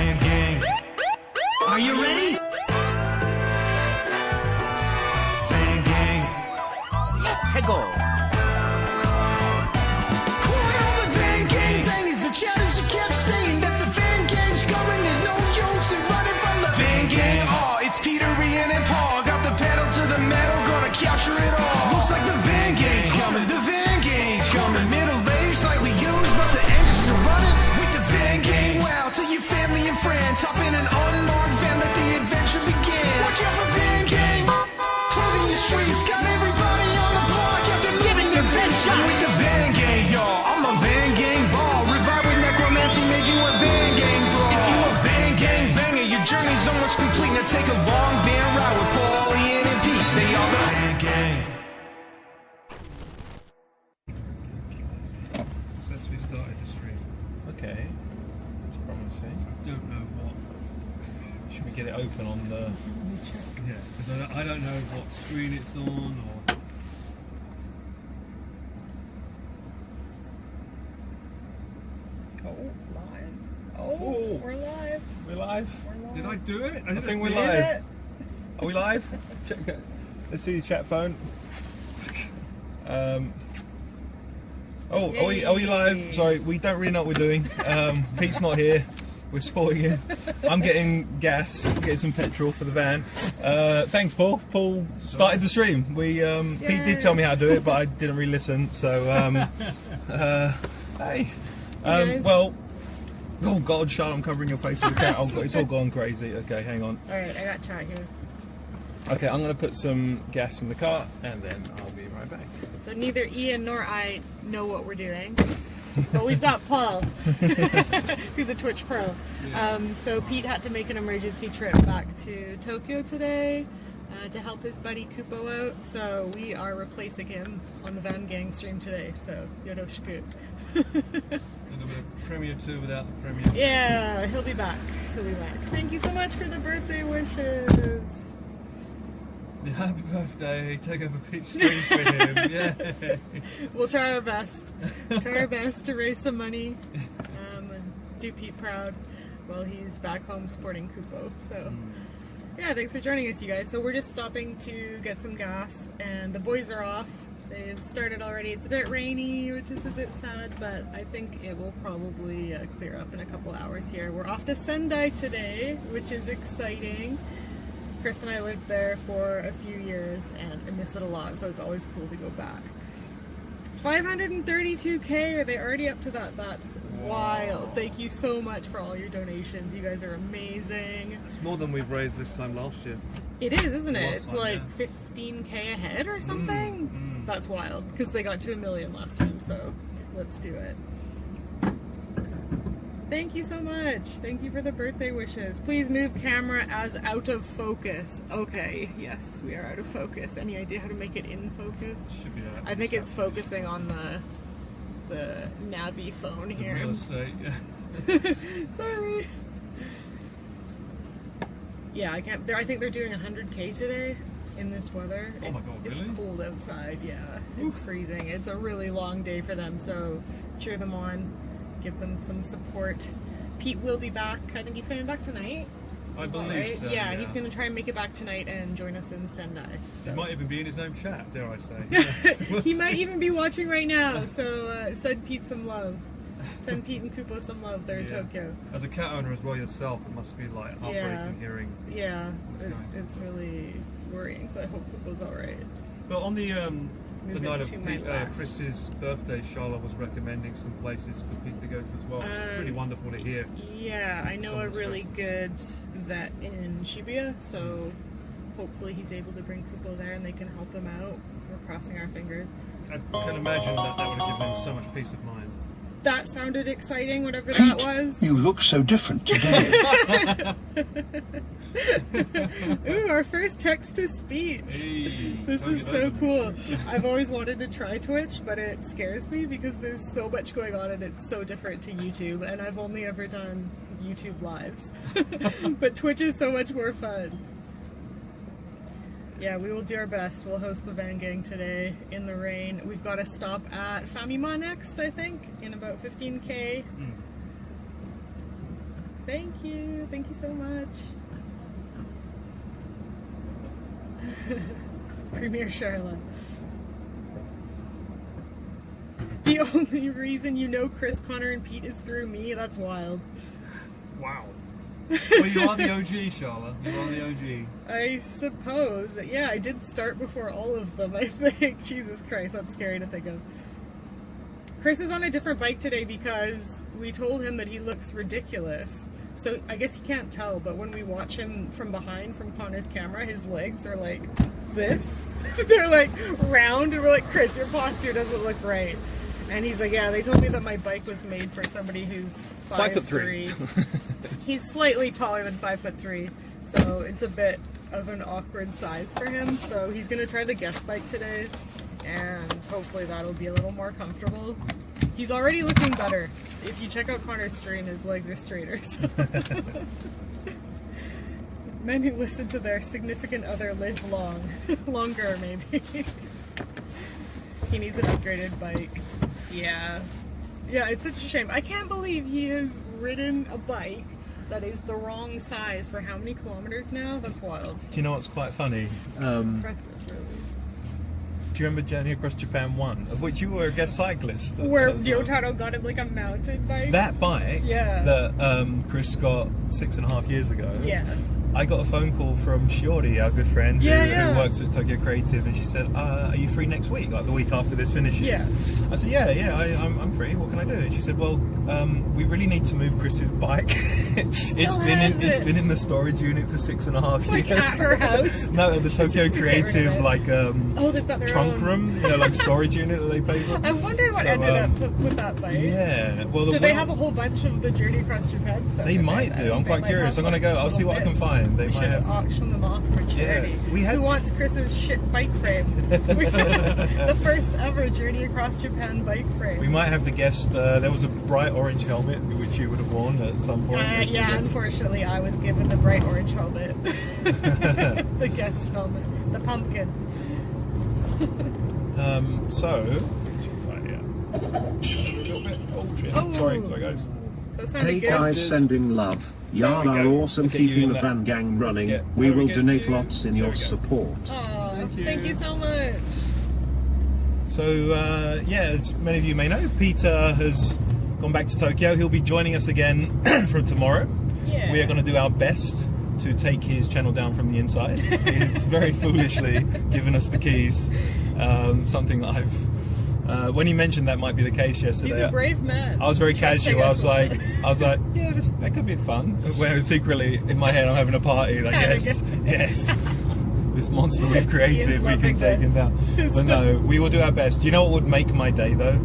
Van Gang. Are you ready? Van Gang. Let's go. Chatters who kept saying that the Van Gang's coming. There's no use in running from the Van Gang. Oh, it's Peter, Ian, and Paul. Got the pedal to the metal, gonna capture it all. Looks like the Van Gang's coming. The Van Gang's coming. Middle aged, slightly used, but the engine's still running. With the Van Gang, wow, to your family and friends. Hop in an unmarked van, let the adventure begin. Watch out for Van Gang, clothing your streets. Got everybody on the block, got them giving the best shot. With the Van Gang, y'all, I'm a Van Gang ball. Revive with necromancy, made you a Van Gang thrall. If you a Van Gang banger, your journey's almost complete. Now take a long van ride with Paul, Ian, and Pete. They are the Van Gang. Successfully started the stream. Okay, that's promising. Don't know what. Should we get it open on the... Yeah, because I don't know what screen it's on or. Oh, live. Oh, Ooh. we're live. We're live? We're live. Did I do it? I think we're Did live. it? Are we live? Check. Let's see the chat phone. Are we live? Sorry, we don't really know what we're doing. Pete's not here. We're supporting him. I'm getting gas, getting some petrol for the van. Thanks, Paul. Paul started the stream. Pete did tell me how to do it, but I didn't really listen. So, hey. Well, oh God, Charlotte, I'm covering your face with the cat. Oh God, it's all gone crazy. Okay, hang on. Alright, I got chat here. Okay, I'm going to put some gas in the car and then I'll be right back. So neither Ian nor I know what we're doing, but we've got Paul, who's a Twitch pro. So Pete had to make an emergency trip back to Tokyo today to help his buddy Kupo out. So we are replacing him on the Van Gang stream today. So yoroshiku. Premiere 2 without the Premiere. Yeah, he'll be back. He'll be back. Thank you so much for the birthday wishes. Yeah, happy birthday. Take up a pitch stream for him. Yeah. We'll try our best. Try our best to raise some money and do Pete proud while he's back home supporting Kupo. So, yeah, thanks for joining us, you guys. So we're just stopping to get some gas, and the boys are off. They've started already. It's a bit rainy, which is a bit sad, but I think it will probably clear up in a couple hours here. We're off to Sendai today, which is exciting. Chris and I lived there for a few years and I miss it a lot, so it's always cool to go back. 532k, are they already up to that? That's wild. Thank you so much for all your donations. You guys are amazing. It's more than we've raised this time last year. It is, isn't it? It's Last time, like yeah. 15k ahead or something. That's wild, because they got to 1 million last time, so let's do it. Thank you so much. Thank you for the birthday wishes. Please move camera as out of focus. Okay, yes, we are out of focus. Any idea how to make it in focus? Should be that. I think it's focusing on the Nabi phone here. Real estate, yeah. Sorry. Yeah, I can't. I think they're doing 100k today in this weather. Oh my God, really? It's cold outside. Yeah, it's freezing. It's a really long day for them. So cheer them on. Give them some support. Pete will be back. I think he's coming back tonight. I Is that believe right? so. Yeah, he's going to try and make it back tonight and join us in Sendai. So. He might even be in his own chat, dare I say. He might even be watching right now. So send Pete some love. Send Pete and Kupo some love. They're in Tokyo. As a cat owner as well yourself, it must be like heartbreaking hearing. Yeah, what's going on. it's really worrying. So I hope Kupo's all right. But on the Move night it to my of left. Chris's birthday, Charlotte was recommending some places for Pete to go to as well. It's really wonderful to hear. Yeah, I know a Someone really stresses. good vet in Shibuya, so hopefully he's able to bring Kupo there and they can help him out. We're crossing our fingers. I can imagine that would have given him so much peace of mind. That sounded exciting, whatever that was. You look so different today. Ooh, our first text to speech. Hey, This don't is get so over cool. I've always wanted to try Twitch, but it scares me because there's so much going on and it's so different to YouTube, and I've only ever done YouTube lives. But Twitch is so much more fun. Yeah, we will do our best. We'll host the Van Gang today in the rain. We've got to stop at Famima next, I think, in about 15k. Thank you so much. Premier Charlotte. The only reason you know Chris, Connor, and Pete is through me? That's wild. Wow. Well, you are the OG, Charlotte. You are the OG. I suppose. Yeah, I did start before all of them, I think. Jesus Christ, that's scary to think of. Chris is on a different bike today because we told him that he looks ridiculous. So I guess he can't tell, but when we watch him from behind, from Connor's camera, his legs are like this. They're like round, and we're like, Chris, your posture doesn't look right. And he's like, yeah, they told me that my bike was made for somebody who's 5'3". He's slightly taller than 5'3", so it's a bit of an awkward size for him. So he's gonna try the guest bike today, and hopefully that'll be a little more comfortable. He's already looking better. If you check out Connor's stream, his legs are straighter. So. Men who listen to their significant other live long. Longer, maybe. He needs an upgraded bike. Yeah. Yeah, it's such a shame. I can't believe he has ridden a bike that is the wrong size for how many kilometers now? That's wild. Do you know what's quite funny? Impressive, really. Do you remember Journey Across Japan 1, of which you were a guest cyclist? Where as well? Yotaro got him like a mountain bike? That bike Yeah. that Chris got 6.5 years ago. Yeah. I got a phone call from Shiori, our good friend, Yeah, who yeah. works at Tokyo Creative, and she said, are you free next week, like the week after this finishes? Yeah. I said, I'm free, what can I do? And she said, well, we really need to move Chris's bike. It's been in the storage unit for 6.5 Like years. at her house? No, at the Tokyo Just get rid of Creative, it. like, Oh, they've got their trunk own. room, like storage unit that they pay for. I wondered what So, ended up with that bike. Yeah. Well, Do they have a whole bunch of the Journey Across Japan stuff? They in might there, do. I'm They quite might curious. have, I'm gonna like, go. I'll see little what I can bits. find. They We might should have. auction them off for charity. we had Who to- wants Chris's shit bike frame? The first ever Journey Across Japan bike frame. We might have to guess. There was a bright orange helmet which you would have worn at some point. Yeah, unfortunately, I was given the bright orange helmet. The guest helmet. The pumpkin. So. Oh shit! Oh. Sorry guys. That sounded Hey good. guys, sending love. Y'all There we are go. awesome Look at you keeping in the that. van gang running. get- We there we will get donate you. lots in There your we go. support. Aw, you. thank you so much. So as many of you may know, Peter has gone back to Tokyo. He'll be joining us again from tomorrow. Yeah. We are going to do our best to take his channel down from the inside. He's very foolishly given us the keys. Something that I've. When he mentioned that might be the case yesterday, He's a brave man. I was very Trusting casual. us with it. I was like, yeah, that could be fun. Where secretly in my head I'm having a party. Like, yes. This monster we've He is created, we can loving take him this. down. But no, we will do our best. You know what would make my day though?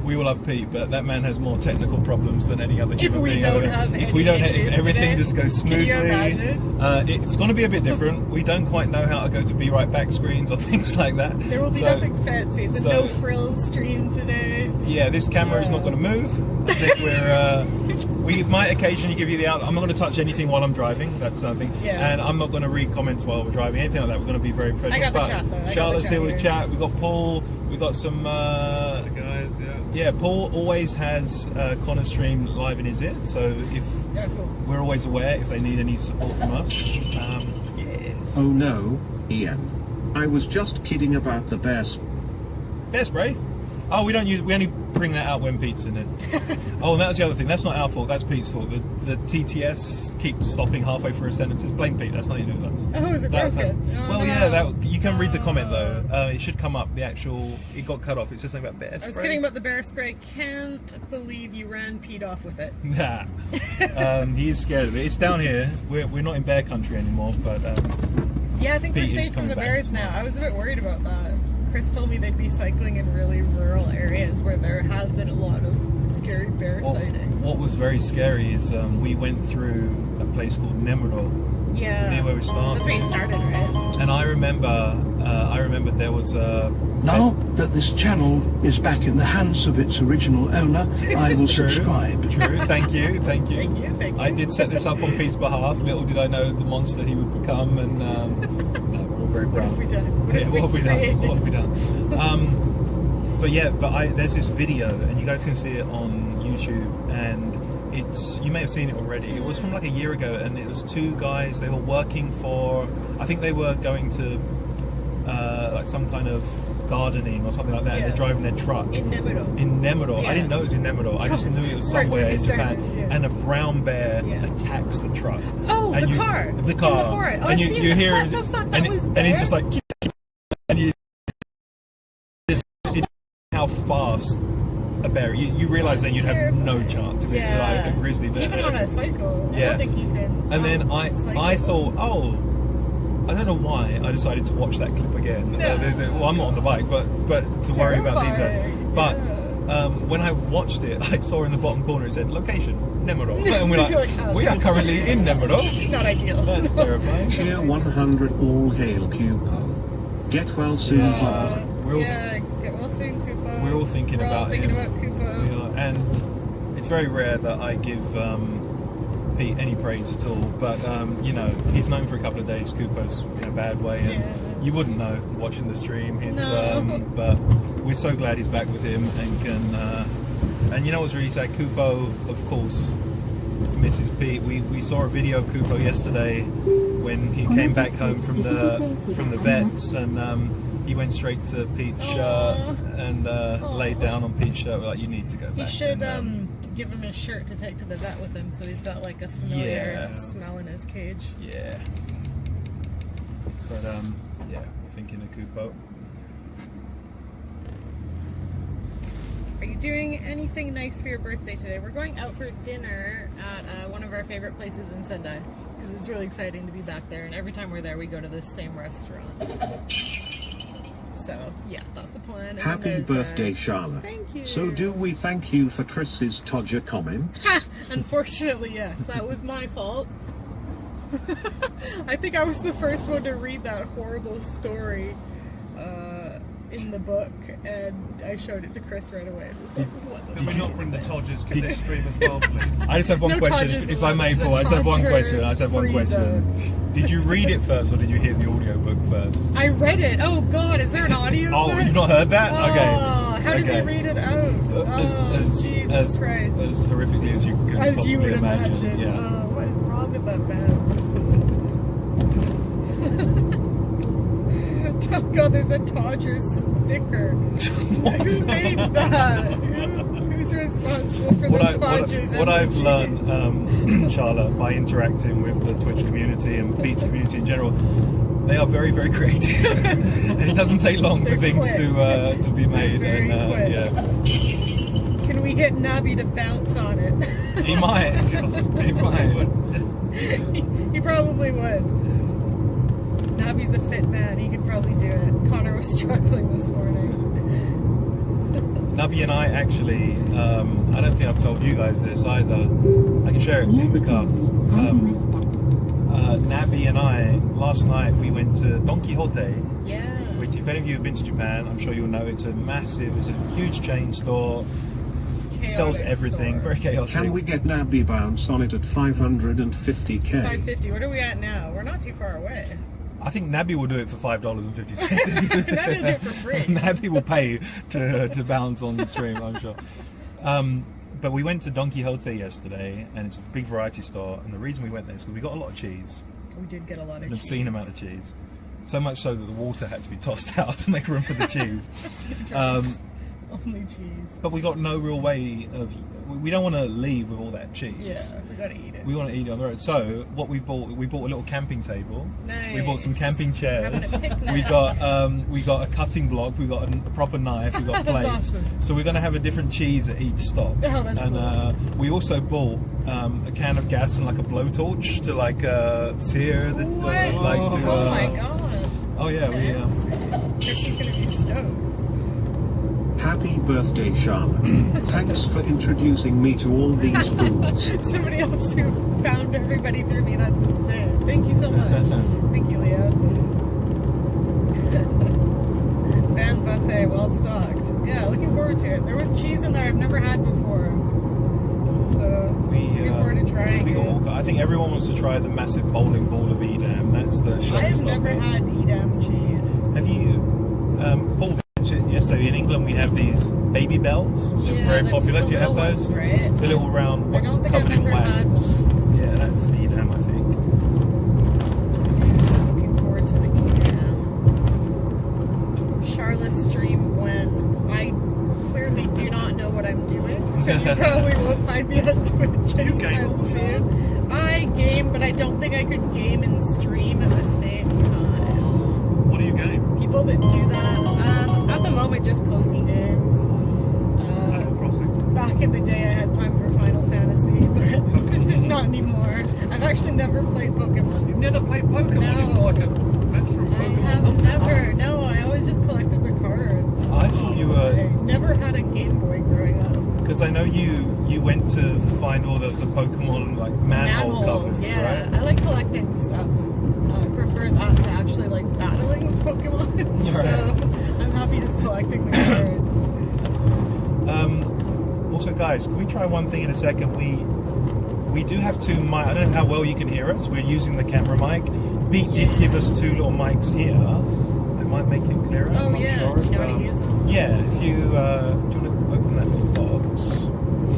We will have Pete, but that man has more technical problems than any other human we being. don't ever. have if we any don't, if issues everything today, just goes can you smoothly. imagine? It's going to be a bit different. We don't quite know how to go to Be Right Back screens or things like that. There will be So, nothing fancy. It's a so- no frills stream today. Yeah, this camera is Yeah. not going to move. I think we might occasionally give you the out. I'm not going to touch anything while I'm driving. That's something. Yeah. And I'm not going to read comments while we're driving. Anything like that. We're going to be very professional. I got the But chat, though. I got the Charlotte's chat here with here. chat. We've got Paul. We've got some. The guys, yeah. Yeah, Paul always has Connor's stream live in his ear. So if Yeah, cool. we're always aware if they need any support from us. Yes. Oh no, Ian. I was just kidding about the bear spray. Bear spray. Oh, we only bring that out when Pete's in it. Oh, and that was the other thing. That's not our fault. That's Pete's fault. The TTS keeps stopping halfway through a sentence. Blame Pete. That's nothing to do with us. Oh, is it That's broken? how- Oh, well, no. yeah. You can read the comment though. It should come up. The actual. It got cut off. It says something about bear spray. I was kidding about the bear spray. Can't believe you ran Pete off with it. Nah. He is scared of it. It's down here. We're not in bear country anymore, but Yeah, I think Pete we're is safe from coming the back. bears now. I was a bit worried about that. Chris told me they'd be cycling in really rural areas where there have been a lot of scary bear sightings. what was very scary is we went through a place called Nemuro. Yeah. Near where we started. That's where you started, right? And I remember there was a. Now that this channel is back in the hands of its original owner, I will True, subscribe. True. Thank you. Thank you. I did set this up on Pete's behalf. Little did I know the monster he would become, and no, we're all very What proud. have we done? Yeah, what have we done? created? What have we done? But there's this video, and you guys can see it on YouTube, and it's, you may have seen it already. It was from like a year ago, and it was two guys. They were working for, I think they were going to like some kind of gardening or something like that. And they're driving their truck In Nemuro. in Nemuro. Yeah. I didn't know it was in Nemuro. I just knew it was Right somewhere when in we started, Japan. yeah. And a brown bear Yeah. attacks the truck. Oh, And the you- car. The car. In the forest. Oh, and I've you, seen you that. hear What it, the fuck? and, That it- was and it's there? just like, and you, it's how fast a bear. You realise then you'd have no chance of it, like a grizzly bear. Even on a cycle. I Yeah. don't think you can. And then I cycle. thought, oh, I don't know why I decided to watch that clip again. Yeah. Well, I'm not on the bike, but to worry about these. Terrifying, But yeah. when I watched it, I saw in the bottom corner it said location Nemuro, and we're You're like, like, oh, we are God. currently in Nemuro. Not ideal. That's terrifying. Cheer 100 all hail Kupo. Get well soon, Bob. We're all, Get well soon, Kupo. we're all thinking We're all about thinking him. about Kupo. We are, and it's very rare that I give Pete any praise at all, but you know, he's known for a couple of days Kupo's in a bad way, and you wouldn't know watching the stream. It's No. but we're so glad he's back with him and can and you know what's really sad, Kupo of course misses Pete. We saw a video of Kupo yesterday when he came back home from the vets, and he went straight to Pete's shirt and laid down on Pete's shirt. We're like, you need to go He back. should and, give him his shirt to take to the vet with him, so he's got like a familiar smell in his cage. yeah. But yeah, we're thinking of Kupo. Are you doing anything nice for your birthday today? We're going out for dinner at one of our favorite places in Sendai, because it's really exciting to be back there, and every time we're there we go to this same restaurant. So yeah, that's the plan. And Happy there's, birthday, Charlotte. Thank you. So do we thank you for Chris's Todger comments? Unfortunately, yes, that was my fault. I think I was the first one to read that horrible story in the book, and I showed it to Chris right away. It was like, what the Can we fuck not is bring the this? Todgers to this stream as well, please? I just have one No question, Todgers if I may, allowed. Paul. I just have one Todger question. I just have one free question. zone. Did you read it first, or did you hear the audiobook first? I read it. Oh God, is there an audio? Oh, for it? you've not heard that? Oh, Okay. how does he Okay. read it out? Jesus Christ. As horrifically as you could As possibly you would imagine. imagine. Yeah. Oh, what is wrong with that man? Oh God, there's a Todger sticker. Who made that? Who's responsible for the Todgers? What I've energy? learned, Charlotte, by interacting with the Twitch community and Pete's community in general, they are very, very creative, and it doesn't take long for They're things quick. to be made. very And quick. yeah, Can we get Nabi to bounce on it? he might. He might. He probably would. Nabi's a fit man. He could probably do it. Connor was struggling this morning. Nabi and I actually, I don't think I've told you guys this either. I can share it in the car. Nabi and I, last night we went to Don Quixote, Yeah. which if any of you have been to Japan, I'm sure you'll know it's a huge chain store, sells Chaotic everything, store. very chaotic. Can we get Nabi bounce on it at 550k? 550. What are we at now? We're not too far away. I think Nabi will do it for $5.50. Nabi will do it for free. Nabi will pay to bounce on the stream, I'm sure. But we went to Don Quixote yesterday, and it's a big variety store. And the reason we went there is because we got a lot of cheese, We did get a lot of an cheese. obscene amount of cheese. So much so that the water had to be tossed out to make room for the cheese. Only cheese. But we got no real way of. We don't want to leave with all that cheese. Yeah, we gotta eat it. We want to eat it on the road. So what we bought a little camping table. Nice. We bought some camping chairs. Having a picnic. We got a cutting block. We got a proper knife. We got That's plates. awesome. So we're going to have a different cheese at each stop. Oh, that's and cool. we also bought a can of gas and like a blowtorch to like sear the What? like to. Oh my God. Oh yeah, we. Chris is gonna be stoked. Happy birthday, Charlotte. Thanks for introducing me to all these foods. Somebody else who found everybody through me. That's insane. Thank you so much. Thank you, Leah. Van buffet, well stocked. Yeah, looking forward to it. There was cheese in there I've never had before, so looking forward to trying it. I think everyone wants to try the massive bowling ball of Edam. That's the showstopper. I have never had Edam cheese. Have you? Paul mentioned it So in England we have these baby bells, which are very that's popular. the Do you have little those? ones, right? The little round, I don't think covered I've in ever had. wax. Yeah, that's Edam, I think. Looking forward to the Edam. Charlotte stream when I clearly do not know what I'm doing, so you probably won't find me on Twitch anytime soon. I game, but I don't think I could game and stream at the same time. What do you game? People that do that, at the moment, just cozy games. Animal Crossing. Back in the day, I had time for Final Fantasy, but not anymore. I've actually never played Pokemon. You've never played Pokemon? No. You're like a veteran I Pokemon have hunter. never. No, I always just collected the cards. I thought you I were, never had a Game Boy growing up. because I know you went to find all the Pokemon like manhole covers, yeah. right? I like collecting stuff. I prefer that to actually like battling Pokemon. Right. So I'm happy just collecting the cards. Also, guys, can we try one thing in a second? We do have two mics. I don't know how well you can hear us. We're using the camera mic. Pete did give us two little mics here. They might make it clearer. Oh I'm not yeah, sure do you know how to use them? Yeah, if you do you want to open that little box?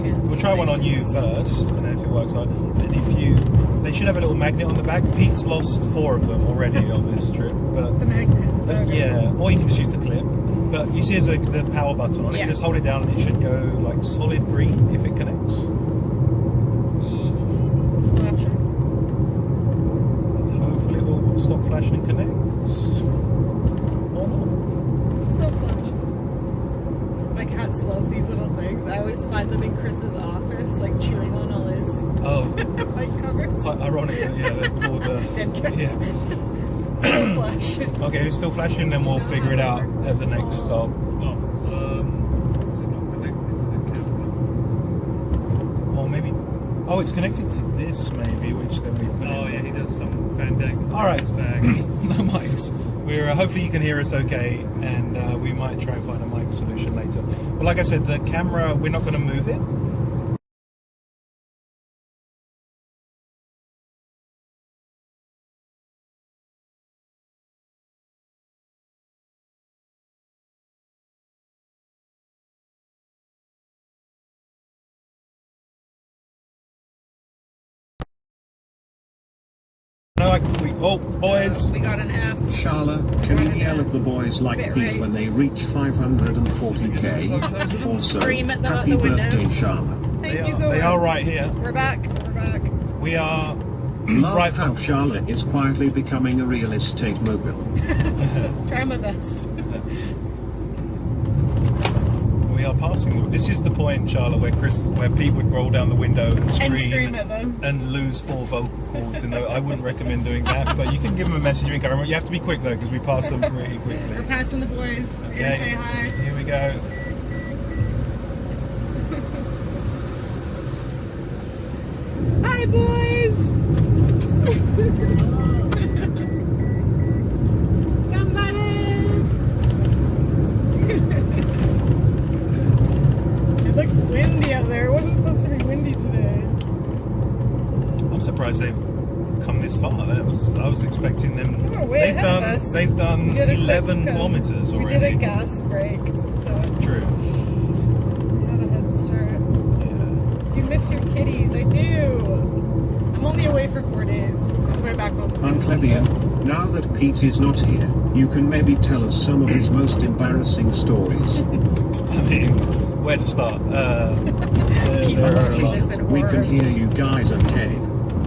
Fancy We'll try one on you things. first, and then if it works out, and if you, they should have a little magnet on the back. Pete's lost 4 of them already on this trip, but The magnets. Okay. yeah, or you can just use the clip. But you see there's the power button on it. Yeah. You just hold it down and it should go like solid green if it connects. It's flashing. Hopefully it will stop flashing and connect. Or not. So fun. My cats love these little things. I always find them in Chris's office, like chewing on all his Oh, mic covers. ironically, yeah, they're called Dead cats. yeah. So flashing. Okay, it's still flashing, then we'll figure it out at the next stop. Oh, is it not connected to the camera? Or maybe, oh, it's connected to this maybe, which then we put Oh in. yeah, he does some fandango. All right. His bag. No mics. We're hopefully you can hear us okay, and we might try and find a mic solution later. But like I said, the camera, we're not going to move it. No, oh, boys. We got an F. Shala, can you yell at the boys like Bit Pete right. when they reach 540k? Also, Scream at them out happy the window. birthday, Shala. Thank you so They much. are right here. We're back. We're back. We are Love right. how Shala is quietly becoming a real estate mogul. Try my best. We are passing. This is the point, Charlotte, where Pete would roll down the window and scream at them. and lose 4 vocal cords. And I wouldn't recommend doing that, but you can give them a message of encouragement. You have to be quick though, because we pass them pretty We're quickly. passing the boys. We're gonna say hi. Here we go. Hi, boys. Come on in. It looks windy out there. It wasn't supposed to be windy today. I'm surprised they've come this far. I was expecting them. They were way ahead of us. They've done We did a quick 11 kilometers We already. did a gas break, so True. we had a head start. Yeah. Do you miss your kitties? I do. I'm only away for 4 days. I'm going back home soon. Unclevian, now that Pete is not here, you can maybe tell us some of his most embarrassing stories. I mean, where to start? Keep there are a watching lot. this in We horror. can hear you guys okay.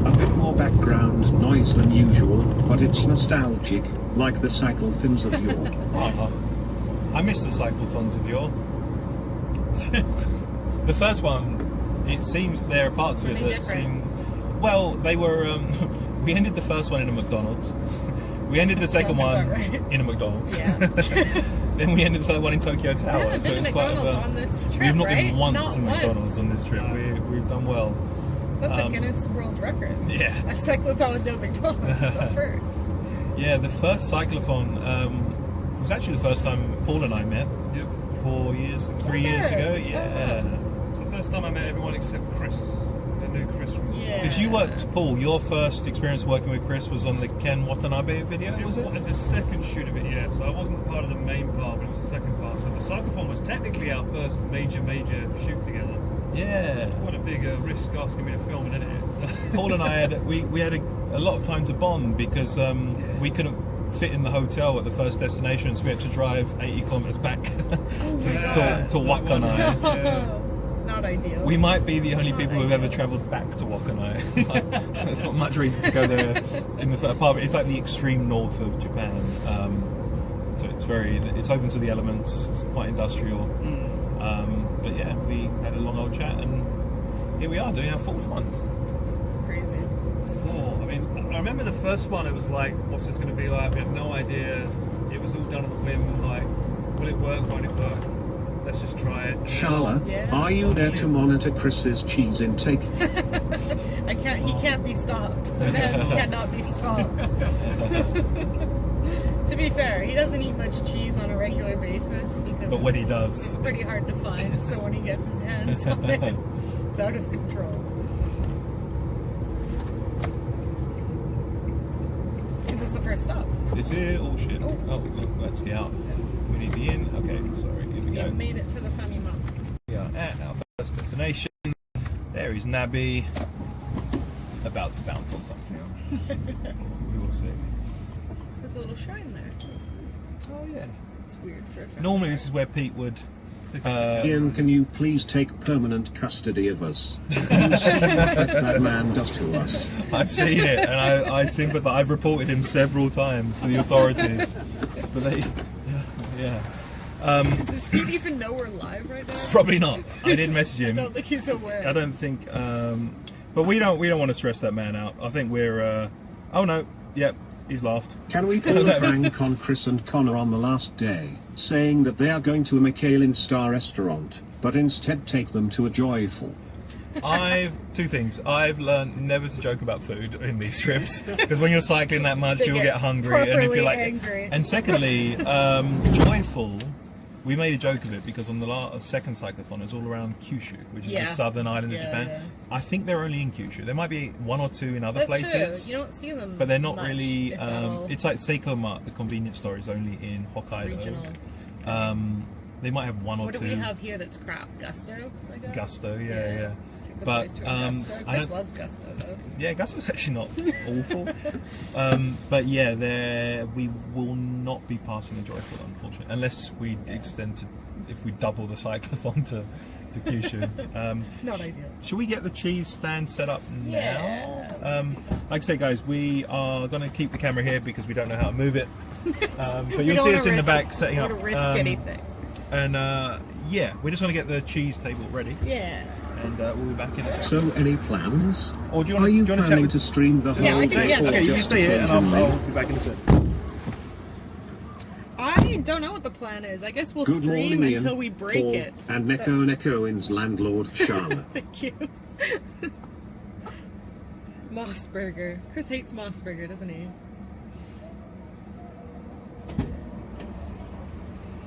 A bit more background noise than usual, but it's nostalgic, like the cyclethons of yore. I miss the cyclethons of yore. The first one, it seems there are parts of Were it they that different? seem. Well, they were. We ended the first one in a McDonald's. We ended the second Sounds one about right. in a McDonald's. Yeah. Then we ended the third one in Tokyo Tower. haven't so been it's to quite McDonald's on this trip, We've not right? been once Not to McDonald's once. on this trip. No. We've done well. That's a Guinness World Record. Yeah. A cyclethon with no McDonald's. So first. Yeah, the first cyclathon was actually the first time Paul and I met. Yep. 3 years Was ago. it? Yeah. It's the first time I met everyone except Chris. I knew Chris from. Yeah. Because Because you worked, Paul, your first experience working with Chris was on the Ken Watanabe video, was it? The second shoot of it, yeah. So I wasn't part of the main part, but it was the second part. So the Cyclethon was technically our first major shoot together. Yeah. Quite a big risk asking me to film and edit it. So. Paul and I had we had a lot of time to bond because we couldn't fit in the hotel at the first destination, so we had to drive 80 kilometers back to Wakanai. Yeah. Not ideal. We might be the only people who've ever travelled back to Wakanai. There's not much reason to go there in the first part. It's like the extreme north of Japan, so it's open to the elements. It's quite industrial. But yeah, we had a long old chat, and here we are doing our fourth one. It's crazy. 4. I mean, I remember the first one. It was like, what's this going to be like? We had no idea. It was all done on the whim. Like, will it work? Won't it work? Let's just try it. Shala, Yeah. are you there to monitor Chris's cheese intake? I can't. He can't be stopped. The man cannot be stopped. To be fair, he doesn't eat much cheese on a regular basis because. But when he does, it's pretty hard to find. So when he gets his hands on it, it's out of control. Is this the first stop? this is oh shit. Oh. Oh, look, that's the out. We need the in. Okay, sorry. Here we You go. made it to the funny month. We are at our first destination. There is Nabi, about to bounce on something. We will see. There's a little shrine there. That's cool. Oh yeah. It's weird for a family. Normally this is where Pete would. Ian, can you please take permanent custody of us? You've seen what that man does to us. I've seen it, and I sympathise. I've reported him several times to the authorities, but they, yeah. Does Pete even know we're live right now? Probably not. I did message I him. don't think he's aware. I don't think. But we don't want to stress that man out. I think we're. Oh no. Yep. He's laughed. Can we pull a prank on Chris and Connor on the last day, saying that they are going to a Michelin-star restaurant, but instead take them to a Joyful? Two things. I've learned never to joke about food in these trips because when you're cycling that much, They people get get hungry, and if properly you're like, angry. and secondly, Joyful. We made a joke of it because on the second cyclathon, it's all around Kyushu, which is Yeah. the southern island of Yeah, Japan. yeah. I think they're only in Kyushu. There might be one or two in other That's places. true. You don't see them. But they're not much, really. if at all. It's like Seiko Mart, the convenience store, is only in Hokkaido. Regional. They might have one or What two. do we have here that's crap? Gusto, I guess? Gusto, yeah. Take the But, boys to a Gusto. I Chris don't- loves Gusto, though. Yeah, Gusto's actually not awful. But yeah, we will not be passing a Joyful, unfortunately, unless we extend to, if we double the cyclathon to Kyushu. Not ideal. Should we get the cheese stand set up now? Yeah, let's do Like I say, guys, we are going to keep the camera here because we don't know how to move it. But We you'll don't see wanna us in the risk- back setting we up. don't wanna risk anything. And yeah, we just want to get the cheese table ready, Yeah. and we'll be back in a second. So, any plans? Or do you Are want you to chat planning with to stream the whole Yeah, I can- day? yeah, or okay, you can just stay here, and occasionally? I'll be back in a second. I don't know what the plan is. I guess we'll Good stream morning, Ian, until we break Paul, it. and Neko's landlord, Charlotte. Thank you. Mossburger. Chris hates Mossburger, doesn't he?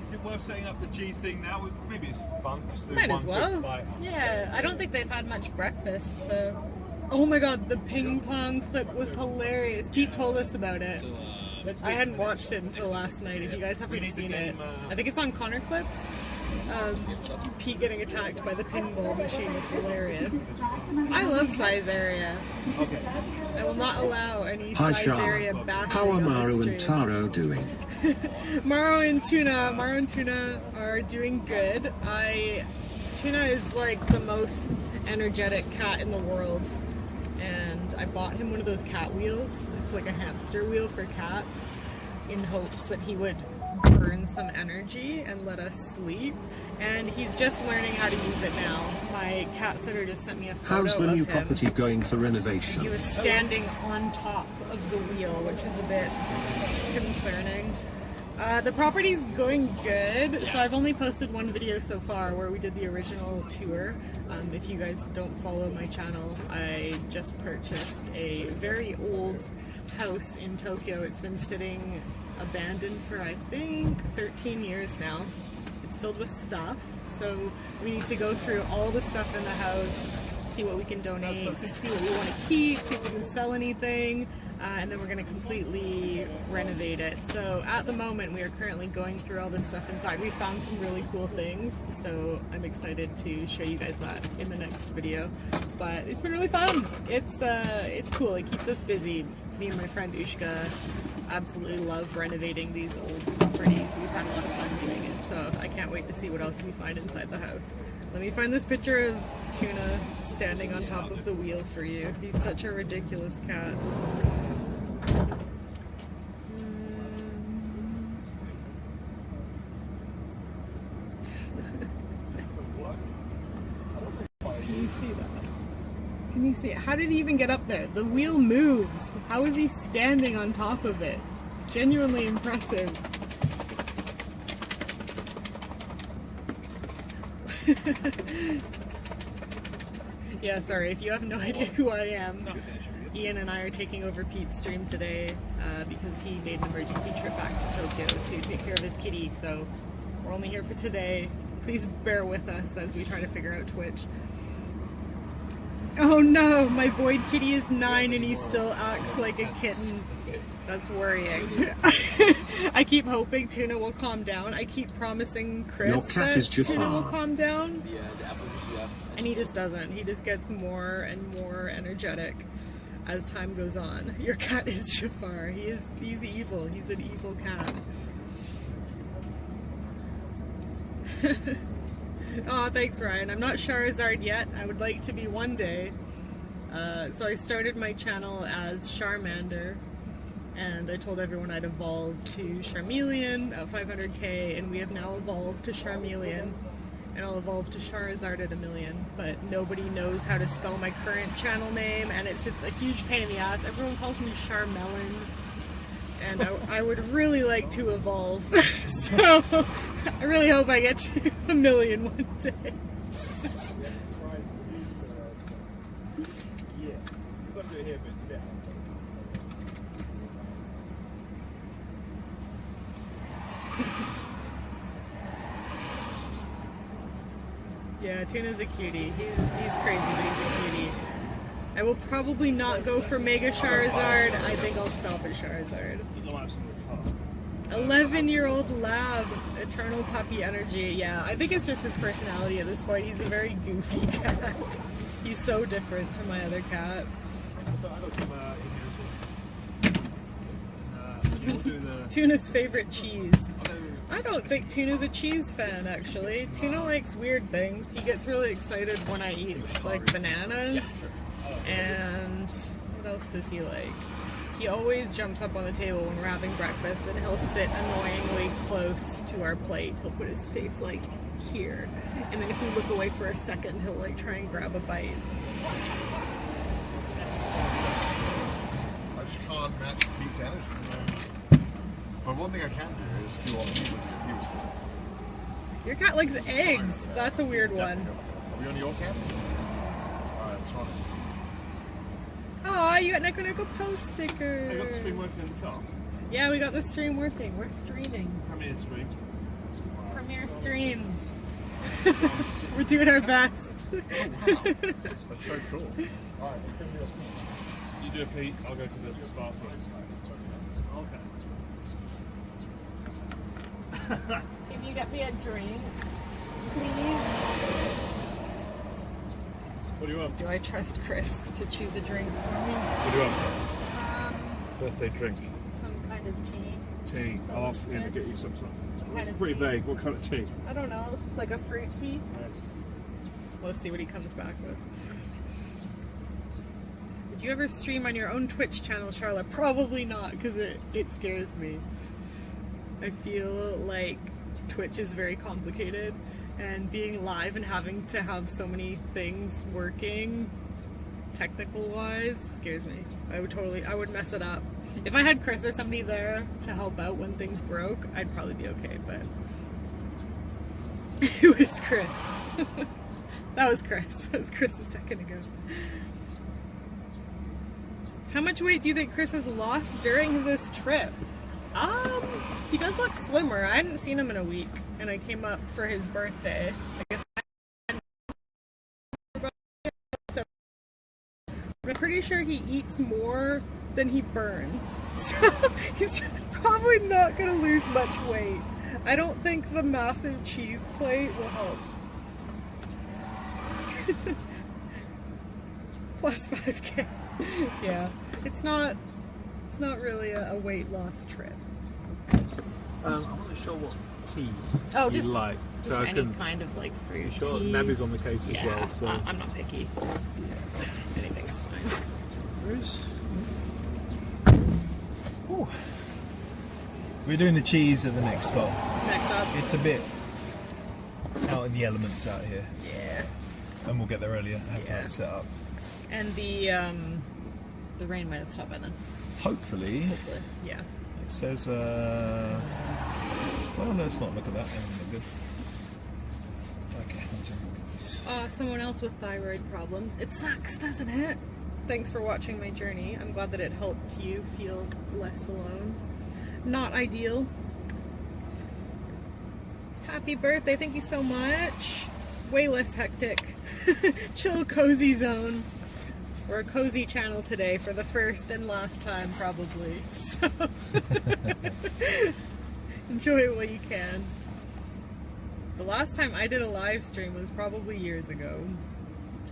Is it worth setting up the cheese thing now? Maybe it's fun. Just do Might one as quick well. bite. Yeah, I don't think they've had much breakfast, so. Oh my god, the ping pong clip was hilarious. Pete told us about it. I hadn't watched it until last night. If you guys We haven't need the seen it, game, I think it's on Connor Clips. Pete getting attacked by the pinball machine is hilarious. I love size area. Okay. I will not allow any Hi, size area Charlotte. bashing How are on Maru the and stream. Taro doing? Maro and Tuna are doing good. Tuna is like the most energetic cat in the world, and I bought him one of those cat wheels. It's like a hamster wheel for cats, in hopes that he would burn some energy and let us sleep. And he's just learning how to use it now. My cat sitter just sent me a photo How's the of new him. property going for He renovation? was standing on top of the wheel, which is a bit concerning. The property's going good. So I've only posted one video so far where we did the original tour. If you guys don't follow my channel, I just purchased a very old house in Tokyo. It's been sitting abandoned for I think 13 years now. It's filled with stuff, so we need to go through all the stuff in the house, see what we can donate, see what we want to keep, see if we can sell anything, and then we're going to completely renovate it. So at the moment, we are currently going through all this stuff inside. We found some really cool things, so I'm excited to show you guys that in the next video. But it's been really fun. It's cool. It keeps us busy. Me and my friend Ushka absolutely love renovating these old properties. We've had a lot of fun doing it, so I can't wait to see what else we find inside the house. Let me find this picture of Tuna standing on top of the wheel for you. He's such a ridiculous cat. Can you see that? Can you see it? How did he even get up there? The wheel moves. How is he standing on top of it? It's genuinely impressive. Yeah, sorry, if you have no idea who I am, Ian and I are taking over Pete's stream today because he made an emergency trip back to Tokyo to take care of his kitty, so we're only here for today. Please bear with us as we try to figure out Twitch. Oh no, my void kitty is 9 and he still acts like a kitten. That's worrying. I keep hoping Tuna will calm down. I keep promising Chris Your cat that is Jafar. Tuna will calm down. And he just doesn't. He just gets more and more energetic as time goes on. Your cat is Jafar. He's evil. He's an evil cat. Oh, thanks, Ryan. I'm not Charizard yet. I would like to be one day. So I started my channel as Charmander, and I told everyone I'd evolve to Charmeleon at 500k, and we have now evolved to Charmeleon, and I'll evolve to Charizard at 1,000,000, but nobody knows how to spell my current channel name, and it's just a huge pain in the ass. Everyone calls me Charmelon, and I would really like to evolve, so I really hope I get to 1,000,000 one day. Yeah, Tuna's a cutie. He's crazy, but he's a cutie. I will probably not go for Mega Charizard. I think I'll stop at Charizard. 11-year-old lab, eternal puppy energy. Yeah, I think it's just his personality at this point. He's a very goofy cat. He's so different to my other cat. Tuna's favorite cheese. I don't think Tuna's a cheese fan, actually. Tuna likes weird things. He gets really excited when I eat, like, bananas. And what else does he like? He always jumps up on the table when we're having breakfast, and he'll sit annoyingly close to our plate. He'll put his face, like, here. And then if we look away for a second, he'll, like, try and grab a bite. I just can't match Pete's energy. But one thing I can do is do all the people confused. Your cat likes eggs. Are a weird one. Are we on your cat? Alright, let's run it. Aw, you got Neko Neko post stickers. I got the stream working in the car. Yeah, we got the stream working. We're streaming. Premiere stream. Premiere stream. We're doing our best. Oh, wow. That's so cool. Alright, let's go real quick. You do a Pete, I'll go to the bathroom. Okay. Can you get me a drink, please? What do you want? Do I trust Chris to choose a drink for me? What do you want? Birthday drink. Some kind of tea. Tea. I'll ask him to get you some. Kind It's of pretty tea. vague. What kind of tea? I don't know, like a fruit tea? Let's see what he comes back with. Would you ever stream on your own Twitch channel, Charlotte? Probably not, because it scares me. I feel like Twitch is very complicated, and being live and having to have so many things working technical wise scares me. I would mess it up. If I had Chris or somebody there to help out when things broke, I'd probably be okay, but who is Chris? That was Chris. That was Chris a second ago. How much weight do you think Chris has lost during this trip? He does look slimmer. I hadn't seen him in a week, and I came up for his birthday. I guess so sure he eats more than he burns. So he's probably not going to lose much weight. I don't think the massive cheese plate will help. Plus 5K. Yeah, it's not really a weight loss trip. I'm not sure what tea Oh, you just like. Just So I any can. kind of like fruit Sure, tea. Nabi's on the case as Yeah, well. So. I'm not picky. Anything's fine. Bruce. Ooh. We're doing the cheese at the next stop. Next up. It's a bit out in the elements out here. So. Yeah. And we'll get there earlier. Have Yeah. time to set up. And the rain might have stopped by then. Hopefully. Hopefully. Yeah. It says, well, let's not look at that. That doesn't look good. Okay, let's have a look at this. Someone else with thyroid problems. It sucks, doesn't it? Thanks for watching my journey. I'm glad that it helped you feel less alone. Not ideal. Happy birthday. Thank you so much. Way less hectic. Chill, cozy zone. We're a cozy channel today for the first and last time, probably. So enjoy it while you can. The last time I did a live stream was probably years ago.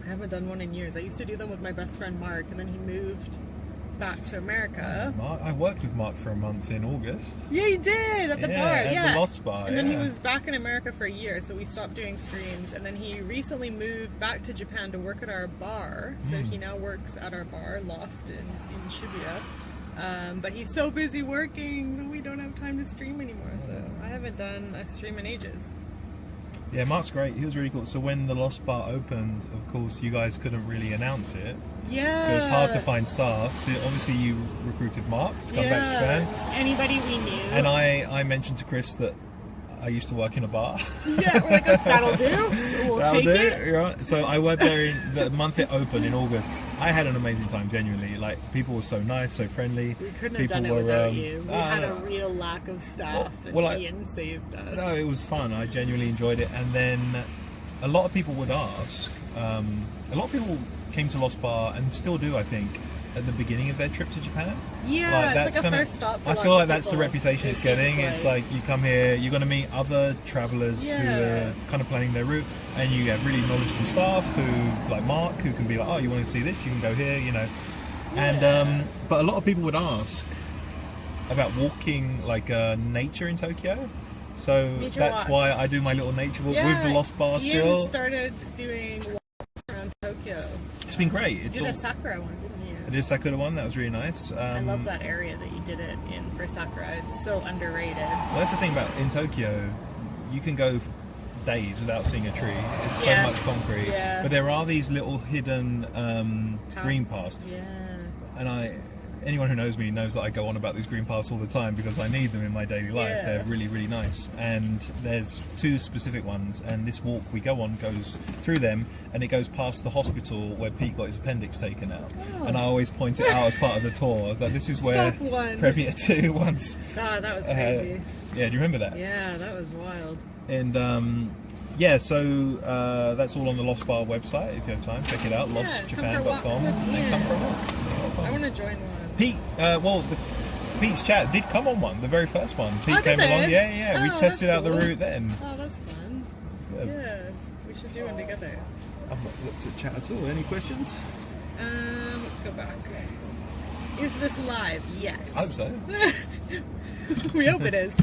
I haven't done one in years. I used to do them with my best friend Mark, and then he moved back to America. Mark, I worked with Mark for a month in August. Yeah, you did at the bar. At Yeah, the Lost Bar. and then he yeah. was back in America for a year, so we stopped doing streams. And then he recently moved back to Japan to work at our bar. So he now works at our bar, Lost in Shibuya. But he's so busy working that we don't have time to stream anymore. So I haven't done a stream in ages. Yeah, Mark's great. He was really cool. So when the Lost Bar opened, of course, you guys couldn't really announce it. Yeah. So it's hard to find staff. So obviously you recruited Mark to come back to Japan. Just anybody we knew. And I mentioned to Chris that I used to work in a bar. Yeah, we're like, oh, that'll do. We'll That'll take do, it. right? So I worked there in the month it opened in August. I had an amazing time, genuinely. Like, people were so nice, so friendly. We couldn't have People done it were, without you. We had a no. real lack of staff, Well, and Ian saved us. No, it was fun. I genuinely enjoyed it. And then a lot of people would ask. A lot of people came to Lost Bar and still do, I think, at the beginning of their trip to Japan. Yeah, it's like a first stop for I lots feel like of that's the people. reputation it's It getting. seems It's like you come here, you're going to meet other travellers who Yeah. are kind of planning their route, and you have really knowledgeable staff who, like Mark, who can be like, oh, you want to see this, you can go here, you know. And but a lot of people would ask about walking like nature in Tokyo. So Nature that's walks. why I do my little nature walk with the Lost Bar Ian still. started doing walks around Tokyo. It's been great. You It's did all, a Sakura one, didn't you? I did a Sakura one, that was really nice. I love that area that you did it in for Sakura. It's so underrated. Well, that's the thing about in Tokyo, you can go days without seeing a tree. It's Yeah. so much concrete. Yeah. But there are these little hidden green paths. Yeah. And anyone who knows me knows that I go on about these green paths all the time because I need them in my daily life. Yeah. They're really, really nice. And there's two specific ones, and this walk we go on goes through them, and it goes past the hospital where Pete got his appendix taken out. Oh. And I always point it out as part of the tour. I was like, this is where Stop one. Premier 2 once. God, that was crazy. Yeah, do you remember that? Yeah, that was wild. And yeah, so that's all on the Lost Bar website. If you have time, check it out. Yeah, lostjapan.com. come for walks with And Ian. come for a walk. I want to join one. Pete, Pete's chat did come on one, the very first one. Pete Oh, did came they? along. Yeah. We Oh, tested that's out the cool. route then. Oh, that's fun. So, Yeah, we should do one together. I've not looked at chat at all. Any questions? Let's go back. Is this live? Yes. I hope so. We hope it is.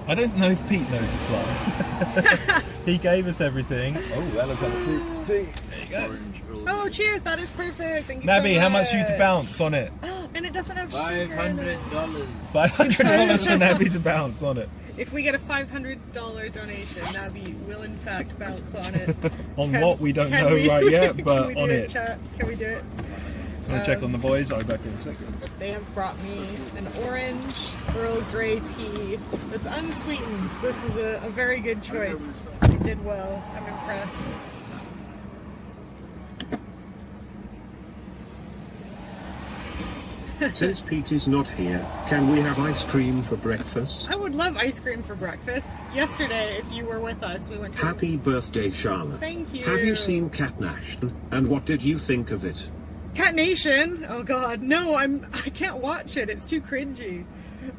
I don't know if Pete knows it's live. He gave us everything. Oh, that looks like a fruit tea. There you go. Oh, cheers! That is perfect. Thank you Nabi, so how much are you to bounce on it? And it doesn't have sugar in it. $500. $500 for Nabi to bounce on it. If we get a $500 donation, Nabi will in fact bounce on it. On what we don't know right yet, can but we do on it, it. Chat? Can we do it? So I'm gonna check on the boys. I'll be back in a second. They have brought me an orange Earl Grey tea that's unsweetened. This is a very good choice. They did well. I'm impressed. Since Pete is not here, can we have ice cream for breakfast? I would love ice cream for breakfast. Yesterday, if you were with us, we went to... Happy birthday, Charlotte. Thank you. Have you seen Cat Nation? And what did you think of it? Cat Nation? Oh god, no, I can't watch it. It's too cringy.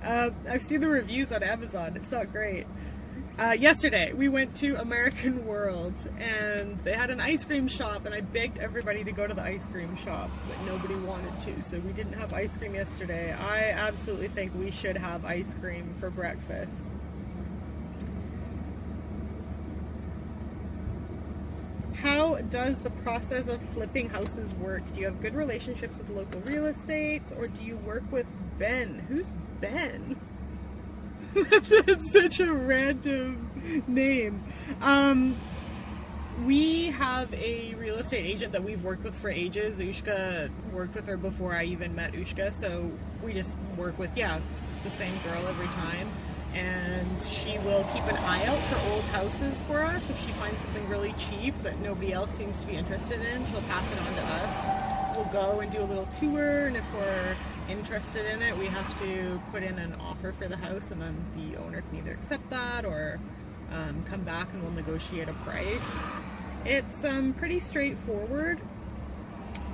I've seen the reviews on Amazon. It's not great. Yesterday, we went to American World, and they had an ice cream shop, and I begged everybody to go to the ice cream shop, but nobody wanted to, so we didn't have ice cream yesterday. I absolutely think we should have ice cream for breakfast. How does the process of flipping houses work? Do you have good relationships with local real estate, or do you work with Ben? Who's Ben? That's such a random name. We have a real estate agent that we've worked with for ages. Ushka worked with her before I even met Ushka, so we just work with, the same girl every time. And she will keep an eye out for old houses for us. If she finds something really cheap that nobody else seems to be interested in, she'll pass it on to us. We'll go and do a little tour, and if we're interested in it, we have to put in an offer for the house, and then the owner can either accept that or come back and we'll negotiate a price. It's pretty straightforward,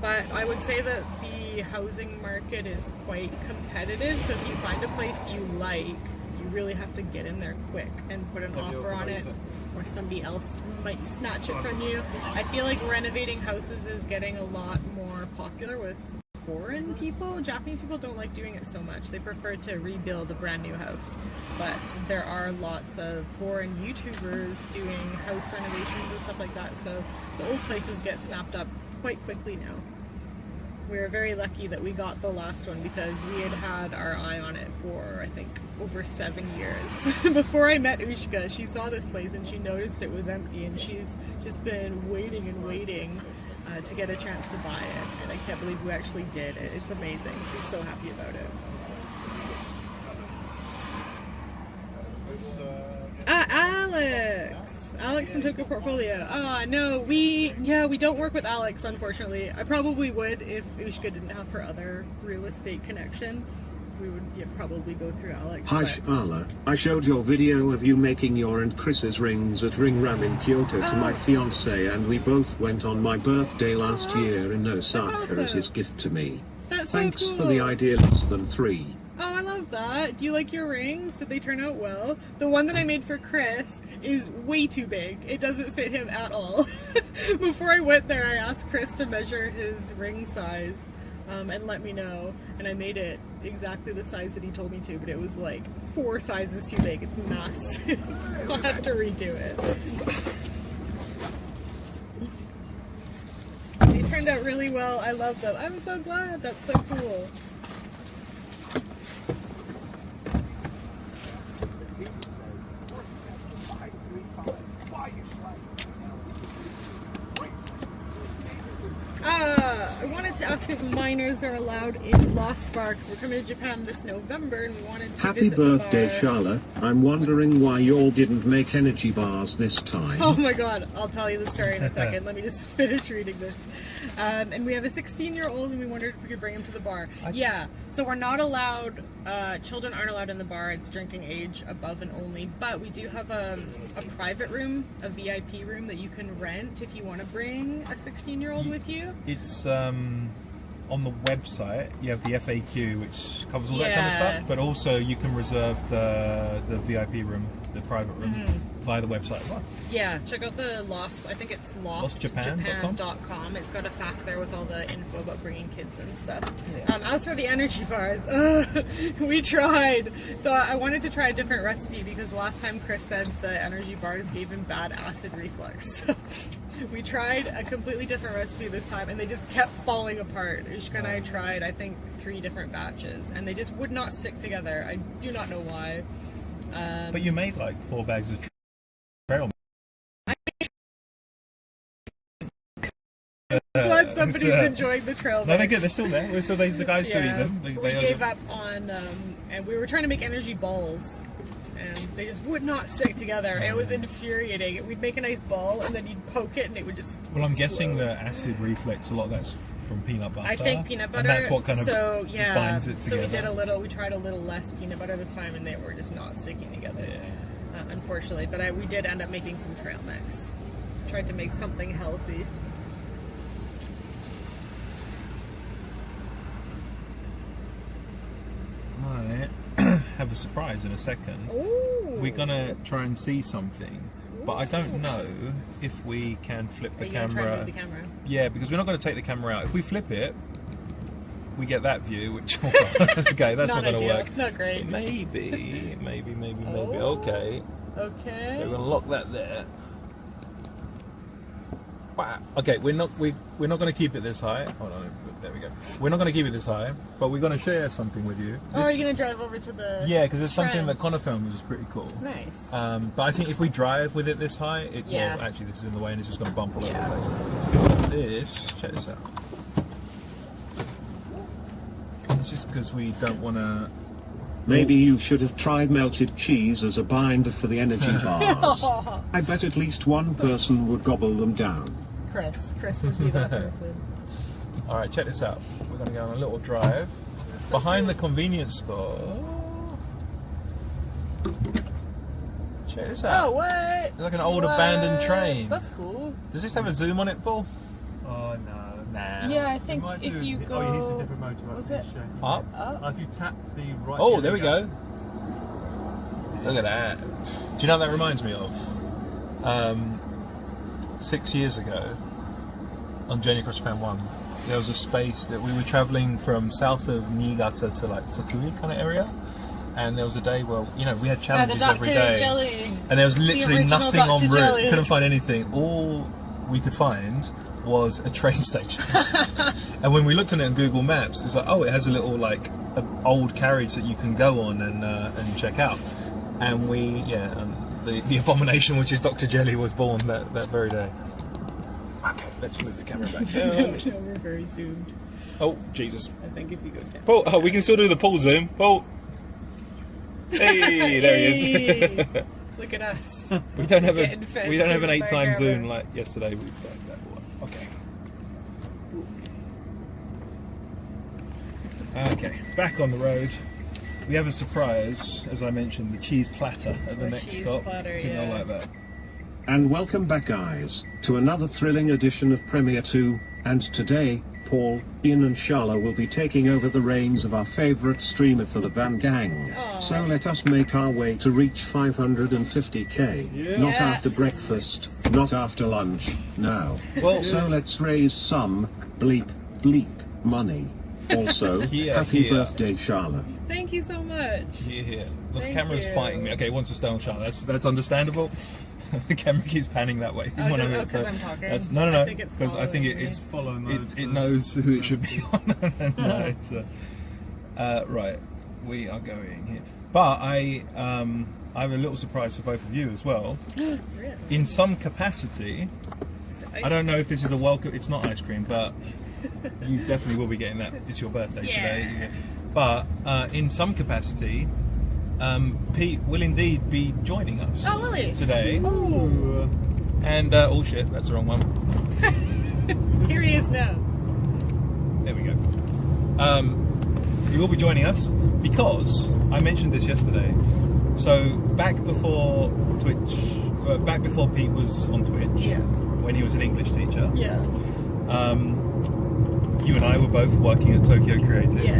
but I would say that the housing market is quite competitive, so if you find a place you like, you really have to get in there quick and put an offer on it, or somebody else might snatch it from you. I feel like renovating houses is getting a lot more popular with foreign people. Japanese people don't like doing it so much. They prefer to rebuild a brand new house. But there are lots of foreign YouTubers doing house renovations and stuff like that, so the old places get snapped up quite quickly now. We're very lucky that we got the last one because we had our eye on it for, I think, over 7 years. Before I met Ushka, she saw this place and she noticed it was empty, and she's just been waiting and waiting to get a chance to buy it, and I can't believe we actually did it. It's amazing. She's so happy about it. Alex from Tokyo Portfolio. No, we don't work with Alex, unfortunately. I probably would if Ushka didn't have her other real estate connection. We would probably go through Alex. Hi Shala, I showed your video of you making your and Chris's rings at Ring Ram in Kyoto to my fiance, and we both went on my birthday last year in Osaka as his gift to me. That's Thanks so cool. for the idea, less than 3. Oh, I love that. Do you like your rings? Did they turn out well? The one that I made for Chris is way too big. It doesn't fit him at all. Before I went there, I asked Chris to measure his ring size and let me know. And I made it exactly the size that he told me to, but it was like 4 sizes too big. It's massive. I'll have to redo it. They turned out really well. I love them. I'm so glad. That's so cool. I wanted to ask if minors are allowed in Lost Bar, because we're coming to Japan this November and we wanted to Happy visit birthday, the bar. Shala. I'm wondering why y'all didn't make energy bars this time. Oh my god, I'll tell you the story in a second. Let me just finish reading this. And we have a 16-year-old and we wondered if we could bring him to the bar. Yeah, so we're not allowed, children aren't allowed in the bar. It's drinking age above and only. But we do have a private room, a VIP room that you can rent if you want to bring a 16-year-old with you. It's on the website. You have the FAQ, which covers all that kind of stuff, but also you can reserve the VIP room, the private room, via the website as well. Yeah, check out the Lost, I think it's lostjapan.com. It's got a fact there with all the info about bringing kids and stuff. Yeah. As for the energy bars, we tried. So I wanted to try a different recipe because last time Chris said the energy bars gave him bad acid reflux. So we tried a completely different recipe this time and they just kept falling apart. Ushka and I tried, I think, 3 different batches and they just would not stick together. I do not know why. But you made like 4 bags of trail. Glad somebody's enjoying the trail. No, they're good. They're still there. So the guys still eat them. We gave up on, and we were trying to make energy balls, and they just would not stick together. It was infuriating. We'd make a nice ball, and then you'd poke it, and it would just. Well, I'm guessing explode. the acid reflux. A lot of that's from peanut butter. I think peanut butter. And that's what kind of so yeah. binds it So together. we tried a little less peanut butter this time, and they were just not sticking together. Yeah. Unfortunately, but we did end up making some trail mix. Tried to make something healthy. I have a surprise in a second. Ooh. We're gonna try and see something, but I don't know if we can flip the Are you gonna try camera. and move the camera? Yeah, because we're not going to take the camera out. If we flip it, we get that view, which okay, that's not going to ideal. work. Not great. Maybe. Oh. Okay. Okay. We're going to lock that there. Wow. Okay, we're not going to keep it this high. Hold on, there we go. We're not going to keep it this high, but we're going to share something with you. Oh, are you gonna drive over to the? Yeah, because there's something trend? that Connor filmed which is pretty cool. Nice. But I think if we drive with it this high, it Yeah. will actually. This is in the way, and it's just going to bump all Yeah. over the place. Check this out. This is because we don't want to. Maybe you should have tried melted cheese as a binder for the energy bars. I bet at least one person would gobble them down. Chris would be that person. All right, check this out. We're going to go on a little drive behind the convenience store. Check this out. Oh, what? It's like an old abandoned train. That's cool. Does this have a zoom on it, Paul? Oh no. Nah. Yeah, I You think might if do- you go. Oh, he's a different motor. I Was see it it's showing. Up. up? If you tap the right. Oh, yeah, there we go. Look at that. Do you know what that reminds me of? 6 years ago, on Journey Across Japan 1, there was a space that we were travelling from south of Niigata to like Fukui kind of area, and there was a day where we had challenges every day, Jelly. and there was literally original nothing Dr. en route. Jelly. Couldn't find anything. All we could find was a train station. And when we looked at it on Google Maps, it's like, oh, it has a little like an old carriage that you can go on and check out. And the abomination, which is Dr. Jelly, was born that very day. Okay, let's move the camera back down. No, we're very zoomed. Oh, Jesus. I think if you go down. Paul, we can still do the Paul zoom. Paul. Hey, there he is. Look at us. we don't have Getting fancy an with our 8x camera. zoom like yesterday. We've got that one. Okay. Okay, back on the road. We have a surprise, as I mentioned, the cheese platter at the The next cheese stop. platter, I think yeah. I like that. And welcome back, guys, to another thrilling edition of Premiere 2, and today, Paul, Ian and Sharla will be taking over the reins of our favourite streamer for the Van Gang. Aw. So let us make our way to reach 550k. Not Yes. after breakfast, not after lunch, now. Well, So let's raise some bleep money. Also, Yeah, happy yeah. birthday, Sharla. Thank you so much. Yeah, the Thank camera's you. fighting me. Okay, it wants to stay on shot. That's understandable. The camera keeps panning that way. Oh, One just- of it, because I'm talking? No. I think it's Because I think following me. it's Follow mode. it knows who it should be on. No, it's, right, we are going here. But I have a little surprise for both of you as well. Really? In some capacity, Is it ice I don't know if this is a welcome. It's not ice cream, but you definitely will be getting that. It's your birthday today. Yeah. But in some capacity, Pete will indeed be joining us Oh, will he? today. Ooh. And oh shit, that's the wrong one. Here he is now. There we go. He will be joining us because I mentioned this yesterday. So back before Twitch, back before Pete was on Twitch, Yeah. when he was an English teacher, Yeah. you and I were both working at Tokyo Creative. Yeah.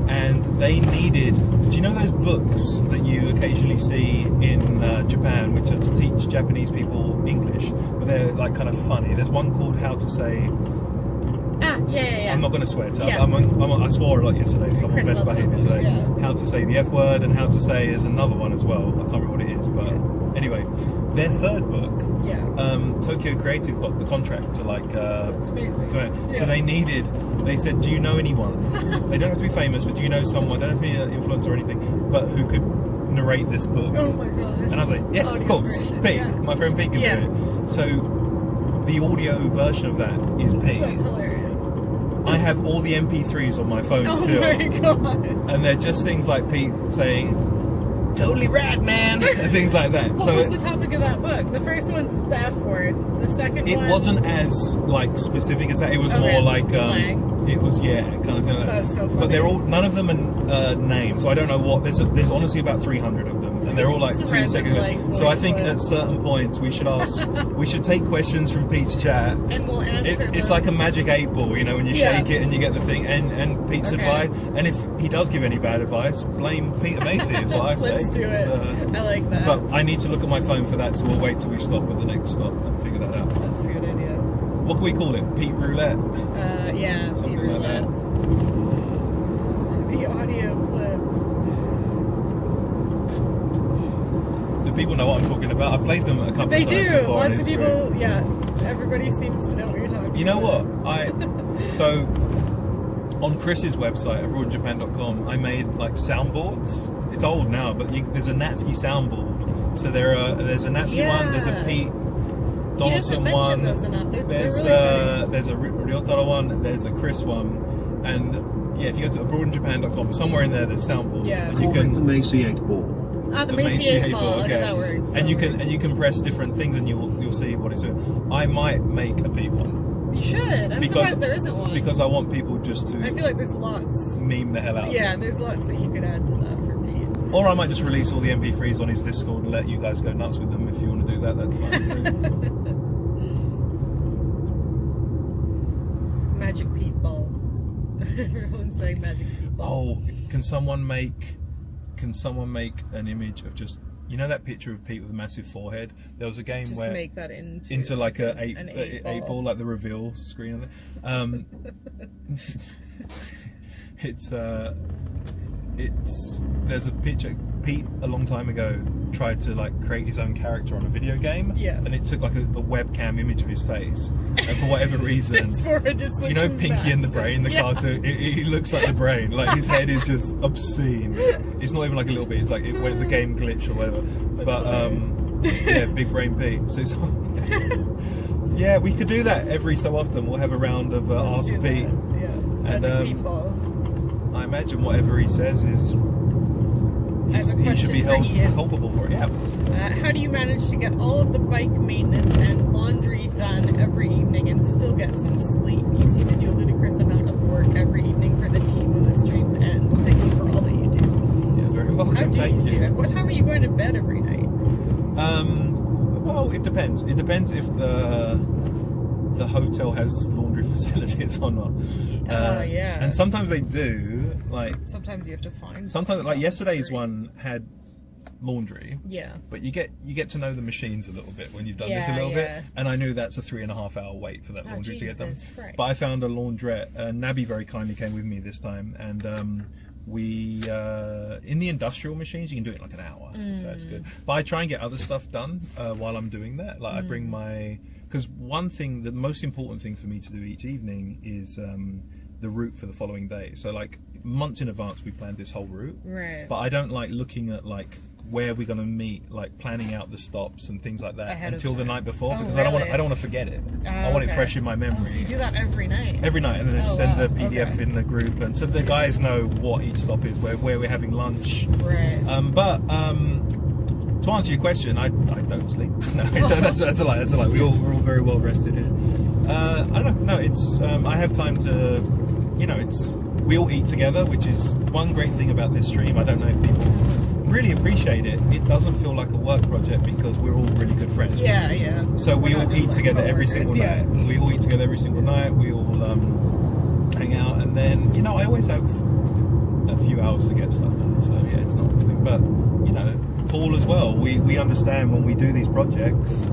And they needed, do you know those books that you occasionally see in Japan, which are to teach Japanese people English, but they're like kind of funny? There's one called How to Say, Yeah. I'm not going to swear to Yeah. I swore a lot yesterday, so I'm on Chris best loves behaviour it. today. Yeah. How to Say the F word and How to Say is another one as well. I can't remember what it is, but anyway, their third book, Yeah. Tokyo Creative got the contract to like It's amazing. so Yeah. they said, do you know anyone? They don't have to be famous, but do you know someone, don't have to be an influencer or anything, but who could narrate this book? Oh my god. And I was like, yeah, of course, Pete, Yeah. my friend Pete can Yeah. do it. So the audio version of that is Pete. That's hilarious. I have all the MP3s on my phone Oh still. my god. And they're just things like Pete saying, totally rad, man, and things like that. What was the topic of that book? The first one's the F word. The second it one... wasn't as like specific as that. It was Okay, more like slang. it was kind of thing like that. That's so funny. But they're all none of them are names, so I don't know what. There's honestly about 300 of them, and they're all like It's 2 random, seconds. like, So I voice think at clips. certain points we should ask, we should take questions from Pete's chat. And we'll answer It's them. like a magic 8 ball, you know, when you Yeah. shake it and you get the thing. And Pete's Okay. advice, and if he does give any bad advice, blame Peter Macy is what I say. Let's do It's, it. I like that. But I need to look at my phone for that, so we'll wait till we stop at the next stop and figure that out. That's a good idea. What can we call it? Pete Roulette? Yeah, Something Pete like that. Roulette. The audio clips. Do people know what I'm talking about? I've played them a couple They of times do. before on Lots of Instagram. people, yeah. Everybody seems to know what you're talking about. You know what? So on Chris's website at broadjapan.com, I made like soundboards. It's old now, but there's a Natsuki soundboard. So there's a Natsuki one, there's a Pete Donaldson mention one, those enough. They're there's really funny. there's a Ryotaro one, there's a Chris one, and yeah, if you go to broadjapan.com, somewhere in there there's soundboards. Yeah. And you Call it the can Macy 8 ball. The Macy 8 ball. Okay, that works. and you can press different things, and you'll see what it's doing. I might make a Pete one. You should. I'm surprised there isn't one. Because I want people just to I feel like there's lots. meme the hell out of it. Yeah, there's lots that you could add to that for Pete. Or I might just release all the MP3s on his Discord and let you guys go nuts with them if you want to do that. That's fine too. Magic Pete ball. Everyone's saying Magic Pete ball. Oh, can someone make an image of just, you know, that picture of Pete with a massive forehead? There was a game Just where make that into like an eight eight ball, like the reveal screen on it. There's a picture. Pete a long time ago tried to like create his own character on a video game, and it took like a webcam image of his face, and for whatever reason, his forehead just do you know looks Pinky and the massive. Brain, the cartoon? He looks like the brain. Like his head is just obscene. It's not even like a little bit. It's like when the game glitched or whatever. But yeah, Big Brain Pete. So it's, yeah, we could do that every so often. We'll have a round of Ask do Pete, that. Yeah. Magic Pete ball. I imagine whatever he says is he should be held culpable for it. Yeah. How do you manage to get all of the bike maintenance and laundry done every evening and still get some sleep? You seem to do a ludicrous amount of work every evening for the team on the Streets End. Thank you for all that you do. Yeah, very welcome. How do Thank you do it? What time are you going to bed every night? Well, it depends. It depends if the hotel has laundry facilities or not. Yeah. And sometimes they do. Like sometimes you have to find. Sometimes, like yesterday's one had laundry. Yeah. But you get to know the machines a little bit when you've done this a Yeah, little yeah. bit, and I knew that's a 3.5 hour wait for that Oh, laundry to get done. Jesus Christ. But I found a laundrette. Nabi very kindly came with me this time, and we in the industrial machines you can do it in like an hour, so it's good. But I try and get other stuff done while I'm doing that. Like I bring my, because one thing, the most important thing for me to do each evening is the route for the following day. So like months in advance we planned this whole route, right? But I don't like looking at like where we're going to meet, like planning out the stops and things like that until the night before, because I don't want to forget it. I want it fresh in my memory. Oh, so you do that every night? Every night, and then send the PDF in the group, and so the guys know what each stop is, where we're having lunch. Right. But to answer your question, I don't sleep. No, that's a lie. That's a lie. We're all very well rested here. I don't know. No, it's I have time to, you know, we all eat together, which is one great thing about this stream. I don't know if people really appreciate it. It doesn't feel like a work project because we're all really good friends. Yeah, yeah. So we all eat together every single night. We all eat together every single night. We all hang out, and then, you know, I always have a few hours to get stuff done. So yeah, it's not a thing. But you know, Paul as well. We understand when we do these projects.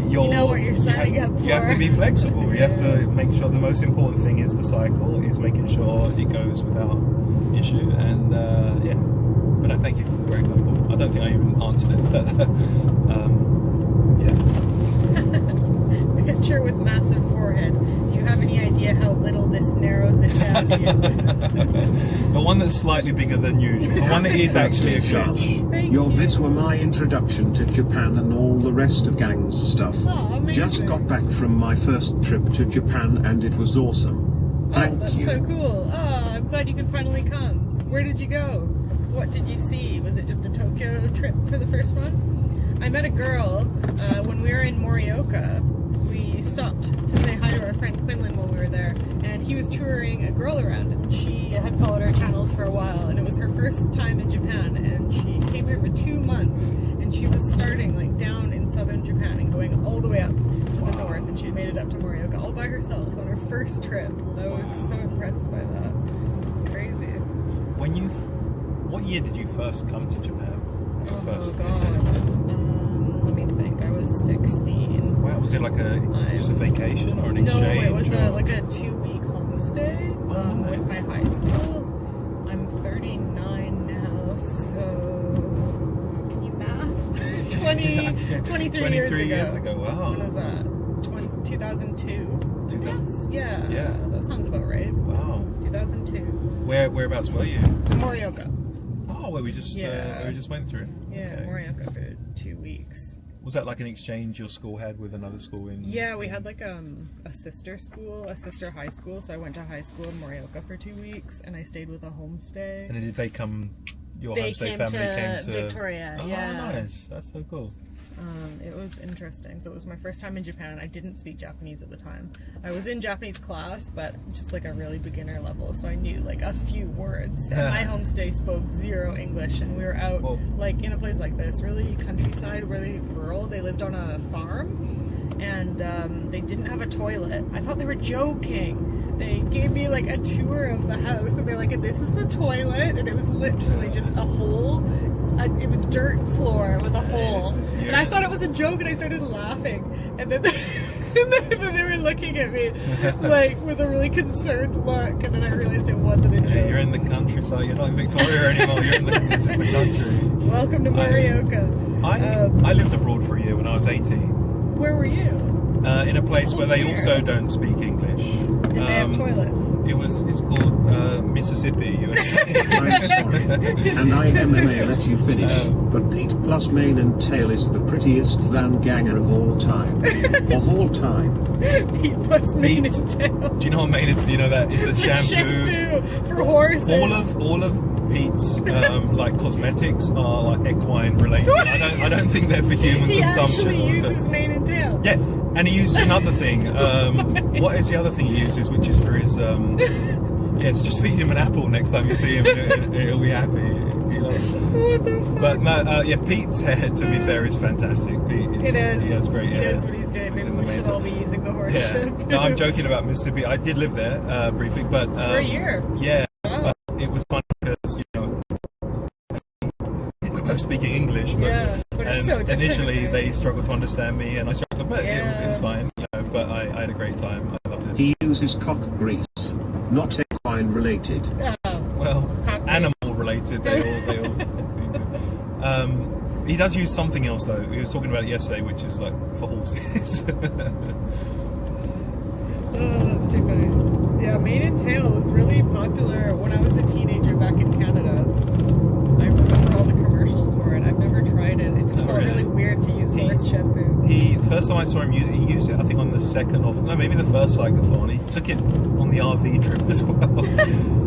You know what you're signing up for. You have to be flexible. You have to make sure the most important thing is the cycle, is making sure it goes without issue. And yeah. But I thank you for the very kind call. I don't think I even answered it, but yeah. Picture with massive forehead. Do you have any idea how little this narrows it down to you? The one that's slightly bigger than usual. The one that is actually a glitch. Your vids were my introduction to Japan and all the rest of gang's stuff. Oh, amazing. Just got back from my first trip to Japan and it was awesome. Thank that's you. so cool. Oh, I'm glad you could finally come. Where did you go? what did you see? Was it just a Tokyo trip for the first one? I met a girl when we were in Morioka. We stopped to say hi to our friend Quinlan while we were there, and he was touring a girl around, and she had followed our channels for a while, and it was her first time in Japan, and she came here for 2 months, and she was starting like down in southern Japan and going all the way up to the north, and she made it up to Morioka all by herself on her first trip. I was so impressed by that. Crazy. What year did you first come to Japan? Your Oh first god. visit? Let me think. I was 16. Wow, was it like just a vacation or an exchange? No, it was or? like a 2-week homestay with my high school. I'm 39 now, so can you math? 23 years ago. Wow. When was that? 2002. 2000. Yes. Yeah. Yeah. That sounds about right. Wow. 2002. Whereabouts were you? Morioka. Oh, where we just went through. Yeah, Okay. Morioka for 2 weeks. Was that like an exchange your school had with another school in? Yeah, we had like a sister school, a sister high school. So I went to high school in Morioka for 2 weeks, and I stayed with a homestay. And did they come? Your They homestay came family to came to Victoria, Oh, yeah. nice. That's so cool. It was interesting. So it was my first time in Japan. I didn't speak Japanese at the time. I was in Japanese class, but just like a really beginner level. So I knew like a few words. And my homestay spoke 0 English, and we were out like in a place like this, really countryside, really rural. They lived on a farm, and they didn't have a toilet. I thought they were joking. They gave me like a tour of the house, and they're like, and this is the toilet, and it was literally just a hole. It was dirt floor with a hole, and I thought it was a joke, and I started laughing, and then they were looking at me like with a really concerned look, and then I realized it wasn't a joke. Yeah, you're in the countryside. You're not in Victoria anymore. You're in this is the country. Welcome to Morioka. I lived abroad for a year when I was 18. Where were you? In a place where they Where? also don't speak English. Did they have toilets? It's called Mississippi, USA. I'm sorry. And I MMA let you finish, but Pete plus mane and tail is the prettiest Van Ganger of all time. Of all time. Pete plus mane and tail. Do you know what mane is? Do you know that? It's a shampoo. For horses. All of Pete's like cosmetics are like equine related. I don't think they're for human He consumption. actually uses mane and tail. Yeah, and he uses another thing. What is the other thing he uses, which is for his... yes, just feed him an apple next time you see him, and he'll be happy. He loves it. What the fuck? But no, yeah, Pete's hair, to be fair, is fantastic. It is. He has great hair. He knows what he's doing. He's Maybe in the we should main all be using the horse Yeah. shit. No, I'm joking about Mississippi. I did live there briefly, but... For a year? Yeah. Wow. But it was fun because, we're both speaking English, but, Yeah, but it's so different, initially right? they struggled to understand me, and I struggled, but it was fine. But I had a great time. I loved it. He uses cock grease, not equine related. Well, Cock grease. animal related. They all. He does use something else though. We were talking about it yesterday, which is like for horses. Oh, that's too funny. Yeah, mane and tail was really popular when I was a teenager back in Canada. I remember all the commercials for it. I've never tried it. It just felt really weird to use horse shampoo. First time I saw him use it, he used it I think on the second or no, maybe the first cyclathon. He took it on the RV trip as well.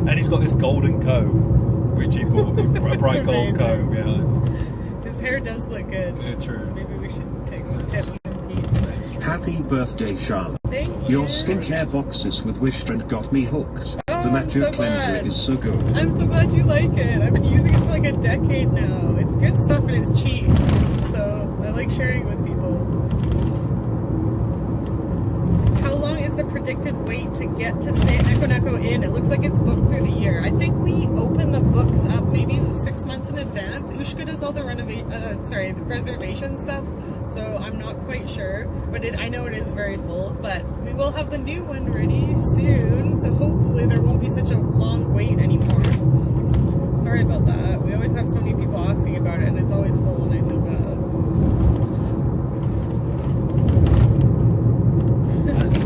And he's got this golden comb, which he bought, a bright gold comb. Yeah, His hair does look good. true. Maybe we should take some tips from Pete. Happy birthday, Charlotte. Thank Your you. skincare boxes with Wishtrend got me hooked. Oh, The Macho so Cleanser glad. is so good. I'm so glad you like it. I've been using it for like a decade now. It's good stuff and it's cheap. So I like sharing it with people. How long is the predicted wait to get to stay at Neko Neko Inn? It looks like it's booked through the year. I think we open the books up maybe 6 months in advance. Ushka does all the the reservation stuff, so I'm not quite sure. But I know it is very full. But we will have the new one ready soon, so hopefully there won't be such a long wait anymore. Sorry about that. We always have so many people asking about it, and it's always full, and I feel bad.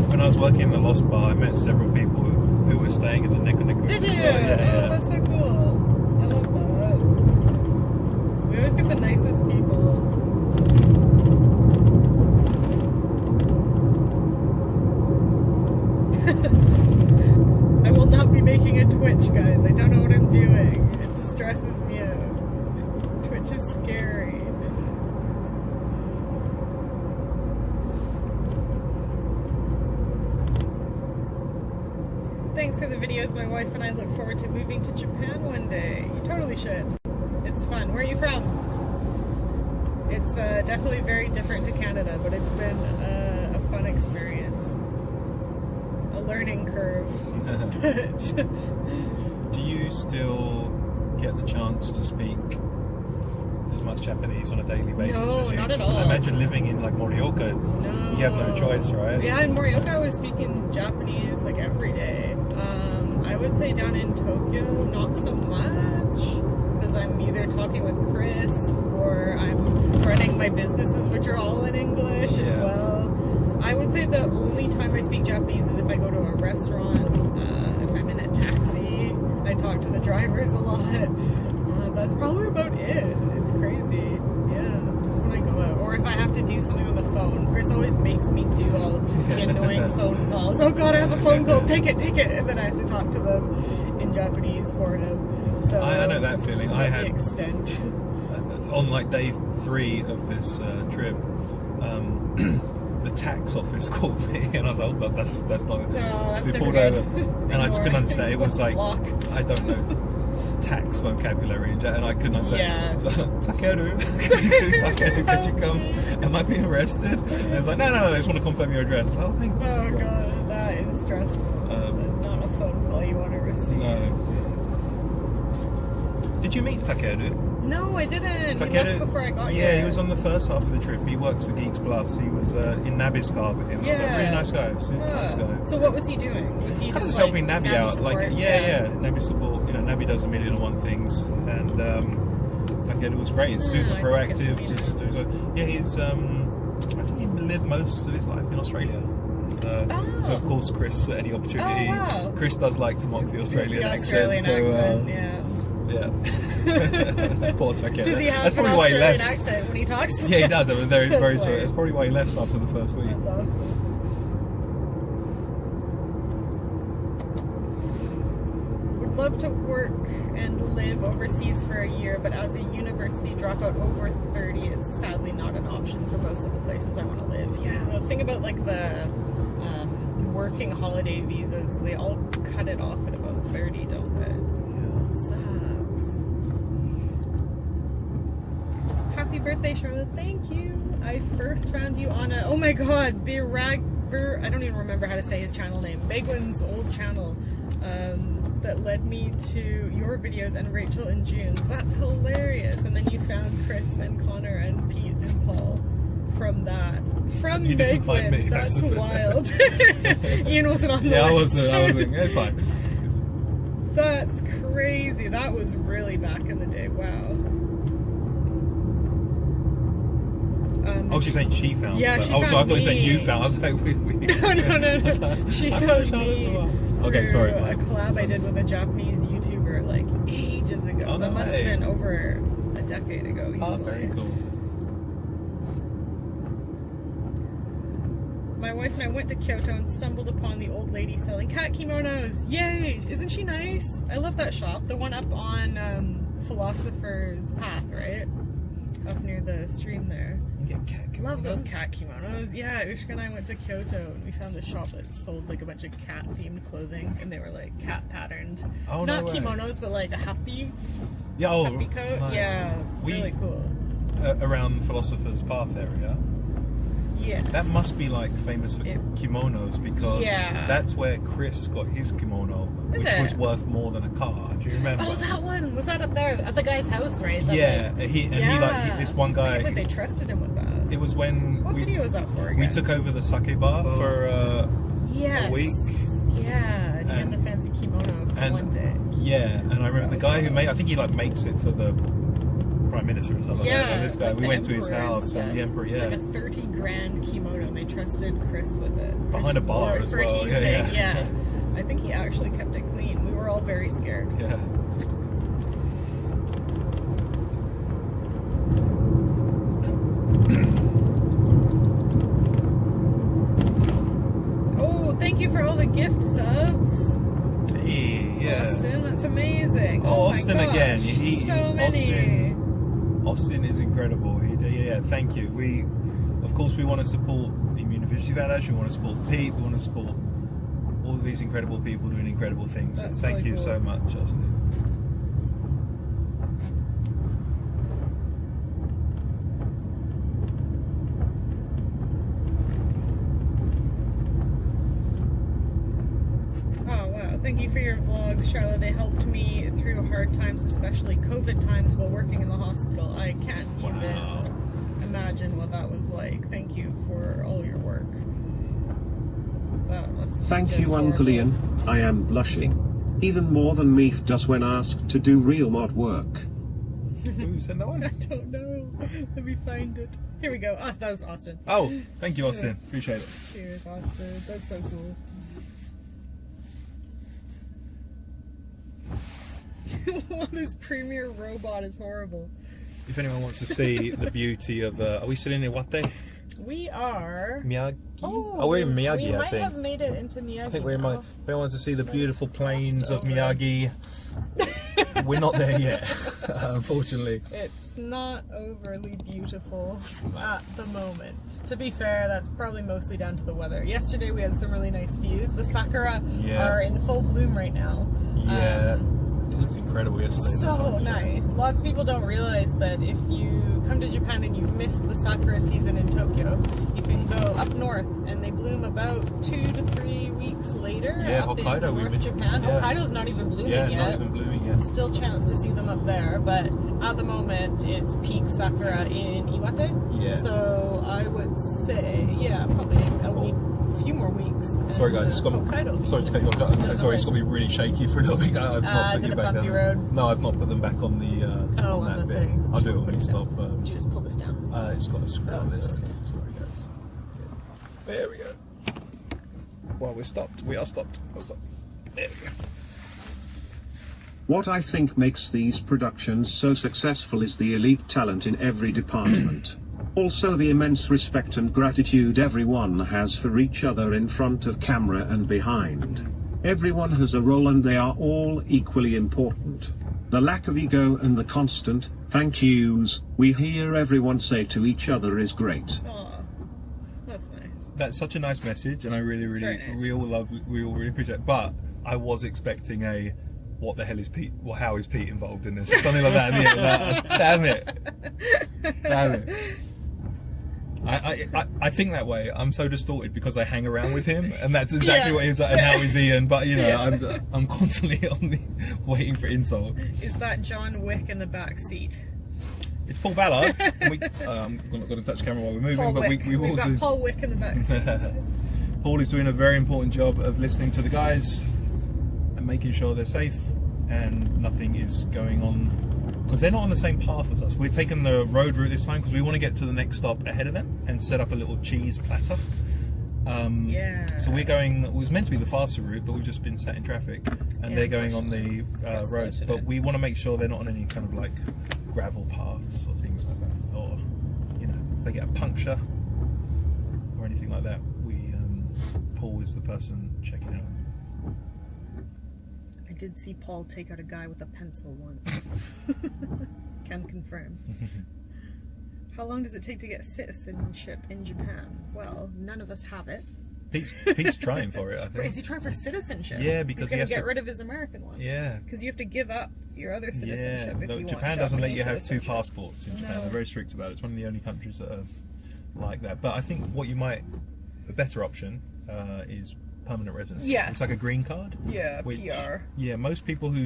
When I was working in the Lost Bar, I met several people who were staying at the Neko Neko. Did you? So, yeah. Oh, that's so cool. I love that. We always get the nicest people. I will not be making a Twitch, guys. I don't know what I'm doing. It stresses me out. scary. Thanks for the videos. My wife and I look forward to moving to Japan one day. You totally should. It's fun. Where are you from? It's definitely very different to Canada, but it's been a fun experience. A learning curve. Do you still get the chance to speak as much Japanese on a daily basis No, as you? not at all. I imagine living in like Morioka, you have no choice, right? Yeah, in Morioka I was speaking Japanese like every day. I would say down in Tokyo, not so much, because I'm either talking with Chris or I'm running my businesses, which are all in English as Yeah. well. I would say the only time I speak Japanese is if I go to a restaurant, if I'm in a taxi, I talk to the drivers a lot. That's probably about it. It's crazy. Yeah, just when I go out. Or if I have to do something on the phone. Chris always makes me do all the annoying phone calls. Oh god, I have a phone call. Take it. And then I have to talk to them in Japanese for him. So I know that feeling. to I the had extent. on like day 3 of this trip. The tax office called me, and I was like, "Oh, but that's not." No, that's so we never pulled good. over, and I just couldn't understand. It was like Block. I don't know tax vocabulary, and I couldn't understand. Yeah. So I was like, "Takeru, could you come? Am I being arrested?" And I was like, "No, I just want to confirm your address." Oh, thank Oh God. god, that is stressful. That's not a phone call you want to receive. No. Did you meet Takeru? No, I didn't. He left before I got here. Yeah, he was on the first half of the trip. He works for Geeks Plus. He was in Nabi's car with him. He was a really nice guy. Super nice guy. So what was he doing? Was he Kind of just helping like, Nabi out, support? like yeah, Nabi support. You know, Nabi does 1,000,001 things, and Takeru was great. He's super I didn't get to proactive. meet Just yeah, he's I think he lived most of his life in Australia. So of course, Chris, at any opportunity, Oh, wow. Chris does like to mock the Australian The accent. Australian so accent, yeah. yeah, poor Takeru. Does he have That's an probably why he Australian left. accent when he talks? Yeah, he does. I mean, very, That's very short. hilarious. That's probably why he left after the first week. That's awesome. Would love to work and live overseas for a year, but as a university dropout over 30 is sadly not an option for most of the places I want to live. Yeah, the thing about like the working holiday visas, they all cut it off at about 30, don't they? Sucks. Happy birthday, Charlotte. Thank you. I first found you on oh my god, I don't even remember how to say his channel name. Begwin's old channel that led me to your videos and Rachel and June's. That's hilarious. And then you found Chris and Connor and Pete and Paul from that. From You didn't find me, Begwin. That's that's the thing. wild. Ian wasn't on the Yeah, I list. wasn't. It's fine. That's crazy. That was really back in the day. Wow. Oh, she's saying she found. Yeah, but, she so I found thought you were saying me. you found. I was like, we. No. I was like, She I found Charlotte me as well. Okay, through sorry. a collab I did with a Japanese YouTuber like ages ago. Oh, that no must way. have been over a decade ago. Oh, Easily. very cool. My wife and I went to Kyoto and stumbled upon the old lady selling cat kimonos. Yay! Isn't she nice? I love that shop. The one up on Philosopher's Path, right? Up near the stream there. You get cat Love those kimonos? cat kimonos. Yeah, Ushka and I went to Kyoto and we found this shop that sold like a bunch of cat themed clothing and they were like cat patterned. Oh, no Not way. kimonos, but like a happy Yeah, oh, coat. nice. Yeah, We- really cool. Around Philosopher's Path area. Yeah. That must be like famous for It- kimonos because Yeah. that's where Chris got his kimono, Is which it? was worth more than a car. Do you remember? Oh, that one. Was that up there at the guy's house, right? That, Yeah, like- he yeah. this one I guy. can't believe they trusted him with that. It was when What video was that for again? we took over the sake bar for Yes. a week. Yeah, and he had And- the fancy kimono for and- one day. yeah, and I remember That the was guy who cool. made. I think he like makes it for the Prime Minister or something. Yeah, like that. This guy. like We the went to his emperor and house stuff. and the emperor. It's Yeah, like a 30 grand kimono, and they trusted Chris with it. Behind Chris a bar wore it as for an well, yeah, evening, yeah. I think he actually kept it clean. We were all very scared. yeah. Oh, thank you for all the gift subs. Yeah. Austin, that's amazing. Oh, my Austin gosh, again. so many. Austin is incredible. Yeah, thank you. Of course, we want to support the Immunodeficiency Foundation. We want to support Pete. We want to support all of these incredible people doing incredible things. That's So thank really you cool. so much, Austin. Oh wow, thank you for your vlogs, Charlotte. They helped me through hard times, especially COVID times while working in the hospital. I can't Wow. even imagine what that was like. Thank you for all your work. That must be Thank just you, Uncle horrible. Ian. I am blushing. Even more than Meef does when asked to do real mod work. Ooh, send that I one. don't know. Let me find it. Here we go. Oh, that was Austin. Oh, thank you, Austin. Appreciate it. Cheers, Austin. That's so cool. This premier robot is horrible. If anyone wants to see the beauty of, are we still in Iwate? We are. Miyagi? Oh, we're in we Miyagi, I might think. have made it into Miyagi. I think we're in now. my. If anyone wants to see the beautiful plains of over. Miyagi, we're not there yet, unfortunately. It's not overly beautiful at the moment. To be fair, that's probably mostly down to the weather. Yesterday we had some really nice views. The sakura Yeah. are in full bloom right now. Yeah, it looks incredible yesterday. the So sunshine. nice. Lots of people don't realize that if you come to Japan and you've missed the sakura season in Tokyo, you can go up north and they bloom about 2 to 3 weeks later. Yeah, up Hokkaido, in we've North been- Japan. yeah. Hokkaido's not even blooming Yeah, yet. not even blooming yet. Still chance to see them up there, but at the moment it's peak sakura in Iwate. Yeah. So I would say, yeah, probably a week, a few more weeks. Sorry and, guys, it's got Hokkaido. sorry to cut you off. No, Sorry, it's no. got to be really shaky for a little bit. I've not Is put it you a back bumpy down. road? No, I've not put them back on the Oh, on that on the bit. thing. I'll do it Put when you it stop. down. Would you just pull this down? It's got a screw Oh, on it's this. got a Okay. screw. Sorry guys. Yeah. There we go. Well, we're stopped. We are stopped. We're stopped. There we go. What I think makes these productions so successful is the elite talent in every department. Also the immense respect and gratitude everyone has for each other in front of camera and behind. Everyone has a role and they are all equally important. The lack of ego and the constant thank yous we hear everyone say to each other is great. Aw, that's nice. That's such a nice message, and I really, It's really, very nice. we all really appreciate it. But I was expecting a, what the hell is Pete? Well, how is Pete involved in this? Something like that. Yeah, damn it! Damn it! I think that way. I'm so distorted because I hang around with him, and that's exactly Yeah. what he's like. And how is Ian? But you know, Yeah. I'm constantly on the waiting for insults. Is that John Wick in the back seat? It's Paul Ballard. And I'm not going to touch the camera while we're moving, Paul but Wick. we've We've also. got Paul Wick in the back seat. Paul is doing a very important job of listening to the guys and making sure they're safe and nothing is going on, because they're not on the same path as us. We're taking the road route this time because we want to get to the next stop ahead of them and set up a little cheese platter. Yeah. So we're going, it was meant to be the faster route, but we've just been sat in traffic, and Yeah, they're going on the unfortunately. It's quite slow roads. today. But we want to make sure they're not on any kind of like gravel paths or things like that, or you know, if they get a puncture or anything like that, Paul is the person checking it out. I did see Paul take out a guy with a pencil once. Can confirm. How long does it take to get citizenship in Japan? Well, none of us have it. Pete's trying for it, I Is think. he trying for citizenship? Yeah, because he's he going has to get to- rid of his American one. Yeah. Because you have to give up your other Yeah, citizenship if no, you want Japan doesn't let you have Japanese two citizenship. passports in Japan. No. They're very strict about it. It's one of the only countries that are like that. But I think what you might, a better option is permanent residency. Yeah. It's like a green card. Yeah, which, PR. Yeah, most people who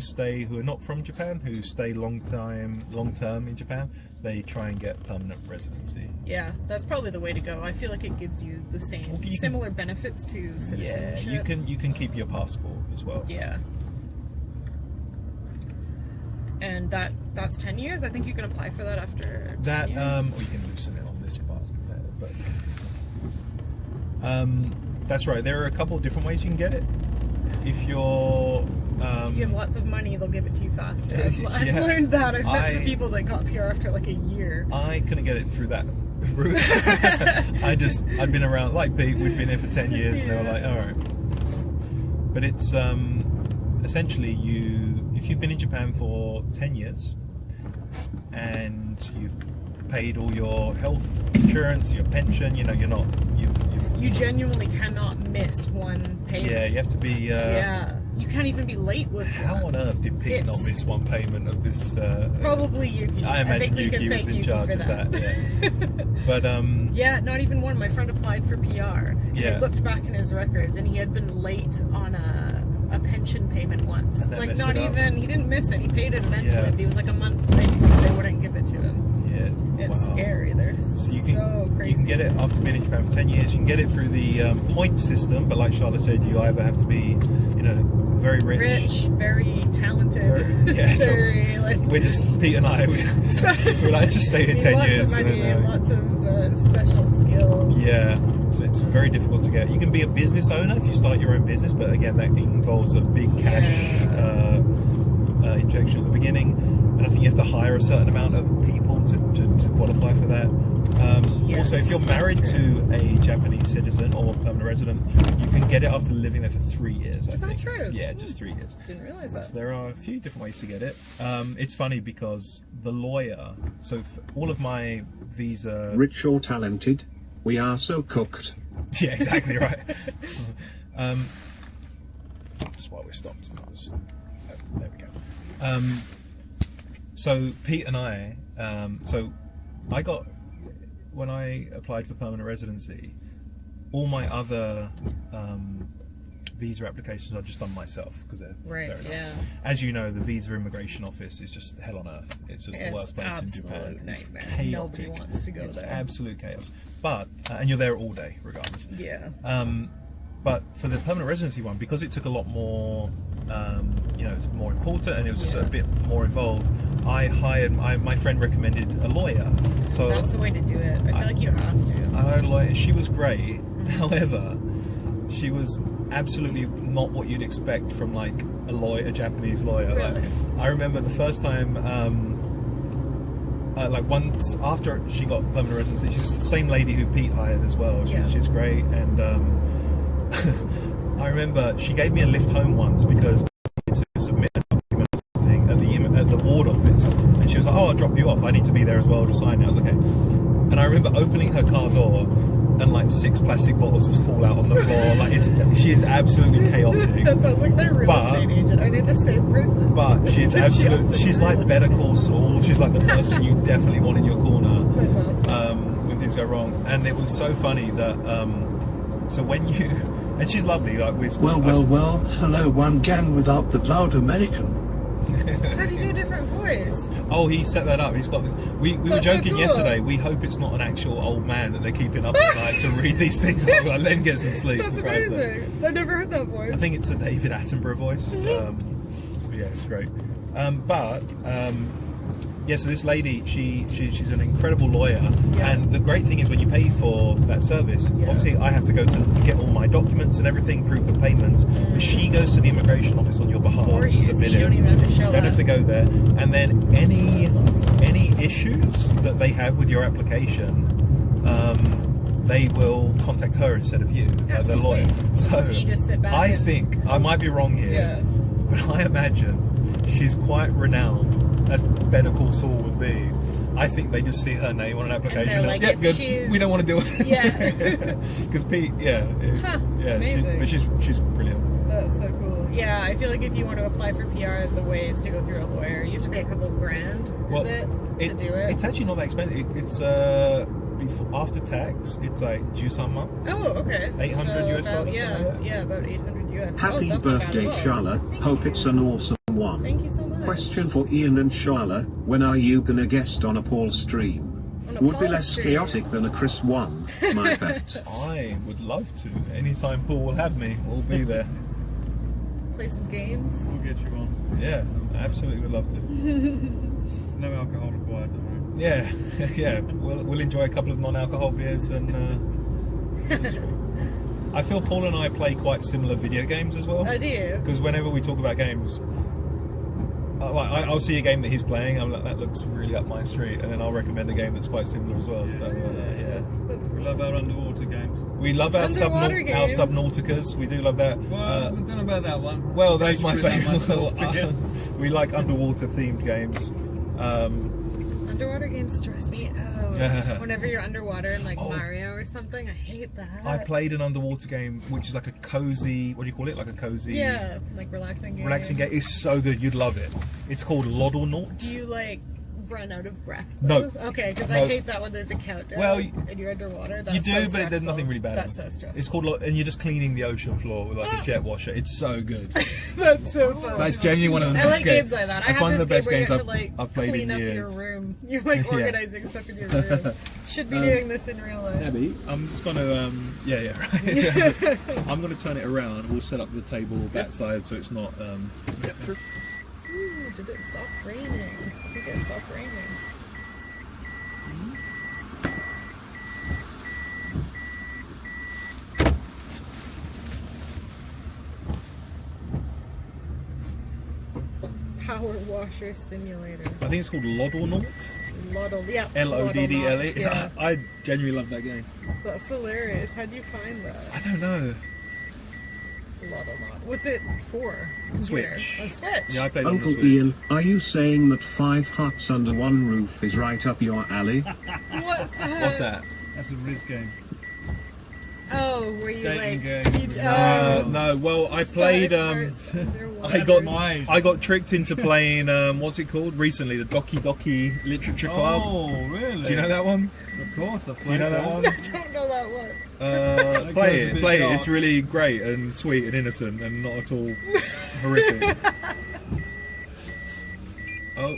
are not from Japan, who stay long term in Japan, they try and get permanent residency. Yeah, that's probably the way to go. I feel like it gives you the same, Well, you can- similar benefits to Yeah, citizenship. you can keep your passport as well. Yeah. And that's 10 years? I think you can apply for that after 10 That years. or you can loosen it on this part there, but that's right. There are a couple of different ways you can get it. If you're if you have lots of money, they'll give it to you faster. I've Yeah. learned that. I've met some I- people that got PR after like a year. I couldn't get it through that route. I'd been around, like Pete, we'd been here for 10 years, and they were Yeah. like, alright. But it's, essentially if you've been in Japan for 10 years, and you've paid all your health insurance, your pension, you know, you genuinely cannot miss one payment. Yeah, you have to be. Yeah, you can't even be late with How one. on earth did Pete not miss one payment of this? Probably Yuki. I imagine Yuki was in charge of that. Yeah. But yeah, not even one. My friend applied for PR. Yeah. He looked back in his records, and he had been late on a pension payment once. And then Like messed not it up. even. He didn't miss it. He paid it eventually. Yeah. But he was like a month late because they wouldn't give it to him. yes, It's wow. scary. They're So so crazy. you can get it after being in Japan for 10 years. You can get it through the point system, but like Charlotte said, you either have to be, you know, very Rich, very talented. yeah, so very like. we're just Pete and I. We like to stay here 10 lots years. Of money, and, lots of special skills. yeah, so it's very difficult to get. You can be a business owner if you start your own business, but again, that involves a big cash injection at the beginning, and I think you have to hire a certain amount of people to qualify for that. Yes, Also, if you're that's married true. to a Japanese citizen or permanent resident, you can get it after living there for 3 years. I Is that think. true? Yeah, just 3 years. Didn't realize that. So there are a few different ways to get it. It's funny because the lawyer. So all of my visa. Rich or talented, we are so cooked. Yeah, exactly right. Just while we're stopped. There we go. So Pete and I, so I got, when I applied for permanent residency, all my other visa applications I've just done myself because they're Right, fair enough. yeah. As you know, the visa immigration office is just hell on earth. It's just the It's worst place in Japan. absolute It's nightmare. chaotic. Nobody wants to go It's there. absolute chaos. But and you're there all day regardless. Yeah. But for the permanent residency one, because it took a lot more, you know, it's more important and it was just a bit more involved, I hired, my friend recommended a lawyer. So That's the way to do it. I feel like you have to. I hired a lawyer. She was great. However, she was absolutely not what you'd expect from like a lawyer, a Japanese lawyer. Really? Like, I remember the first time, like once after she got permanent residency, she's the same lady who Pete hired as well. She's great, and I remember she gave me a lift home once because I needed to submit a document or something at the ward office, and she was like, "Oh, I'll drop you off. I need to be there as well to sign it." I was okay, and I remember opening her car door. And like 6 plastic bottles just fall out on the floor. Like she is absolutely chaotic. That sounds like my real estate agent. Are they the same person? But she's absolutely, she's like Better Call Saul. She's like the person you definitely want in your corner. That's awesome. When things go wrong. And it was so funny that so when you, and she's lovely. Like Well, hello, one can without the loud American. How do you do a different voice? Oh, he set that up. He's got this. We were That's so joking cool. yesterday. We hope it's not an actual old man that they're keeping up at night to read these things. Like, let him get some sleep. That's for Christ's sake. amazing. I've never heard that voice. I think it's a David Attenborough voice. Yeah, it's great. Yeah, so this lady, she's an incredible lawyer, and the great thing is when you pay for that service, obviously I have to go to get all my documents and everything, proof of payments, but she goes to the immigration office on your behalf For to you, so submit you it. don't even have to show You don't have up. to go there, and then any That's awesome. any issues that they have with your application, they will contact her instead of you, Oh, the lawyer. sweet. So you just sit back I and- think I might be wrong here, Yeah. but I imagine she's quite renowned, as Better Call Saul would be. I think they just see her name on an application. they're like, yeah, if good. she's- We don't want to do it. Yeah. Because Pete, yeah, amazing. but she's brilliant. That's so cool. Yeah, I feel like if you want to apply for PR, the way is to go through a lawyer. You have to pay a couple grand, Well, is it, to do it? It's actually not that expensive. It's before, after tax, it's like $2 Oh, okay. 800 US about, dollars, yeah, something like that. yeah, about 800 US. Happy that's not bad birthday, at all. Charlotte. Thank Hope you. it's an awesome one. Thank you so much. Question for Ian and Charlotte: when are you gonna guest on a Paul stream? On a Would be Paul less stream. chaotic than a Chris one, my bet. I would love to. Anytime Paul will have me, we'll be there. Play some games. We'll get you on. Yeah, absolutely would love to. No alcohol required, don't worry. Yeah, yeah. We'll enjoy a couple of non-alcohol beers and. I feel Paul and I play quite similar video games as well. Oh, do you? Because whenever we talk about games, I'll see a game that he's playing. I'm like, that looks really up my street, and then I'll recommend a game that's quite similar as well. So yeah, That's We love our underwater games. we love our Underwater our games. Subnauticas. We do love that. Well, I don't know about that one. Well, that's my Basically, that favourite. myself, yeah. We like underwater themed games. Underwater games stress me out. Whenever you're underwater in like Oh. Mario or something, I hate that. I played an underwater game which is like a cozy, what do you call it? Like a cozy, Yeah, like relaxing game. relaxing game. It's so good, you'd love it. It's called Lodonaut. Do you like run out of breath? No. though? Okay, because No. I hate that when there's a countdown. Well, and you're underwater. That's You do, so but there's stressful. nothing really bad. That's in it. so stressful. It's called, and you're just cleaning the ocean floor with like a jet washer. It's so good. That's so fun. That's genuinely one of the I best like games like that. That's I have one of the this best game where games you have to, like, I've played clean in up years. your room. You're like Yeah. organizing stuff in your room. Should be doing this in real life. Nabi, I'm just gonna right. I'm gonna turn it around. We'll set up the table backside so it's not. Ooh, did it stop raining? I think it stopped raining. Power washer simulator. I think it's called Lodonaut. Loddle, yeah. Loddle. Yeah, I genuinely love that game. that's hilarious. How'd you find that? I don't know. Loddle. What's it for? Computer? Switch. Oh, Switch. Yeah, I played it on the Uncle Switch. Ian, are you saying that 5 huts under one roof is right up your alley? What's that? What's that? That's a Riz game. Oh, where you Dating like... game. No. Well, I played. I got tricked into playing. What's it called? Recently, the Doki Doki Literature Club. Oh, really? Do you know that one? Of course, I've played Do you know that one? I don't know that one. That Play goes a it. bit Play it. dark. It's really great and sweet and innocent and not at all horrific. Oh,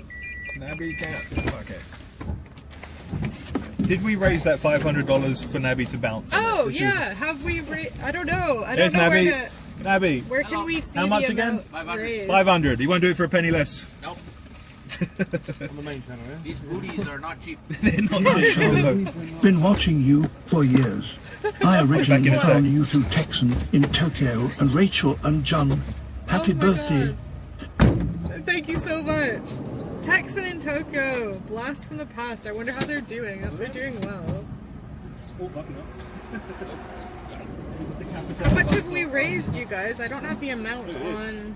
Nabi can't. Okay. Did we raise that $500 for Nabi to bounce? on Oh, it? She was- yeah. Have we... I don't know. I There's don't know Nabi. where to... Nabi, Where can we see How much the again? amount raised? 500. You won't do it for a penny less. Nope. On the main channel, yeah? These booties are not cheap. They're not cheap. Been watching you for years. I Back originally in a found sec. you through Texan in Tokyo, and Rachel and John. Happy Oh my birthday. God. Thank you so much. Texan in Tokyo. Blast from the past. I wonder how they're doing. I hope they're doing well. How much have we raised, you guys? I don't have the amount on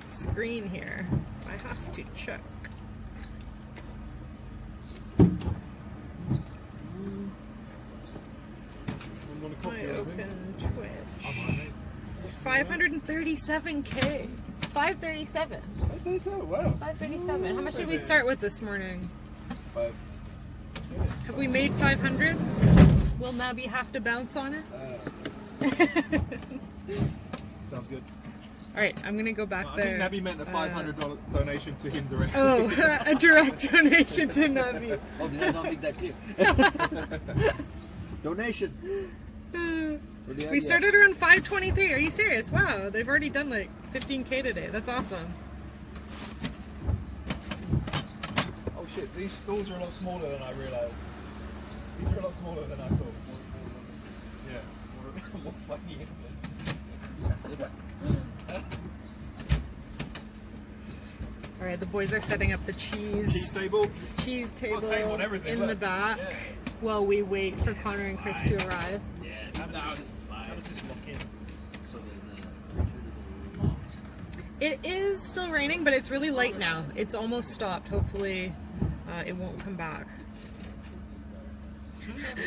screen here. I have to check. I open Twitch. 537K. 537. 537, wow. 537. How much did we start with this morning? 5. Have we made 500? Will Nabi have to bounce on it? Sounds good. Alright, I'm gonna go back there. I think Nabi meant a $500 donation to him directly. Oh, a direct donation to Nabi. Oh, did I not make that clear? Donation. We started around 523. Are you serious? Wow, they've already done like 15K today. That's awesome. Oh shit, these stalls are a lot smaller than I realised. These are a lot smaller than I thought. Yeah, more funny. Alright, the boys are setting up the Cheese table. cheese Got a table and everything, in look. the back Yeah. while we wait for Connor and Chris to arrive. It is still raining, but it's really light now. It's almost stopped. Hopefully, it won't come back.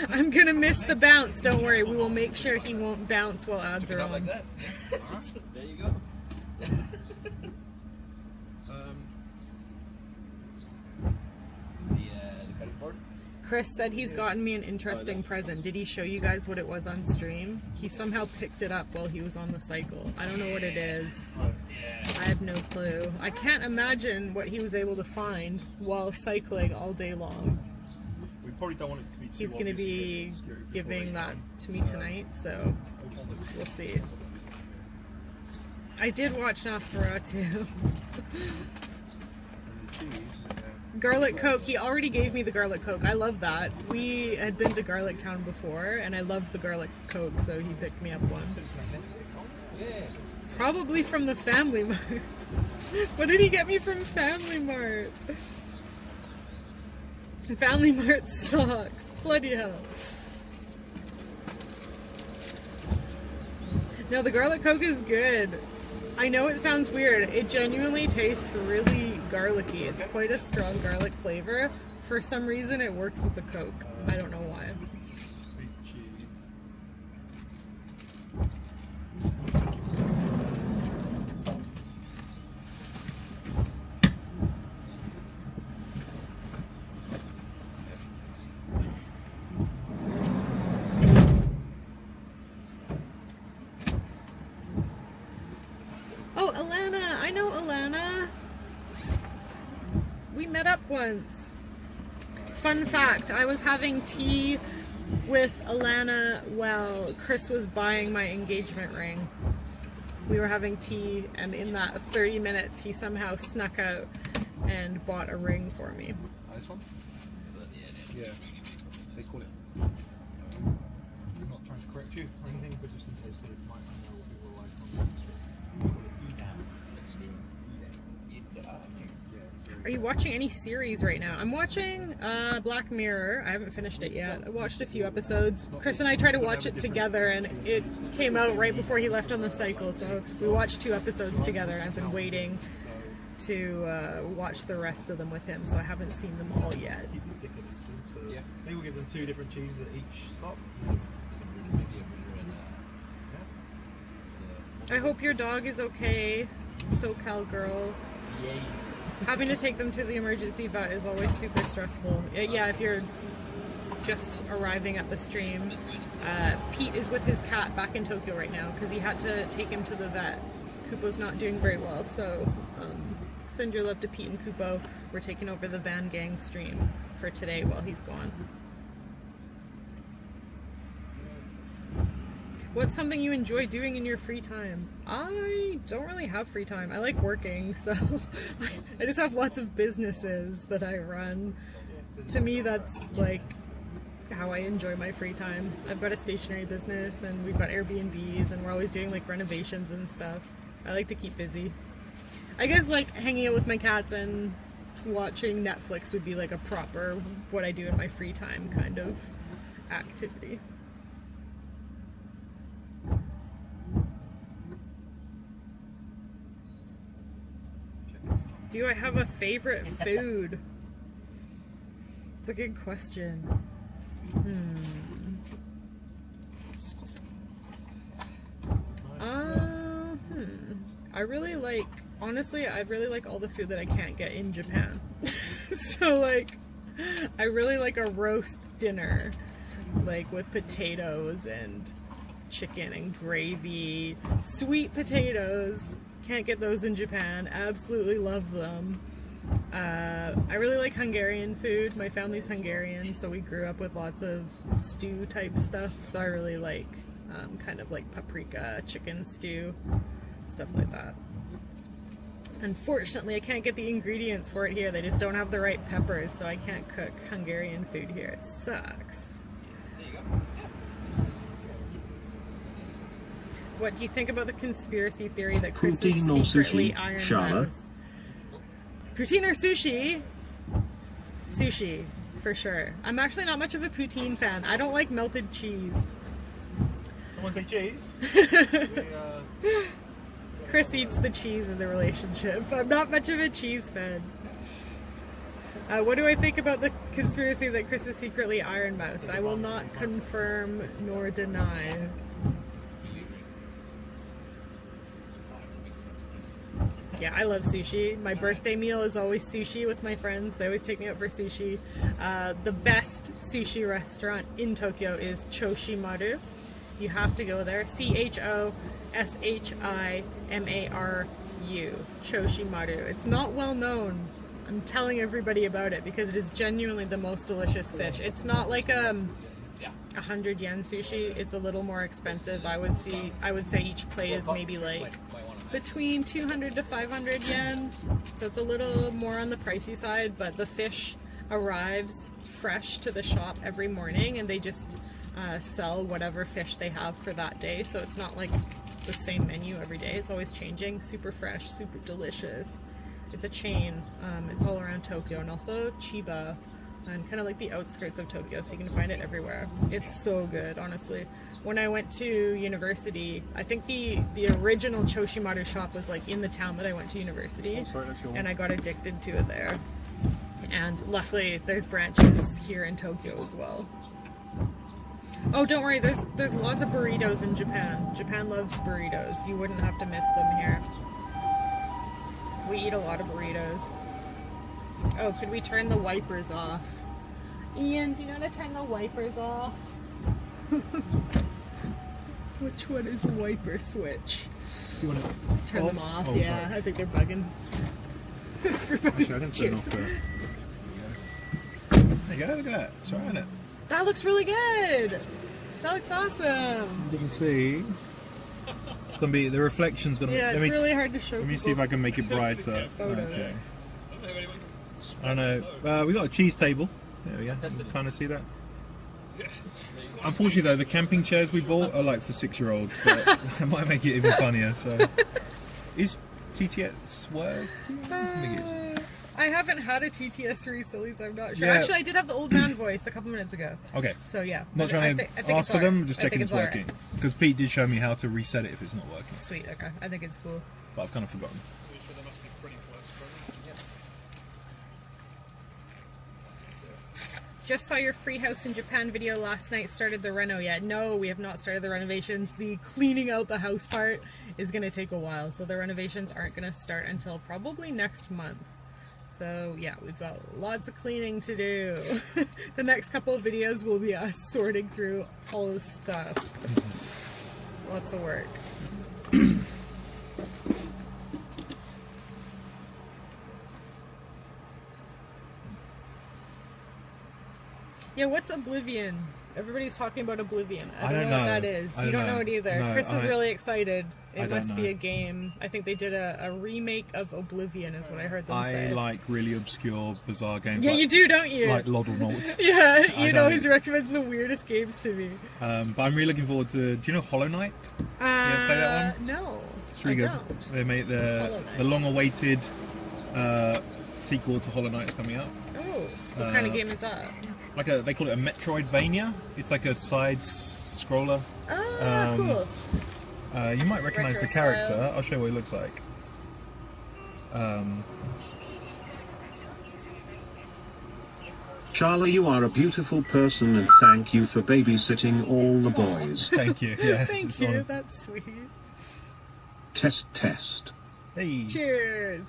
I'm gonna miss the bounce. Don't worry. We will make sure he won't bounce while ads are on. There you go. The cutting board. Chris said he's gotten me an interesting present. Did he show you guys what it was on stream? He somehow picked it up while he was on the cycle. I don't know what it is. I have no clue. I can't imagine what he was able to find while cycling all day long. We probably don't want it to be too He's going to be giving that to me tonight, so we'll see. I did watch Nosferatu. Garlic Coke, he already gave me the Garlic Coke. I love that. We had been to Garlic Town before, and I loved the Garlic Coke, so he picked me up one. Probably from the Family Mart. What did he get me from Family Mart? Family Mart sucks. Bloody hell. No, the Garlic Coke is good. I know it sounds weird. It genuinely tastes really garlicky. It's quite a strong garlic flavor. For some reason, it works with the Coke. I don't know why. Big cheese. Oh, Alana! I know Alana! We met up once. Fun fact, I was having tea with Alana while Chris was buying my engagement ring. We were having tea, and in that 30 minutes, he somehow snuck out and bought a ring for me. This one? Yeah. They call it. I'm not trying to correct you or anything, but just in case they might not know what people are like on the street. Are you watching any series right now? I'm watching Black Mirror. I haven't finished it yet. I watched a few episodes. Chris and I tried to watch it together, and it came out right before he left on the cycle, so we watched 2 episodes together, and I've been waiting to watch the rest of them with him, so I haven't seen them all yet. Keep the stick in each thing, so Yeah. maybe we'll give them 2 different cheeses at each stop. I hope your dog is okay, SoCal girl. Having to take them to the emergency vet is always super stressful. Yeah, if you're just arriving at the stream, Pete is with his cat back in Tokyo right now because he had to take him to the vet. Kupo's not doing very well, so send your love to Pete and Kupo. We're taking over the Van Gang stream for today while he's gone. What's something you enjoy doing in your free time? I don't really have free time. I like working, so I just have lots of businesses that I run. To me, that's like how I enjoy my free time. I've got a stationery business, and we've got Airbnbs, and we're always doing like renovations and stuff. I like to keep busy. I guess like hanging out with my cats and watching Netflix would be like a proper what I do in my free time kind of activity. Do I have a favorite food? It's a good question. I really like, honestly, I really like all the food that I can't get in Japan. So like, I really like a roast dinner, like with potatoes and chicken and gravy, sweet potatoes. Can't get those in Japan. Absolutely love them. I really like Hungarian food. My family's Hungarian, so we grew up with lots of stew type stuff. So I really like kind of like paprika, chicken stew, stuff like that. Unfortunately, I can't get the ingredients for it here. They just don't have the right peppers, so I can't cook Hungarian food here. It sucks. There you go. What do you think about the conspiracy theory that Chris Poutine or is secretly sushi, Iron Charlotte? Mouse? Poutine or sushi? Sushi, for sure. I'm actually not much of a poutine fan. I don't like melted cheese. Someone say cheese? Chris eats the cheese in the relationship. I'm not much of a cheese fan. What do I think about the conspiracy that Chris is secretly Iron Mouse? I will not confirm nor deny. Yeah, I love sushi. My birthday meal is always sushi with my friends. They always take me out for sushi. The best sushi restaurant in Tokyo is Choshimaru. You have to go there. Choshimaru. Choshimaru. It's not well known. I'm telling everybody about it because it is genuinely the most delicious fish. It's not like 100 yen sushi. It's a little more expensive. I would say each plate is maybe like between 200 to 500 yen. So it's a little more on the pricey side, but the fish arrives fresh to the shop every morning, and they just sell whatever fish they have for that day. So it's not like the same menu every day. It's always changing. Super fresh, super delicious. It's a chain. It's all around Tokyo, and also Chiba, and kind of like the outskirts of Tokyo, so you can find it everywhere. It's so good, honestly. when I went to university, I think the original Choshimaru shop was like in the town that I went to university, Oh, sorry, that's your one. and I got addicted to it there. And luckily, there's branches here in Tokyo as well. Oh, don't worry, there's lots of burritos in Japan. Japan loves burritos. You wouldn't have to miss them here. We eat a lot of burritos. Oh, could we turn the wipers off? Ian, do you know how to turn the wipers off? Which one is wiper switch? You want to Turn them off? Oh, yeah, sorry. I think they're bugging. Actually, I can turn Cheers. off the... There you go, look at that. It's alright, isn't it? That looks really good! That looks awesome! You can see... It's going to be... The reflection's going to Yeah, be... it's really hard to show Let me see if I can make it brighter. Photos. Okay. I know. We got a cheese table. There we go. You can kind of see that. Unfortunately, though, the camping chairs we bought are like for 6-year-olds, but it might make it even funnier. So, is TTS working? I think it is. I haven't had a TTS recently, so I'm not sure. Yeah. Actually, I did have the old man voice a couple minutes ago. Okay. So yeah. Not trying to I think ask it's for them, alright. just I checking think it's working. alright. Because Pete did show me how to reset it if it's not working, Sweet, okay. I think it's cool. but I've kind of forgotten. Just saw your free house in Japan video last night. Started the reno yet? No, we have not started the renovations. The cleaning out the house part is going to take a while, so the renovations aren't going to start until probably next month. So yeah, we've got lots of cleaning to do. The next couple of videos will be us sorting through all this stuff. Lots of work. Yeah, what's Oblivion? Everybody's talking about Oblivion. I don't know what that is. You don't know it either. No, Chris is really excited. I It don't must be know. a game. I think they did a remake of Oblivion is what I heard them say. I like really obscure, bizarre games. Yeah, like, you do, don't you? Like Loddernaut. Yeah, I Ian know. always recommends the weirdest games to me. But I'm really looking forward to. Do you know Hollow Knight? You ever play that one? No, It's really I good. don't. They made Hollow Knight. the long-awaited sequel to Hollow Knight's coming out. Oh, what kind of game is that? Like they call it a Metroidvania. It's like a side scroller. Ah, cool. You might recognize the Retro character. style. I'll show you what he looks like. Charlie, you are a beautiful person and thank you for babysitting all the boys. Thank you. Yeah. Thank it's you, on- that's sweet. Test. Hey, Cheers.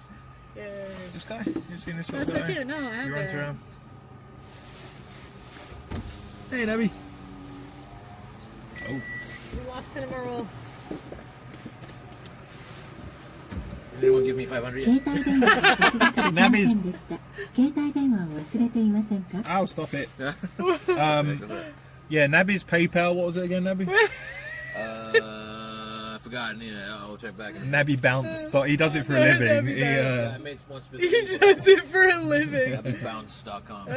Yay. this guy. You seen this little That's so guy? cute. No, I He runs haven't. around. Hey, Nabi. Oh. We lost Cinema Roll. Anyone give me 500 携帯電話が接続できませんでした。携帯電話を忘れていませんか？ I'll stop it. Yeah. Yeah, Nabi's PayPal. What was it again, Nabi? I forgot. Yeah, I'll check back. Nabi Bounce. He does it for a living. Nabi He, I made one He specific. does it for a living. NabiBounce.com.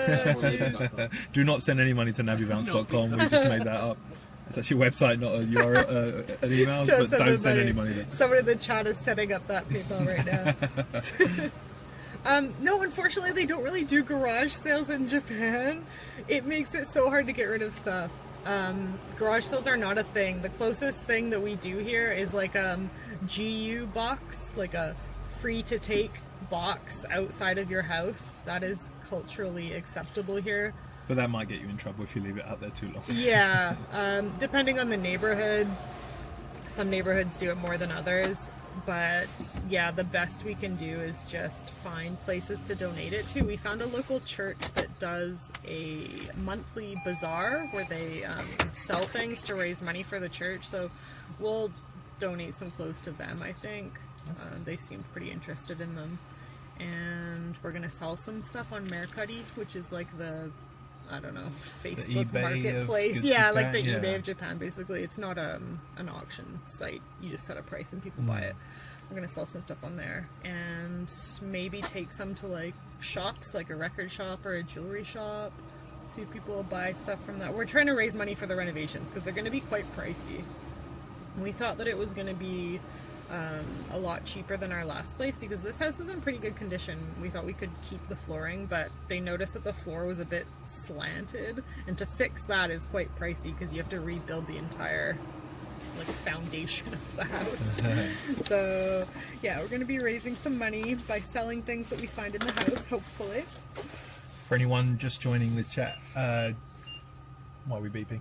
do not send any money to nabibounce.com. We just made that up. It's actually a website, not a URL, an email. But don't send any money there. Someone in the chat is setting up that PayPal right now. No, unfortunately, they don't really do garage sales in Japan. It makes it so hard to get rid of stuff. Garage sales are not a thing. The closest thing that we do here is like GU box, like a free to take box outside of your house. That is culturally acceptable here. But that might get you in trouble if you leave it out there too long. Yeah, depending on the neighborhood. Some neighborhoods do it more than others. But yeah, the best we can do is just find places to donate it to. We found a local church that does a monthly bazaar where they sell things to raise money for the church. So we'll donate some clothes to them, I think. They seemed pretty interested in them. And we're going to sell some stuff on Mercari, which is like the, I don't know, Facebook eBay marketplace. of Yeah, like the Japan, eBay yeah. of Japan, basically. It's not an auction site. You just set a price and people buy it. We're gonna sell some stuff on there and maybe take some to like shops, like a record shop or a jewelry shop. See if people will buy stuff from that. We're trying to raise money for the renovations because they're gonna be quite pricey. We thought that it was gonna be a lot cheaper than our last place because this house is in pretty good condition. We thought we could keep the flooring, but they noticed that the floor was a bit slanted, and to fix that is quite pricey because you have to rebuild the entire like foundation of the house. So yeah, we're going to be raising some money by selling things that we find in the house, hopefully. For anyone just joining the chat, why are we beeping?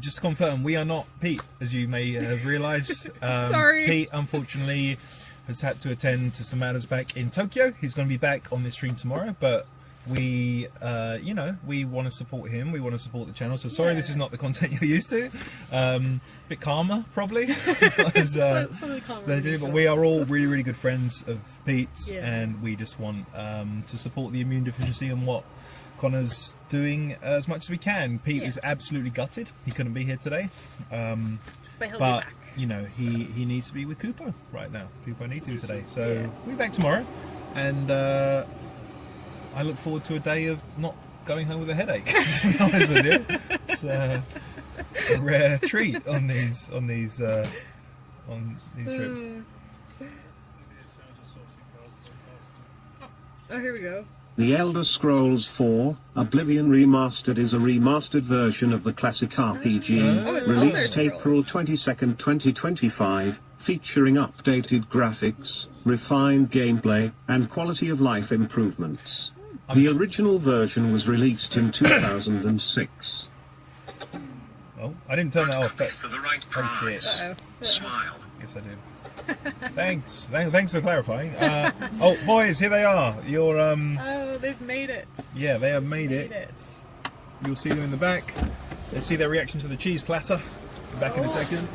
Just to confirm, we are not Pete, as you may have realised. Sorry. Pete, unfortunately, has had to attend to some matters back in Tokyo. He's going to be back on this stream tomorrow, but we, you know, we want to support him. We want to support the channel. So sorry, this is not the content you're used to. Bit calmer, probably. Slightly calmer, But we are all really, really good friends of Pete's, and we just want to support the immune deficiency and what Connor's doing as much as we can. Pete is absolutely gutted. He couldn't be here today. But he'll be But back. you know, he needs to be with Kupo right now. Kupo needs him today. So we'll be back tomorrow. And I look forward to a day of not going home with a headache, to be honest with you. It's a rare treat on these trips. Oh, here we go. The Elder Scrolls 4 Oblivion Remastered is a remastered version of the classic RPG, Oh, it's released Elder Scrolls. April 22nd, 2025, featuring updated graphics, refined gameplay, and quality of life improvements. The original version was released in 2006. Oh, I didn't turn that off. For the right price. Uh-oh. Smile. Yes, I did. Thanks for clarifying. Oh, boys, here they are. Your Oh, they've made it. yeah, they have made it. You'll see them in the back. Let's see their reaction to the cheese platter. Back in a second.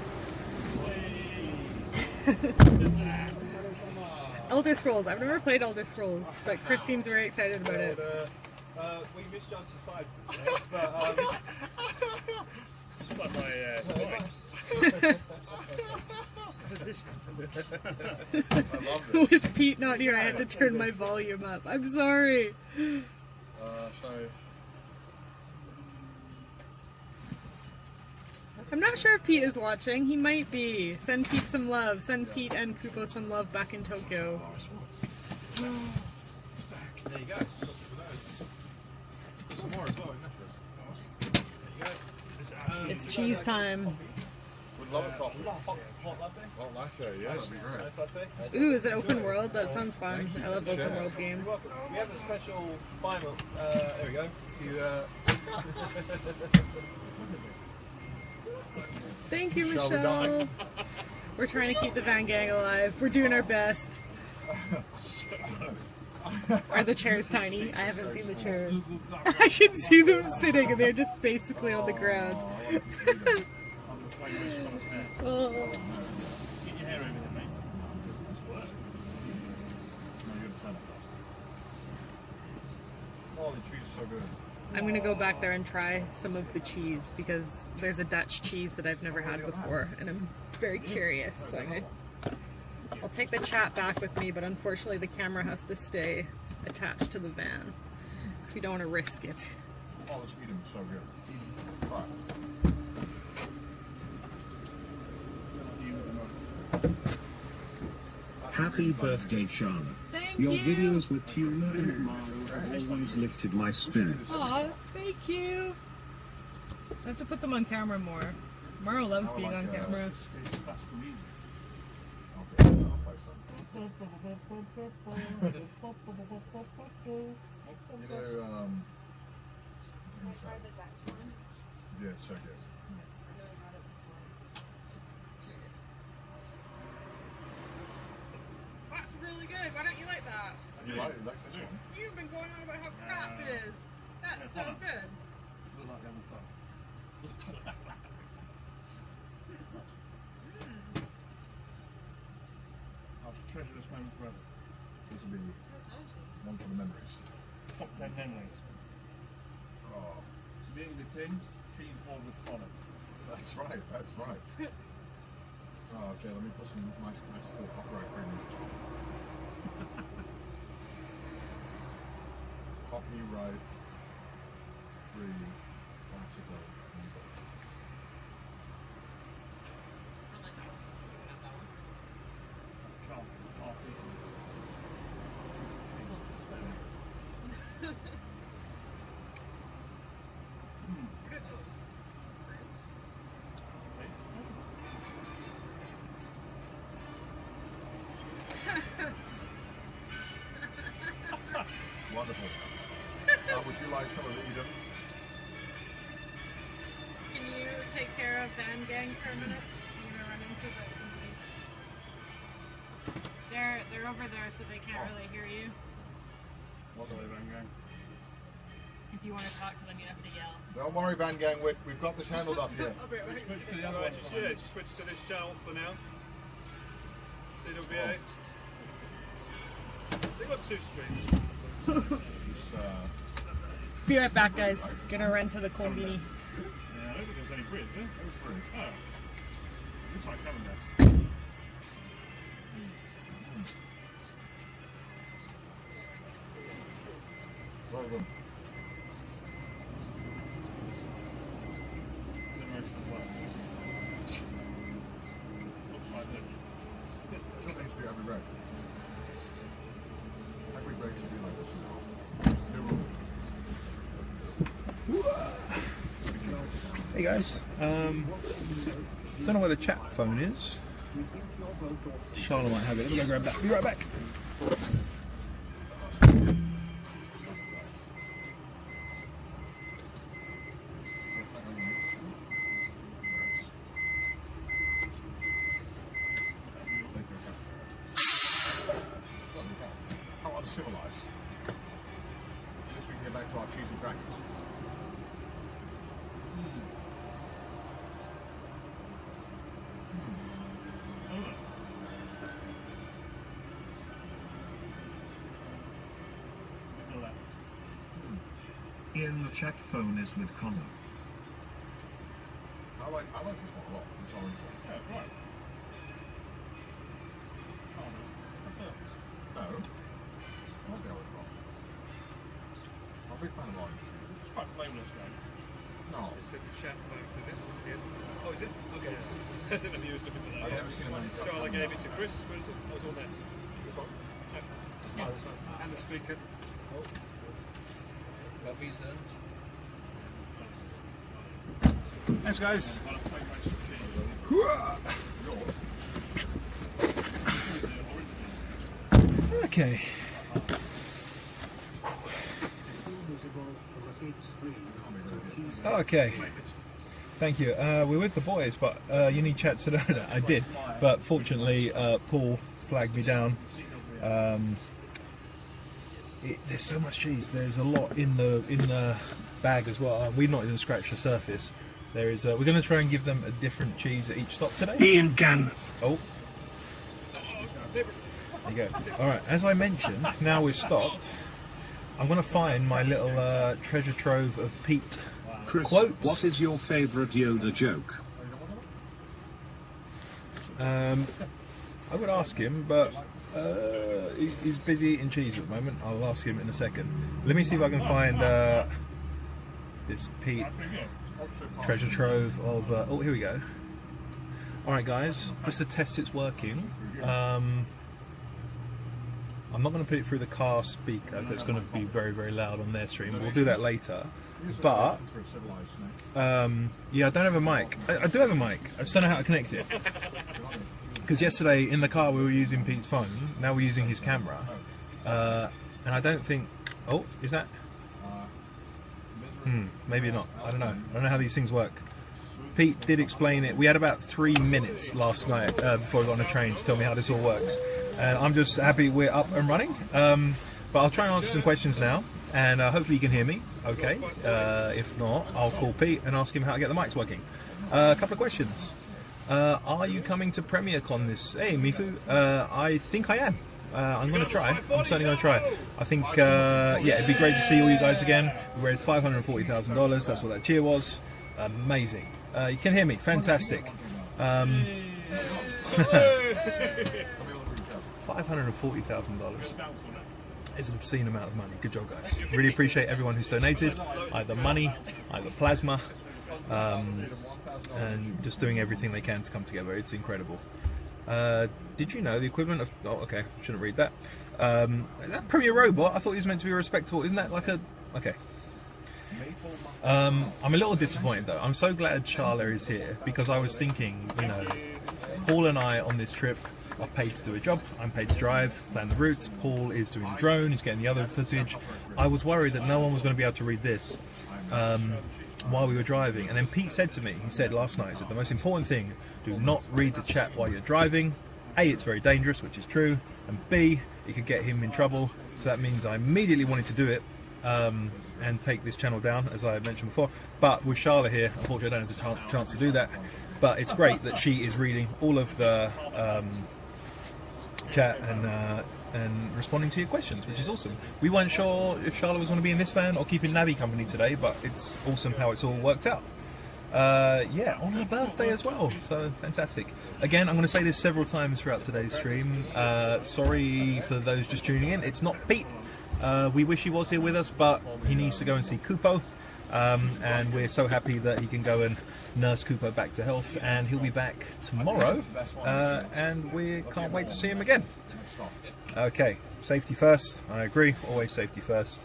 Elder Scrolls. I've never played Elder Scrolls, but Chris seems very excited about it. We misjudged the size of the but With Pete not here, I had to turn my volume up. I'm sorry. I'm not sure if Pete is watching. He might be. Send Pete some love. Send Pete and Kupo some love back in Tokyo. there you go. Some more as well. It's cheese time. Would love a coffee. Hot latte. Oh, latte, yeah, that'd be great. Nice latte. Ooh, is it open world? That sounds fun. I love open world games. We have a special final. There we go. Thank you, Shall we Michelle. dine? We're trying to keep the Van Gang alive. We're doing our best. Are the chairs tiny? I haven't seen the chairs. I can see them sitting and they're just basically on the ground. Oh. Oh, the cheese is so good. I'm going to go back there and try some of the cheese because there's a Dutch cheese that I've never had before and I'm very curious. So I'll take the chat back with me, but unfortunately the camera has to stay attached to the van because we don't want to risk it. Oh, this medium is so good. Right. Happy birthday, Shana. Thank Your you. videos with Tuna and Maro have always lifted my spirits. Aw, thank you. I have to put them on camera more. Maro loves being on camera. Okay, I'll play some. You know, yeah, it's so good. That's really good. Why don't you like that? You like this one? You've been going on about how crap it is. That's so good. I'll treasure this moment forever. This will be one for the memories. Top 10 memories. Oh, Being the king, cheese board with Connor. that's right, that's right. Oh, okay, let me put some nice cool copyright free music. Copyright free classical music. Wonderful. Would you like some of Edam? Can you take care of Van Gang for a minute? I'm gonna run into the. They're over there, so they can't really hear you. What are they, Van Gang? If you want to talk to them, you have to yell. Don't worry, Van Gang, we've got this handled up here. Switch to the other one. Just switch to this channel for now. CWA. They've got 2 streams. Be right back, guys. Gonna run to the combini. Yeah, I don't think there's any bridge, yeah? Oh. Looks like coming there. Well done. Every break. Every break should be like this. Hey guys, don't know where the chat phone is. Charlotte might have it. Let me go grab that. Be right back. How uncivilized. At least we can get back to our cheese and crackers. Ian, the chat phone is with Connor. I like this one a lot. This orange one. Yeah, right. No. I like the orange one. I'm a big fan of orange. It's quite flameless, though. No. It's a chat phone for this, is it? Oh, is it? Okay. I didn't know you was looking for that. I've never seen a man. Charlotte gave it to Chris. Where is it? Oh, it's on there. This one? No. And the speaker. Coffee, sir. Thanks, guys. Okay. Okay. Thank you. We're with the boys, but you need chat Sedona. I did, but fortunately, Paul flagged me down. There's so much cheese. There's a lot in the bag as well. We've not even scratched the surface. There is. We're going to try and give them a different cheese at each stop today. Ian Gann. Oh. There you go. All right. As I mentioned, now we've stopped. I'm going to find my little treasure trove of Pete Chris, quotes. what is your favourite Yoda joke? I would ask him, but he's busy eating cheese at the moment. I'll ask him in a second. Let me see if I can find this Pete treasure trove of. Oh, here we go. All right, guys, just to test it's working. I'm not going to put it through the car speaker because it's going to be very, very loud on their stream. We'll do that later. But yeah, I don't have a mic. I do have a mic. I just don't know how to connect it. Because yesterday in the car we were using Pete's phone. Now we're using his camera, and I don't think. Oh, is that? Maybe not. I don't know. I don't know how these things work. Pete did explain it. We had about 3 minutes last night before we got on a train to tell me how this all works. And I'm just happy we're up and running. But I'll try and answer some questions now, and hopefully you can hear me. Okay. If not, I'll call Pete and ask him how to get the mics working. A couple of questions. Are you coming to PremierCon this? Hey, Mifu. I think I am. I'm going to try. I'm certainly going to try. I think, yeah, it'd be great to see all you guys again. We raised $540,000. That's what that cheer was. Amazing. You can hear me. Fantastic. $540,000 is an obscene amount of money. Good job, guys. Really appreciate everyone who's donated, either money, either plasma, and just doing everything they can to come together. It's incredible. Did you know the equivalent of... Oh, okay, shouldn't read that. That Premier Robot, I thought he was meant to be respectable. Isn't that like a... Okay. I'm a little disappointed though. I'm so glad Charla is here because I was thinking, you know, Paul and I on this trip are paid to do a job. I'm paid to drive, plan the routes. Paul is doing the drone, he's getting the other footage. I was worried that no one was going to be able to read this while we were driving. And then Pete said to me, he said last night, he said the most important thing, do not read the chat while you're driving. A, it's very dangerous, which is true, and B, it could get him in trouble. So that means I immediately wanted to do it and take this channel down, as I mentioned before. But with Charla here, unfortunately I don't have the chance to do that. But it's great that she is reading all of the chat and responding to your questions, which is awesome. We weren't sure if Charla was going to be in this van or keeping Nabi company today, but it's awesome how it's all worked out. Yeah, on her birthday as well, so fantastic. Again, I'm going to say this several times throughout today's stream. Sorry for those just tuning in, it's not Pete. We wish he was here with us, but he needs to go and see Kupo, and we're so happy that he can go and nurse Kupo back to health, and he'll be back tomorrow, and we can't wait to see him again. Okay, safety first, I agree, always safety first.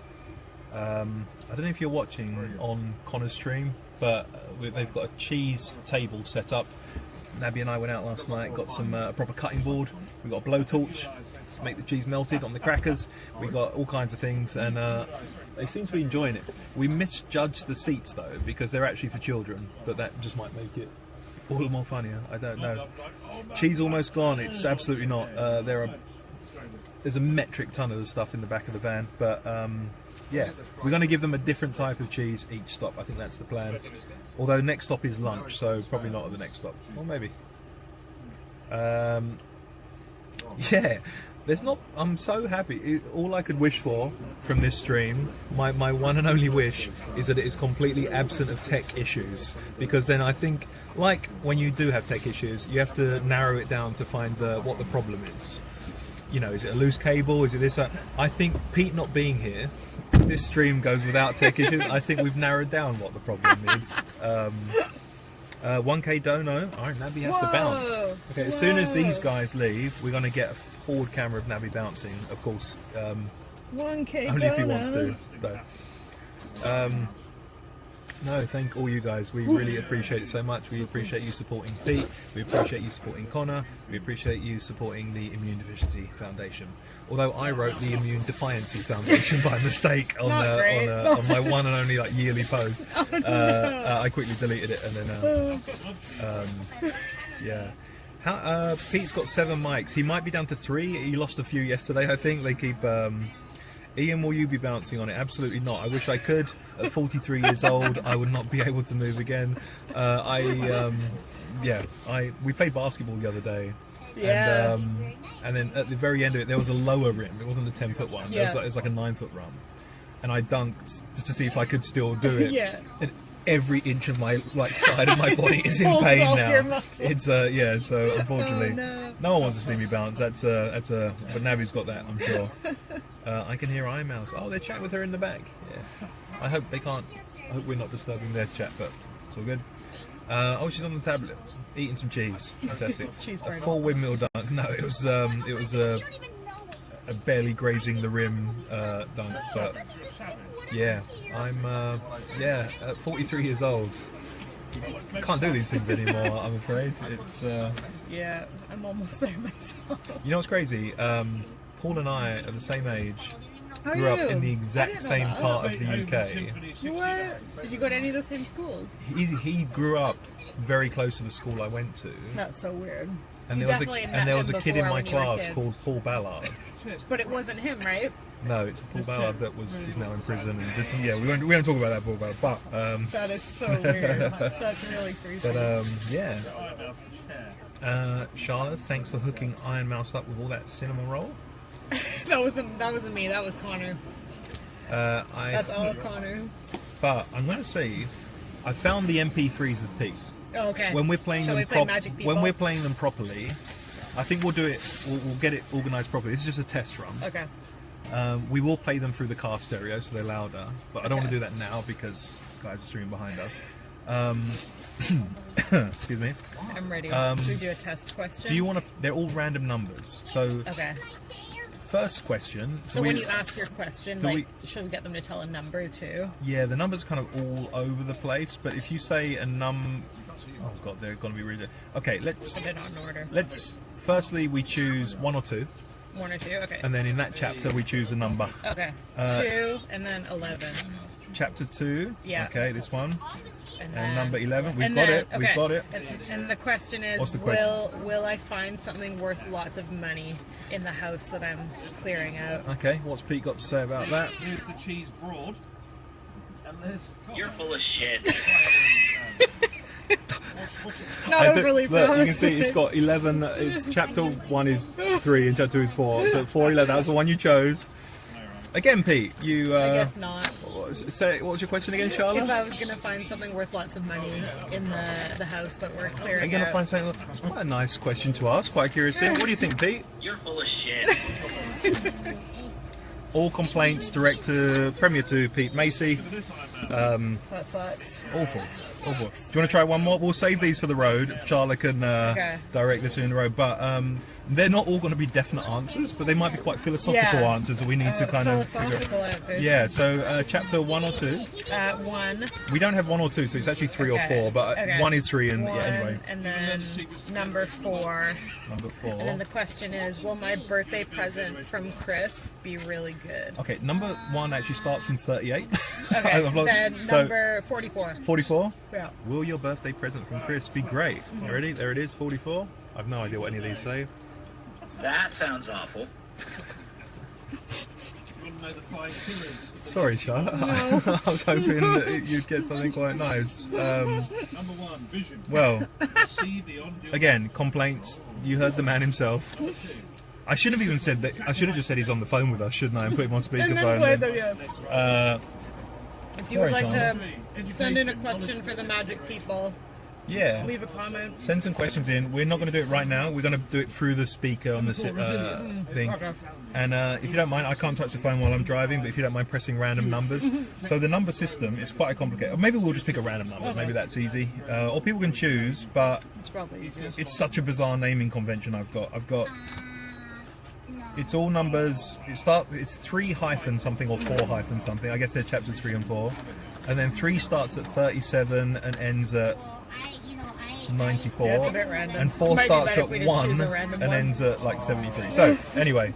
I don't know if you're watching on Connor's stream, but they've got a cheese table set up. Nabi and I went out last night, got some proper cutting board, we got a blowtorch to make the cheese melted on the crackers, we got all kinds of things, and they seem to be enjoying it. We misjudged the seats though, because they're actually for children, but that just might make it all the more funnier, I don't know. Cheese almost gone, it's absolutely not. There's a metric ton of the stuff in the back of the van, but yeah, we're going to give them a different type of cheese each stop. I think that's the plan. Although next stop is lunch, so probably not at the next stop. Or maybe. Yeah, there's not... I'm so happy. All I could wish for from this stream, my one and only wish, is that it is completely absent of tech issues. Because then I think, like when you do have tech issues, you have to narrow it down to find what the problem is. You know, is it a loose cable? Is it this? I think Pete not being here, this stream goes without tech issues. I think we've narrowed down what the problem is. 1K dono. Alright, Nabi has to bounce. Okay, as soon as these guys leave, we're going to get a forward camera of Nabi bouncing, of course. 1K only if he wants to, though. No, thank all you guys. We really appreciate it so much. We appreciate you supporting Pete. We appreciate you supporting Connor. We appreciate you supporting the Immune Deficiency Foundation. Although I wrote the Immune Defiancy Foundation by mistake on my one and only yearly post. I quickly deleted it and then yeah. Pete's got 7 mics. He might be down to 3. He lost a few yesterday, I think. They keep. Ian, will you be bouncing on it? Absolutely not. I wish I could. At 43 years old, I would not be able to move again. We played basketball the other day. Yeah. And then at the very end of it, there was a lower rim. It wasn't a 10-foot one. Yeah. It was like a 9-foot run. And I dunked just to see if I could still do it. Yeah. And every inch of my side of my body is in pain now. It's yeah. So unfortunately, no one wants to see me bounce. But Nabi's got that, I'm sure. I can hear iMouse. Oh, they're chatting with her in the back. Yeah. I hope they can't. I hope we're not disturbing their chat, but it's all good. Oh, she's on the tablet, eating some cheese. Fantastic. A full windmill dunk. No, it was a barely grazing the rim dunk. But yeah, I'm at 43 years old. Can't do these things anymore. I'm afraid it's. Yeah, I'm almost there myself. You know what's crazy? Paul and I are the same age. Grew up in the exact same part of the UK. What? Did you go to any of the same schools? He grew up very close to the school I went to. That's so weird. And there was a kid in my class called Paul Ballard. But it wasn't him, right? No, it's Paul Ballard that is now in prison. And yeah, we won't talk about that Paul Ballard. But that is so weird. That's really creepy. But yeah. Charlotte, thanks for hooking Iron Mouse up with all that cinema roll. that wasn't me. That was Connor. That's all Connor. But I'm going to say, I found the MP3s of Pete. Oh, okay. When we're playing when we're playing them properly, I think we'll do it. We'll get it organised properly. This is just a test run. Okay. We will play them through the car stereo, so they're louder. But I don't want to do that now because guys are streaming behind us. Excuse me. I'm ready. Should we do a test question? Do you want to? They're all random numbers. So Okay. first question. So when you ask your question, do like, should we get them to tell a number too? Yeah, the numbers kind of all over the place. But if you say a oh god, they're gonna be really. Okay, let's. They're not in order. Firstly, we choose 1 or 2. 1 or 2. Okay. And then in that chapter, we choose a number. Okay. 2 and then 11. Chapter 2. Yeah. Okay, this one. And And number 11. We've and got then- it. okay. We've got it. And the question is, What's the question? will I find something worth lots of money in the house that I'm clearing out? Okay, what's Pete got to say about that? Here's the cheese broad. And there's... You're full of shit. Not overly Look, you can promising. see it's got 11. It's chapter 1 is 3 and chapter 2 is 4. So 4, 11. That was the one you chose. Again, Pete, you. I guess not. Say, what was your question again, If Charlotte? I was going to find something worth lots of money in the house that we're Are clearing you going to out. find something? It's quite a nice question to ask. Quite curious. What do you think, Pete? You're full of shit. All complaints direct to Premier to Pete Macy. That sucks. Awful. Do you want to try one more? We'll save these for the road. Charlotte can direct this in the road. But they're not all going to be definite answers, but they might be quite philosophical Yeah. answers that we need to kind of figure out. Philosophical answers. Yeah, so chapter 1 or 2. 1. We don't have 1 or 2, so it's actually 3 or 4, but Okay. 1 is 3 and One, yeah, anyway. And then number 4. Number 4. And then the question is, will my birthday present from Chris be really good? Okay, number 1 actually starts from 38. Okay, then So, number 44. 44. Yeah. Will your birthday present from Chris be great? You ready? There it is, 44. I've no idea what any of these say. That sounds awful. You want to know the 5 pillars? Sorry, Charlotte. I was hoping that you'd get something quite nice. Number 1, vision. Well, See beyond your... again, complaints. You heard the man himself. I should have even said that. I should have just said he's on the phone with us, shouldn't I? And put him on And then play speakerphone. them, yeah. If you would like to send in a question for the magic people, Yeah. leave a comment. Send some questions in. We're not going to do it right now. We're going to do it through the speaker on the thing. Okay. And if you don't mind, I can't touch the phone while I'm driving, but if you don't mind pressing random numbers. So the number system is quite complicated. Or maybe we'll just pick a random number. Maybe that's easy. Or people can choose, but It's probably easier. it's such a bizarre naming convention I've got. It's all numbers. It's 3 hyphen something or 4 hyphen something. I guess they're chapters 3 and 4. And then 3 starts at 37 and ends at 94. Yeah, it's a bit random. And 4 Might be starts better at if we just 1 choose a random and one. ends at like 73. So anyway,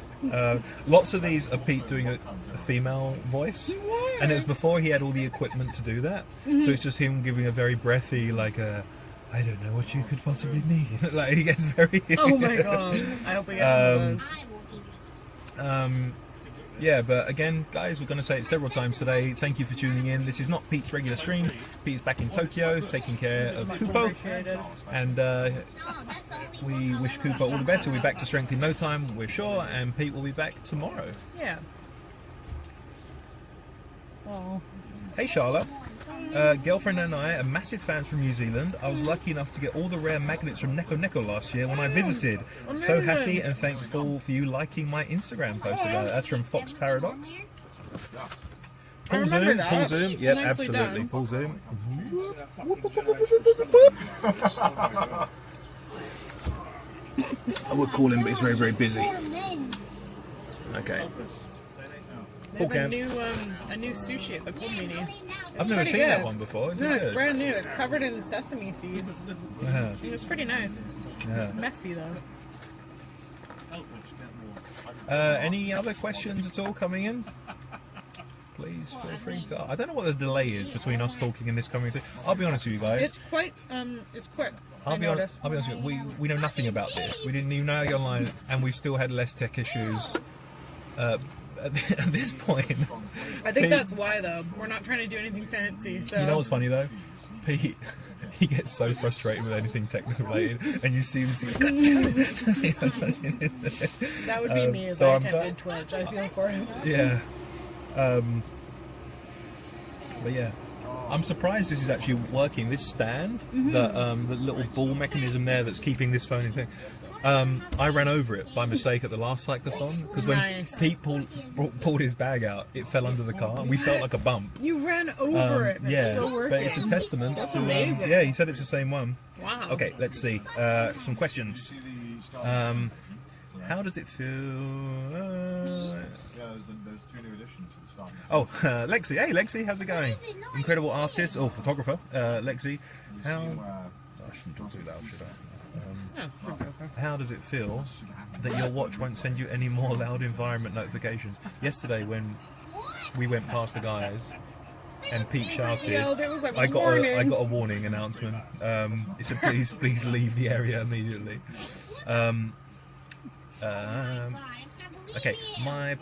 lots of these are Pete doing a female voice. And it was before he had all the equipment to do that. So it's just him giving a very breathy, like a, I don't know what you could possibly need. Like he gets very... Oh my god. I hope we get some of those. Yeah, but again, guys, we're going to say it several times today. Thank you for tuning in. This is not Pete's regular stream. Pete's back in Tokyo, taking care of Kupo. Appreciated. And we wish Kupo all the best. He'll be back to strength in no time, we're sure. And Pete will be back tomorrow. Yeah. Oh. Hey, Charlotte. Girlfriend and I are massive fans from New Zealand. I was lucky enough to get all the rare magnets from Neko Neko last year when I visited. So happy and thankful for you liking my Instagram post about it. That's from Fox Paradox. Pull remember zoom, that. pull zoom. Yep, Nicely absolutely. done. Pull zoom. I would call him, but he's very, very busy. Okay. They have Paul a new sushi at the Kombini. I've never seen that one before. Is No, it it's good? brand new. It's covered in sesame seeds. Yeah. It's pretty nice. Yeah. It's messy though. Any other questions at all coming in? Please feel free to. I don't know what the delay is between us talking and this coming through. I'll be honest with you guys. It's quite it's quick. I'll be honest with you. We know nothing about this. We didn't even know how to get online, and we've still had less tech issues. At this point, I think that's why though. We're not trying to do anything fancy. So you know what's funny though? Pete, he gets so frustrated with anything technical related, and you see him. that would be me if I attempted Twitch. I feel for him. Yeah. But yeah, I'm surprised this is actually working. This stand, the little ball mechanism there that's keeping this phone in thing. I ran over it by mistake at the last cyclathon because when Nice. Pete pulled his bag out, it fell under the car and we felt like a bump. You ran over it and it's Yeah, still working. but it's a testament That's to. amazing. Yeah, he said it's the same one. Wow. Okay, let's see. Some questions. How does it feel? Yeah, there's 2 new additions to the start. Oh, Lexi. Hey, Lexi, how's it going? Incredible artist or photographer, Lexi. How? I shouldn't talk too loud, should I? How does it feel that your watch won't send you any more loud environment notifications? Yesterday, when we went past the guys and Pete shouted, Yeah, there was like I got warning. a warning announcement. It said, please leave the area immediately. Okay, my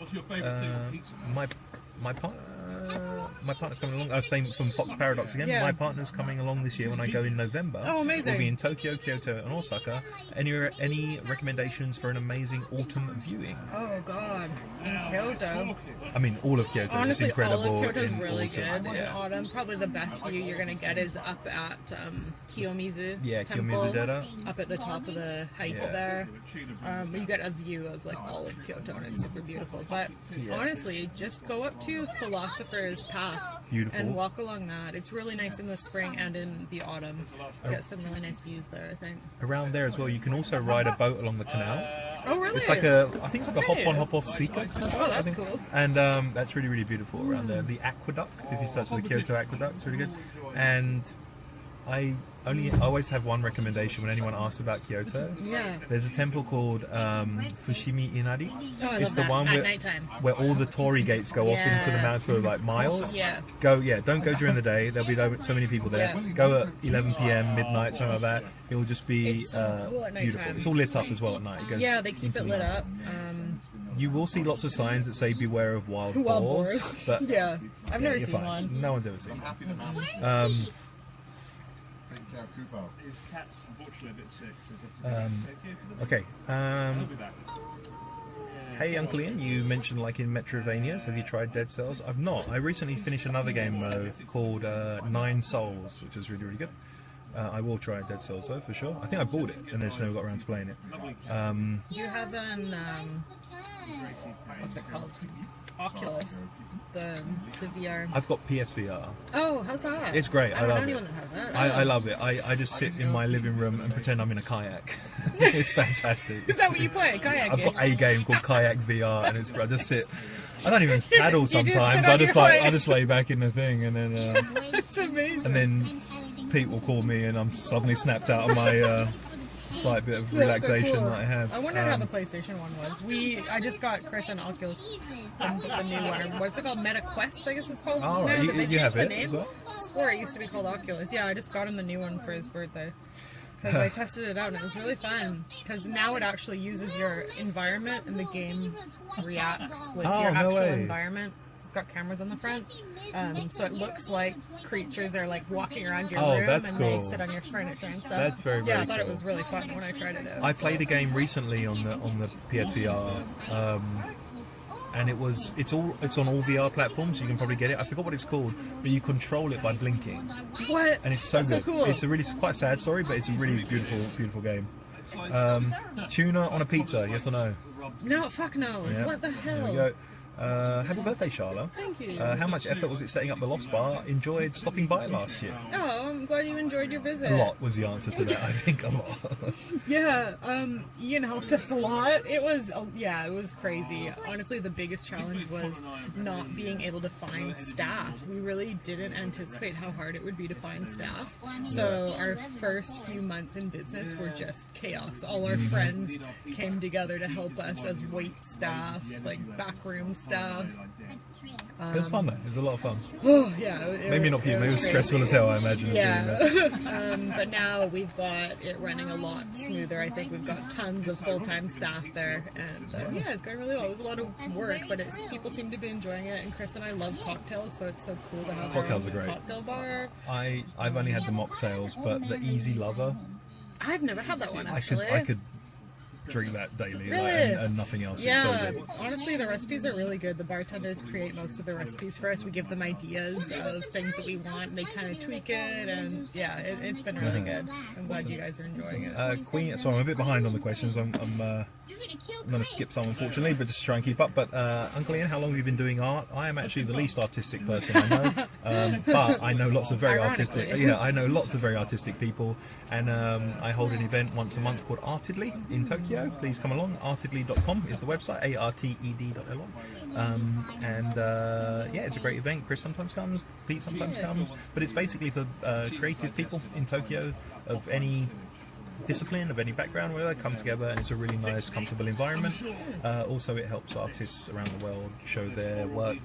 partner's coming along. I was saying from Fox Paradox again. Yeah. My partner's coming along this year when I go in November. Oh, amazing. We'll be in Tokyo, Kyoto, and Osaka. Any recommendations for an amazing autumn viewing? Oh god, in Kyoto. I mean, all of Kyoto Honestly, is incredible. all of Kyoto's in really autumn. good in autumn. Probably the best view you're gonna get is up at Kiyomizu Yeah, Temple, Kiyomizu-dera. up at the top of the height Yeah. there. You get a view of like all of Kyoto, and it's super beautiful. But honestly, just go up to Philosopher's Path Beautiful. and walk along that. It's really nice in the spring and in the autumn. You get some really nice views there, I think. Around there as well, you can also ride a boat along the canal. Oh really? It's like I think it's like a hop-on, hop-off speaker. Oh, that's cool. And that's really, really beautiful around there. The aqueduct, if you search the Kyoto aqueduct, it's really good. And I always have one recommendation when anyone asks about Kyoto. Yeah. There's a temple called Fushimi Inari. Oh, I It's love the that. one At nighttime. where all the torii gates go off into the Yeah. mountains for like miles. Yeah. Don't go during the day. There'll be so many people there. Yeah. Go at 11 p.m., midnight, something like that. It will just be It's so cool at beautiful. nighttime. It's all lit up as well at night. It goes Yeah, they keep into it the lit night. up. You will see lots of signs that say "Beware of wild Wild boars," boars. but Yeah, I've never you're seen fine. one. No one's ever seen I'm one. happy the map. Take care of Kupo. His cat's unfortunately a bit sick, so he's had to take care for the Okay. I'll be back. Hey, Uncle Ian, you mentioned like in Metrovanias. Have you tried Dead Cells? I've not. I recently finished another game though called 9 Souls, which is really, really good. I will try Dead Cells though, for sure. I think I bought it and then just never got around to playing it. You have an what's it called? Oculus, the VR. I've got PSVR. Oh, how's that? It's great. I don't know love anyone it. that has that. I love it. I just sit in my living room and pretend I'm in a kayak. It's fantastic. Is that what you play? Kayak I've got a games? game called Kayak VR, and I just sit. I don't even paddle sit sometimes. on your I kayak. just lay back in the thing, and then It's amazing. and then Pete will call me, and I'm suddenly snapped out of my slight bit of That's so relaxation cool. that I have. I wonder how the PlayStation one was. I just got Chris an Oculus, the new one. What's it called? Meta Quest, I guess it's called. Oh, now right. that You they changed have the it name. as well? I swore it used to be called Oculus. Yeah, I just got him the new one for his birthday. Because I tested it out and it was really fun. Because now it actually uses your environment and the game reacts with Oh, your no actual way. environment. It's got cameras on the front, so it looks like creatures are like walking around your Oh, room that's and cool. they sit on your furniture and stuff. That's very, yeah. very I thought it cool. was really fun when I tried it out. I played a game recently on the PSVR, and it's on all VR platforms. You can probably get it. I forgot what it's called, but you control it by blinking, What? and it's so That's good. So cool. It's a really quite a sad story, but it's a really beautiful game. Tuna on a pizza, yes or no? No, fuck no. Yeah. What the There hell? we go. Happy birthday, Charla. Thank you. How much effort was it setting up the Lost Bar? Enjoyed stopping by last year? Oh, I'm glad you enjoyed your visit. A lot was the answer to that. I think a lot. Yeah, Ian helped us a lot. It was crazy. Honestly, the biggest challenge was not being able to find staff. We really didn't anticipate how hard it would be to find staff. So our first few months in business were just chaos. All our friends came together to help us as wait staff, like backroom staff. It was fun though. It was a lot of fun. Oh yeah, Maybe not for you. Maybe it was stressful as hell. I imagine. Yeah, but now we've got it running a lot smoother. I think we've got tons of full-time staff there, and yeah, it's going really well. It was a lot of work, but people seem to be enjoying it. And Chris and I love cocktails, so it's so cool to have Cocktails our are own great. cocktail bar. I've only had the mocktails, but the Easy Lover. I've never had that one I actually. could drink that daily, Really? and nothing else. Yeah, It's so good. honestly, the recipes are really good. The bartenders create most of the recipes for us. We give them ideas of things that we want, and they kind of tweak it, and yeah, it's been really good. I'm glad you guys are enjoying it. Queen, sorry, I'm a bit behind on the questions. I'm going to skip some, unfortunately, but just to try and keep up. But Uncle Ian, how long have you been doing art? I am actually the least artistic person I know, but I know lots of very artistic. Yeah, I know lots of very artistic people, and I hold an event once a month called Artedly in Tokyo. Please come along. Artedly.com is the website. ARTED.LO. And yeah, it's a great event. Chris sometimes comes, Pete sometimes comes, but it's basically for creative people in Tokyo of any discipline, of any background, where they come together, and it's a really nice, comfortable environment. Also, it helps artists around the world show their work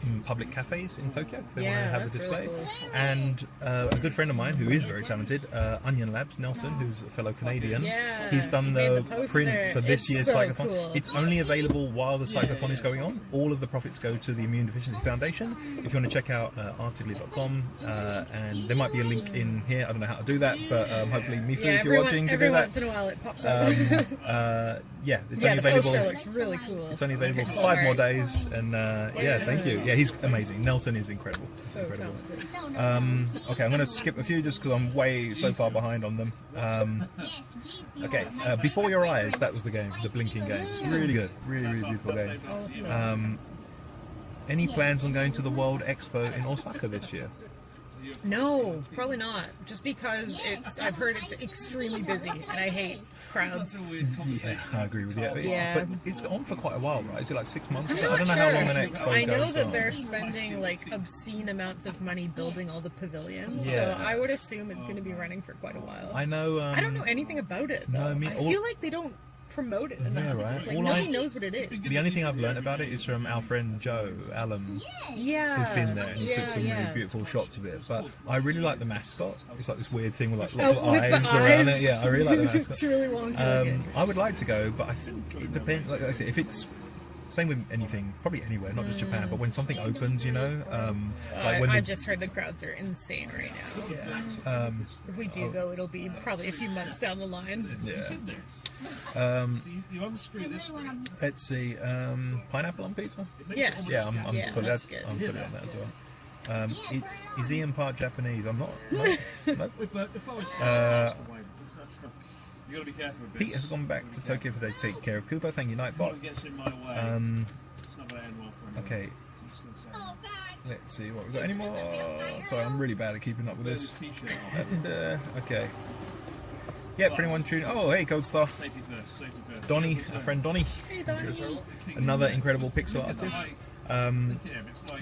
in public cafes in Tokyo if they want to have a display. Really cool. And a good friend of mine who is very talented, Onion Labs, Nelson, who's a fellow Canadian, he's done the print for this year's Cyclethon. Cool. It's only available while the Cyclethon is going on. All of the profits go to the Immune Deficiency Foundation. If you want to check out artedly.com, and there might be a link in here. I don't know how to do that, but hopefully Mifu, if you're watching, every do that. once in a while it pops up. Yeah, it's Yeah, only the available. poster looks really cool. It's only available for 5 more days, and yeah, thank you. Yeah, he's amazing. Nelson is incredible. So incredible. talented. Okay, I'm going to skip a few just because I'm so far behind on them. Okay, Before Your Eyes, that was the game, the blinking game. It's really good, really beautiful game. Any plans on going to the World Expo in Osaka this year? No, probably not. Just because I've heard it's extremely busy, and I hate crowds. Yeah, I agree with you. Yeah. But it's on for quite a while, right? Is it like 6 months? I'm I don't know not how sure. long an expo goes I know that on. they're spending like obscene amounts of money building all the pavilions, Yeah. so I would assume it's going to be running for quite a while. I know. I don't know anything about it. No, Though. I mean, I all- feel like they don't promote it enough. Yeah, right. Like, All nobody I- knows what it is. The only thing I've learned about it is from our friend Joe Allen, Yeah, who's been there, and he took some really yeah. beautiful shots of it. But I really like the mascot. It's like this weird thing with like lots of with the eyes around eyes. it. Yeah, I really like the mascot. It's really wonky looking. I would like to go, but I think it depends. Like I said, if it's same with anything, probably anywhere, not just Japan. But when something opens, you know, like when I they, just heard the crowds are insane right now. If we do go, it'll be probably a few months down the line. yeah. Let's see. Pineapple on pizza? Yes. Yeah, I'm Yeah, fully, that's I'm good. fully on that as well. Is Ian part Japanese? I'm not. No. You gotta be careful with Pete has gone back to Tokyo for the day to take care of Cooper. Thank you, Nightbot. gets in my way. It's not gonna end well for anyone. Okay. Let's see what we've got. Any more? Sorry, I'm really bad at keeping up with this. Okay. Yeah, for anyone tuning. Oh, hey, Code Star. Safety first. Donnie, our friend Donnie. Hey, Donnie. Another incredible pixel artist.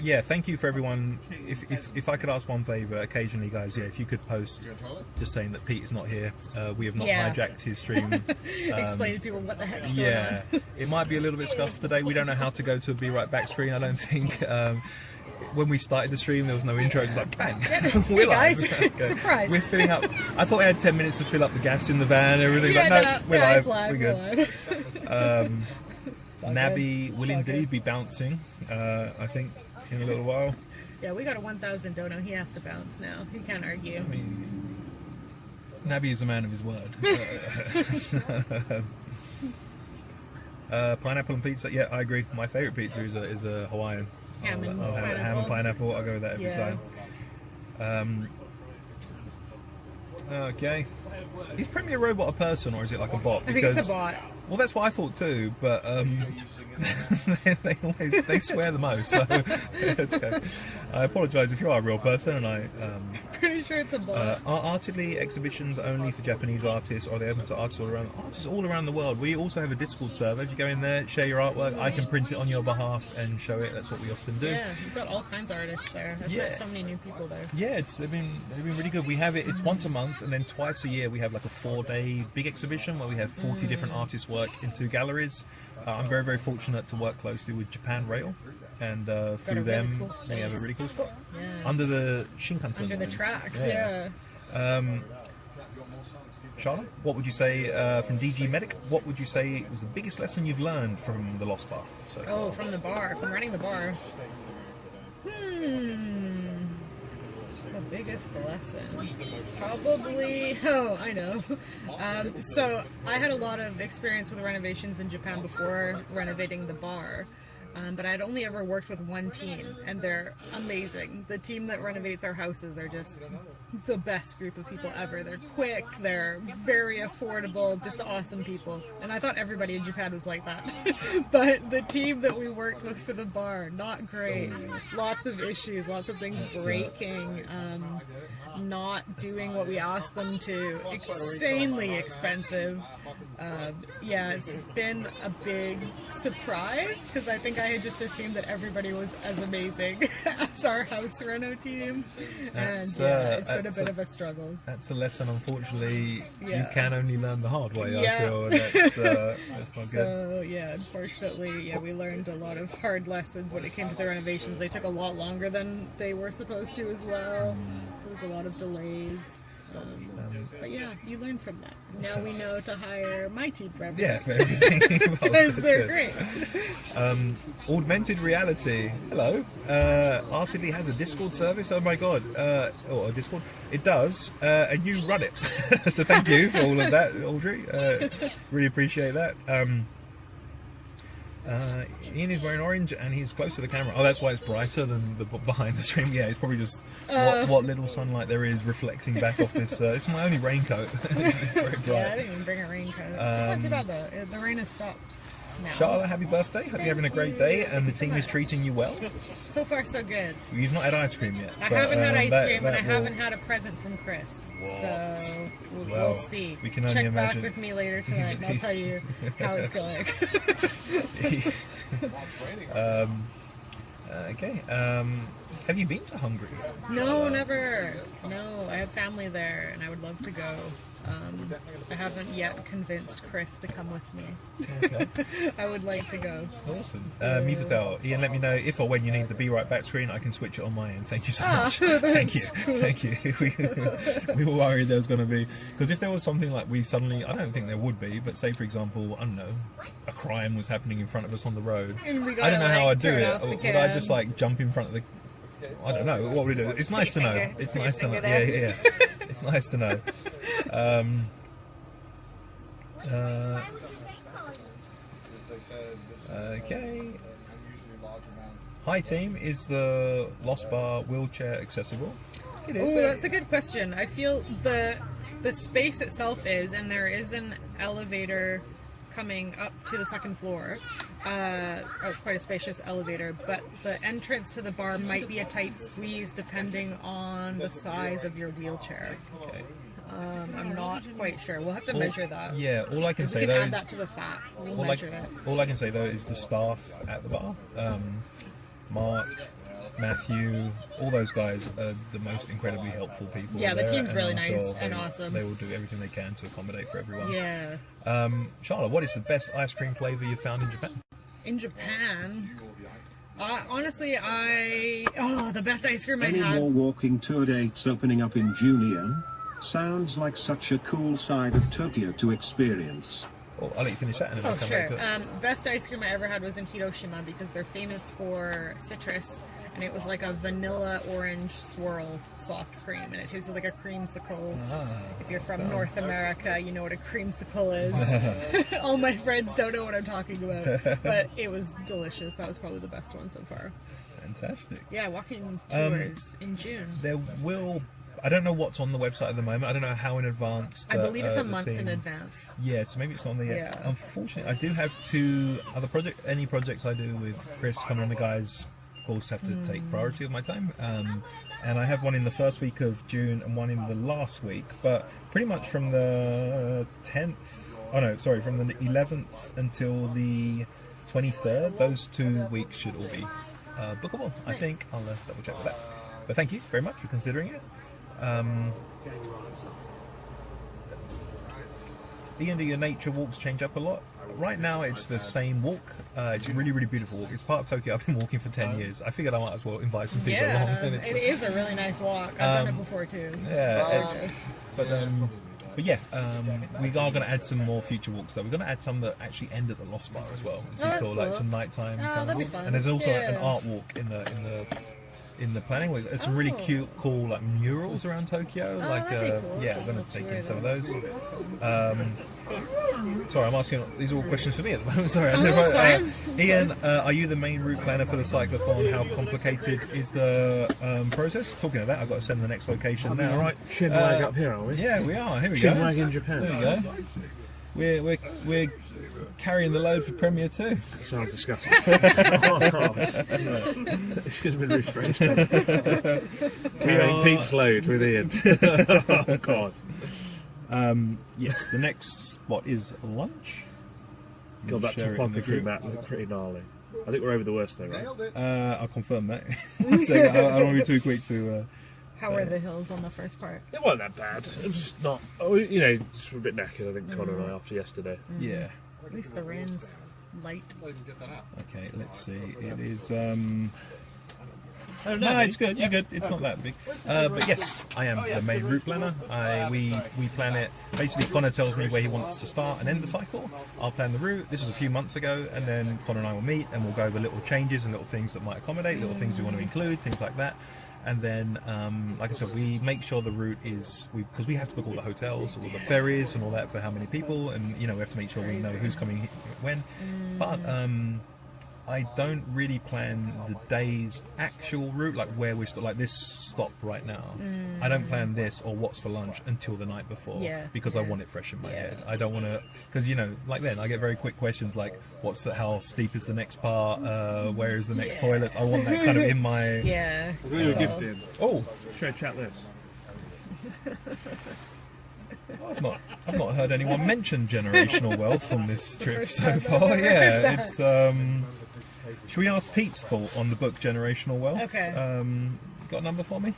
Yeah, thank you for everyone. If I could ask one favour, occasionally, guys, yeah, if you could post just saying that Pete is not here. We have not hijacked his stream. Explain to people what the heck's going Yeah, on. it might be a little bit scuffed today. We don't know how to go to a Be Right Back screen, I don't think. When we started the stream, there was no intro. It's like, bang, we're live. guys. Okay. Surprise. We're filling up. I thought I had 10 minutes to fill up the gas in the van and everything. Yeah, but no, no, we're yeah, live. it's live. We're good. all Nabi good. will It's all indeed good. be bouncing, I think, in a little while. Yeah, we got a 1,000 dono. He has to bounce now. He can't argue. I mean, Nabi is a man of his word. Pineapple and pizza. Yeah, I agree. My favourite pizza is a Hawaiian. Ham and I'll have ham and pineapple. I'll go with that every Yeah. time. Okay. Is Premier Robot a person or is it like a bot? I think it's a bot. Well, that's what I thought too, but they swear the most. So that's okay. I apologise if you are a real person, and I. Pretty sure it's a bot. Are Artedly exhibitions only for Japanese artists, or are they open to artists all around the world? We also have a Discord server. If you go in there, share your artwork, I can print it on your behalf and show it. That's what we often do. Yeah, we've got all kinds of artists there. I've met so many new people there. Yeah, they've been really good. We have it. It's once a month, and then twice a year we have like a 4-day big exhibition where we have 40 different artists work in 2 galleries. I'm very, very fortunate to work closely with Japan Rail, and through them cool we have a space. really cool spot Yeah. under the Shinkansen. Under the lines. tracks, yeah. Charlotte, what would you say from DG Medic? What would you say was the biggest lesson you've learned from the Lost Bar? So Oh, from the bar, from running the bar. The biggest lesson? Probably, oh, I know. So I had a lot of experience with renovations in Japan before renovating the bar. But I'd only ever worked with one team, and they're amazing. The team that renovates our houses are just the best group of people ever. They're quick, they're very affordable, just awesome people. And I thought everybody in Japan was like that. But the team that we worked with for the bar, not great. Lots of issues, lots of things breaking, not doing what we asked them to, insanely expensive. Yeah, it's been a big surprise, because I think I had just assumed that everybody was as amazing as our house reno team, and it's been a bit of a struggle. That's a lesson, unfortunately, you Yeah. can only learn the hard way, Yeah. I feel. That's not good. So yeah, unfortunately, yeah, we learned a lot of hard lessons when it came to the renovations. They took a lot longer than they were supposed to as well. There was a lot of delays. But yeah, you learn from that. Now we know to hire my team for everything. Yeah, for everything. Well, Because that's they're good. great. Augmented reality. Hello. Artedly has a Discord service. Oh my god. Or a Discord. It does. And you run it. So thank you for all of that, Audrey. Really appreciate that. Ian is wearing orange and he's close to the camera. Oh, that's why it's brighter than the behind the stream. Yeah, it's probably just what little sunlight there is reflecting back off this. It's my only raincoat. It's very bright. Yeah, I didn't even bring a raincoat. It's not too bad though. The rain has stopped now. Charlotte, happy birthday. Hope you're having a great day and the team is treating you well. So far, so good. You've not had ice cream yet. I but, haven't had ice that- cream, that and I will- haven't had a present from Chris. So we'll Well, see. we can only Check imagine. back with me later tonight, and I'll tell you how it's going. Okay. Have you been to Hungary? No, never. No, I have family there, and I would love to go. I haven't yet convinced Chris to come with me. Okay. I would like to go. Awesome. Me Patel, Ian, let me know if or when you need the Be Right Back screen. I can switch it on my end. Thank you so much. Thank you. Thank you. We were worried there was going to be, because if there was something like we suddenly, I don't think there would be, but say for example, I don't know, a crime was happening in front of us on the road. And we I don't know gotta, how like, I'd do turn it. off the Would I just cam. like jump in front of the? I don't know. What would we do? It's nice to know. finger. It's Put your nice to know. finger Yeah, there. yeah. It's nice to know. Okay. Hi team, is the Lost Bar wheelchair accessible? It Oh, that's a good question. I feel the space itself is, and there is an elevator coming up to the second floor, quite a spacious elevator, but the entrance to the bar might be a tight squeeze depending on the size of your wheelchair. Okay. I'm not quite sure. We'll have to measure that. Yeah, all I can We say can though add is that to the fat. We'll all measure it. all I can say though is the staff at the bar, Mark, Matthew, all those guys are the most incredibly helpful people. Yeah, the there, team's and really I'm nice sure and they- awesome. They will do everything they can to accommodate for everyone. Yeah. Charlotte, what is the best ice cream flavour you've found in Japan? In Japan, honestly, the best ice cream I Any had. more walking tour dates opening up in June? Sounds like such a cool side of Tokyo to experience. Oh, I'll let you finish that and then Oh, I'll come sure. back to it. Best ice cream I ever had was in Hiroshima because they're famous for citrus, and it was like a vanilla orange swirl soft cream, and it tasted like a creamsicle. If you're from North America, you know what a creamsicle is. All my friends don't know what I'm talking about, but it was delicious. That was probably the best one so far. Fantastic. Yeah, walking tours in June. There will. I don't know what's on the website at the moment. I don't know how in advance. I believe it's a the month in team- advance. Yeah, so maybe it's not on there yet. Yeah. Unfortunately, I do have two other projects. Any projects I do with Chris, Connor, and the guys, of course, have to take priority of my time. And I have one in the first week of June and one in the last week. But pretty much from the 10th. Oh no, sorry, from the 11th until the 23rd. Those 2 weeks should all be bookable. I Nice. think I'll double check with that. But thank you very much for considering it. Ian, do your nature walks change up a lot? Right now it's the same walk. It's a really, really beautiful walk. It's part of Tokyo. I've been walking for 10 years. I figured I might as well invite some people along. Yeah, And it's, it is a really nice walk. I've done it before too. yeah, Gorgeous. but yeah, we are going to add some more future walks though. We're going to add some that actually end at the Lost Bar as well. Oh, that's Like cool. some nighttime Oh, kind of that'd be walks. fun. And there's also an Yeah. art walk in the in the planning. There's some really cute, cool like murals around Tokyo. that'd be cool. Yeah, we're going to take in some of those. Awesome. Sorry, I'm asking. These are all questions for me at the moment. Sorry. that's fine. Ian, are you the main route planner for the cyclathon? How complicated is the process? Talking of that, I've got to send the next location now. All right, chinwag up here, are we? Yeah, we are. Here we go. Chinwag in Japan. There we go. We're carrying the load for Premiere 2. Sounds disgusting. It should have been rephrased. Carrying Pete's load with Ian. Oh God. Yes, the next spot is lunch. God, that Share it in topography the group. map looked pretty gnarly. I think we're over the worst though, right? Nailed it. I'll confirm that. So I don't want to be too quick to. How are the hills on the first part? It wasn't that bad. It was just not. Oh, you know, just a bit knackered. I think Connor and I after yesterday. Yeah. At least the rain's light. Well, you can get that out. Okay, let's see. It is. Oh, No, it's good. You're good. It's not that big. But yes, I am the main route planner. We plan it. Basically, Connor tells me where he wants to start and end the cycle. I'll plan the route. This was a few months ago, and then Connor and I will meet and we'll go over little changes and little things that might accommodate, little things we want to include, things like that. And then, like I said, we make sure the route is because we have to book all the hotels, all the ferries, and all that for how many people, and we have to make sure we know who's coming when. But I don't really plan the day's actual route, like where we like this stop right now. I don't plan this or what's for lunch until the night before, because I want it fresh in my head. I don't want to, because like then I get very quick questions like, how steep is the next part? Where is the next toilets? I want that kind of in my. Yeah. I'll give you a gift in. Oh, Should I chat this? I've not heard anyone mention generational wealth on this trip first so time far. I've ever heard Yeah, that. it's. Should we ask Pete's thought on the book Generational Wealth? Okay. Got a number for me?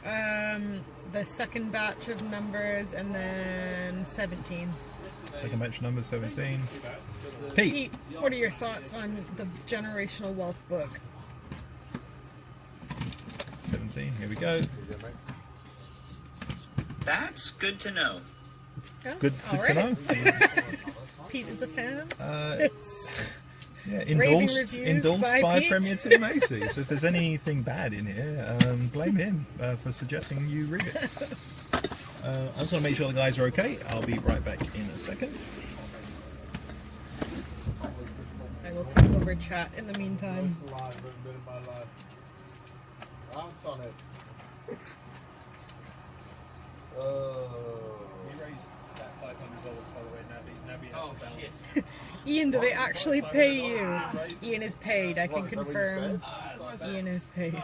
The second batch of numbers and then 17. Second batch number 17. Pete. Pete, what are your thoughts on the Generational Wealth book? 17. Here we go. That's good to know. Yeah? Good All to right. know. Pete is a fan. Yeah, Raving endorsed reviews by Pete. Premier 2 Macy. So if there's anything bad in here, blame him for suggesting you read it. I just want to make sure the guys are okay. I'll be right back in a second. I will take over chat in the meantime. Bounce on it. We raised that $500 by the way, Nabi has to balance. Ian, do they actually pay you? Ian is paid, I can What, is that what you confirm. said? Ian is paid.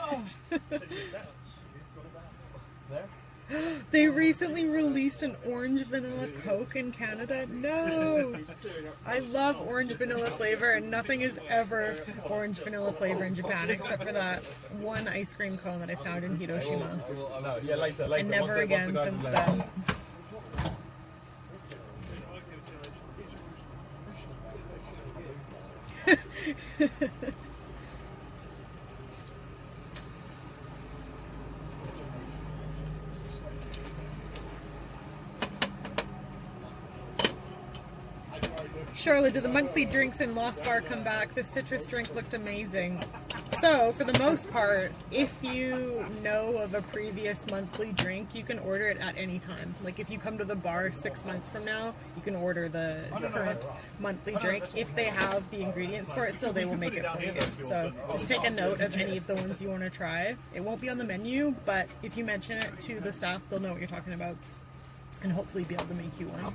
They recently released an orange vanilla Coke in Canada. No! I love orange vanilla flavor, and nothing is ever orange vanilla flavor in Japan except for that one ice cream cone that I found in Hiroshima. No, yeah, later. And never again since then. Charlotte, did the monthly drinks in Lost Bar come back? The citrus drink looked amazing. So, for the most part, if you know of a previous monthly drink, you can order it at any time. Like, if you come to the bar 6 months from now, you can order the current monthly drink. If they have the ingredients for it still, they will make it for you. So, just take a note of any of the ones you want to try. It won't be on the menu, but if you mention it to the staff, they'll know what you're talking about and hopefully be able to make you one.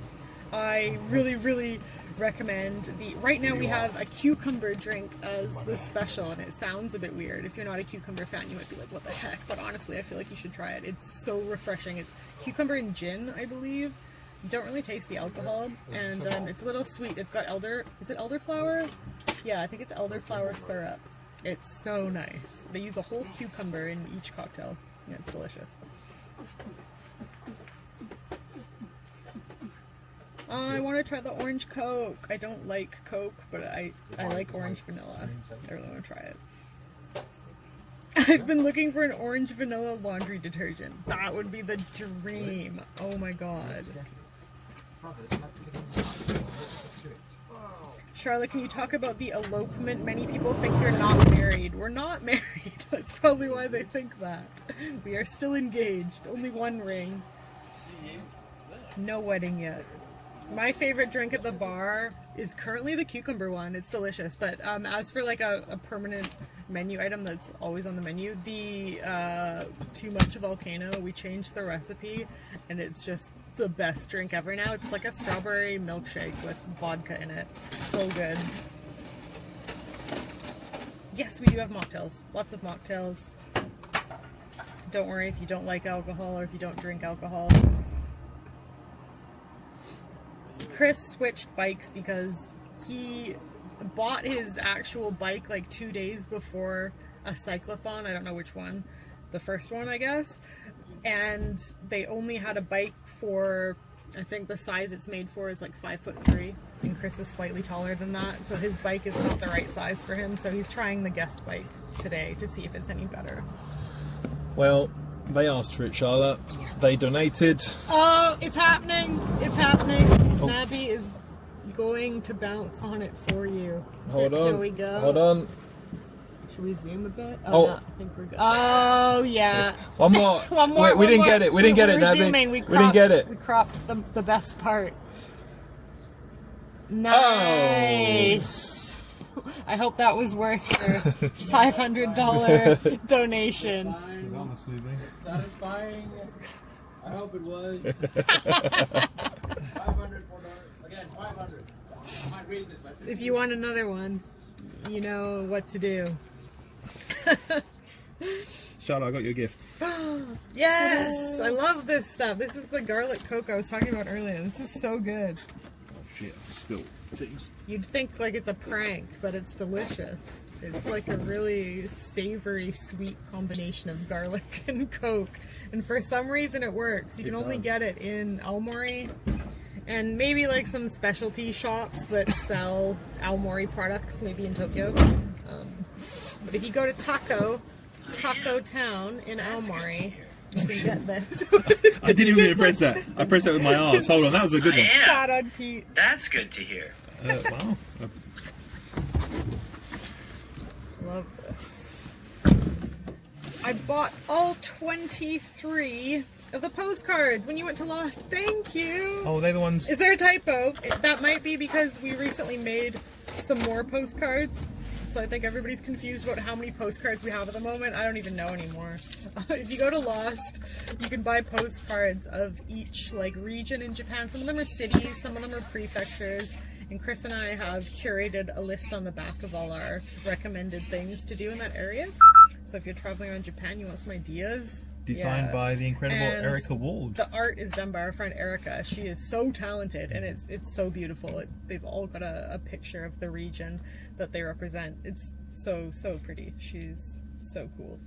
I really, really recommend right now we have a cucumber drink as the special, and it sounds a bit weird. If you're not a cucumber fan, you might be like, what the heck? But honestly, I feel like you should try it. It's so refreshing. It's cucumber and gin, I believe. You don't really taste the alcohol, and it's a little sweet. It's got is it elderflower? Yeah, I think it's elderflower syrup. It's so nice. They use a whole cucumber in each cocktail, and it's delicious. I want to try the orange Coke. I don't like Coke, but I like orange vanilla. I really want to try it. I've been looking for an orange vanilla laundry detergent. That would be the dream. Oh my god. Charlotte, can you talk about the elopement? Many people think you're not married. We're not married. That's probably why they think that. We are still engaged. Only one ring. No wedding yet. My favorite drink at the bar is currently the cucumber one. It's delicious. But as for like a permanent menu item that's always on the menu, the Too Much Volcano, we changed the recipe and it's just the best drink ever now. It's like a strawberry milkshake with vodka in it. So good. Yes, we do have mocktails. Lots of mocktails. Don't worry if you don't like alcohol or if you don't drink alcohol. Chris switched bikes because he bought his actual bike like 2 days before a cyclathon. I don't know which one. The first one, I guess. And they only had a bike for, I think the size it's made for is like 5'3", and Chris is slightly taller than that, so his bike is not the right size for him, so he's trying the guest bike today to see if it's any better. Well, they asked for it, Charlotte. They donated. Oh, it's happening! It's happening! Nabi is going to bounce on it for you. Hold on. Here we go. Hold on. Should we zoom a bit? Oh. No, I think we're good. Oh, yeah. One more. One more. Wait, we didn't get it. We didn't get it, Nabi. Zooming. We didn't get it. We cropped the best part. Nice. I hope that was worth your $500 donation. I'm assuming. Satisfying. I hope it was. 500 for again, 500. I might raise this by 50. If you want another one, you know what to do. Charlotte, I got you a gift. Yes! I love this stuff. This is the garlic Coke I was talking about earlier. This is so good. Oh shit, I just spilled things. You'd think like it's a prank, but it's delicious. It's like a really savory, sweet combination of garlic and Coke. And for some reason it works. You can only get it in Aomori and maybe like some specialty shops that sell Aomori products, maybe in Tokyo. But if you go to Taco Town in Aomori, you can get this. I didn't even press that. I pressed that with my arms. Hold on, that was a good one. Sat on Pete. That's good to hear. Wow. Love this. I bought all 23 of the postcards when you went to Lost. Thank you. Oh, they're the ones. Is there a typo? That might be because we recently made some more postcards. So I think everybody's confused about how many postcards we have at the moment. I don't even know anymore. If you go to Lost, you can buy postcards of each like region in Japan. Some of them are cities, some of them are prefectures. And Chris and I have curated a list on the back of all our recommended things to do in that area. So if you're traveling around Japan, you want some ideas. Designed by the incredible And Erica Wald. The art is done by our friend Erica. She is so talented and it's so beautiful. They've all got a picture of the region that they represent. It's so pretty. She's so cool.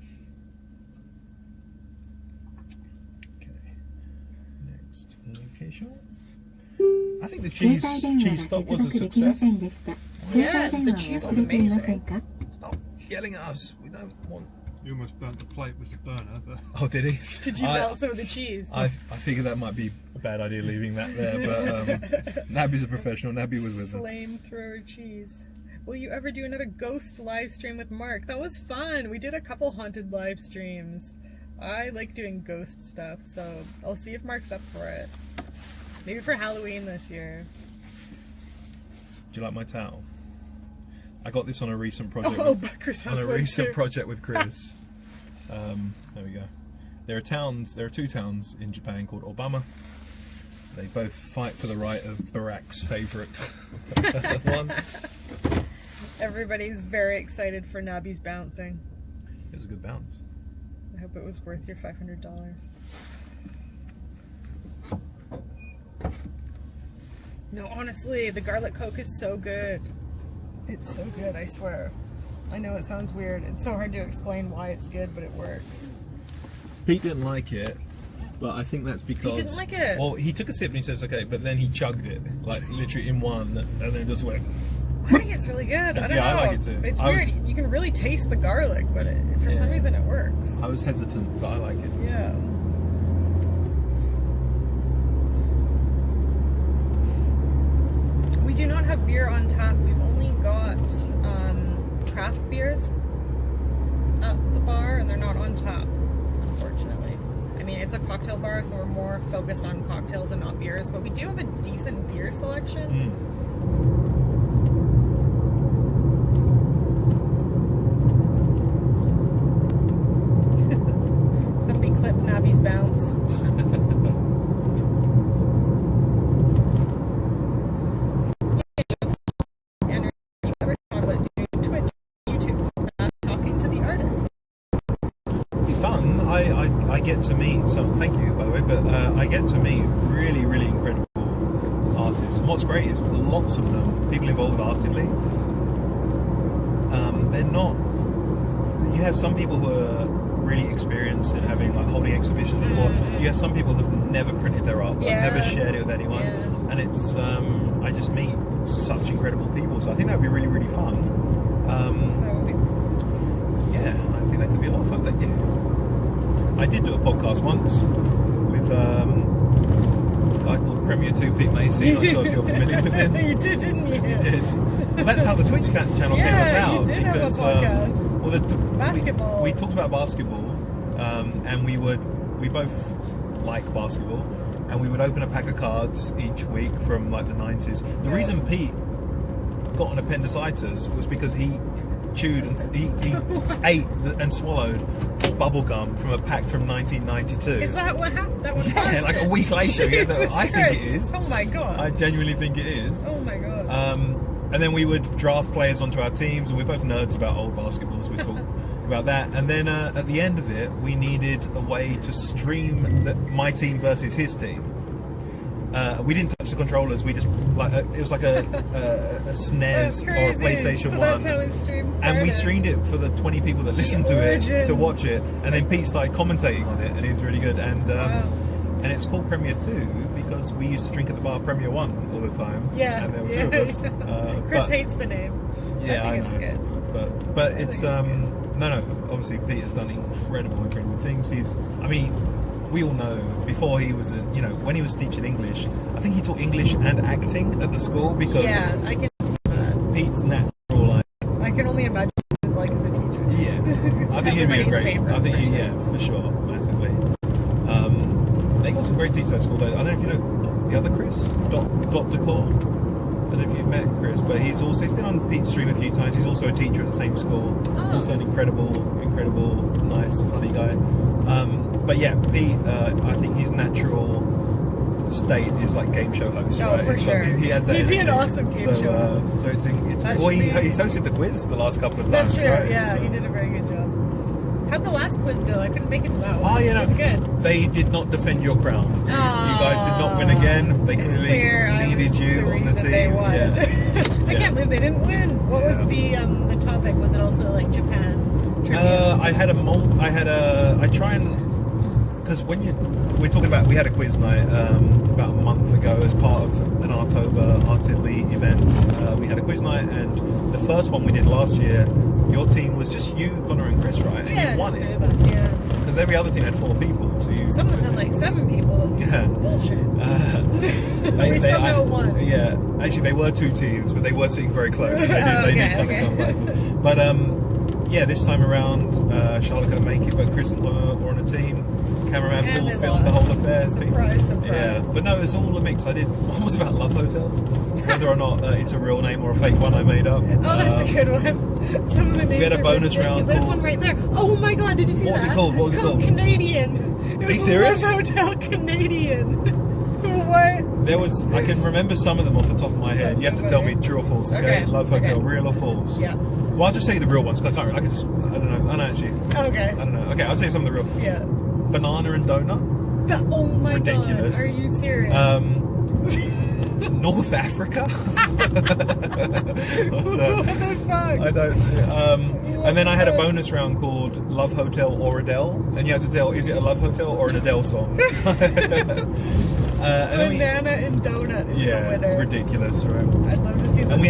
Okay. Next location. I think the cheese stop was a success. Yeah, the cheese was amazing. Stop yelling at us. We don't want. You almost burnt the plate with the burner, but... Oh, did he? Did you melt some of the cheese? I figured that might be a bad idea leaving that there, but Nabi's a professional. Nabi was with them. Flamethrower cheese. Will you ever do another ghost live stream with Mark? That was fun. We did a couple haunted live streams. I like doing ghost stuff, so I'll see if Mark's up for it. Maybe for Halloween this year. Do you like my towel? I got this on a recent project. Chris has on a one recent too. project with Chris. There we go. There are two towns in Japan called Obama. They both fight for the right of Barack's favourite one. Everybody's very excited for Nabi's bouncing. It was a good bounce. I hope it was worth your $500. No, honestly, the garlic Coke is so good. It's so good, I swear. I know it sounds weird. It's so hard to explain why it's good, but it works. Pete didn't like it, but I think that's because... He didn't like it? Well, he took a sip and he says, okay, but then he chugged it, like literally in one, and then just went... I think it's really good. I don't know. Yeah, I like it too. It's weird. You can really taste the garlic, but for some reason it works. I was hesitant, but I like it. Yeah. We do not have beer on tap. We've only got craft beers. at the bar, and they're not on tap, unfortunately. I mean, it's a cocktail bar, so we're more focused on cocktails and not beers, but we do have a decent beer selection. Somebody clip Nabi's bounce. I get to meet some. Thank you, by the way. But I get to meet really, really incredible artists. And what's great is lots of them, people involved artedly. They're not. You have some people who are really experienced in having like holding exhibitions before. You have some people who've never printed their art, never shared it with anyone, and it's. I just meet such incredible people. So I think that would be really, really fun. Yeah, I think that could be a lot of fun. Thank you. I did do a podcast once with a guy called Premier 2 Pete Macy. I'm not sure if you're familiar with him. You did, didn't you? You did. Well, that's how the Twitch channel came about. You did because, have a podcast. Basketball. We talked about basketball, and we both like basketball, and we would open a pack of cards each week from like the 90s. The reason Pete got an appendicitis was because he chewed and he ate and swallowed bubble gum from a pack from 1992. Is that what happened? That was like a week later. I think it is. Oh my god. I genuinely think it is. Oh my god. And then we would draft players onto our teams, and we're both nerds about old basketballs. We talk about that, and then at the end of it, we needed a way to stream my team versus his team. We didn't touch the controllers. We just it was like a SNES or a PlayStation 1. That's how his stream started. And we streamed it for the 20 people that listened to it to watch it. And then Pete started commentating on it, and it's really good. And and it's called Premier 2 because we used to drink at the bar Premier 1 all the time. Yeah. And there were two of us. Chris hates the name. Yeah, I think it's good. But it's no. Obviously, Pete has done incredible things. We all know before he was when he was teaching English, I think he taught English and acting at the school because I can see that. Pete's natural. I can only imagine what it was like as a teacher. Yeah, I think he'd be great. For sure, massively. They got some great teachers at school though. I don't know if you know the other Chris, Dr. Cole. I don't know if you've met Chris, but he's been on Pete's stream a few times. He's also a teacher at the same school. Also an incredible, nice, funny guy. But yeah, Pete, I think his natural state is like game show host. Right? For sure. He has that. He'd be an energy. awesome game show host. So it's he's hosted the quiz the last couple of times. That's true. Right? Yeah, he did a very good job. How'd the last quiz go? I couldn't make it to that one. Oh, Was it good? They did not defend your crown. You guys did not win again. They clearly needed you on the team. They won. Yeah. I can't believe they didn't win. What was the topic? Was it also like Japan? Because we're talking about, we had a quiz night about a month ago as part of an Artidley event. We had a quiz night, and the first one we did last year, your team was just you, Connor, and Chris, right? And you won it. Because every other team had 4 people. So some of them had like 7 people. Yeah. Bullshit. We somehow won. Yeah, actually they were 2 teams, but they were sitting very close. So they did come back to it. But yeah, this time around, Charlotte couldn't make it, but Chris and Connor were on a team. Cameraman Paul filmed the whole affair. Surprise. Yeah, but no, it's all a mix. One was about love hotels, whether or not it's a real name or a fake one I made up. Oh, that's a good one. Some of the names. We had a bonus round. There's one right there. Oh my god, did you see that? What was it called? Canadian. It was serious? Love Hotel Canadian. What? There was. I can remember some of them off the top of my head. You have to tell me true or false. Okay. Love Hotel, real or false? Yeah. Well, I'll just tell you the real ones because I don't know. I know actually. Okay. I don't know. Okay, I'll tell you some of the real. Yeah. Banana and donut. Oh my Ridiculous. god. Are you serious? North Africa. What the fuck? I don't. And then I had a bonus round called Love Hotel or Adele, and you had to tell is it a Love Hotel or an Adele song. Banana and donut is the winner. Ridiculous, right? I'd love to see the And we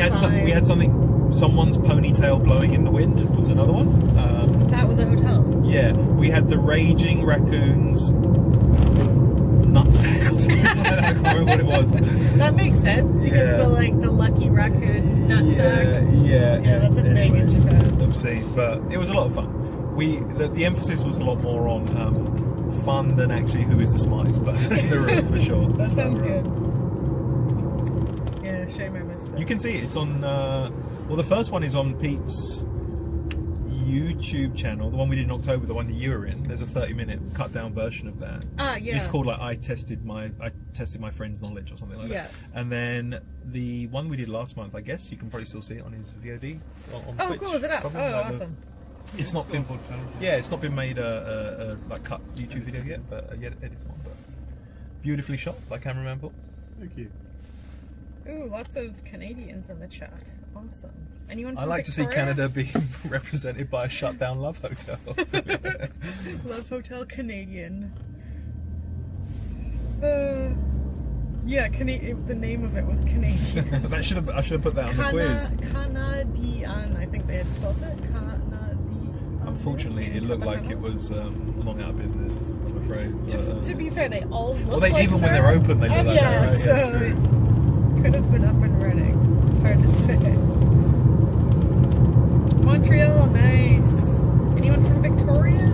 had something. Someone's ponytail blowing in the wind was another one. That was a hotel. Yeah, we had the raging raccoons. Nutsack or something. I can't remember what it was. That makes sense because the lucky raccoon nutsack. Yeah, that's a big in Japan. Obscene, but it was a lot of fun. the emphasis was a lot more on fun than actually who is the smartest person in the room, for sure. That So, sounds good. Yeah, shame I missed it. You can see it. It's on. Well, the first one is on Pete's YouTube channel. The one we did in October, the one that you were in. There's a 30-minute cut down version of that. Yeah. It's called like I tested my friend's knowledge or something like that. And then the one we did last month, I guess you can probably still see it on his VOD. On Oh, Twitch, cool! Is it up? probably, Oh, like awesome. It's not been. Yeah, it's not been made a like cut YouTube video yet, but yet edited one. But beautifully shot by cameraman Paul. Thank you. Ooh, lots of Canadians in the chat. Awesome. Anyone from I like to see Victoria? Canada being represented by a shut down love hotel. Love Hotel Canadian. Yeah, the name of it was Canadian. I should have put that on the quiz. Canadian, I think they had spelled it. Canadian. Unfortunately, it looked like it was long out of business, I'm afraid. But, to be fair, they all look well, like even when they're open, they look like that, right? so Yeah, true. it could have been up and running. It's hard to say. Montreal, nice. Anyone from Victoria?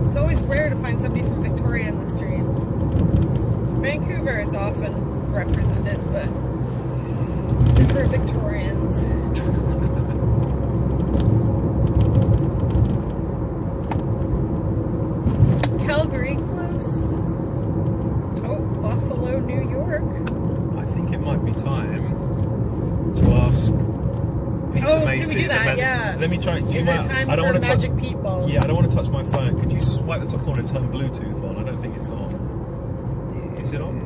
It's always rare to find somebody from Victoria in the stream. Vancouver is often represented, but for Victorians. Calgary, close. Oh, Buffalo, New York. I think it might be time to ask Peter Oh, Macy. can we do that? Yeah. Let me try. Is it time I don't for want to touch. Magic Pete Ball? Yeah, I don't want to touch my phone. Could you swipe the top corner and turn Bluetooth on? I don't think it's on. Is it on?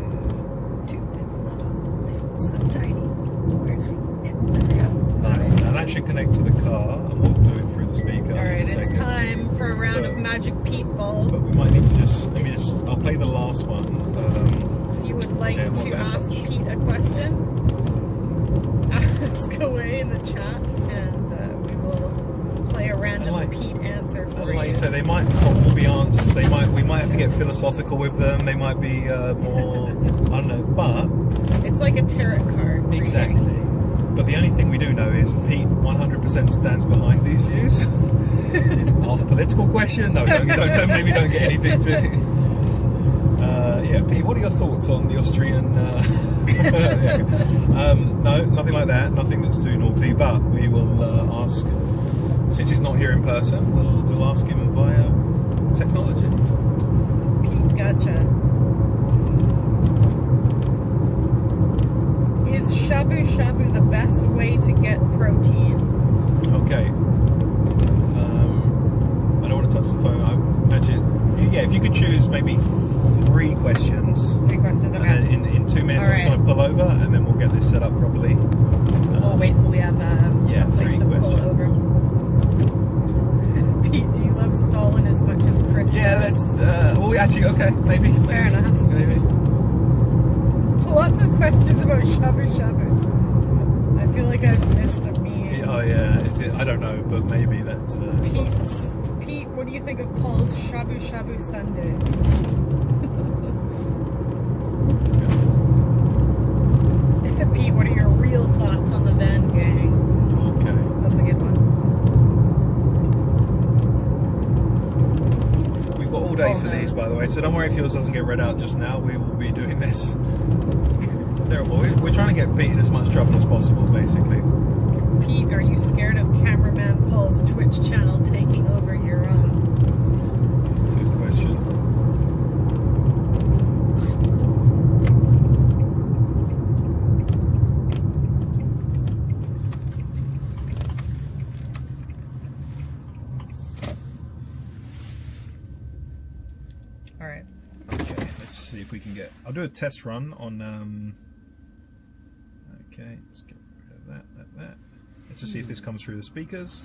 It's not on. It's so tiny. Nice. Now that should connect to the car, and we'll do it through the speaker. Alright, in a it's second. time for a round of Magic Pete Ball. But we might need to just. I'll play the last one. If you would like yeah, to ask Pete a question, ask away in the chat, and we will play a random Pete answer for Like you. you say, they might not all be answers. We might have to get philosophical with them. They might be more. I don't know, but It's like a tarot card. exactly. But the only thing we do know is Pete 100% stands behind these views. Ask political question. No, maybe don't get anything to. Yeah, Pete, what are your thoughts on the Austrian? Yeah. No, nothing like that. Nothing that's too naughty. But we will ask. Since he's not here in person, we'll ask him via technology. Pete, gotcha. Is shabu shabu the best way to get protein? Okay. I don't want to touch the phone. If you could choose maybe 3 questions. 3 questions, okay. And then in 2 minutes, I'm just going to pull over, and then we'll get this set up properly. We'll wait till we have a place 3 to questions. pull over. Pete, do you love Stalin as much as Chris Yeah, does? let's. Actually, okay, maybe. Fair enough. Maybe. Lots of questions about shabu shabu. I feel like I've missed a meme. Oh yeah, is it? I don't know, but maybe that's. Pete, what do you think of Paul's shabu shabu Sunday? Pete, what are your real thoughts on the Van Gang? Okay. That's a good one. We've got all day for these, by the way, so don't worry if yours doesn't get read out just now. We will be doing this. Terrible. We're trying to get Pete in as much trouble as possible, basically. Pete, are you scared of cameraman Paul's Twitch channel taking over your own? Good question. Alright. Okay, let's see if we can get. I'll do a test run on. Okay, let's get rid of that. Let's just see if this comes through the speakers.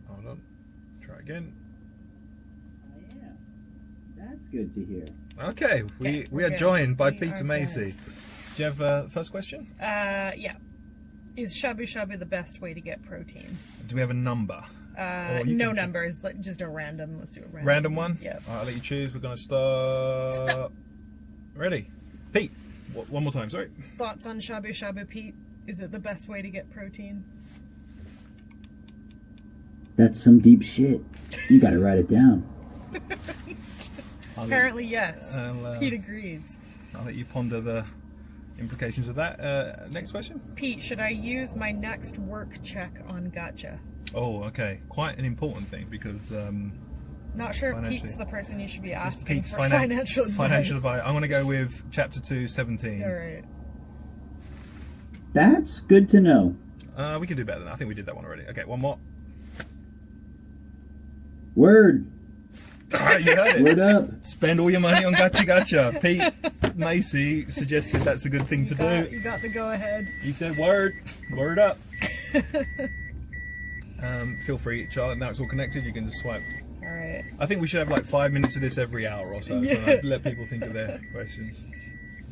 Hold on. Try again. Yeah, that's good to hear. Okay, we are good. joined by We Peter are Macy. good. Do you have first question? Yeah. Is shabu shabu the best way to get protein? Do we have a number? No numbers, just a random. Let's do a random. Random one? Yeah. Alright, I'll let you choose. We're going to start. Ready? Pete, one more time, sorry. Thoughts on shabu shabu, Pete? Is it the best way to get protein? That's some deep shit. You gotta write it down. Apparently, yes. I'll, Pete agrees. I'll let you ponder the implications of that. Next question. Pete, should I use my next work check on Gacha? Oh, okay. Quite an important thing because Not sure if financially- Pete's the person you should be this is asking Pete's for financial advice. financial advice. I'm going to go with chapter 2:17. All right. That's good to know. We can do better than that. I think we did that one already. Okay, one more. Word. All right, you heard it. Word up. Spend all your money on Gacha Gacha. Pete Macy suggested that's a good thing to do. You got the go ahead. He said word up. Feel free, Charlotte, now it's all connected, you can just swipe. All right. I think we should have like 5 minutes of this every hour or so, Yeah. so let people think of their questions.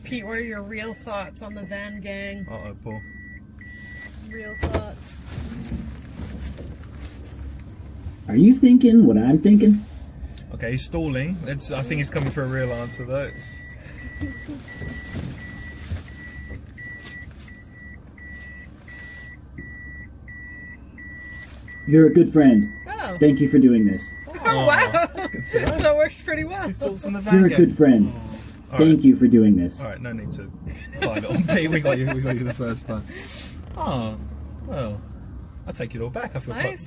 Pete, what are your real thoughts on the Van Gang? Uh-oh, Paul. Real thoughts. Are you thinking what I'm thinking? Okay, he's stalling. I think he's coming for a real answer though. You're a good friend. Oh. Thank you for doing this. Oh, wow. That's good to know. That worked pretty well. His thoughts on the Van You're a Gang. good friend. All Thank right. you for doing this. Alright, no need to find it on Pete. We got you the first time. Oh, well, I take it all back. I feel Nice.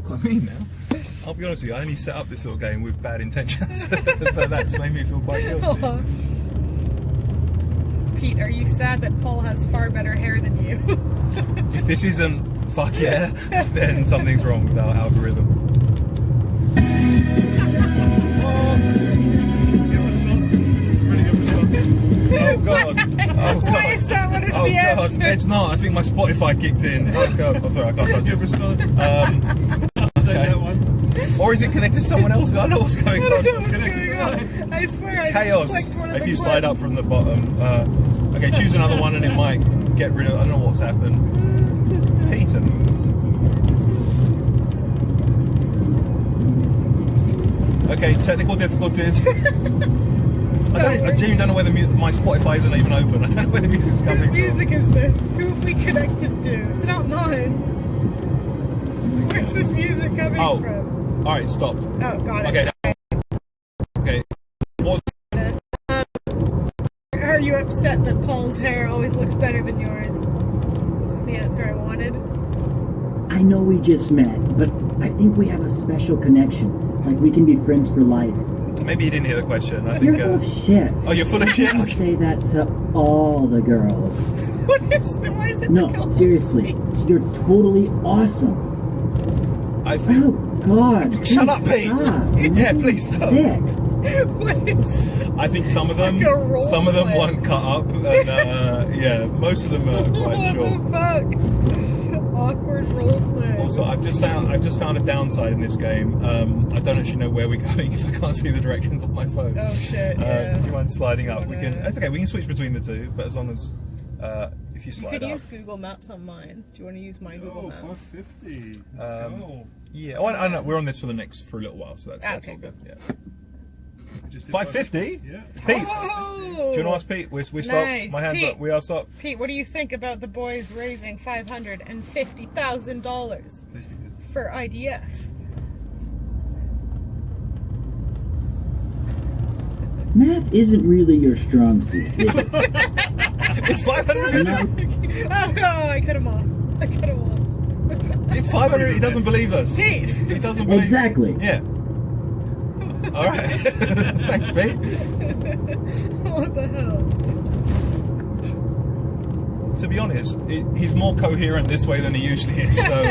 quite mean now. I'll be honest with you, I only set up this sort of game with bad intentions, but that's made me feel quite guilty. Pete, are you sad that Paul has far better hair than you? If this isn't fuck yeah, then something's wrong with our algorithm. Oh god. Oh god. Why is that one of Oh the god. answers? It's not. I think my Spotify kicked in. Oh god. I'm sorry, I can't touch it. Okay. Or is it connected to someone else? I don't know what's going on. I don't know what's going on. I swear I Chaos. just clicked one of If the you slide up clips. from the bottom. Okay, choose another one and it might get rid of. I don't know what's happened. Peter. Okay, technical difficulties. I genuinely don't know whether my Spotify isn't even open. I don't know where the music's coming Whose from. music is this? Who have we connected to? It's not mine. Where's this music coming Oh. from? Alright, stopped. Oh, got it. Okay. Okay. What's Are you upset that Paul's hair always looks better than yours? This is the answer I wanted. I know we just met, but I think we have a special connection. Like we can be friends for life. Maybe you didn't hear the question. I You're think. full of shit. Oh, you're full of shit? You Okay. say that to all the girls. What is why is it No, like a seriously. You're totally awesome. I think. Oh, God. Shut please up, Pete. stop. Yeah, please stop. Sick. What is I think some of them, like a role some of them play. weren't cut up, and yeah, most of them are quite short. What the fuck? Awkward roleplay. Also, I've just found a downside in this game. I don't actually know where we're going if I can't see the directions on my phone. Oh shit, yeah. Do you mind sliding up? We wanna- can. It's okay. We can switch between the two, but as long as if you You slide could up. use Google Maps on mine. Do you want to use my Google Maps? 450. Let's go. Yeah. Oh, I know. We're on this for a little while, so that's okay, all good. Yeah. Just did 550. Yeah. Pete, Oh! do you want to ask Pete? We stopped. Nice. My hands Pete. up. We are stopped. Pete, what do you think about the boys raising $550,000 Please be good. for IDF? Math isn't really your strong suit, is it? It's 500. Oh, I cut him off. I cut him off. It's 500. He doesn't believe us. Pete! He doesn't believe. Exactly. Yeah. All right. Thanks, Pete. What the hell? To be honest, he's more coherent this way than he usually is. So,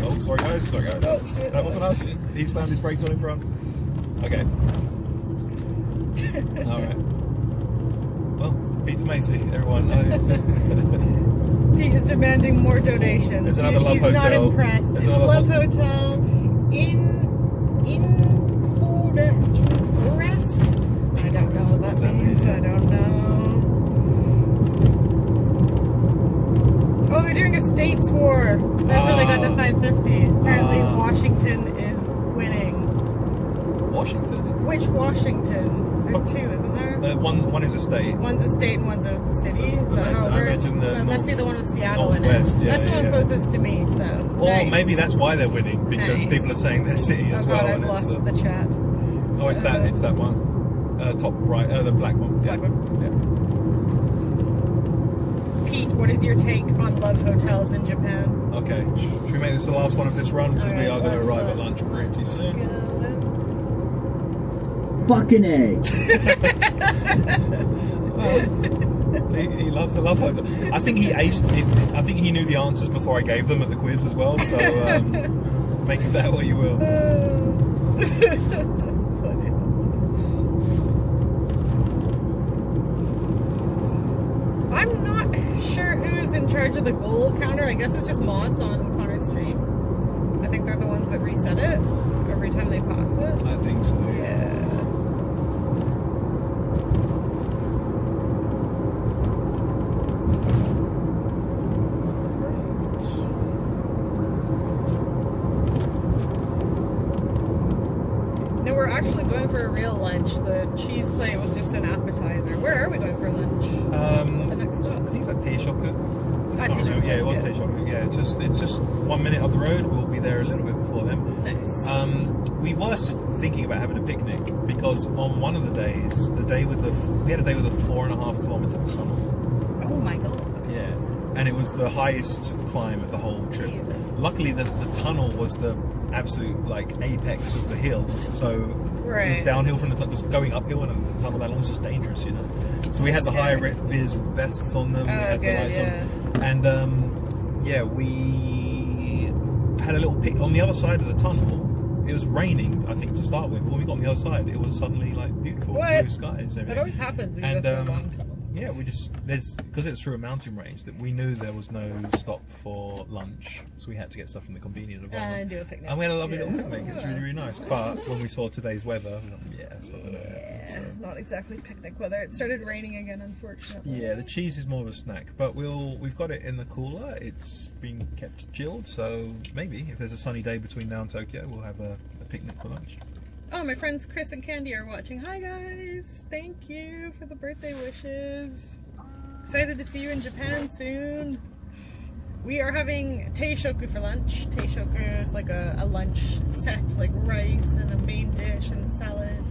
oh, sorry guys. That wasn't us. He slammed his brakes on in front. Okay. All right. Well, Pete's Macy, everyone. He is demanding more donations. There's another Love He's Hotel. not impressed. There's It's another Love Hotel in Corest. I don't know what that means. I don't know. Oh, they're doing a states war. That's how they got to 550. Apparently, Washington is winning. Washington. Which Washington? There's two, isn't there? One is a state. One's a state and one's a city. So Is that how it I works? imagine the So it must be the one with Seattle in it. northwest, yeah, That's the one yeah. closest to me, so. Or Nice. maybe that's why they're winning, because Nice. people are saying their city as Oh well. god, I've and lost it's, the chat. oh, it's that one. Top right, the black one. Yeah. Black Pete, what is your take on love hotels in Japan? Yeah. Okay, should we make this the last one of this run? Because we Alright, are going to let's arrive go. at lunch pretty soon. Fucking A. He loves the love hotel. I think he aced it. I think he knew the answers before I gave them at the quiz as well, so make of that what you will. Funny. I'm not sure who is in charge of the goal counter. I guess it's just mods on Connor's stream. I think they're the ones that reset it every time they pass it. I think so. Yeah. No, we're actually going for a real lunch. The cheese plate was just an appetizer. Where are we going for lunch? The next stop. I think it's at Teishoku. Ah, Can't remember. Teishoku, Yeah, it was yeah. Teishoku. Yeah, it's just 1 minute up the road. We'll be there a little bit before then. Nice. We were thinking about having a picnic because on one of the days, we had a day with a 4.5 kilometer tunnel. Oh my god. Yeah, and it was the highest climb of the whole trip. Jesus. Luckily, the tunnel was the absolute apex of the hill, so it was Right. downhill from the tunnel, just going uphill, and the tunnel that long was just dangerous, you know. So we had the high vis vests on them, we had the good, lights yeah. on, and we had a little pic on the other side of the tunnel. It was raining, I think, to start with. When we got on the other side, it was suddenly beautiful What? blue skies. That always happens when you go through a long tunnel. Yeah, because it's through a mountain range, that we knew there was no stop for lunch, so we had to get stuff from the convenient environment. And do a picnic. And we had a lovely Yeah. little picnic. It was really, really nice. But when we saw today's weather, it's not gonna Yeah, happen, not exactly picnic weather. It started raining again, unfortunately. so. Yeah, the cheese is more of a snack, but we've got it in the cooler. It's been kept chilled, so maybe if there's a sunny day between now and Tokyo, we'll have a picnic for lunch. Oh, my friends Chris and Candy are watching. Hi guys! Thank you for the birthday wishes. Excited to see you in Japan soon. We are having teishoku for lunch. Teishoku is like a lunch set, like rice and a main dish and salad.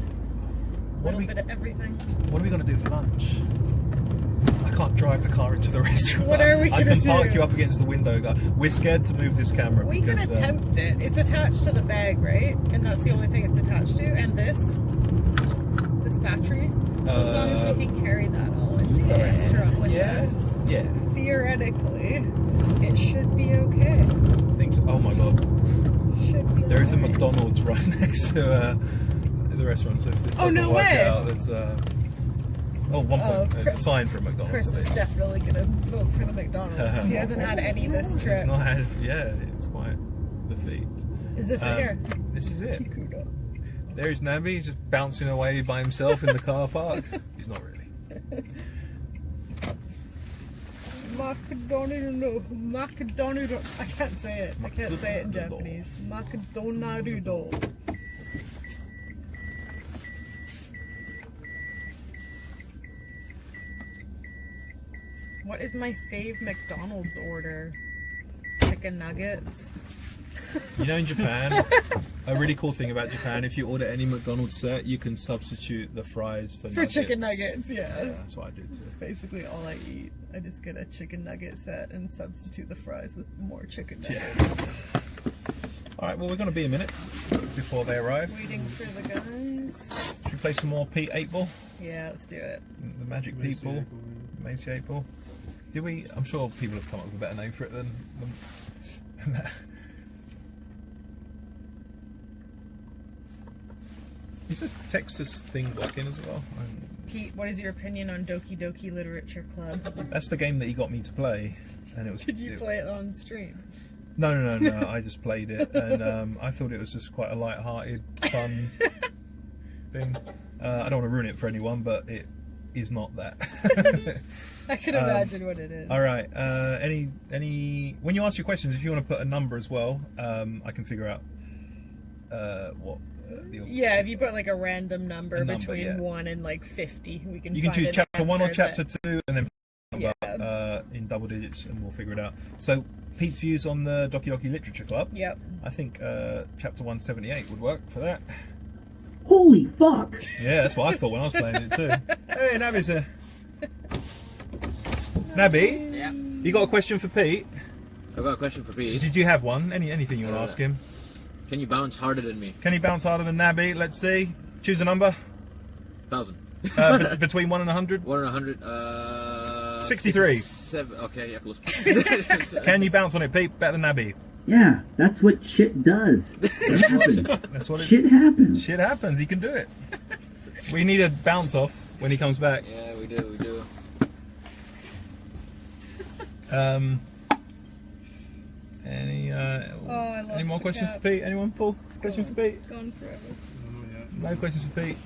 A little bit of everything. What are we going to do for lunch? I can't drive the car into the restaurant. What are we I gonna can park do? you up against the window. We're scared to move this camera. We because, could attempt it. It's attached to the bag, right? And that's the only thing it's attached to. And this battery. So as long as we can carry that all into the restaurant with us, theoretically, it should be okay. I think so. Oh my god. Should be There is a alright. McDonald's right next to the restaurant, so if this Oh, doesn't no work way. out, there's there's a sign for McDonald's. Chris at is least. definitely gonna vote for the McDonald's. He hasn't had any this trip. It's not had, it's quite the feat. Is this it here? This is it. There's Nabi, he's just bouncing away by himself in the car park. He's not really. Macdonald. I can't say it. I can't say it in Japanese. Macdonald. What is my fave McDonald's order? Chicken nuggets. You know, in Japan, a really cool thing about Japan, if you order any McDonald's set, you can substitute the fries for nuggets. chicken nuggets, yeah. That's what I do too. That's basically all I eat. I just get a chicken nugget set and substitute the fries with more chicken nuggets. Alright, well, we're going to be a minute before they arrive. Waiting for the guys. Should we play some more Pete 8 Ball? Yeah, let's do it. The Magic Pete Ball? Macy 8 Ball? Did we? I'm sure people have come up with a better name for it than that. Is the Texas thing working as well? Pete, what is your opinion on Doki Doki Literature Club? That's the game that he got me to play, and it was. Did you play it on stream? No. I just played it, and I thought it was just quite a light-hearted, fun thing. I don't want to ruin it for anyone, but it is not that. I can imagine what it is. All right. Any? When you ask your questions, if you want to put a number as well, I can figure out what Yeah, if you put like a random number, number, between yeah. 1 and like 50, we can. You can find choose an chapter 1 or answer chapter that- 2, and then number in double digits, and we'll figure it out. So Pete's views on the Doki Doki Literature Club. Yep. I think chapter 178 would work for that. Holy fuck! Yeah, that's what I thought when I was playing it too. Hey, Nabi's here. Nabi, Yeah. you got a question for Pete? I've got a question for Pete. Did you have one? Anything you want to ask him? Can you bounce harder than me? Can he bounce harder than Nabi? Let's see. Choose a number. 1,000. Between 1 and 100? 1 and 100. 63. 7. Okay, yeah, close. Can you bounce on it, Pete? Better than Nabi. Yeah, that's what shit does. It happens. That's what Shit happens. Shit happens. He can do it. We need a bounce off when he comes back. Yeah, we do. Any I lost any more the questions cap. for Pete? Anyone, Paul? Questions for Pete? Gone forever. No questions for Pete.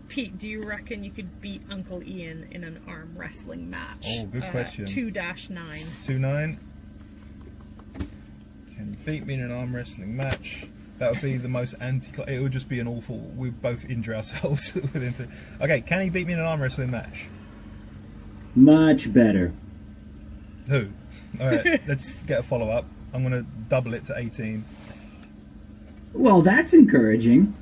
Pete, do you reckon you could beat Uncle Ian in an arm wrestling match? Oh, good question. 2-9. 2-9. Can you beat me in an arm wrestling match? That would be the most it would just be an awful. We both injure ourselves within. Okay, can he beat me in an arm wrestling match? Much better. Who? All right, let's get a follow up. I'm gonna double it to 18. Well, that's encouraging.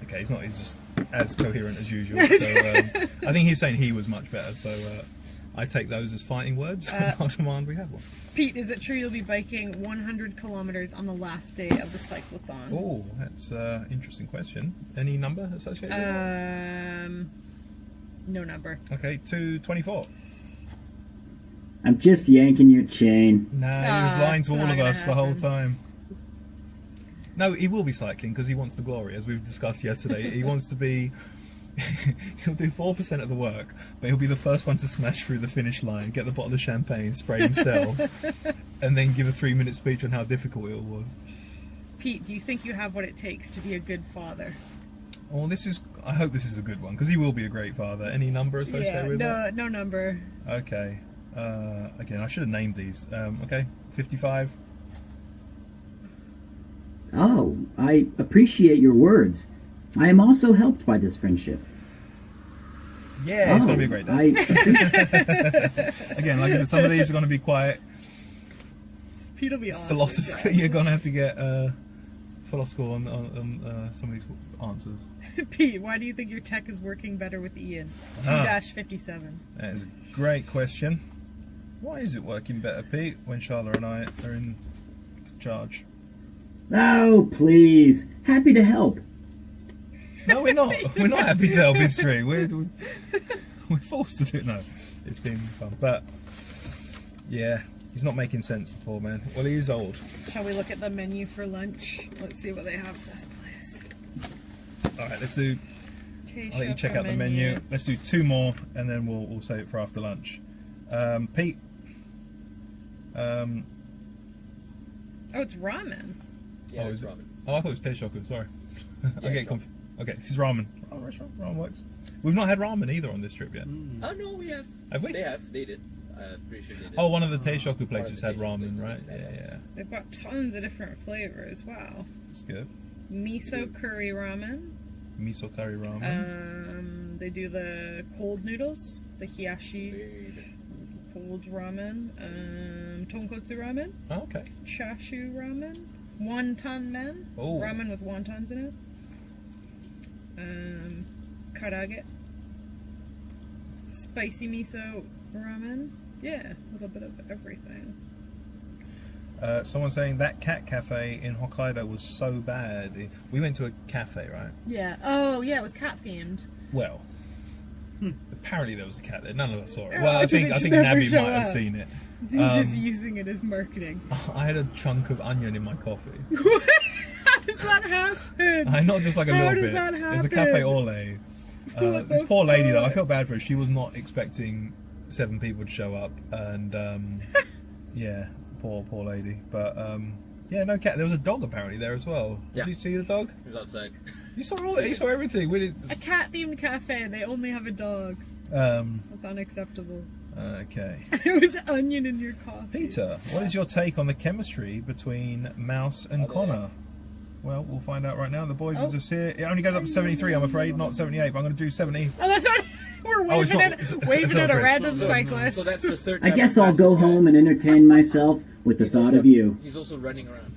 Okay, he's not. He's just as coherent as usual. So I think he's saying he was much better. So I take those as fighting words. On demand, we have one. Pete, is it true you'll be biking 100 kilometers on the last day of the cyclathon? Oh, that's an interesting question. Any number associated with that? No number. Okay, 224. I'm just yanking your chain. Nah, he was lying to it's all not of gonna us the whole happen. time. No, he will be cycling because he wants the glory, as we've discussed yesterday. He wants to be... he'll do 4% of the work, but he'll be the first one to smash through the finish line, get the bottle of champagne, spray himself, and then give a 3-minute speech on how difficult it was. Pete, do you think you have what it takes to be a good father? Oh, I hope this is a good one, because he will be a great father. Any number associated with that? No number. Okay. Again, I should have named these. Okay, 55. Oh, I appreciate your words. I am also helped by this friendship. Yeah, it's going to be a great day. Again, like I said, some of these are going to be quite Pete will be awesome. philosophical. You're going to have to get philosophical on some of these answers. Pete, why do you think your tech is working better with Ian? Ah. 2-57. That is a great question. Why is it working better, Pete, when Charlotte and I are in charge? Oh, please. Happy to help. No, we're not. We're not happy to help this stream. We're forced to do it. No, it's been fun. But, yeah, he's not making sense, the poor man. Well, he is old. Shall we look at the menu for lunch? Let's see what they have at this place. All right, let's do... I'll let you check out the menu. Let's do 2 more, and then we'll save it for after lunch. Pete. Oh, it's ramen. Yeah, oh, it's is it? ramen. Oh, I thought it was teishoku. Sorry. Yeah, I get it's confused. Okay, this is ramen. Ramen restaurant. Ramen works. We've not had ramen either on this trip yet. Oh no, we have. Have we? They did. Pretty sure they did. Oh, one of the teishoku places had Teishoku ramen, places. right? Yeah. They've got tons of different flavors. Wow. It's good. Miso curry ramen. Miso curry ramen. They do the cold noodles, the hiyashi cold ramen, tonkotsu ramen, Oh, okay. chashu ramen, wonton men, Oh. ramen with wontons in it, karage, spicy miso ramen. Yeah, a little bit of everything. Someone saying that cat cafe in Hokkaido was so bad. We went to a cafe, right? Yeah. Oh, yeah. It was cat themed. Well, apparently there was a cat there. None of us saw it. Oh, Well, I think did it never Nabi show might have up? seen it. They're just using it as marketing. I had a chunk of onion in my coffee. How does that happen? Not just like a How little does bit. that It's a cafe happen? au lait. This the poor lady though, I fuck? felt bad for her. She was not expecting 7 people to show up, and yeah, poor lady. But yeah, no cat. There was a dog apparently there as well. Yeah. Did you see the dog? He was outside. You saw all. You saw everything. We did. A cat themed cafe and they only have a dog. That's unacceptable. Okay. It was onion in your coffee. Peter, what is your take on the chemistry between Mouse and Connor? Well, we'll find out right now. The boys are just here. It only goes up to 73, I'm afraid, not 78, but I'm going to do 70. Oh, that's not. We're waving at a random cyclist. So that's the third I time guess I've I'll passed go this guy. home and entertain myself with the thought of you. He's also running around.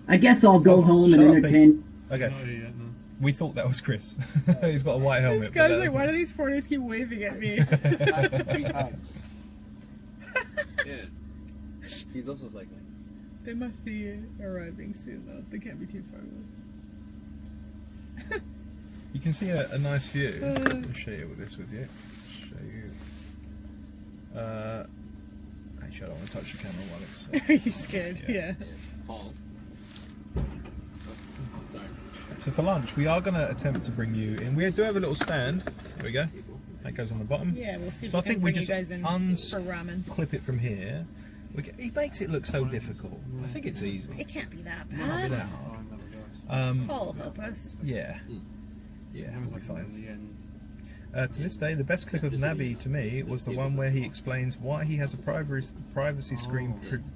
I guess I'll go home and shut up, entertain. Okay. Not yet, no. We thought that was Chris. He's got a white helmet. This but guy's that like, isn't. why do these foreigners keep waving at me? 3 times. Yeah. He's also cycling. They must be arriving soon, though. They can't be too far away. You can see a nice view. I'll show you this with you. Show you. Actually, I don't want to touch the camera while it's. Are you scared? Yeah. Paul. So for lunch, we are going to attempt to bring you in. We do have a little stand. There we go. That goes on the bottom. Yeah, we'll see if So I we can think we bring you just guys in for ramen. clip it from here. He makes it look so difficult. I think it's easy. It can't be that Not be bad. that hard. Paul, help us. Yeah. Yeah, It was we'll like be fine. in the end. To this day, the best clip of Nabi to me was the one where he explains why he has a privacy screen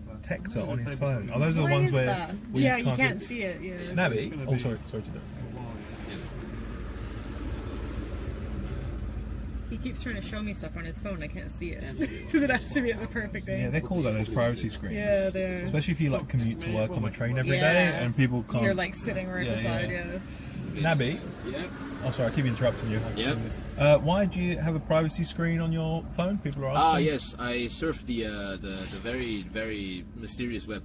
protector on his phone. Oh, those are the Why ones is where that? we Yeah, you can't see it. Yeah. Nabi. Oh, sorry to do. He keeps trying to show me stuff on his phone. I can't see it because it has to be at the perfect Yeah, angle. they're called those privacy screens. Yeah, they are. Especially if you like commute to work on the train every day Yeah. and people can't. You're like sitting right beside you. Nabi. Yeah. Oh, sorry, I keep interrupting you. Yep. Why do you have a privacy screen on your phone? People are asking. Ah, yes. I surf the very, very mysterious web.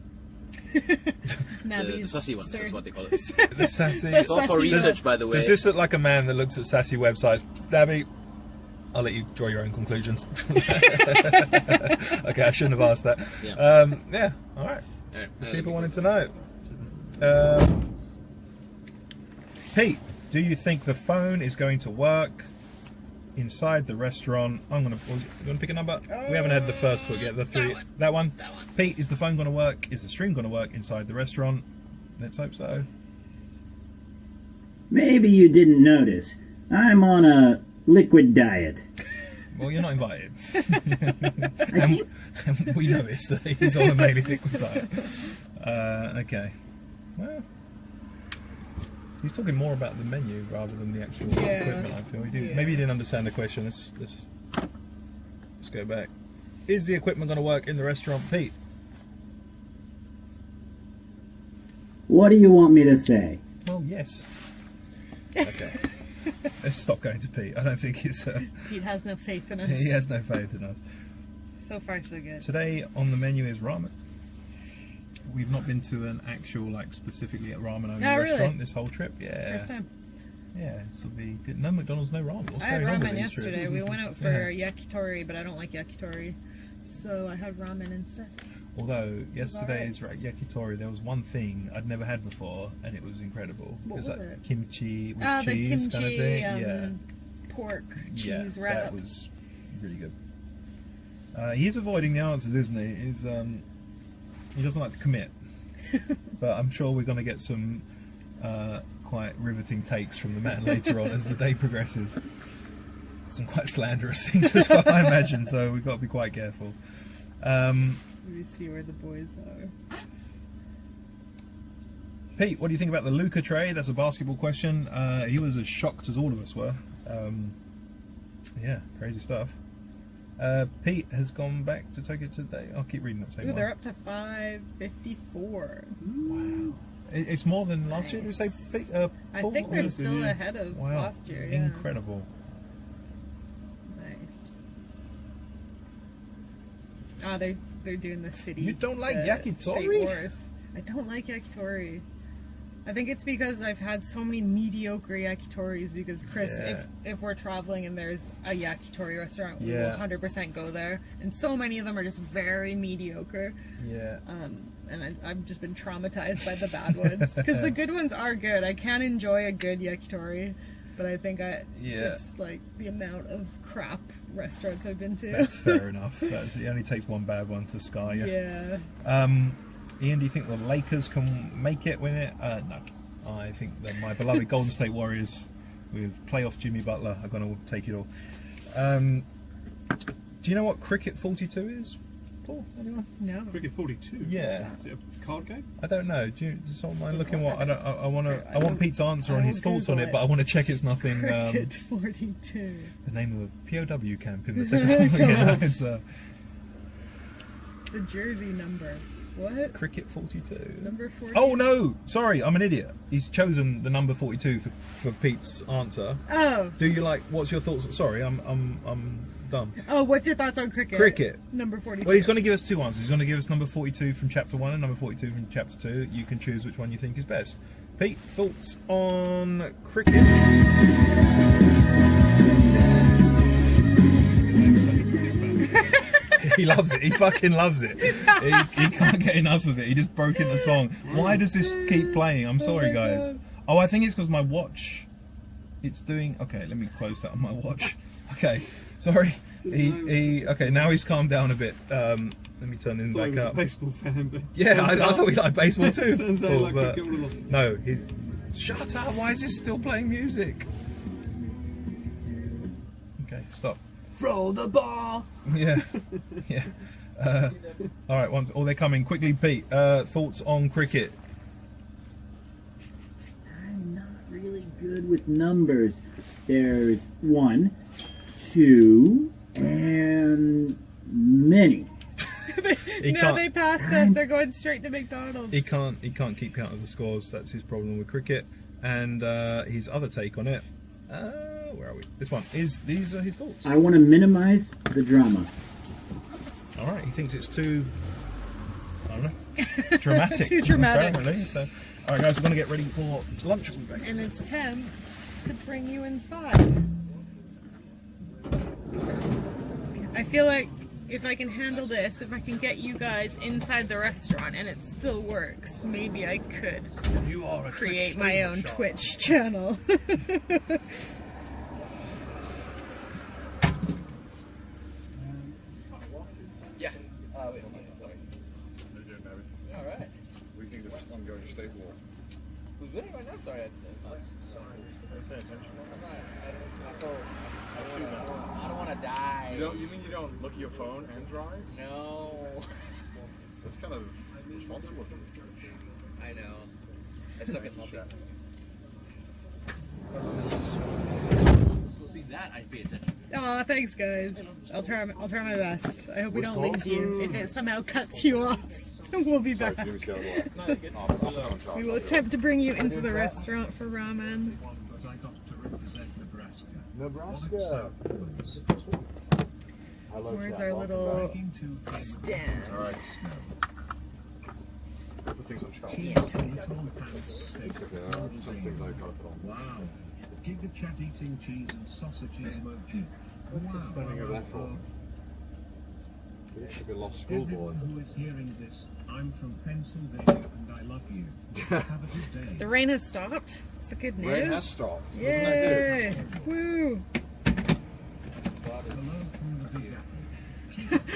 The sassy ones, that's what they call it. The sassy. It's all for research, by the way. Does this look like a man that looks at sassy websites? Nabi, I'll let you draw your own conclusions. Okay, I shouldn't have asked that. Yeah. All right. Alright, People wanted to know. Pete, do you think the phone is going to work inside the restaurant? You want to pick a number? We haven't had the first book yet. The three. That one. Pete, is the phone going to work? Is the stream going to work inside the restaurant? Let's hope so. Maybe you didn't notice. I'm on a liquid diet. Well, you're not invited. I see. We noticed that he's on a mainly liquid diet. Okay. Well, he's talking more about the menu rather than the actual equipment, I feel. Maybe he didn't understand the question. Let's go back. Is the equipment going to work in the restaurant, Pete? What do you want me to say? Well, yes. Okay. Let's stop going to Pete. I don't think it's... Pete has no faith in us. he has no faith in us. So far, so good. Today on the menu is ramen. We've not been to an actual, like, specifically at ramen only restaurant this whole trip. Yeah. First time. Yeah, this will be good. No McDonald's, no ramen. What's I had going on with ramen these trips? yesterday. We went out for yakitori, but I don't like yakitori, so I had ramen instead. Although yesterday's yakitori, there was one thing I'd never had before, and it was incredible. What was like it? Kimchi with The cheese kimchi, kind of thing. pork That cheese wrap. was really good. He's avoiding the answers, isn't he? He doesn't like to commit. But I'm sure we're going to get some quite riveting takes from the man later on as the day progresses. Some quite slanderous things as well, I imagine, so we've got to be quite careful. Let me see where the boys are. Pete, what do you think about the Luca trade? That's a basketball question. He was as shocked as all of us were. Yeah, crazy stuff. Pete has gone back to Tokyo today. I'll keep reading that same one. They're up to 554. Wow. It's more than last year, did you say, Pete? I Paul? think they're still ahead of Wow. last year. Yeah. Incredible. Nice. They're doing the city. You don't like State yakitori? Wars. I don't like yakitori. I think it's because I've had so many mediocre yakitoris. Because Chris, if we're traveling and there's a yakitori restaurant, we will 100% go there. And so many of them are just very mediocre. Yeah. And I've just been traumatized by the bad ones. Because the good ones are good. I can enjoy a good yakitori, but I think just like the amount of crap restaurants I've been to. That's fair enough. It only takes one bad one to scar you. Yeah. Ian, do you think the Lakers can make it, win it? No. I think that my beloved Golden State Warriors with playoff Jimmy Butler are going to take it all. Do Do you know what Cricket 42 is? Paul, anyone? No. Cricket 42. Yeah. Is it a card game? I don't know. Does someone mind looking what? I want Pete's answer and his thoughts on Google it, but I want to check it's nothing. Cricket 42. The name of a POW camp in the second. Yeah, it's It's a jersey number. What? Cricket 42. Number 42. Oh no! Sorry, I'm an idiot. He's chosen the number 42 for Pete's answer. Oh. Do you like? What's your thoughts? Sorry, I'm dumb. Oh, what's your thoughts on cricket? Cricket. Number 42. Well, he's going to give us two answers. He's going to give us number 42 from chapter 1 and number 42 from chapter 2. You can choose which one you think is best. Pete, thoughts on cricket? He loves it. He fucking loves it. He can't get enough of it. He just broke into song. Why does this keep playing? I'm sorry, guys. Oh, I think it's because my watch. It's doing. Okay, let me close that on my watch. Okay, sorry. Okay, now he's calmed down a bit. Let me turn him back up. Baseball fan, but yeah, I thought he liked baseball too. Sendai like but cricket all along. no, he's. Shut up! Why is this still playing music? Okay, stop. Throw the ball. Yeah, yeah. All right, they're coming quickly. Pete, thoughts on cricket? I'm not really good with numbers. There's 1, 2, and many. They passed us. They're going straight to McDonald's. He can't keep count of the scores. That's his problem with cricket. And his other take on it. Where are we? This one is. These are his thoughts. I want to minimize the drama. All right. He thinks it's too. I don't know. Dramatic. Too dramatic. Apparently. So, all right, guys, we're going to get ready for lunch. We'll be back. And it's time to bring you inside. I feel like if I can handle this, if I can get you guys inside the restaurant and it still works, maybe I could create my own Twitch channel. Yeah. Wait, sorry. How you doing, Nabi? All right. We think this is ongoing state war. Who's winning right now? Sorry. I don't want to die. You mean you don't look at your phone and drive? No. That's kind of responsible. I know. I suck at multitasking. So see that I pay attention. Aw, thanks guys. I'll try my best. I hope we don't lose you. If it somehow cuts you off, we'll be back. We will attempt to bring you into the restaurant for ramen. Nebraska. Where's our little stand? All right. Put things on shelf. Yeah, Some things I've got to put on. Wow. Giga chat eating cheese and sausages emoji. Wow. Planning of that for. It's like a lost schoolboy. Everyone who is hearing this, I'm from Pennsylvania and I love you. Have a good day. The rain has stopped. It's a good news. Rain has stopped. Isn't Yay! that Woo! Hello from the beer.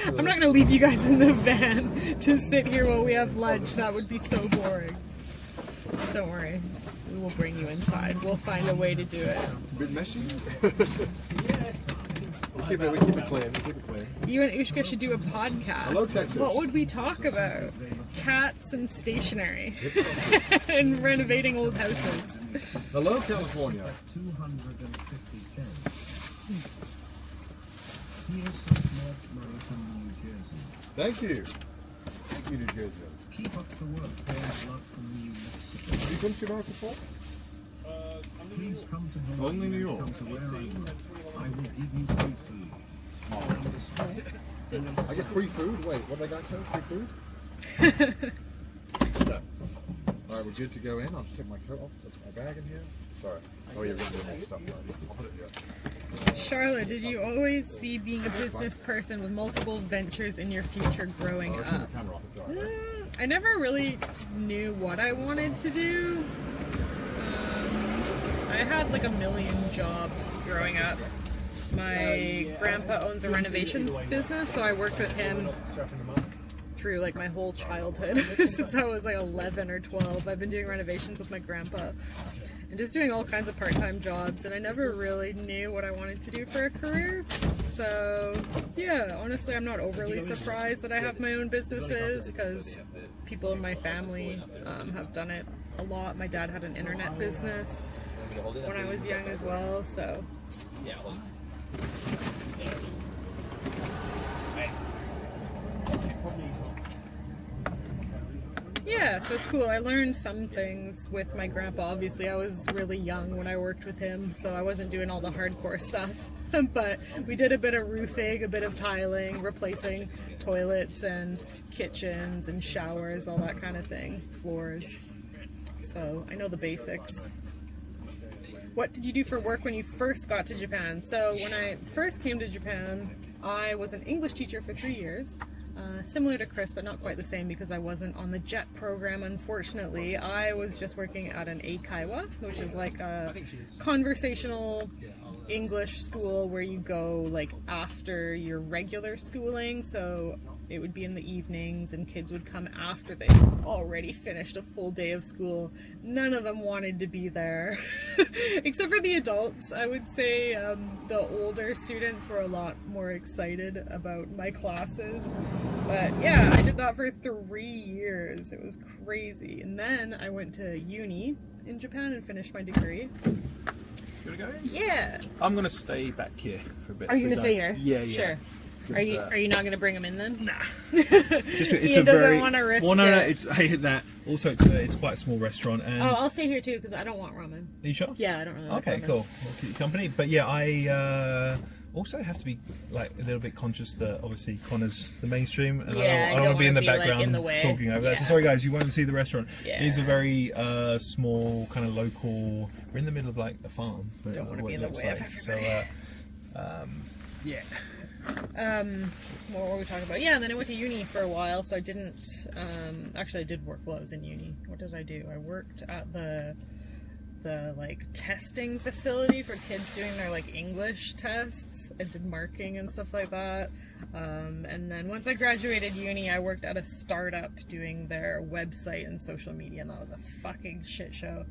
I'm not gonna leave you guys in the van to sit here while we have lunch. That would be so boring. Don't worry. We will bring you inside. We'll find a way to do it. A bit messy? We keep it clean. You and Ushka should do a podcast. Hello, Texas. What would we talk about? Cats and stationery. And renovating old houses. Hello, California. 250 cents. Here's some money from New Jersey. Thank you. Thank you, New Jersey. Keep up the work. There's love from New Mexico. Have you come to America before? Please come to Hawaii. Only New York. Come to where I work. I will give you free food. I get free food? Wait, what did that guy say? Free food? No. Alright, we're good to go in. I'll just take my coat off. Put my bag in here. Sorry. Oh, you're going to do more stuff. Right? I'll put it here. Charlotte, did you always see being a business person with multiple ventures in your future growing I'll turn the up? camera off. It's all right. I never really knew what I wanted to do. I had like a million jobs growing up. My grandpa owns a renovations business, so I worked with him through like my whole childhood. Since I was like 11 or 12, I've been doing renovations with my grandpa and just doing all kinds of part-time jobs, and I never really knew what I wanted to do for a career. So Yeah, honestly, I'm not overly surprised that I have my own businesses because people in my family have done it a lot. My dad had an internet business when I was young as well, so. Yeah, so it's cool. I learned some things with my grandpa. Obviously, I was really young when I worked with him, so I wasn't doing all the hardcore stuff. But we did a bit of roofing, a bit of tiling, replacing toilets and kitchens and showers, all that kind of thing, floors. So I know the basics. What did you do for work when you first got to Japan? So when I first came to Japan, I was an English teacher for 3 years. Similar to Chris, but not quite the same because I wasn't on the JET program, unfortunately. I was just working at an eikaiwa, which is like a conversational English school where you go like after your regular schooling. So it would be in the evenings and kids would come after they already finished a full day of school. None of them wanted to be there except for the adults. I would say the older students were a lot more excited about my classes. But yeah, I did that for 3 years. It was crazy. And then I went to uni in Japan and finished my degree. You wanna go in? Yeah. I'm gonna stay back here for a bit. Are you gonna stay here? Yeah. Sure. Are you not gonna bring him in then? Nah. He doesn't want to risk no. it. I hit that. Also, it's quite a small restaurant. And Oh, I'll stay here too because I don't want ramen. Are you sure? Yeah, I don't really like Okay, ramen. cool. We'll keep you company. But yeah, I also have to be like a little bit conscious that obviously Connor's the mainstream, and Yeah, I don't want to be in the like, background in the way. talking over that. So Yeah. sorry guys, you won't see the restaurant. Yeah. It is a very small kind of local. We're in the middle of like a farm. Don't want to what be it in the looks way of like. everybody. So yeah. What were we talking about? Yeah, and then I went to uni for a while, so I didn't, actually I did work while I was in uni. What did I do? I worked at the like testing facility for kids doing their like English tests. I did marking and stuff like that. And then once I graduated uni, I worked at a startup doing their website and social media, and that was a fucking shit show.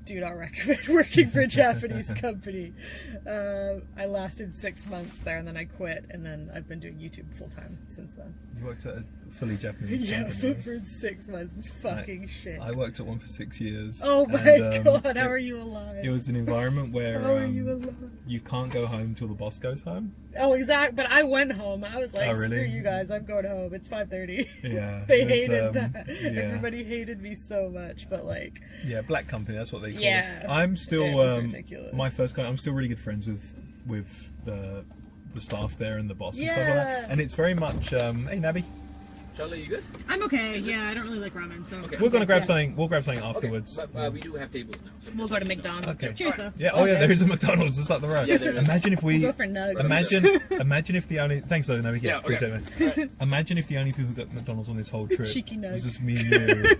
Do not recommend working for a Japanese company. I lasted 6 months there and then I quit, and then I've been doing YouTube full time since then. You worked at a fully Japanese Yeah, company. for 6 months. It was fucking shit. I worked at one for 6 years. Oh my god, how are you alive? It was an environment where How are you alive? you can't go home till the boss goes home. Oh, exact. But I went home. I was like, Oh, really? screw you guys, I'm going home. It's 5:30. Yeah. They it was, hated that. yeah. Everybody hated me so much, but like... Yeah, black company, that's what they call Yeah. it. I'm still, It was ridiculous. my first company, I'm still really good friends with the staff there and the boss and stuff like Yeah. that. And it's very much, hey Nabi, Charlie, you good? I'm okay. Yeah, I don't really like ramen, so... Okay. we're gonna grab Yeah. something, we'll grab something afterwards. Okay, but we do have tables now. So We'll go to McDonald's. Okay. Cheers, though. Yeah, oh yeah, there is a McDonald's just up the road. Yeah, there is. Imagine if we We'll go for nuggets. imagine if the only thanks though, Nabi. Yeah, okay. Appreciate it. Right. Imagine if the only people who got McDonald's on this whole trip Cheeky nugs. was just me and you.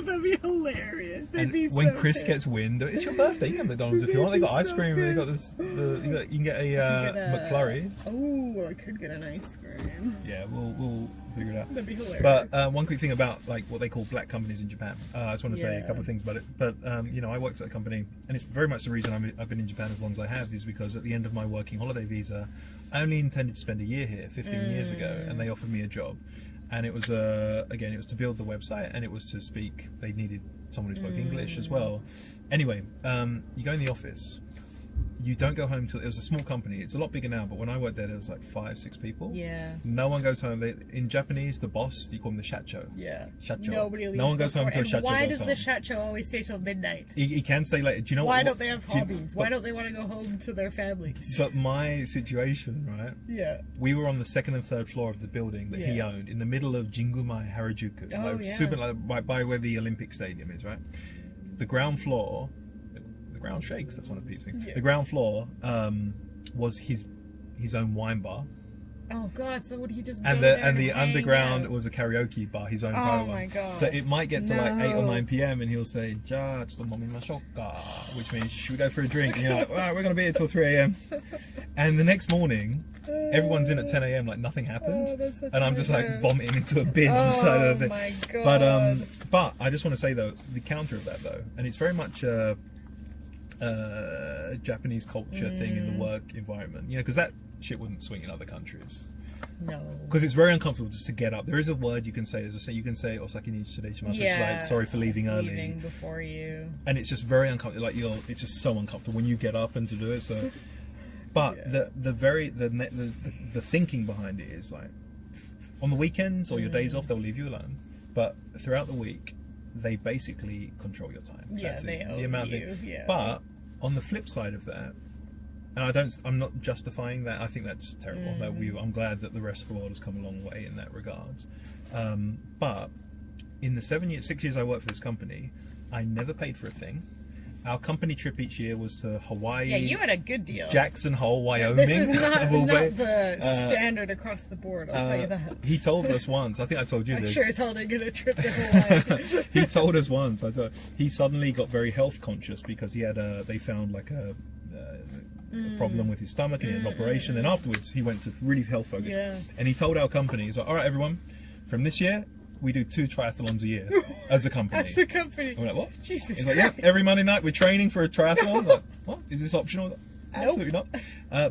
That'd be hilarious. They'd And be when so Chris pissed. gets wind, it's your birthday. You can get McDonald's if you want. They got ice cream. They got this. You can get a Get a- McFlurry. Oh, I could get an ice cream. Yeah, we'll figure it out. That'd be hilarious. But one quick thing about like what they call black companies in Japan. I just want to say a Yeah. couple of things about it. But you know, I worked at a company, and it's very much the reason I've been in Japan as long as I have is because at the end of my working holiday visa, I only intended to spend a year here 15 years ago, and they offered me a job. And it was again, it was to build the website, and it was to speak. They needed someone who spoke English as well. Anyway, you go in the office. You don't go home till it was a small company. It's a lot bigger now, but when I worked there was like 5-6 people. Yeah. No one goes home. In Japanese, the boss, you call him the shacho. Yeah. Shacho. Nobody leaves No one goes home before. until And shacho why goes does the home. shacho always stay till midnight? He can stay later. Do you know Why what? don't they have do you- hobbies? Why don't they want to go home to their families? But my situation, right? Yeah. We were on the second and third floor of the building that he Yeah. owned in the middle of Jingumai Harajuku, Oh, like, yeah. super like by where the Olympic Stadium is, right? The ground floor, the ground shakes. That's one of Pete's things. Yeah. The ground floor was his own wine bar, Oh god, so would he just and go there the hang underground out? was a karaoke bar, his own Oh private my one. God. So it might get to like 8 or No. 9 p.m. and he'll say, "Ja, chitto momimashouka," which means should we go for a drink? And you're like, "All right, we're gonna be here till 3 a.m." And the next morning, everyone's in at 10 a.m. like nothing happened, Oh, that's such and I'm a just like nightmare. vomiting into a bin on the side of the Oh thing. my god. But I just want to say though, the counter of that though, and it's very much a Japanese culture thing in the work environment, you know, because that shit wouldn't swing in other countries. No. Because it's very uncomfortable just to get up. There is a word you can say. There's a say you can say "Osaki ni shimasu," which is like sorry for leaving early. Leaving before you. And it's just very uncomfortable. Like it's just so uncomfortable when you get up and to do it. So, but the thinking behind it is like on the weekends or your days off they'll leave you alone, but throughout the week they basically control your time. Yeah, they own you. Yeah. But on the flip side of that. And I'm not justifying that. I think that's terrible. I'm glad that the rest of the world has come a long way in that regards. But in the 6 years I worked for this company, I never paid for a thing. Our company trip each year was to Hawaii. Yeah, you had a good deal. Jackson Hole, Wyoming. This is not the standard across the board, I'll tell you that. He told us once, I think I told you this. I sure as hell didn't get a trip to Hawaii. He told us once, he suddenly got very health conscious because they found like a problem with his stomach and he had an operation, and afterwards he went to really health focus, and he told our company, he's like, all right everyone, from this year we do 2 triathlons a year as a company. As a company. I'm like, what? Jesus He's like, yeah, every Monday night we're training for a triathlon. Like, what? Is this optional? Like, absolutely not.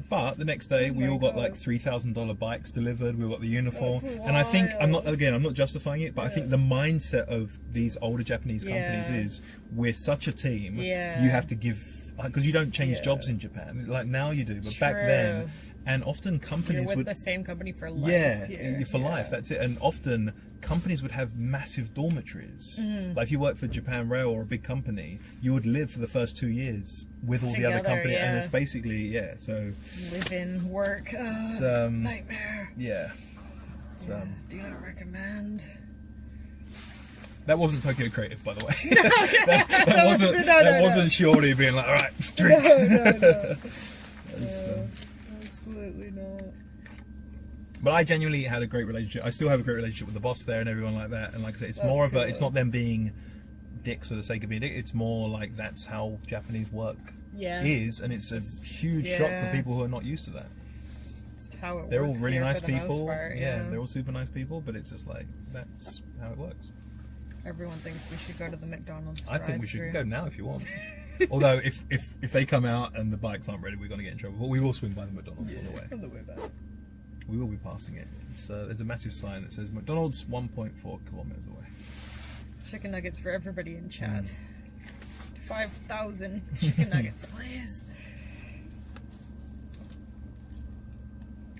But the next day we all got like $3,000 bikes delivered. We got the uniform, and I think I'm not justifying it, but I think the mindset of these older Japanese companies is we're such a team. You have to give. Because you don't change jobs in Japan, like now you do, but back then, and often companies You're with would the same company for life. For life. That's it. And often companies would have massive dormitories. Like if you work for Japan Rail or a big company, you would live for the first 2 years with all the other company, and it's basically so live in work. It's nightmare. Do not recommend. That wasn't Tokyo Creative, by the way. that wasn't Shiori being like, all right, drink. No. Absolutely not. But I genuinely had a great relationship. I still have a great relationship with the boss there and everyone like that. And like I said, it's more of it's not them being dicks for the sake of being dicks. It's more like that's how Japanese work is, and it's a huge shock for people who are not used to that. It's how it they're works. all really nice for the most people. part, They're all super nice people, but it's just like that's how it works. Everyone thinks we should go to the McDonald's. I think we should go now if you want. Although if they come out and the bikes aren't ready, we're going to get in trouble. But we will swing by the McDonald's on the way. On the way back. We will be passing it. There's a massive sign that says McDonald's 1.4 kilometers away. Chicken nuggets for everybody in chat. 5,000 chicken nuggets, please.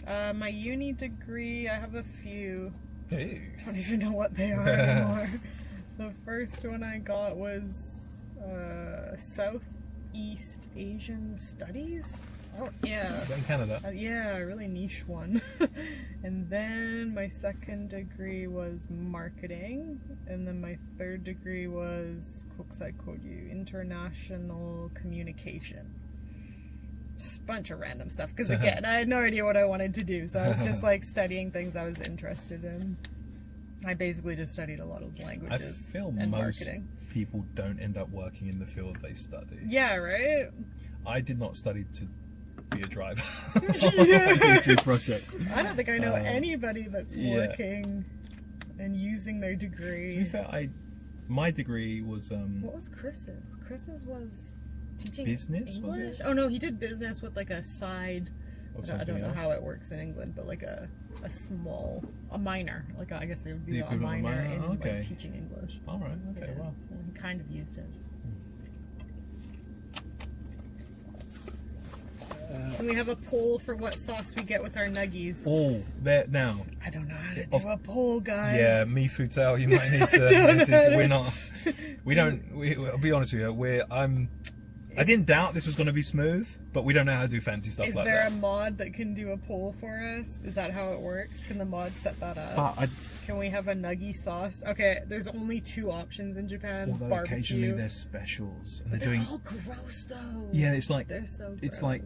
My uni degree, I have a few. Hey. Don't even know what they are anymore. The first one I got was Southeast Asian Studies. Oh, yeah. In Canada. Yeah, a really niche one. And then my second degree was marketing, and then my third degree was Kokusai Koryu, international communication. Just a bunch of random stuff, because again, I had no idea what I wanted to do, so I was just like studying things I was interested in. I basically just studied a lot of languages and marketing. People don't end up working in the field they study. Yeah, right? I did not study to be a driver on YouTube projects. I don't think I know anybody that's working and using their degree. To be fair, my degree was what was Chris's? Chris's was teaching business, English? was it? Oh no, he did business with like a side. I don't know else? how it works in England, but like a minor. Like I guess it would be a minor in like teaching English. All right. Okay. Well, he kind of used it. And we have a poll for what sauce we get with our nuggies. Oh, there now. I don't know how to do a poll, guys. Yeah, me Futel, you might need to. We're not. We don't. I'll be honest with you. I didn't doubt this was going to be smooth, but we don't know how to do fancy stuff like that. Is there a mod that can do a poll for us? Is that how it works? Can the mod set that up? Can we have a nuggie sauce? Okay, there's only 2 options in Japan. Although barbecue. Occasionally there's specials, and they're all gross though. Yeah, it's like they're so gross. It's like.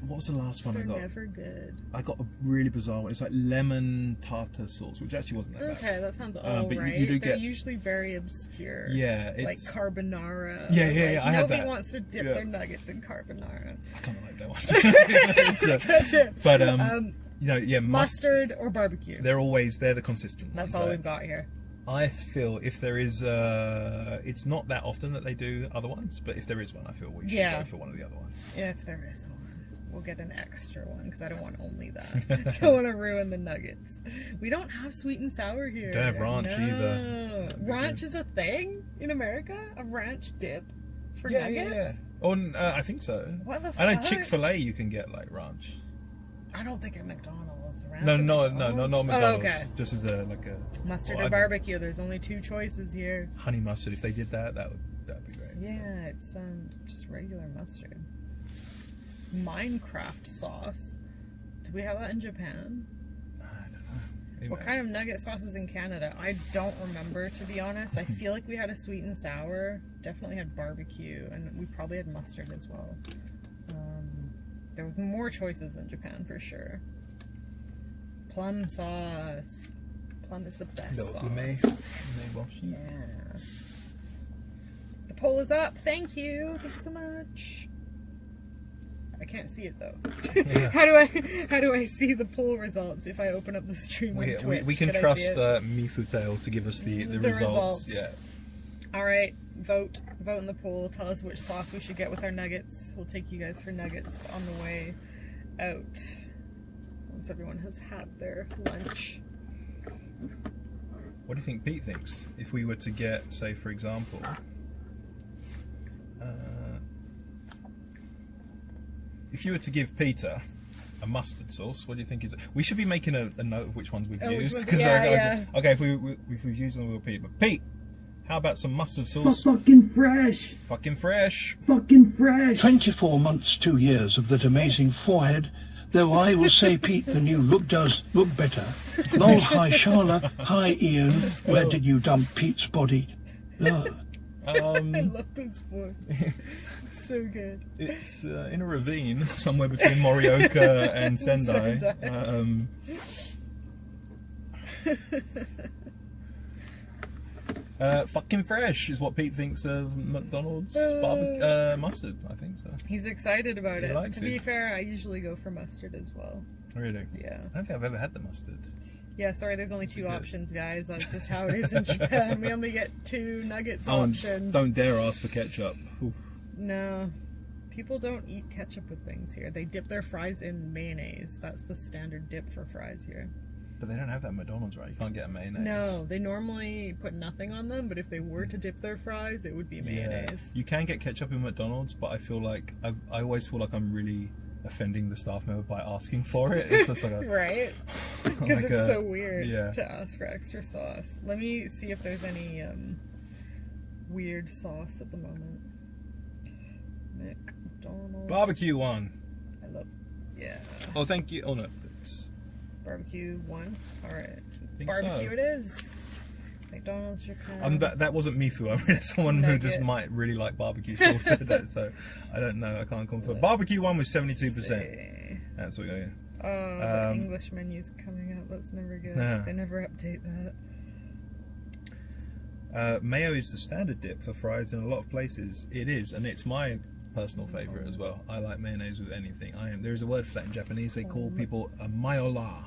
What was the last one I got? They're never good. I got a really bizarre one. It's like lemon tartar sauce, which actually wasn't that bad. Okay, that sounds all but right. You do They're get usually very obscure. Yeah, it's like carbonara. Yeah, like, I had that. Nobody wants to dip their nuggets in carbonara. I kind of like that one. But mustard or barbecue. They're the consistent. That's all we've got here. I feel if there is, it's not that often that they do other ones, but if there is one, I feel we should go for one of the other ones. Yeah, if there is one. we'll get an extra one because I don't want only that. Don't want to ruin the nuggets. We don't have sweet and sour here. Don't have ranch either. Ranch is a thing in America? A ranch dip for Yeah, nuggets? yeah. Oh, I think so. What the I know fuck? Chick-fil-A you can get like ranch. I don't think at McDonald's. Ranch No, at not McDonald's? McDonald's. Oh, okay. Just as a like a Mustard well, or barbecue. There's only 2 choices here. honey mustard. If they did that would be great. Yeah, it's just regular mustard. Minecraft sauce. Do we have that in Japan? I don't know. Maybe. What kind of nugget sauce is in Canada? I don't remember, to be honest. I feel like we had a sweet and sour. Definitely had barbecue, and we probably had mustard as well. There were more choices in Japan for sure. Plum sauce. Plum is the best sauce. Yeah. The poll is up. Thank you. Thank you so much. I can't see it though. Yeah. How do I see the poll results if I open up the stream on Twitch? We can Could I trust see it? Mifutale to give us the results. Yeah. All right, vote in the poll. Tell us which sauce we should get with our nuggets. We'll take you guys for nuggets on the way out once everyone has had their lunch. What do you think Pete thinks? If we were to get, say, for example, if you were to give Peter a mustard sauce, what do you think is? We should be making a note of which ones we've used. Because okay, if we've used them, we'll Pete. But Pete, how about some mustard sauce? Fucking fresh. Fucking fresh. Fucking fresh. 24 months, 2 years of that amazing forehead. Though I will say, Pete, the new look does look better. Lol, hi Charla, hi Ian. Where did you dump Pete's body? Ugh. I love this voice. So good. It's in a ravine somewhere between Morioka and Sendai. Fucking fresh is what Pete thinks of McDonald's mustard. I think so. He's excited about He it. likes To be it. fair, I usually go for mustard as well. Really? Yeah. I don't think I've ever had the mustard. Yeah, sorry, there's only 2 Good. options, guys. That's just how it is in Japan. We only get 2 nuggets options. Don't dare ask for ketchup. Oof. No. People don't eat ketchup with things here. They dip their fries in mayonnaise. That's the standard dip for fries here. But they don't have that at McDonald's, right? You can't get a mayonnaise. No, they normally put nothing on them, but if they were to dip their fries, it would be mayonnaise. Yeah. You can get ketchup in McDonald's, but I feel like I always feel like I'm really offending the staff member by asking for it. It's just like a, right? Because like it's so weird yeah. to ask for extra sauce. Let me see if there's any weird sauce at the moment. McDonald's barbecue one. I love. Yeah. Oh, thank you. Oh no, it's Barbecue one. All right. think Barbecue so. It is. McDonald's Japan. that wasn't Mifu. I mean, someone who just Nugget. might really like barbecue sauce said that, so I don't know. I can't confirm. Barbecue one was 72%. That's what we're going. Oh, the English menu's coming up. That's never good. Yeah. They never update that. Mayo is the standard dip for fries in a lot of places. It is, and it's my personal favorite as well. I like mayonnaise with anything. There's a word for that in Japanese. They call people a mayola.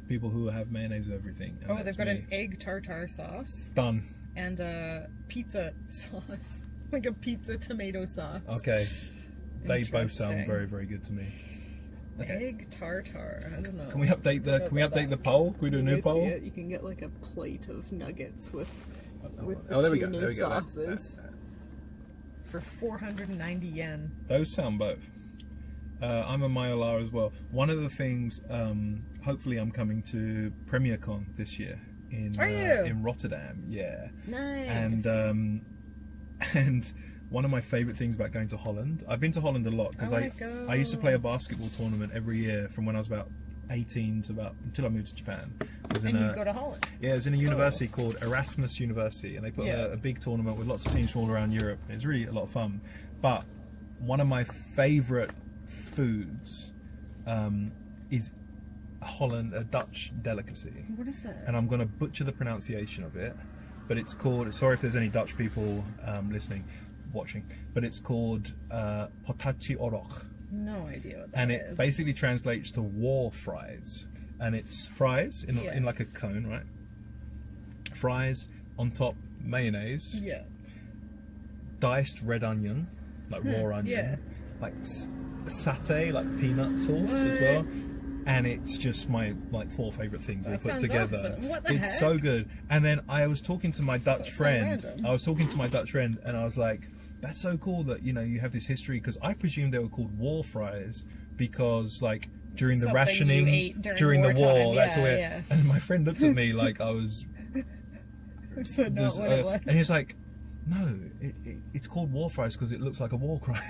People who have mayonnaise with everything. And Oh, they've that's got me. an egg tartare sauce. Done. And a pizza sauce. Like a pizza tomato sauce. Okay. They both sound Interesting. very, very good to me. Okay. Egg tartare. I don't know. Can we update the poll? Can we do a new You poll? see it? You can get like a plate of nuggets with the Oh, there we two go. new There we go. sauces for 490 yen. Those sound both. I'm a Mayola as well. One of the things, hopefully I'm coming to PremierCon this year in Rotterdam. Yeah. Nice. And one of my favourite things about going to Holland, I've been to Holland a lot because I used to play a basketball tournament every year from when I was about 18 to until I moved to Japan. And you go to Holland? Yeah, it was in a university called Erasmus University, and they put a big tournament with lots of teams from all around Europe. It was really a lot of fun. But one of my favourite foods is Holland, a Dutch delicacy. What is it? And I'm going to butcher the pronunciation of it, but it's called, sorry if there's any Dutch people watching, but it's called potachi orok. No idea what that And is. it basically translates to war fries. And it's fries in like a cone, right? Fries, on top mayonnaise. Yeah. Diced red onion, like raw onion. Yeah. Like satay, like peanut sauce as well. And it's just my like 4 favorite things all put together. Awesome. What the It's heck? so good. And then I was talking to my Dutch friend. random. I was talking to my Dutch friend, and I was like, "That's so cool that you have this history." Because I presume they were called war fries because like during the Something rationing you ate during the wartime. war, that's Yeah, where. yeah. And my friend looked at me like I was. So not what it was. And he was like, "No, it's called war fries because it looks like a war crime."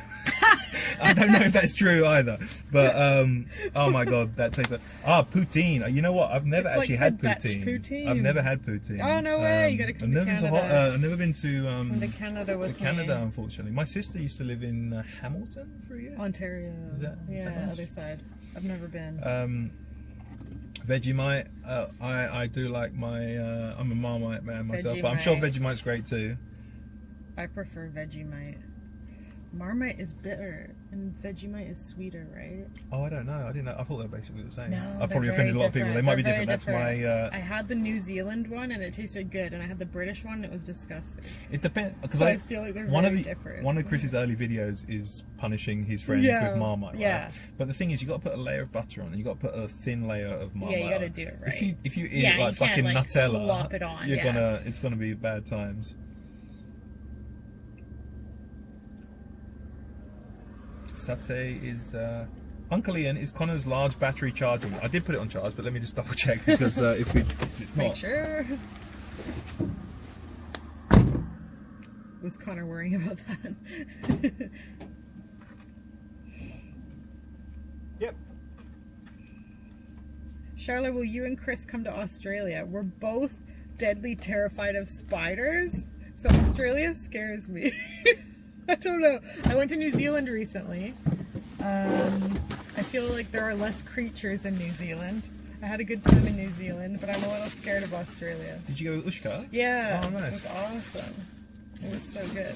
I don't know if that's true either, but oh my god, that tastes like poutine. You know what? I've never It's actually like had the Dutch poutine. poutine. I've never had poutine. Oh, no way. You gotta come to Canada. I've never been to Come to Canada with Canada, me. unfortunately. My sister used to live in Hamilton for a year. Ontario. Is that nice? Other side. I've never been. Vegemite. I do like my. I'm a Marmite man myself, but I'm sure Vegemite. Vegemite's great too. I prefer Vegemite. Marmite is bitter and Vegemite is sweeter, right? Oh, I don't know. I didn't know. I thought they were basically the same. No, I they're probably very offended a lot of people. They different. might be They're different. very That's my. I had the New Zealand one and it tasted good, and I had the British one and it was disgusting. It depends because So I feel like they're one very of the different. one of Chris's early videos is punishing his friends with Marmite. Right? Yeah. But the thing is, you got to put a layer of butter on, and you got to put a thin layer of Marmite. Yeah, you got to on. do it right. If you eat Yeah, it like you can't, fucking like, Nutella, slop it on, you're yeah. it's gonna be bad times. Satay is Uncle Ian is Connor's large battery charging. I did put it on charge, but let me just double check because if it's not. Make sure. Was Connor worrying about that? Yep. Charlotte, will you and Chris come to Australia? We're both deadly terrified of spiders, so Australia scares me. I don't know. I went to New Zealand recently. I feel like there are less creatures in New Zealand. I had a good time in New Zealand, but I'm a little scared of Australia. Did you go with Ushka? Yeah, Oh, nice. it was awesome. It was so good.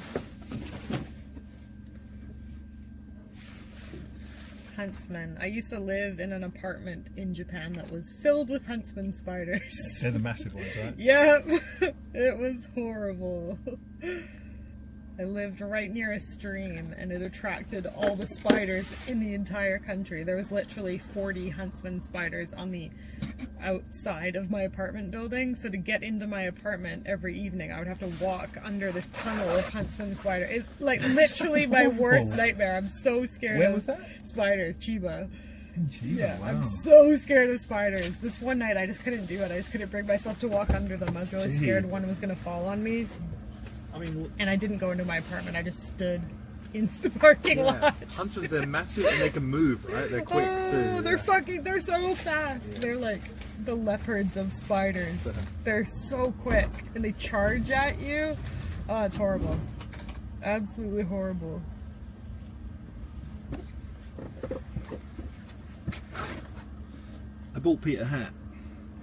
Huntsman. I used to live in an apartment in Japan that was filled with huntsman spiders. They're the massive ones, right? Yep. It was horrible. I lived right near a stream and it attracted all the spiders in the entire country. There was literally 40 huntsman spiders on the outside of my apartment building. So to get into my apartment every evening, I would have to walk under this tunnel of huntsman spiders. It's like literally my worst nightmare. I'm so scared Where of was that? spiders. Chiba. Yeah, wow. I'm so scared of spiders. This one night I just couldn't do it. I just couldn't bring myself to walk under them. I was really scared one was going to fall on me. I mean, And I didn't go into my apartment. I just stood in the parking lot. Huntsmans, they're massive and they can move, right? They're quick too. They're so fast. They're like the leopards of spiders. They're so quick and they charge at you. Oh, it's horrible. Absolutely horrible. I bought Pete a hat.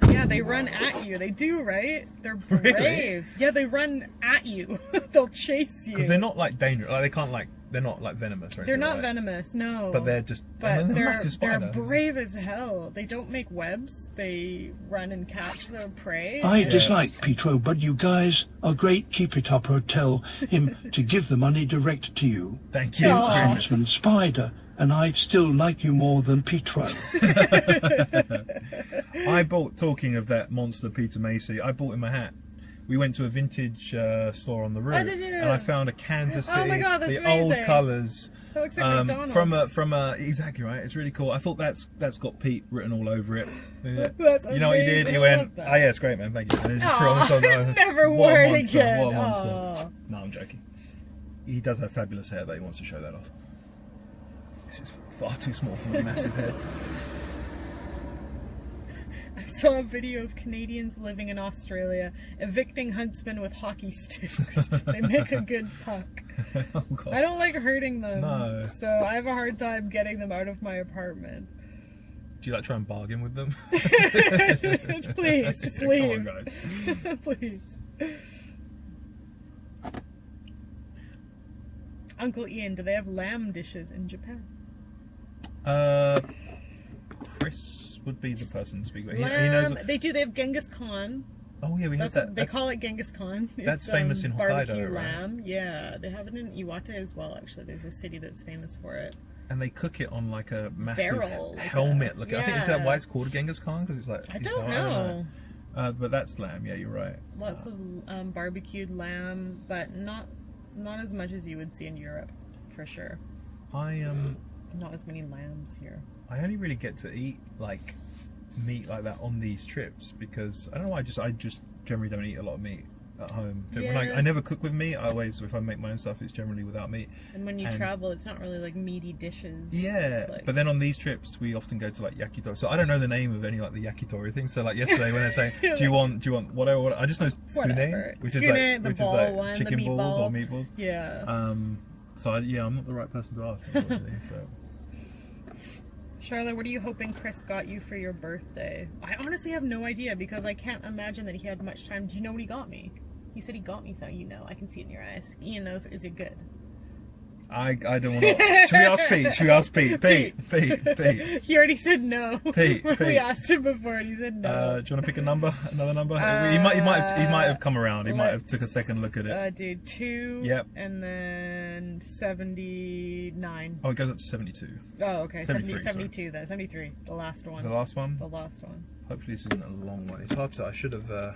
Yeah, they run at you. They do, right? They're brave. Really? Yeah, they run at you. They'll chase you. Because they're not like dangerous. Like, they can't like. They're not like venomous or anything. They're not right? venomous, no. But they're just. But I mean, they're massive spiders. brave as hell. They don't make webs. They run and catch their prey. I dislike Pietro, but you guys are great. Keep it up or tell him to give the money direct to you. Thank you. You Huntsman Spider, and I still like you more than Pietro. I bought, talking of that monster Peter Macy, I bought him a hat. We went to a vintage store on the road, did you? and I found a Kansas City, Oh my God, that's the old amazing. colours. That looks like McDonald's. from a exactly right. It's really cool. I thought that's got Pete written all over it. Yeah. That's You know what he did? amazing. He I went, love that. "Oh yeah, it's great, man. Thank you." And it's just Aw, thrown on. never What wore a it monster! again. What a monster! Aw. No, I'm joking. He does have fabulous hair, but he wants to show that off. This is far too small for my massive head. I saw a video of Canadians living in Australia evicting huntsmen with hockey sticks. They make a good puck. Oh, God. I don't like hurting them. No. So I have a hard time getting them out of my apartment. Do you like try and bargain with them? Please, just Come leave. on, guys. Please. Uncle Ian, do they have lamb dishes in Japan? Chris would be the person to speak about. Lamb, He knows. they do. They have Genghis Khan. Oh yeah, we had that. They call it Genghis Khan. That's It's, famous in Hokkaido, barbecue right? lamb. Yeah, they have it in Iwate as well. Actually, there's a city that's famous for it. and they cook it on like a massive Barrel, like helmet. a- Look, I think is that yeah. why it's called a Genghis Khan, because it's like I it's don't like- know. But that's lamb. Yeah, you're right. Lots of barbecued lamb, but not as much as you would see in Europe, for sure. Not as many lambs here. I only really get to eat like meat like that on these trips because I don't know why. I just generally don't eat a lot of meat at home. When Yeah. I never cook with meat. I always, if I make my own stuff, it's generally without meat. And when you travel, it's not really like meaty dishes. Yeah, It's like- but then on these trips we often go to like yakitori. So I don't know the name of any like the yakitori things. So like yesterday when they're saying, do you want whatever? I just know Whatever. tsukune, which Tsukune, the is ball like one, the chicken balls or meatball. meatballs. Yeah. So yeah, I'm not the right person to ask, unfortunately. But Charlotte, what are you hoping Chris got you for your birthday? I honestly have no idea because I can't imagine that he had much time. Do you know what he got me? He said he got me something. You know, I can see it in your eyes. Ian knows. Is it good? I don't want to. Should we ask Pete? Should we ask Pete? Pete. He already said no. Pete. We asked him before and he said no. Do you want to pick a number? Another number? He might have come around. He might have took a second look at it. Dude, 2. Yep. And then 79. Oh, it goes up to 72. Oh, okay. 73, 72 then. 73. The last one. The last one? The last one. Hopefully this isn't a long one. It's hard to. I should have. Oh,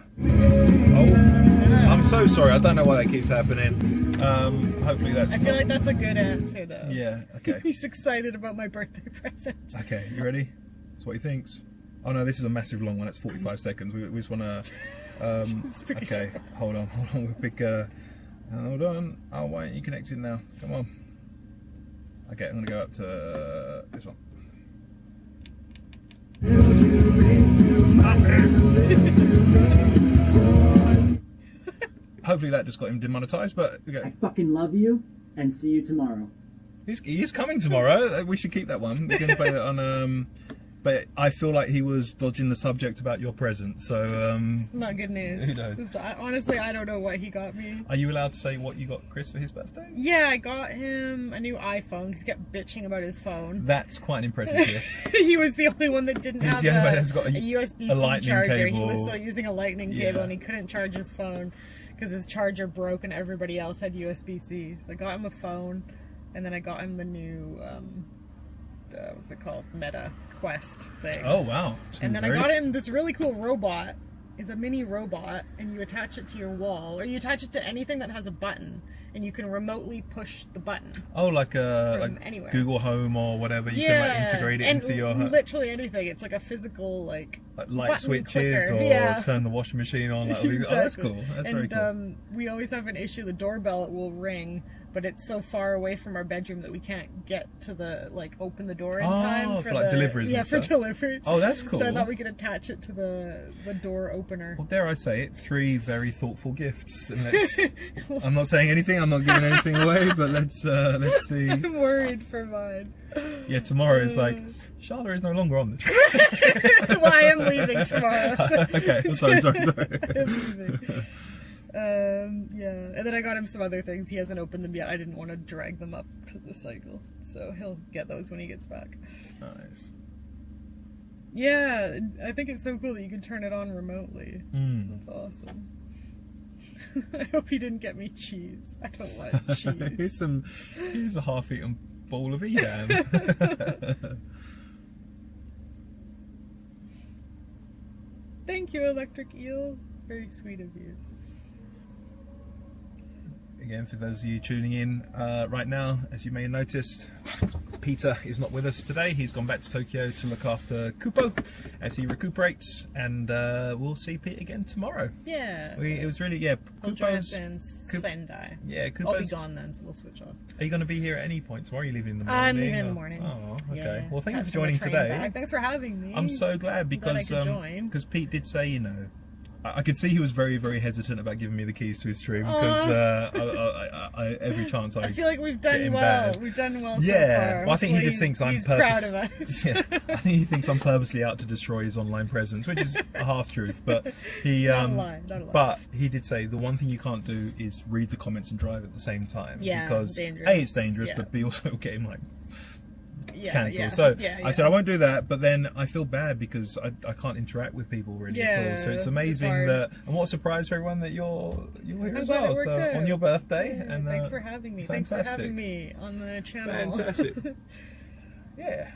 I'm so sorry. I don't know why that keeps happening. Hopefully that's. I feel like that's a good answer though. Yeah. Okay. He's excited about my birthday present. Okay. You ready? That's what he thinks. Oh no, this is a massive long one. It's 45 seconds. We just want to. Okay. Hold on. We'll pick. Hold on. Oh, why aren't you connected now? Come on. Okay, I'm gonna go up to this one. Hopefully that just got him demonetized, but okay. I fucking love you, and see you tomorrow. He is coming tomorrow. We should keep that one. We're going to play that on. But I feel like he was dodging the subject about your present. So. It's not good news. Who knows? Honestly, I don't know what he got me. Are you allowed to say what you got Chris for his birthday? Yeah, I got him a new iPhone. He kept bitching about his phone. That's quite an impressive gift. He was the only one that didn't have the only one that's got a USB-C lightning charger. cable. He was still using a lightning cable and he couldn't charge his phone because his charger broke and everybody else had USB-C. So I got him a phone, and then I got him the new what's it called? Meta Quest thing. Oh wow! And then I got him this really cool robot. It's a mini robot, and you attach it to your wall, or you attach it to anything that has a button, and you can remotely push the button. Oh, like anywhere. Google Home or whatever. You can like integrate it into your literally anything. It's like a physical like light switches or turn the washing machine on. Exactly. Oh, that's cool. That's very cool. We always have an issue. The doorbell will ring, but it's so far away from our bedroom that we can't get to the open the door in time for like deliveries. Yeah, and for stuff. deliveries. Oh, that's cool. So I thought we could attach it to the door opener. Well, dare I say it, 3 very thoughtful gifts. And I'm not saying anything. I'm not giving anything away. But let's see. I'm worried for mine. Yeah, tomorrow it's like Charlotte is no longer on the trip. Well, I am leaving tomorrow. So. Okay, sorry. I'm leaving. Yeah, and then I got him some other things. He hasn't opened them yet. I didn't want to drag them up to the cycle, so he'll get those when he gets back. Nice. Yeah, I think it's so cool that you can turn it on remotely. That's awesome. I hope he didn't get me cheese. I don't like cheese. Here's a half-eaten bowl of Edam. Thank you, Electric Eel. Very sweet of you. Again, for those of you tuning in right now, as you may have noticed, Peter is not with us today. He's gone back to Tokyo to look after Kupo as he recuperates, and we'll see Pete again tomorrow. Yeah. It was really, He'll join us in Sendai. Yeah, I'll be gone then, so we'll switch off. Are you going to be here at any point tomorrow? Are you leaving in the morning? I'm leaving in the morning. Oh, okay. Yeah. Well, thank you for Catching the joining train today. back. Thanks for having me. I'm so glad because Pete did say, you know, I could see he was very, very hesitant about giving me the keys to his stream because every chance I feel like we've done well. Bad. We've done well so far. Well, I think Hopefully he just thinks I'm proud of us. Yeah, I think he thinks I'm purposely out to destroy his online presence, which is a half truth. But he, not a lie. But he did say the one thing you can't do is read the comments and drive at the same time. Yeah, because dangerous. A, it's dangerous, but B, also get him like. Cancel. Yeah, so yeah. I said I won't do that, but then I feel bad because I can't interact with people really at all. So it's amazing that, and what a surprise for everyone that you're here as well. So on your birthday, and thanks for having me. Fantastic. Thanks for having me on the channel. Fantastic. yeah,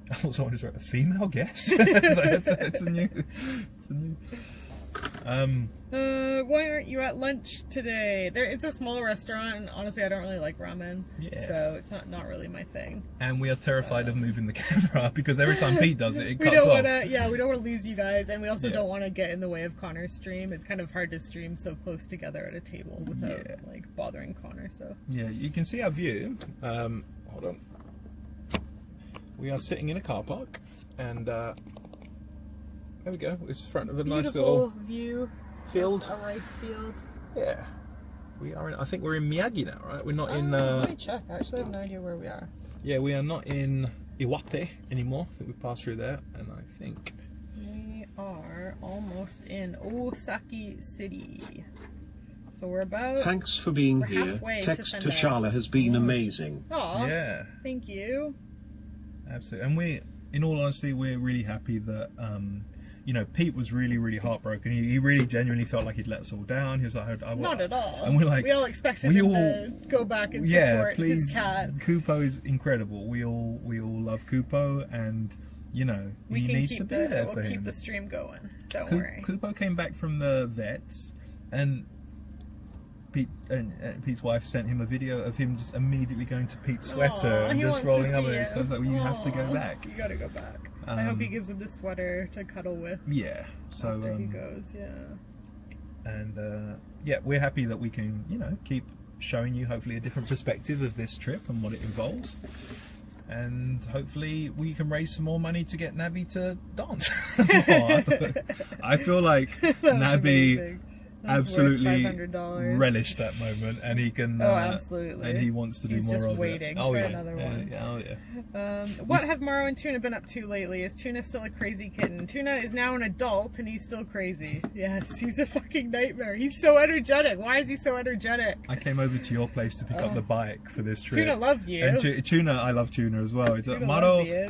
I thought someone was a female guest. it's a new. Why aren't you at lunch today? It's a small restaurant, and honestly, I don't really like ramen, so it's not really my thing. And we are terrified of moving the camera because every time Pete does it, it we cuts don't off. We don't want to lose you guys, and we also don't want to get in the way of Connor's stream. It's kind of hard to stream so close together at a table without like bothering Connor. So yeah, you can see our view. Hold on. We are sitting in a car park, and there we go. It's front of a nice little view. Field. A rice field. Yeah. We are in, I think we're in Miyagi now, right? We're not in... let me check. I actually have no idea where we are. Yeah, we are not in Iwate anymore. I think we passed through there, and I think... We are almost in Osaki City. So we're about... Thanks for being here. Text to Shala has been amazing. Aw, yeah. Thank you. Absolutely. And we, in all honesty, we're really happy that... you know, Pete was really, really heartbroken. He really genuinely felt like he'd let us all down. He was like, not at all. And we're like, we all expected him to go back and support his cat. Kupo is incredible. We all love Kupo, and you know, he needs to be there for him. We'll keep the stream going. Don't worry. Kupo came back from the vets, and Pete's wife sent him a video of him just immediately going to Pete's sweater and just rolling up with it. So I was like, well, you have to go back. You gotta go back. I hope he gives him the sweater to cuddle with. Yeah. So after he goes, And yeah, we're happy that we can, you know, keep showing you hopefully a different perspective of this trip and what it involves. And hopefully we can raise some more money to get Nabi to dance. I feel like Nabi absolutely relished that moment, and he can absolutely, and he wants to do more of it. He's just waiting for another one. What have Morrow and Tuna been up to lately? Is Tuna still a crazy kitten? Tuna is now an adult and he's still crazy. Yes, he's a fucking nightmare. He's so energetic. Why is he so energetic? I came over to your place to pick up the bike for this trip. Tuna loved you. And Tuna, I love Tuna as well.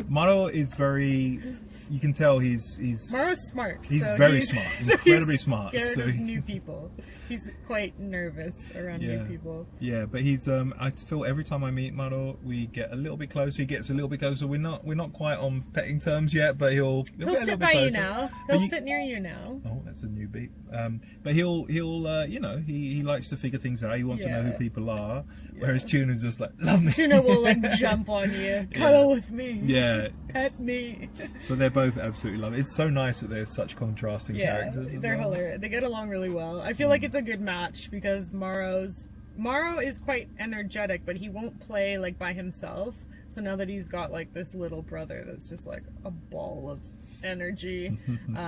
Maro is very... You can tell he's Morrow's smart. He's very smart, incredibly smart. Scared of new people. He's quite nervous around new people. Yeah, but he's I feel every time I meet Maro, we get a little bit closer. He gets a little bit closer. We're not quite on petting terms yet, but he'll sit by you now. He'll sit near you now. Oh, that's a new beat. But he'll you know, he likes to figure things out. He wants to know who people are. Whereas Tuna's just like, love me. Tuna will like jump on you, cuddle with me. Yeah, pet me. But they're both absolutely lovely. It's so nice that they're such contrasting characters. They're hilarious. They get along really well. I feel like it's a good match because Morrow is quite energetic, but he won't play like by himself. So now that he's got like this little brother that's just like a ball of energy,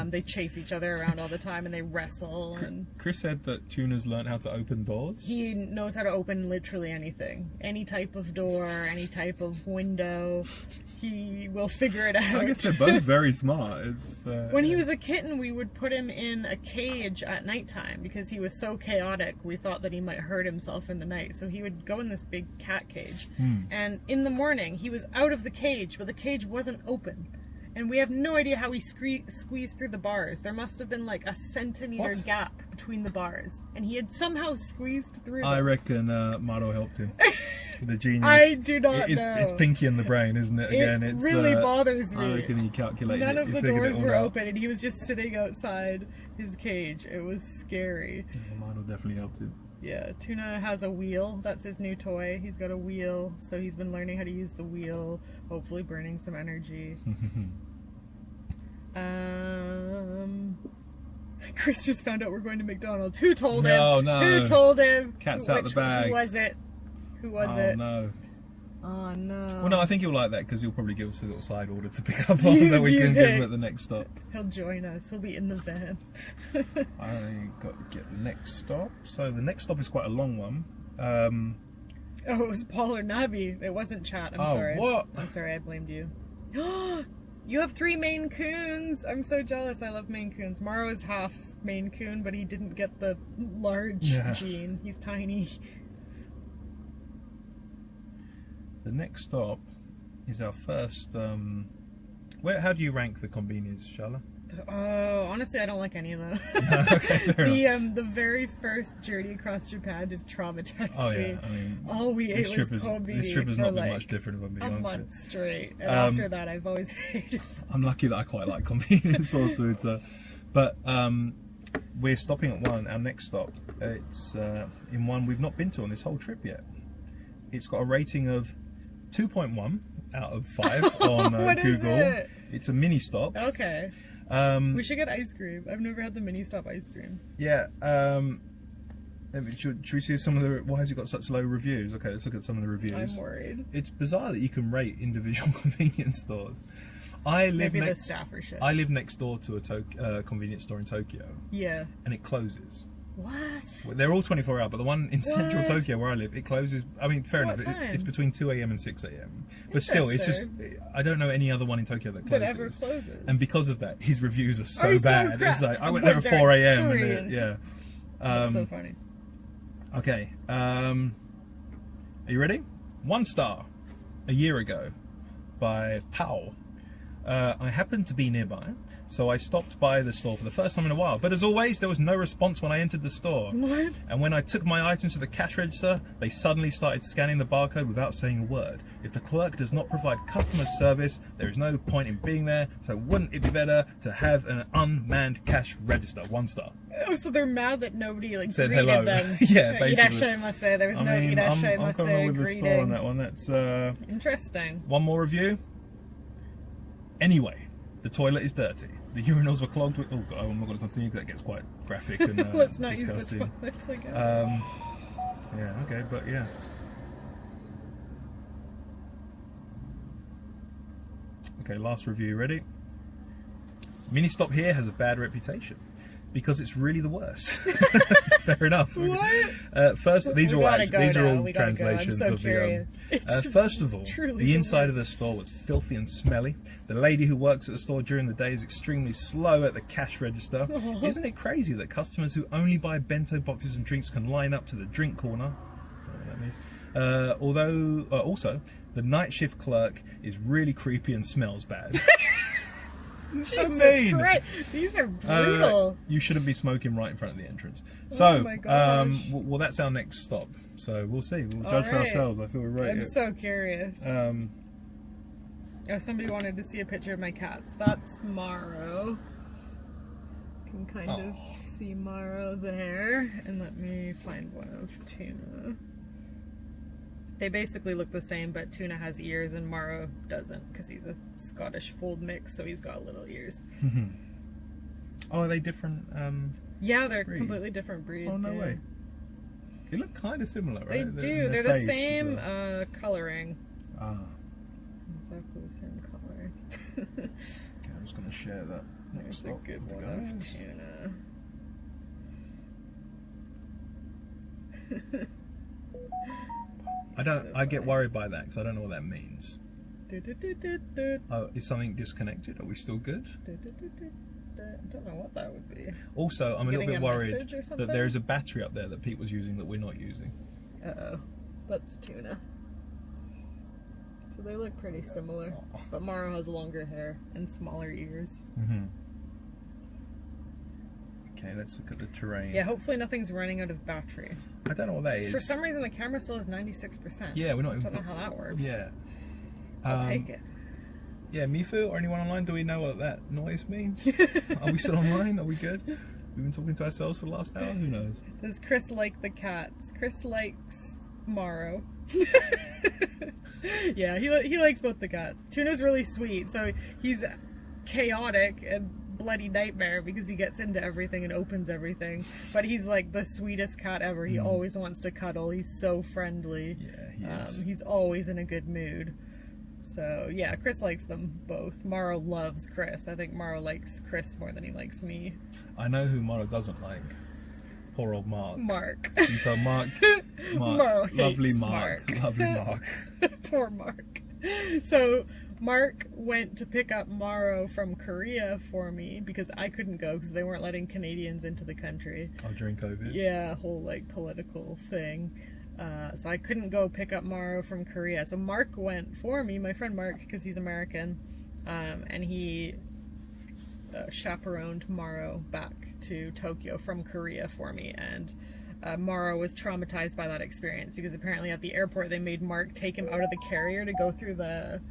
they chase each other around all the time and they wrestle. And Chris said that Tuna's learned how to open doors. He knows how to open literally anything, any type of door, any type of window. He will figure it out. I guess they're both very smart. It's when he was a kitten, we would put him in a cage at nighttime because he was so chaotic. We thought that he might hurt himself in the night, so he would go in this big cat cage. And in the morning, he was out of the cage, but the cage wasn't open. And we have no idea how he squeezed through the bars. There must have been like a centimeter gap between the bars. And he had somehow squeezed through them. I reckon Maro helped him. The genius. I do not know. It's Pinky in the brain, isn't it? Again, it really bothers me. I reckon he calculated None it. of the doors were open and he was just sitting outside his cage. It was scary. Maro definitely helped him. Yeah, Tuna has a wheel. That's his new toy. He's got a wheel, so he's been learning how to use the wheel, hopefully burning some energy. Chris just found out we're going to McDonald's. Who told him? No. Who told him? Cat's out the bag. Who was it? Who was it? No. Oh no. Well, no, I think he'll like that because he'll probably give us a little side order to pick up on that we can give him at the next stop. He'll join us. He'll be in the van. I got to get the next stop. So the next stop is quite a long one. Oh, it was Paul or Nabi. It wasn't chat. I'm sorry. What? I'm sorry. I blamed you. You have 3 Maine Coons. I'm so jealous. I love Maine Coons. Morrow is half Maine Coon, but he didn't get the large gene. He's tiny. The next stop is our first. How do you rank the convenies, Shala? Oh, honestly, I don't like any of them. Okay, fair enough. The very first journey across Japan just traumatized Oh me. yeah, I mean, All we ate was Kobe this trip has for not been like much different if I'm being a honest. month straight, and after that, I've always hated. I'm lucky that I quite like convenience stores food. So, but we're stopping at one. Our next stop, it's in one we've not been to on this whole trip yet. It's got a rating of 2.1 out of 5 on What is Google. it? It's a mini stop. Okay. We should get ice cream. I've never had the mini stop ice cream. Yeah. Should we see some of the? Why has it got such low reviews? Okay, let's look at some of the reviews. I'm worried. It's bizarre that you can rate individual convenience stores. I live Maybe the staff are shit. I live next door to a convenience store in Tokyo. Yeah. And it closes. What? They're all 24 hour, but the one in central What? Tokyo where I live, it closes. I mean, fair What enough. time? It's between 2 a.m. and 6 a.m. But still, it's just I don't know any other one in Tokyo that closes. That ever closes. And because of that, his reviews are so Oh, so bad. crap. It's like I went But there at 4 a.m. they're and yeah. That's so funny. Okay. Are you ready? 1 star. A year ago, by Powell. I happened to be nearby, so I stopped by the store for the first time in a while. But as always, there was no response when I entered the store. What? And when I took my items to the cash register, they suddenly started scanning the barcode without saying a word. If the clerk does not provide customer service, there is no point in being there, so wouldn't it be better to have an unmanned cash register? 1 star. Oh, so they're mad that nobody Said greeted hello. them. Yeah, basically. Irashaimase. There was no I'm irashaimase coming with the greeting. store on that one. That's Interesting. one more review. Anyway, the toilet is dirty. The urinals were clogged with. Oh god, I'm not going to continue because that gets quite graphic and Let's not use disgusting. the toilets, I guess. Yeah. Okay, but yeah. Okay, last review. Ready? Mini stop here has a bad reputation because it's really the worst. Fair enough. What? First, these are all translations I'm so of curious. the. First of all, truly the inside the of the store was filthy and smelly. The lady who works at the store during the day is extremely slow at the cash register. Isn't it crazy that customers who only buy bento boxes and drinks can line up to the drink corner? I don't know what that means. Also, the night shift clerk is really creepy and smells bad. So mean. Christ. These are brutal. You shouldn't be smoking right in front of the entrance. Oh So, my gosh. well, that's our next stop. So we'll see. We'll judge for ourselves. I feel we're right. I'm so curious. Oh, somebody wanted to see a picture of my cats. That's Maro. You can kind of see Maro there. And let me find one of Tuna. They basically look the same, but Tuna has ears and Maro doesn't because he's a Scottish fold mix, so he's got little ears. Oh, are they different? Yeah, they're breed? completely different breeds. Oh, no yeah. way. They look kind of similar, They right? do. They're the face as same well. coloring. Ah. Exactly the same color. Okay, I'm just going to share that next There's a stop good with the one of guys. Tuna. I get worried by that because I don't know what that means. Du-du-du-du-du. Oh, is something disconnected? Are we still good? Du-du-du-du-du. I don't know what that would be. Also, I'm a little Getting bit a worried message or that something? there is a battery up there that Pete was using that we're not using. Uh-oh. That's Tuna. So they look pretty similar. But Maro has longer hair and smaller ears. Okay, let's look at the terrain. Yeah, hopefully nothing's running out of battery. I don't know what that is. For some reason the camera still has 96%. Yeah, we're not I even... don't know how that works. Yeah. I'll take it. Yeah, Mifu or anyone online, do we know what that noise means? Are we still online? Are we good? We've been talking to ourselves for the last hour? Who knows? Does Chris like the cats? Chris likes Maro. Yeah, he likes both the cats. Tuna's really sweet, so he's chaotic and bloody nightmare because he gets into everything and opens everything. But he's like the sweetest cat ever. He always wants to cuddle. He's so friendly. Yeah, he is. He's always in a good mood. So yeah, Chris likes them both. Maro loves Chris. I think Maro likes Chris more than he likes me. I know who Maro doesn't like. Poor old Mark. Mark. You tell Mark. Maro Lovely hates Mark. Lovely Mark. Poor Mark. So Mark went to pick up Maro from Korea for me because I couldn't go because they weren't letting Canadians into the country. Oh, during COVID? Yeah, a whole like political thing. So I couldn't go pick up Maro from Korea. So Mark went for me, my friend Mark, because he's American, and he chaperoned Maro back to Tokyo from Korea for me, and Maro was traumatized by that experience because apparently at the airport they made Mark take him out of the carrier to go through the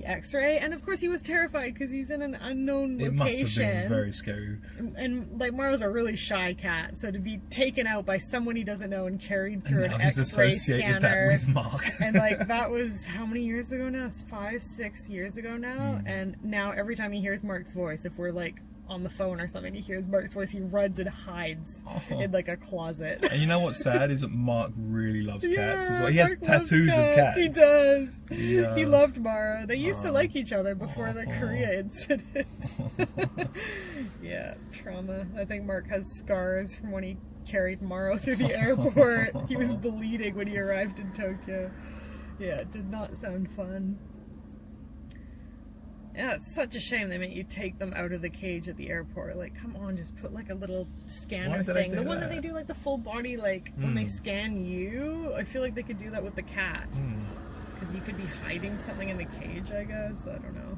x-ray, and of course he was terrified because he's in an unknown location. It must have been very scary. And like Maro's a really shy cat, so to be taken out by someone he doesn't know and carried through an x-ray scanner, that with Mark. and like that was how many years ago now? 5-6 years ago now. And now every time he hears Mark's voice, if we're like on the phone or something, he hears Mark's voice, he runs and hides in like a closet. And you know what's sad is that Mark really loves cats as well. He Mark has tattoos of cats. He does. Yeah. He loved Maro. They used to like each other before the Korea incident. Yeah, trauma. I think Mark has scars from when he carried Maro through the airport. He was bleeding when he arrived in Tokyo. Yeah, it did not sound fun. Yeah, it's such a shame they make you take them out of the cage at the airport. Like, come on, just put like a little scanner thing. The one that they do like the full body, like when they scan you. I feel like they could do that with the cat. Because you could be hiding something in the cage, I guess. I don't know.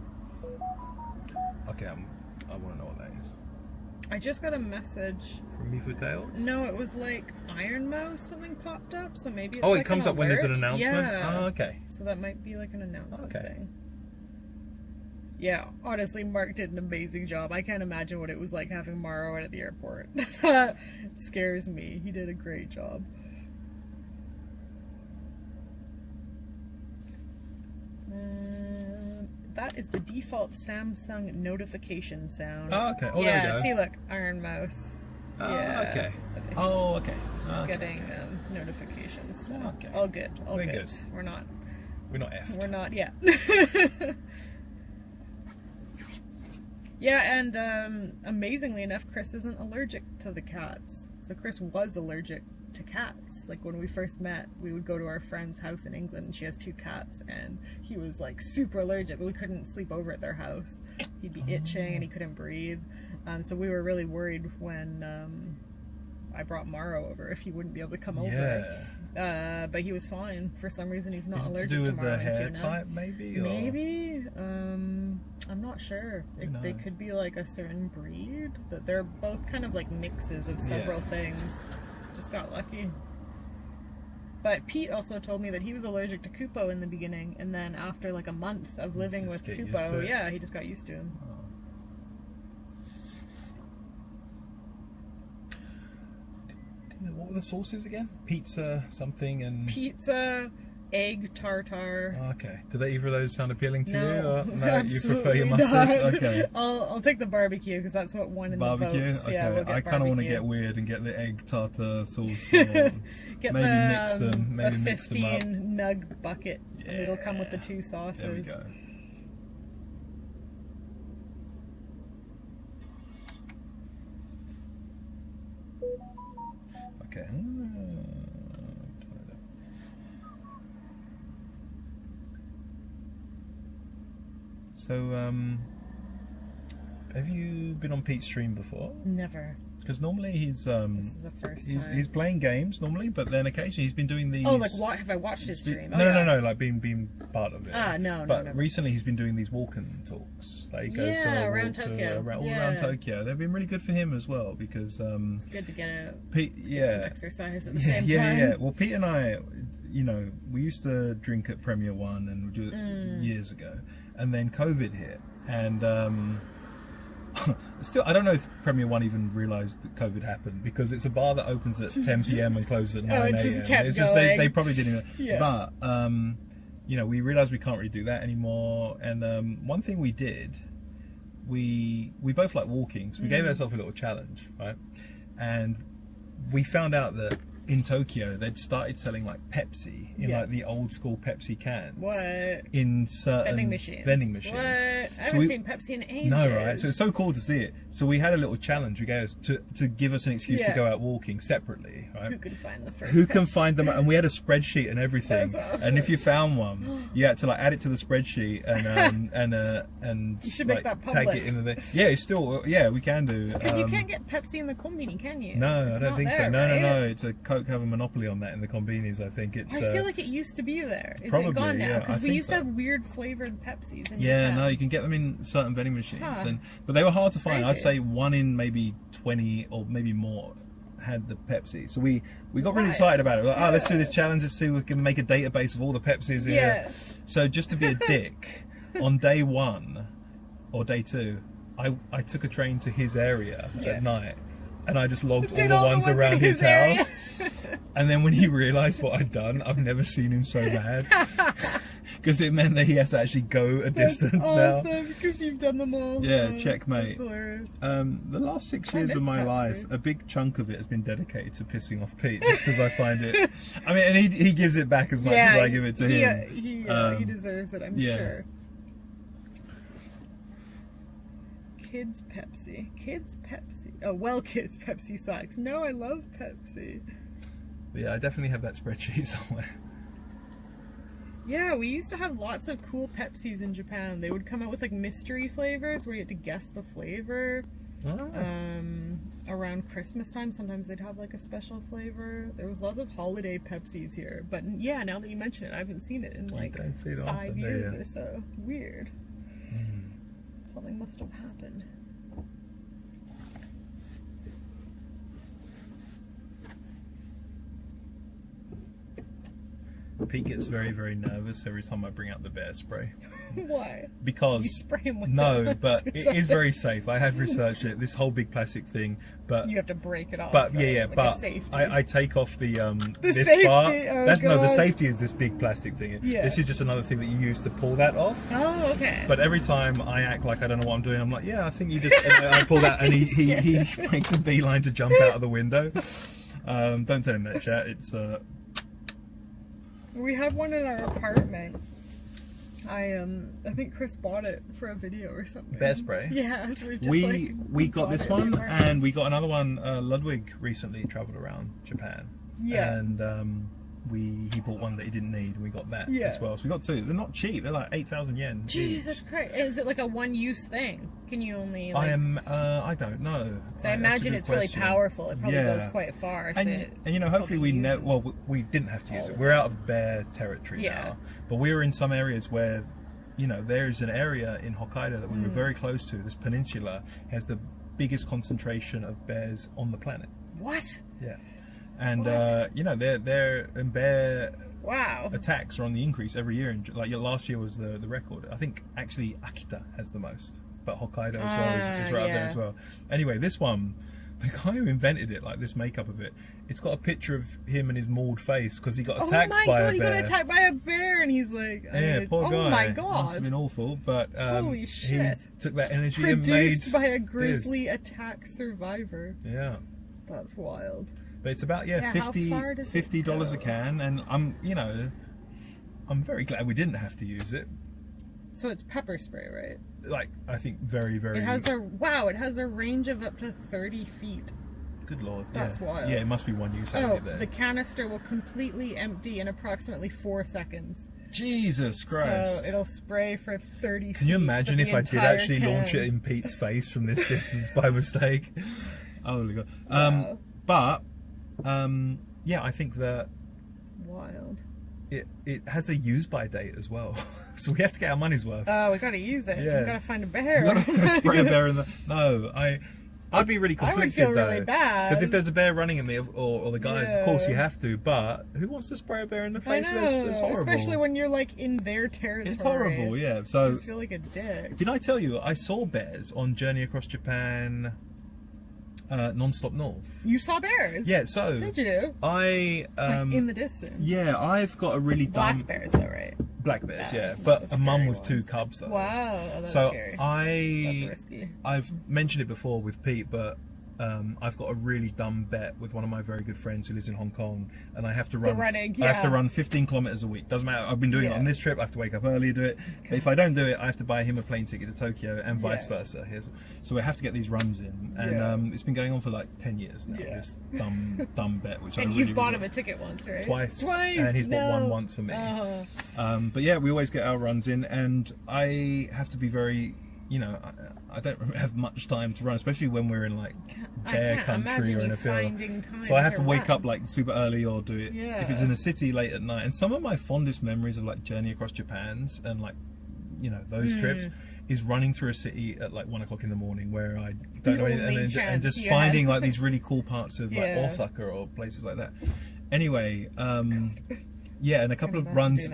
Okay, I want to know what that is. I just got a message. From Me for Tail? No, it was like Iron Mouse something popped up, so maybe it's it like comes an up when there's an alert. announcement? Yeah. Oh, okay. So that might be like an announcement thing. Yeah, honestly, Mark did an amazing job. I can't imagine what it was like having Maro at the airport. That scares me. He did a great job. That is the default Samsung notification sound. Oh, okay. Oh, yeah, there we go. see, look, Iron Mouse. Oh, yeah. okay. Oh, okay. Getting notifications. So Okay. all good. All We're good. good. We're not effed. We're not yet. Yeah, and amazingly enough, Chris isn't allergic to the cats. So Chris was allergic to cats. Like when we first met, we would go to our friend's house in England, and she has 2 cats, and he was like super allergic. We couldn't sleep over at their house. He'd be itching and he couldn't breathe. So we were really worried when I brought Maro over if he wouldn't be able to come over. But he was fine. For some reason, he's not allergic to to do with Maro the and hair tuna. type, maybe? Or? Maybe. I'm not sure. They could be like a certain breed. That they're both kind of like mixes of several things. Just got lucky. But Pete also told me that he was allergic to Kupo in the beginning, and then after like a month of living with Kupo, yeah, he just got used to him. What were the sauces again? Pizza, something, and... Pizza, egg tartare. Okay. Do either of those sound appealing to you? No, No, you prefer your mustard? Okay. I'll take the barbecue because that's what won in Barbecue? the votes. Okay. Yeah, we'll get I kind of want to barbecue. get weird and get the egg tartare sauce. Or Get maybe the, mix them. Maybe the mix them up. 15 nug bucket. And it'll come with the 2 sauces. There we go. Okay. So, have you been on Pete's stream before? Never. Because normally he's This is the first time. he's playing games normally, but then occasionally he's been doing these. Oh, like what? Have I watched his stream? Oh, No, yeah. no, like being part of it. No. But recently he's been doing these walk-in talks. Like he goes around Tokyo. all around Tokyo. They've been really good for him as well because it's good to get out. Pete, Get some exercise at the same time. Yeah. Well, Pete and I, we used to drink at Premier One and do it years ago, and then COVID hit, and still, I don't know if Premier One even realised that COVID happened because it's a bar that opens at 10 p.m. and closes at 9 a.m. It's just they probably didn't even. Yeah. But we realised we can't really do that anymore. And one thing we did, we both like walking, so we gave ourselves a little challenge, right? And we found out that in Tokyo they'd started selling like Pepsi in like the old school Pepsi cans. What? In certain vending machines. What? I haven't seen Pepsi in ages. No, right? So it's so cool to see it. So we had a little challenge. We gave us to give us an excuse to go out walking separately, right? Who can find the first? Who can find them? And we had a spreadsheet and everything. That's awesome. And if you found one, you had to like add it to the spreadsheet and you should like, make that tag public. it in the. Yeah, it's still we can do. Because you can't get Pepsi in the combini, can you? No, It's I don't not think there, so. No, right? no, it's a code Coke have a monopoly on that in the convenies. I think it's. I feel like it used to be there. Is probably, it gone now? yeah, I Because we think used so. to have weird flavored Pepsis. In Yeah, Japan. no, you can get them in certain vending machines, Huh. but they were hard to find. I'd Crazy. say 1 in maybe 20 or maybe more had the Pepsi. So we got really Right. excited about it. Like, oh, let's do Yeah. this challenge. Let's see if we can make a database of all the Pepsis. Yeah. So just to be a dick, on day 1 or day 2, I took a train to his area Yeah. at night. And I just logged Did all all the the ones ones in around his his area? house. And then when he realised what I'd done, I've never seen him so mad. Because it meant that he has to actually go a distance now. Awesome, because you've done them all. Yeah, Oh, checkmate. That's hilarious. The last 6 I years miss of my Pepsi. life, a big chunk of it has been dedicated to pissing off Pete, just because I find it. I mean, and he gives it back as much as I give it to him. He deserves it, I'm yeah. sure. Kids Pepsi. Kids Pepsi. Oh, well, Kids Pepsi sucks. No, I love Pepsi. But yeah, I definitely have that spreadsheet somewhere. Yeah, we used to have lots of cool Pepsis in Japan. They would come out with like mystery flavors where you had to guess the flavor. Oh. Around Christmas time, sometimes they'd have like a special flavor. There was lots of holiday Pepsis here. But yeah, now that you mention it, I haven't seen it in like don't see it 5 often, do years you? or so. Weird. Something must have happened. Pete gets very, very nervous every time I bring out the bear spray. Why? Because You spray him with no, it. but it is very safe. I have researched it. This whole big plastic thing, but You have to break it off. but right? yeah, Like a but safety. I take off the this safety, part. oh That's no, the God. safety is this big plastic thing. Yeah. This is just another thing that you use to pull that off. Oh, okay. But every time I act like I don't know what I'm doing, I'm like, yeah, I think you just. And I pull that, and he makes a beeline to jump out of the window. Don't tell him that, chat. It's We have one in our apartment. I think Chris bought it for a video or something. bear spray. Yeah, so we just we got bought this it in the one, apartment. and we got another one. Ludwig recently travelled around Japan, Yeah. and he bought one that he didn't need, and we got that Yeah. as well. So we got 2. They're not cheap. They're like 8,000 yen. Jesus Christ! Is it like a one-use thing? Can you only? Like, I don't know. So I imagine it's really powerful. It probably goes quite far. So And you know, hopefully we uses we didn't have to use all it. of We're out of bear territory Yeah. now, but we were in some areas where, you know, there's an area in Hokkaido that we Mm. were very close to. This peninsula has the biggest concentration of bears on the planet. What? Yeah, and What? you know, they're and bear Wow. attacks are on the increase every year. And like last year was the record. I think actually Akita has the most, but Hokkaido as well is right up there yeah. as well. Anyway, this one, the guy who invented it, like this makeup of it, it's got a picture of him and his mauled face because he got attacked oh my by God! a He bear. got attacked by a bear, and he's like, Yeah, poor guy. Oh my Must God! have been awful, but Holy he shit. took that energy and made Produced by a this. grizzly attack survivor. Yeah. That's wild. But it's about Yeah, how far does it $50 a go? can, and I'm very glad we didn't have to use it. So it's pepper spray, right? Like, I think very, very. It has a range of up to 30 feet. Good lord. That's yeah. wild. Yeah, it must be one use only there. The canister will completely empty in approximately 4 seconds. Jesus Christ. So it'll spray for 30 feet. Can you imagine for if the I did entire actually can. launch it in Pete's face from this distance by mistake? Holy God. Wow. But, yeah, I think that Wild. it has a use by date as well. So we have to get our money's worth. Oh, we gotta use it. Yeah. We gotta find a bear. We gotta go spray a bear in the. No, I'd be really I would conflicted feel though. really bad. Because if there's a bear running at me, or the guys, of course you Yeah. have to. But who wants to spray a bear in the I face? know, It's horrible. especially when you're like in their territory. It's horrible, yeah. I So just feel like a dick. did I tell you I saw bears on Journey Across Japan, non-stop north? You saw bears? Yeah. So Did you? I Like in the distance. yeah, I've got a really dumb Black bears, though, right? black bears, No, yeah, it's not but the a mum scary with 2 ones. cubs though. Wow, oh, that's So scary. I That's risky. I've mentioned it before with Pete, but I've got a really dumb bet with one of my very good friends who lives in Hong Kong, and I have to run. running, I have to yeah. run 15 kilometers a week. Doesn't matter. I've been doing it Yeah. on this trip. I have to wake up early to do it. But if I don't do it, I have to buy him a plane ticket to Tokyo, and vice Yeah. versa. So we have to get these runs in, and Yeah. it's been going on for like 10 years now. Yeah. This dumb bet, which I And really you've bought really him a ticket once, right? Twice, Twice. and he's bought one No. once for me. Uh-huh. But yeah, we always get our runs in, and I have to be very you know, I don't have much time to run, especially when we're in like bear country or in a field. So I have to wake up like super early or do it if it's in a city late at night. And some of my fondest memories of like journey across Japan's and like, you know, those trips is running through a city at like 1 o'clock in the morning where I don't know anything, and just finding like these really cool parts of like Osaka or places like that. Anyway, yeah, and a couple of runs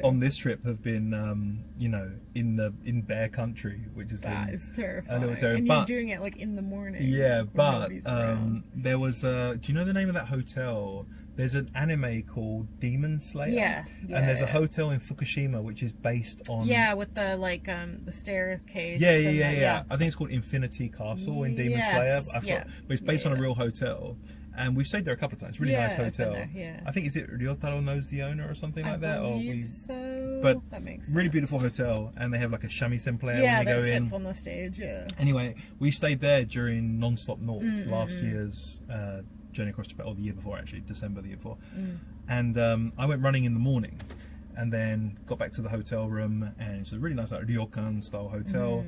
on this trip have been, you know, in bear country, which has been terrifying. a little terrifying. And you're doing it like in the morning. Yeah, but there was do you know the name of that hotel? There's an anime called Demon Slayer. And there's a hotel in Fukushima which is based on with the like the staircase. Yeah. I think it's called Infinity Castle in Demon Slayer. But it's based on a real hotel. And we've stayed there a couple of times. Really nice hotel. I think, is it Ryotaro knows the owner or something like that? So. But that makes really sense. beautiful hotel, and they have like a shamisen player when you go in. Sits on the stage. Anyway, we stayed there during Non-Stop North last year's journey across Japan, or the year before actually, December the year before. And I went running in the morning, and then got back to the hotel room, and it's a really nice like ryokan style hotel.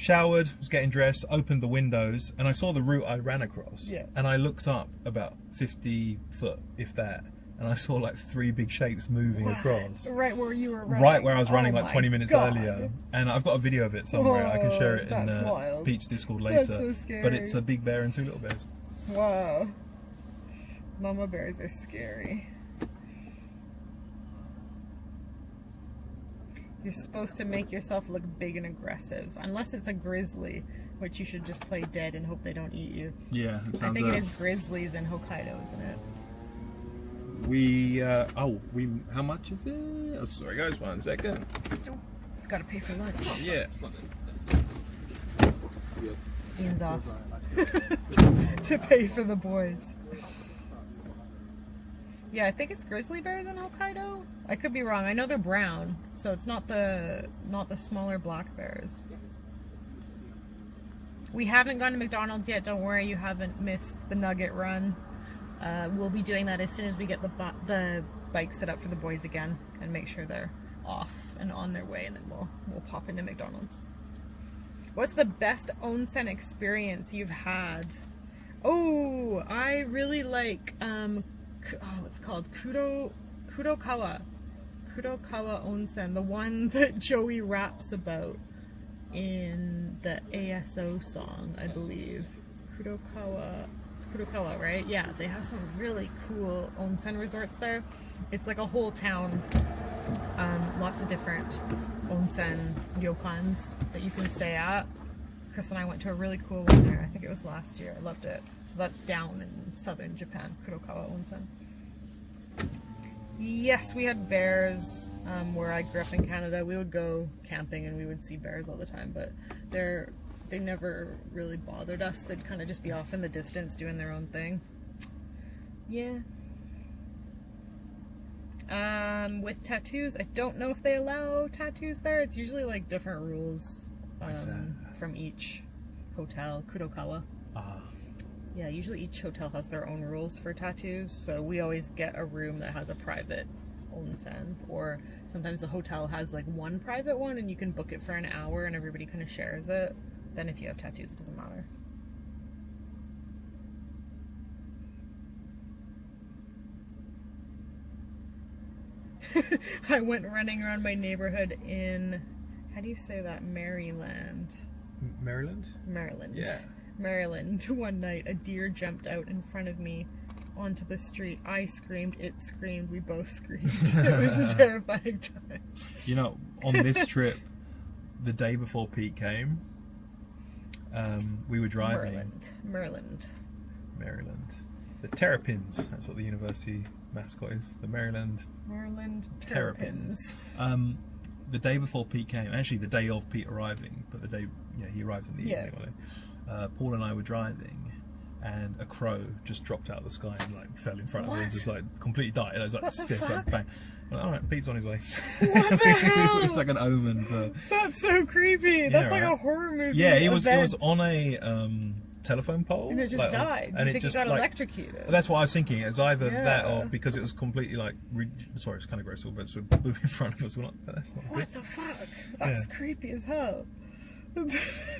Showered, was getting dressed, opened the windows, and I saw the route I ran across. And I looked up about 50 foot, if that, and I saw like 3 big shapes moving across. Right where you were running? Right where I was running like 20 minutes earlier. And I've got a video of it somewhere. I can share it in Pete's Discord later. That's so scary. But it's a big bear and 2 little bears. Wow. Mama bears are scary. You're supposed to make yourself look big and aggressive, unless it's a grizzly, which you should just play dead and hope they don't eat you. Yeah, I think it is grizzlies in Hokkaido, isn't it? How much is it? Oh, sorry guys, 1 second. Gotta pay for lunch. Yeah. Ian's off. To pay for the boys. Yeah, I think it's grizzly bears in Hokkaido. I could be wrong. I know they're brown, so it's not the smaller black bears. We haven't gone to McDonald's yet. Don't worry, you haven't missed the Nugget run. We'll be doing that as soon as we get the bike set up for the boys again and make sure they're off and on their way, and then we'll pop into McDonald's. What's the best onsen experience you've had? Oh, I really like what's it called? Kudokawa Onsen, the one that Joey raps about in the ASO song, I believe. It's Kudokawa, right? Yeah, they have some really cool onsen resorts there. It's like a whole town, lots of different onsen ryokans that you can stay at. Chris and I went to a really cool one there. I think it was last year. I loved it. So that's down in southern Japan, Kudokawa Onsen. Yes, we had bears where I grew up in Canada. We would go camping and we would see bears all the time, but they never really bothered us. They'd kind of just be off in the distance doing their own thing. Yeah. With tattoos, I don't know if they allow tattoos there. It's usually like different rules from each hotel. Kudokawa. Yeah, usually each hotel has their own rules for tattoos, so we always get a room that has a private onsen, or sometimes the hotel has like one private one and you can book it for an hour and everybody kind of shares it. Then if you have tattoos, it doesn't matter. I went running around my neighborhood in, how do you say that, Maryland? Maryland? Maryland. Yeah. Maryland. One night, a deer jumped out in front of me onto the street. I screamed, it screamed, we both screamed. It was a terrifying time. You know, on this trip, the day before Pete came, we were driving. Maryland. The Terrapins, that's what the university mascot is. The Maryland Terrapins. The day before Pete came, actually the day of Pete arriving, but the day he arrived in the evening. Paul and I were driving, and a crow just dropped out of the sky and like fell in front of What? us. It was like completely died. It was like What the stiff, like fuck? bang. All right, Pete's on his way. What the hell? It's like an omen for. That's so creepy. That's like right? a horror movie. Yeah, it was event. on a telephone pole, And it just like, died. and You it think just it got like, electrocuted? That's what I was thinking. It was either that Yeah. or because it was completely like. Sorry, it's kind of gross. All bits were moving in front of us. We're not. That's not What the fuck? That's creepy as hell.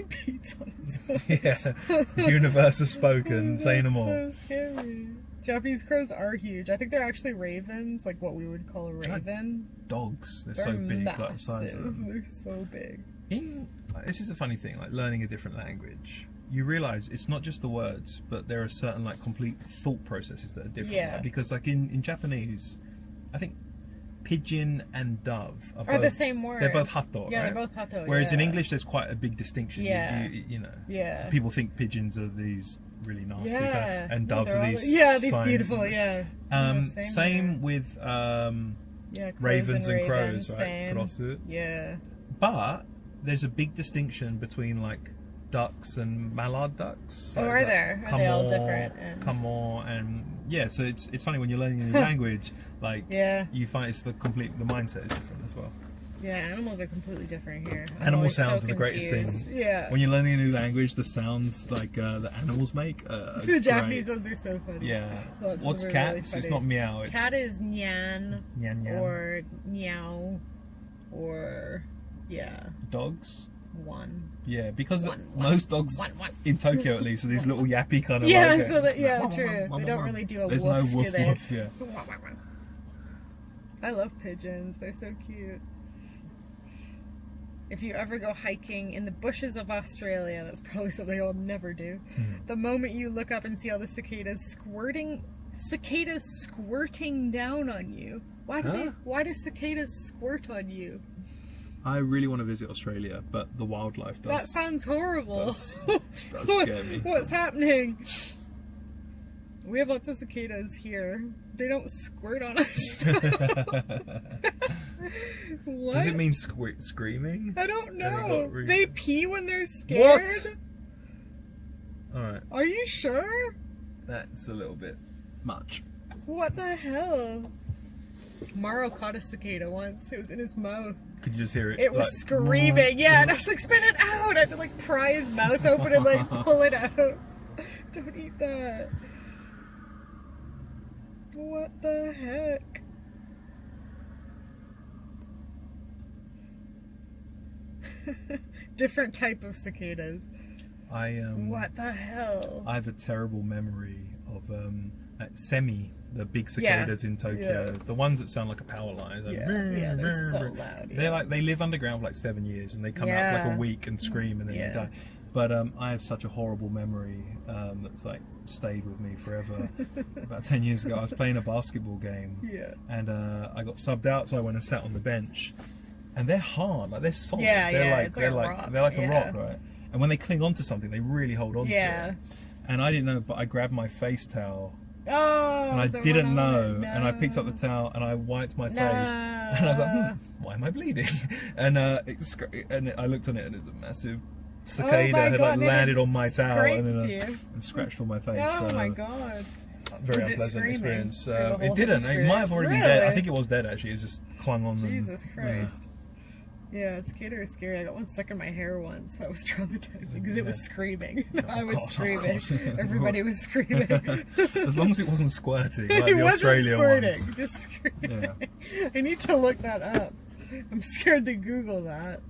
Pete's on his way. Yeah, the universe has spoken. Say no more. So scary. Japanese crows are huge. I think they're actually ravens, like what we would call a raven. Dogs, they're They're so big, massive. like the size of them. They're so big. This is a funny thing, like learning a different language. You realise it's not just the words, but there are certain like complete thought processes that are different. Yeah. Like, because like in Japanese, I think pigeon and dove are Are the both, same word. They're both hato, Yeah, right? they're both hato. Whereas in yeah. English, there's quite a big distinction. Yeah. You know. Yeah. People think pigeons are these really nasty, Yeah. and No, doves they're are all- these. yeah, these silent- beautiful. Yeah. Same with yeah, crows ravens and crows, ravens, right? same. Korosu. Yeah. But there's a big distinction between like ducks and mallard ducks. Oh, right? are Like there? Are they all Kamor, different? And... Kamor, and yeah. So it's funny when you're learning a new language, like Yeah. you find it's the mindset is different as well. Yeah, animals are completely different here. I'm Animal always sounds so are the greatest confused. thing. Yeah. When you're learning a new language, the sounds like the animals make. Are The great. Japanese ones are so funny. Yeah. Lots of What's them are cats? really It's funny. not meow. It's Cat is nyan, Nyan nyan. or meow, or yeah, dogs. one. Yeah, because One. most dogs One. in Tokyo at least are these little yappy kind of. Yeah, like, so that true. They don't really do a There's woof, no woof do they? woof. Yeah. I love pigeons. They're so cute. If you ever go hiking in the bushes of Australia, that's probably something I'll never do. The moment you look up and see all the cicadas squirting down on you. Why do cicadas squirt on you? I really want to visit Australia, but the wildlife does. That sounds horrible. does scare me. What's happening? We have lots of cicadas here. They don't squirt on us. What? Does it mean screaming? I don't Have you got know. re- They pee when they're scared? Alright, Are you sure? that's a little bit much. What the hell? Maro caught a cicada once. It was in his mouth. Could you just hear it? It was like, screaming. Yeah, and I was like, spit it out! I had to like pry his mouth open and like pull it out. Don't eat that. What the heck? Different type of cicadas. What the hell? I have a terrible memory of semi, the big cicadas in Tokyo. Yeah. The ones that sound like a power line. Like, Yeah, they're so loud. They're like they live underground for like 7 years and they come out for like a week and scream and then they die. But I have such a horrible memory that's like stayed with me forever. About 10 years ago, I was playing a basketball game, and I got subbed out, so I went and sat on the bench. And they're hard, like they're solid. They're like it's like a rock. they're like a rock, right? And when they cling onto something, they really hold on to it. And I didn't know, but I grabbed my face towel. Oh, And I so didn't know, no. and I picked up the towel and I wiped my face, and I was like, why am I bleeding? And and I looked on it, and it's a massive cicada had like landed on my towel and scratched on my face. Oh my god! Very Was it unpleasant screaming experience. through the It whole didn't. It might have already been dead. I Really? think it was dead actually. It just clung on them. Jesus Christ. Yeah, cicadas are scary. I got one stuck in my hair once. That was traumatizing because it was screaming. I was screaming. Everybody was screaming. As long as it wasn't squirting, like It the wasn't Australian squirting, ones. just screaming. I need to look that up. I'm scared to Google that.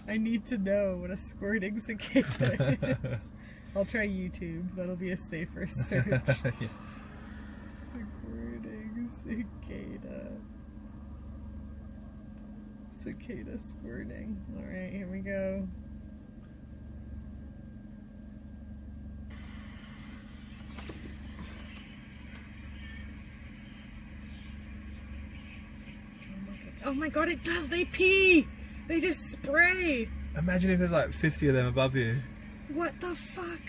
I need to know what a squirting cicada is. I'll try YouTube. That'll be a safer search. Squirting cicada. Cicada squirting. Alright, here we go. Oh my god, it does! They pee! They just spray! Imagine if there's like 50 of them above you. What the fuck?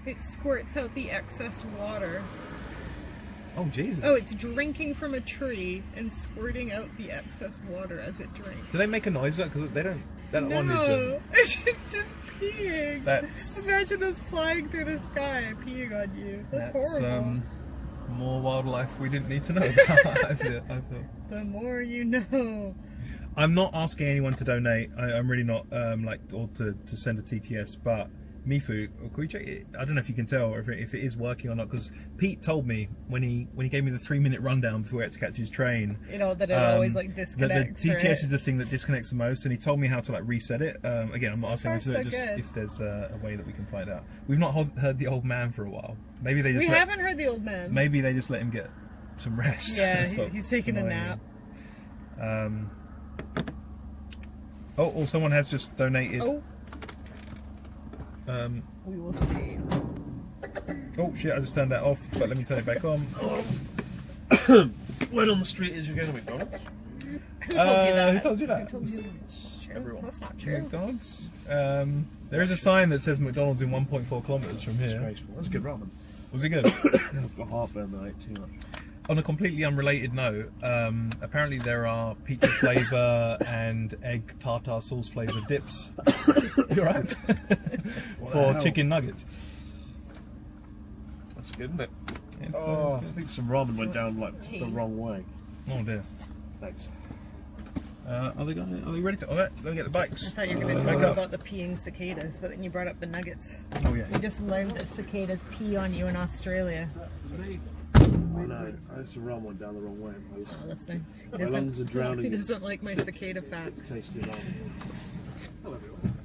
It squirts out the excess water. Oh Jesus. Oh, it's drinking from a tree and squirting out the excess water as it drinks. Do they make a noise? Because they don't. That one is. No, it's just peeing. That's Imagine those flying through the sky peeing on you. That's horrible. More wildlife we didn't need to know about. I feel. The more you know. I'm not asking anyone to donate. I'm really not or to send a TTS, but Mifu, can we check it? I don't know if you can tell if it is working or not, because Pete told me when he gave me the 3-minute rundown before we had to catch his train. You know that it always like disconnects. The TTS is the thing that disconnects the most, and he told me how to like reset it. Again, I'm not asking him to do it, just if there's a way that we can find out. We've not heard the old man for a while. Maybe they just haven't heard the old man. Maybe they just let him get some rest. Yeah, he's taking a nap. Oh, someone has just donated. Oh. We will see. Oh shit, I just turned that off, but let me turn it back on. Word on the street is you're going to McDonald's? Who told you that? Who told you that? Who told you? Everyone. That's not true. McDonald's? There is a sign that says McDonald's in 1.4 kilometers from here. Disgraceful. That's good ramen. Was it good? I've got heartburn though, I ate too much. On a completely unrelated note, apparently there are pizza flavour and egg tartar sauce flavoured dips. You're right. For chicken nuggets. That's good, isn't it? Yes, I think some ramen went down like the wrong way. Oh dear. Thanks. Are they ready to? Alright, let me get the bikes. I thought you were going to talk about the peeing cicadas, but then you brought up the nuggets. Oh yeah. We just learned that cicadas pee on you in Australia. I know. Some ramen went down the wrong way. He's not listening. My lungs are drowning. He doesn't like my cicada facts. Tasty ramen. Hello everyone.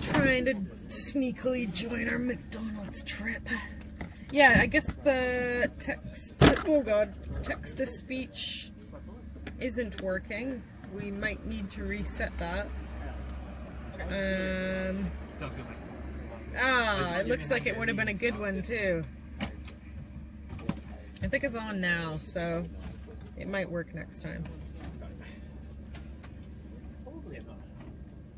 Trying to sneakily join our McDonald's trip. Yeah, I guess the text-to-speech isn't working. We might need to reset that. Sounds good. It looks like it would have been a good one too. I think it's on now, so it might work next time.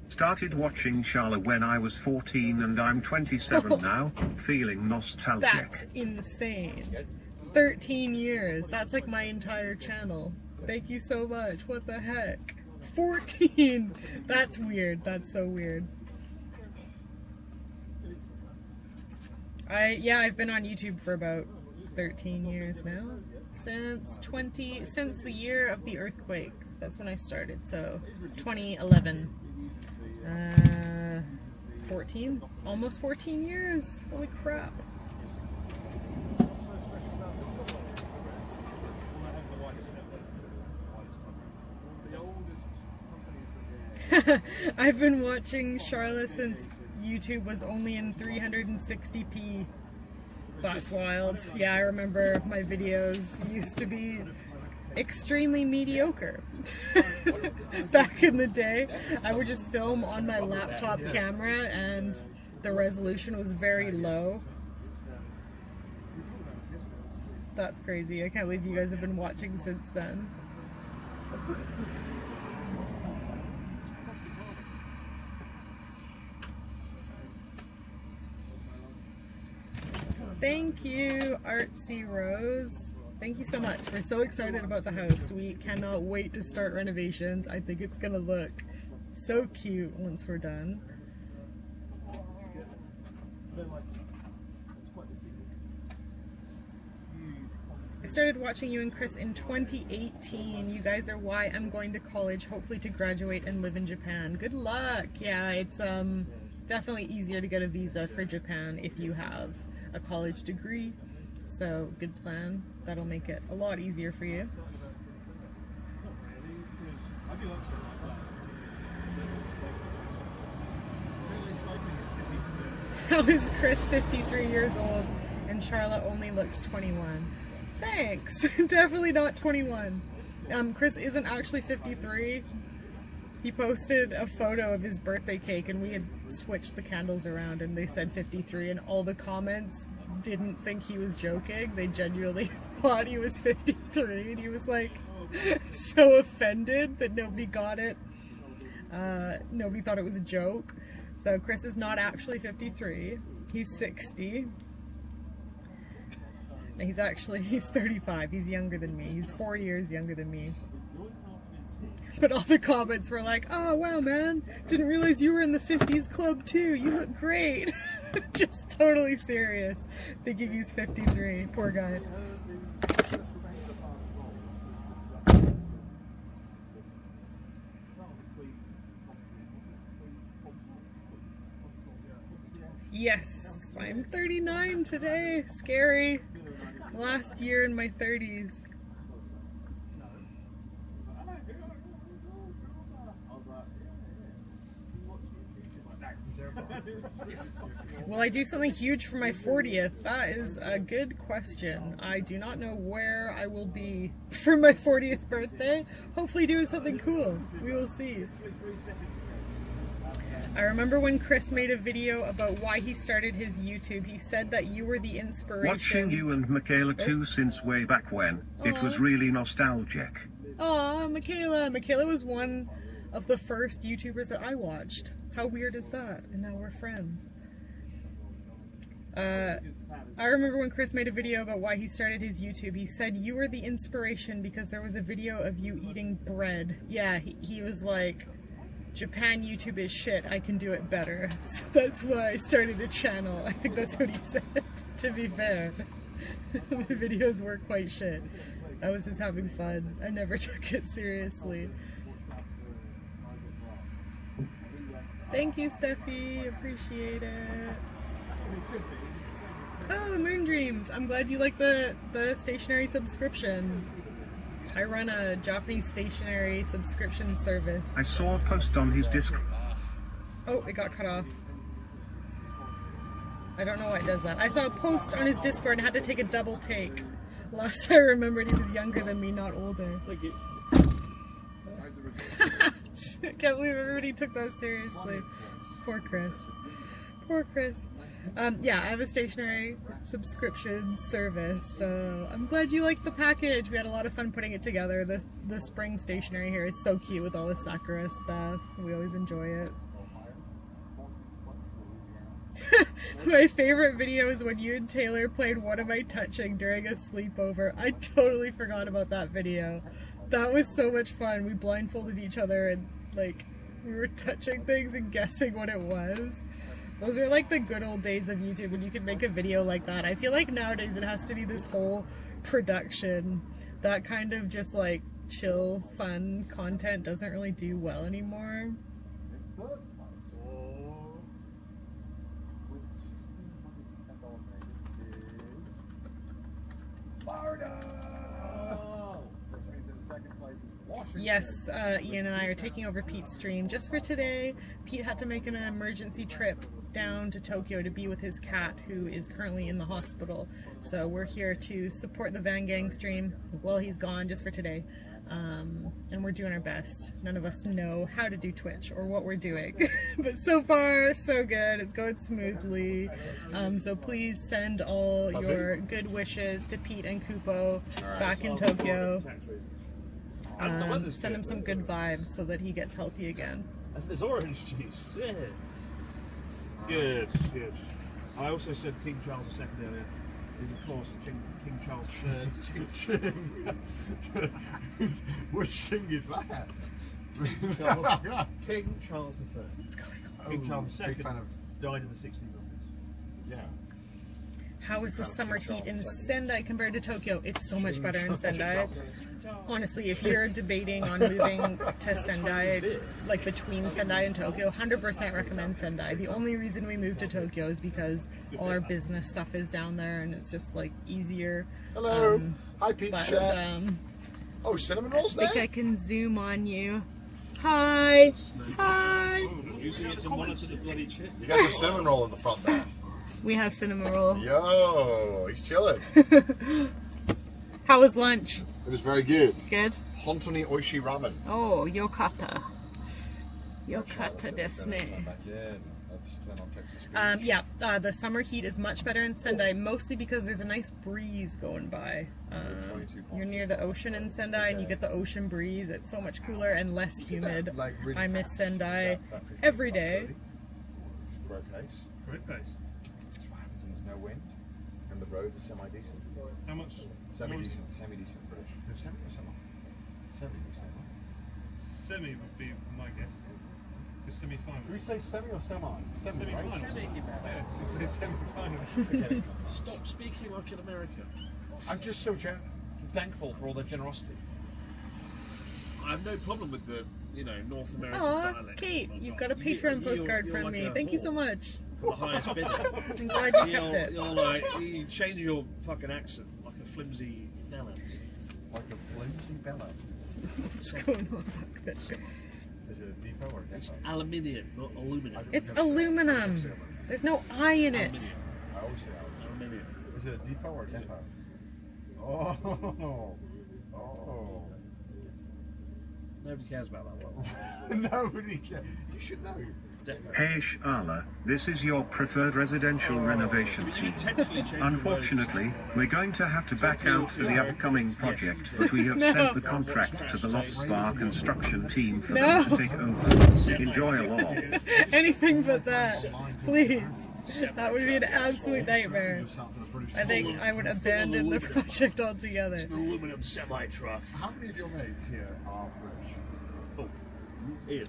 Started watching Charla when I was 14 and I'm 27 now, feeling nostalgic. That's insane. 13 years. That's like my entire channel. Thank you so much. What the heck? 14! That's weird. That's so weird. I've been on YouTube for about 13 years now. Since the year of the earthquake. That's when I started, so 2011. 14? Almost 14 years. Holy crap. I've been watching Charla since YouTube was only in 360p. That's wild. Yeah, I remember my videos used to be extremely mediocre. Back in the day, I would just film on my laptop camera and the resolution was very low. That's crazy. I can't believe you guys have been watching since then. Thank you, Artsy Rose. Thank you so much. We're so excited about the house. We cannot wait to start renovations. I think it's gonna look so cute once we're done. I started watching you and Chris in 2018. You guys are why I'm going to college, hopefully to graduate and live in Japan. Good luck. Yeah, it's definitely easier to get a visa for Japan if you have a college degree. So good plan. That'll make it a lot easier for you. How is Chris 53 years old and Charlotte only looks 21? Thanks. Definitely not 21. Chris isn't actually 53. He posted a photo of his birthday cake and we had switched the candles around and they said 53 and all the comments didn't think he was joking. They genuinely thought he was 53 and he was like so offended that nobody got it. Nobody thought it was a joke. So Chris is not actually 53. He's 60. He's 35. He's younger than me. He's 4 years younger than me. But all the comments were like, oh wow man, didn't realize you were in the 50s club too, you look great. Just totally serious, thinking he's 53, poor guy. Yes, I'm 39 today, scary. Last year in my 30s. Will I do something huge for my 40th? That is a good question. I do not know where I will be for my 40th birthday. Hopefully doing something cool. We will see. I remember when Chris made a video about why he started his YouTube. He said that you were the inspiration. Watching you and Michaela too since way back when. It was really nostalgic. Aw, Michaela. Michaela was one of the first YouTubers that I watched. How weird is that? And now we're friends. I remember when Chris made a video about why he started his YouTube. He said you were the inspiration because there was a video of you eating bread. Yeah, he was like, Japan YouTube is shit, I can do it better. So that's why I started a channel. I think that's what he said, to be fair. My videos were quite shit. I was just having fun. I never took it seriously. Thank you, Steffi. Appreciate it. Oh, Moon Dreams. I'm glad you like the stationary subscription. I run a Japanese stationary subscription service. I saw a post on his Discord. Oh, it got cut off. I don't know why it does that. I saw a post on his Discord and had to take a double take. Last I remembered he was younger than me, not older. I can't believe everybody took that seriously. Poor Chris. Poor Chris. Yeah, I have a stationary subscription service, so I'm glad you liked the package. We had a lot of fun putting it together. The spring stationery here is so cute with all the Sakura stuff. We always enjoy it. My favorite video is when you and Taylor played What Am I Touching during a sleepover. I totally forgot about that video. That was so much fun. We blindfolded each other and like we were touching things and guessing what it was. Those are like the good old days of YouTube when you could make a video like that. I feel like nowadays it has to be this whole production. That kind of just like chill, fun content doesn't really do well anymore. Yes, Ian and I are taking over Pete's stream just for today. Pete had to make an emergency trip down to Tokyo to be with his cat who is currently in the hospital. So we're here to support the Van Gang stream while he's gone just for today. And we're doing our best. None of us know how to do Twitch or what we're doing. But so far, so good. It's going smoothly. So please send all your good wishes to Pete and Kupo back in Tokyo. Send him some good vibes so that he gets healthy again. There's orange juice. Yeah. Good, good. I also said King Charles II earlier. He's of course King Charles III. Which king is that? King Charles III. What's going on? King Charles II big fan of... died in the 60s. Yeah. How is the summer heat in Sendai compared to Tokyo? It's so much better in Sendai. Honestly, if you're debating on moving to Sendai, like between Sendai and Tokyo, 100% recommend Sendai. The only reason we moved to Tokyo is because all our business stuff is down there and it's just like easier. Hello. Hi, Pete. Oh, cinnamon rolls there? I think I can zoom on you. Hi. Hi. You see it's a monitor to bloody shit. You got a cinnamon roll in the front there. We have cinnamon roll. Yo, he's chilling. How was lunch? It was very good. Good? Hontoni oishi ramen. Oh, yokata. Yokata desu ne. Yeah, the summer heat is much better in Sendai, mostly because there's a nice breeze going by. You're near the ocean in Sendai and you get the ocean breeze. It's so much cooler and less humid. I miss Sendai every day. Great pace. Great pace. There's no wind and the roads are semi-decent. How much? Semi-decent British. No, semi or semi? Semi-decent. Semi would be my guess. Just semi-final. Do we say semi or semi? Semi-final. Right? Yeah, so say semi-final. Stop speaking like an American. I'm just so thankful for all the generosity. I have no problem with the, North American Aw, dialect. Kate, you've got a Patreon postcard you're from like me. a Thank you so whore. much. For the highest bidder. I'm glad you kept it. You're like, you change your fucking accent like a flimsy bellend. Like a flimsy bellow. What's going on back there? Is it a depot or a It's depot? aluminium, not aluminum. It's aluminum. There's no I in it. Aluminium. I always say Aluminium. Is it a depot or a depot? Oh. Oh. Nobody cares about that one. Nobody cares. You should know. Depot. Hey Shala, this is your preferred residential renovation You team. intentionally change Unfortunately, we're going to have to back out for the upcoming project, but we have sent the contract to the Lost Bar construction team for them to take over. Enjoy all. Anything but that. Please. That would be an absolute nightmare. I think I would abandon the project altogether. It's an aluminum semi-truck. How many of your mates here are British?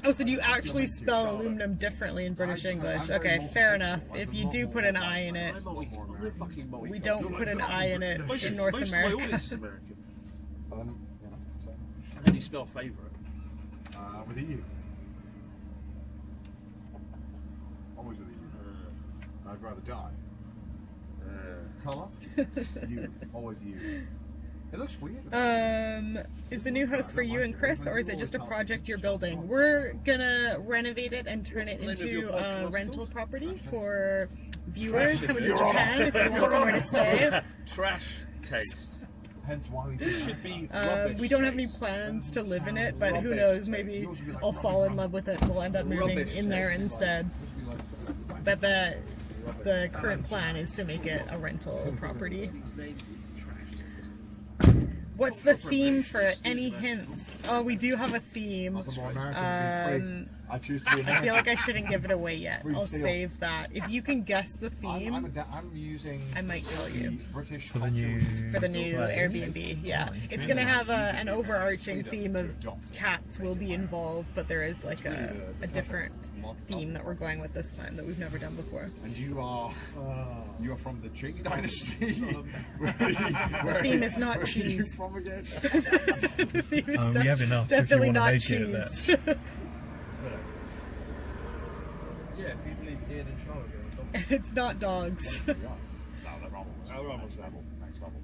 Oh, so do you actually spell aluminum differently in British English? Okay, fair enough. If you do put an I in it, we don't put an I in it in North Most America. of my audience is American. So, How do you spell favourite? with a U. Always with a U. I'd rather die. Colour? U. Always U. It looks weird. Is the new house for you and Chris, or is it just a project you're building? We're gonna renovate it and turn it into a rental property for viewers coming to Japan if you want somewhere to stay. Trash taste. Hence why we should be We don't have any plans to live in it, but who knows, maybe I'll fall in love with it and we'll end up moving in there instead. But the current plan is to make it a rental property. What's the theme for it? Any hints? Oh, we do have a theme. I choose to be I feel like I shouldn't give it away yet. I'll save that. If you can guess the theme, I'm using I might tell you. British For the new Airbnb. Yeah, it's gonna have an overarching theme of cats will be involved, but there is like a different theme that we're going with this time that we've never done before. And you are from the Qing dynasty. The theme is not cheese. Where are you from again? The theme is we have enough. definitely if you want to not make it cheese. that. Yeah, people in Ian and Charlotte. And it's not dogs.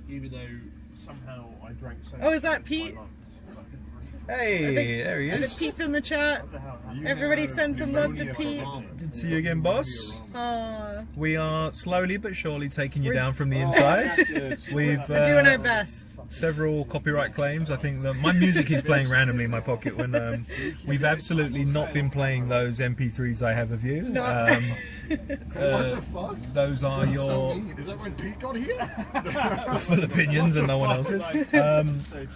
Even though somehow I drank so Oh, is that Pete? Hey, there he I think is. Pete's in the chat. Everybody send some love to Pete. Good to see you again, boss. Aww. We are slowly but surely taking you down from the inside. We've We're doing our best. several copyright claims. I think that my music is playing randomly in my pocket when we've absolutely not been playing those MP3s I have of you. What the fuck? Those are That's so your mean. Is that when Pete got here? full opinions and no one else's. So tiring, and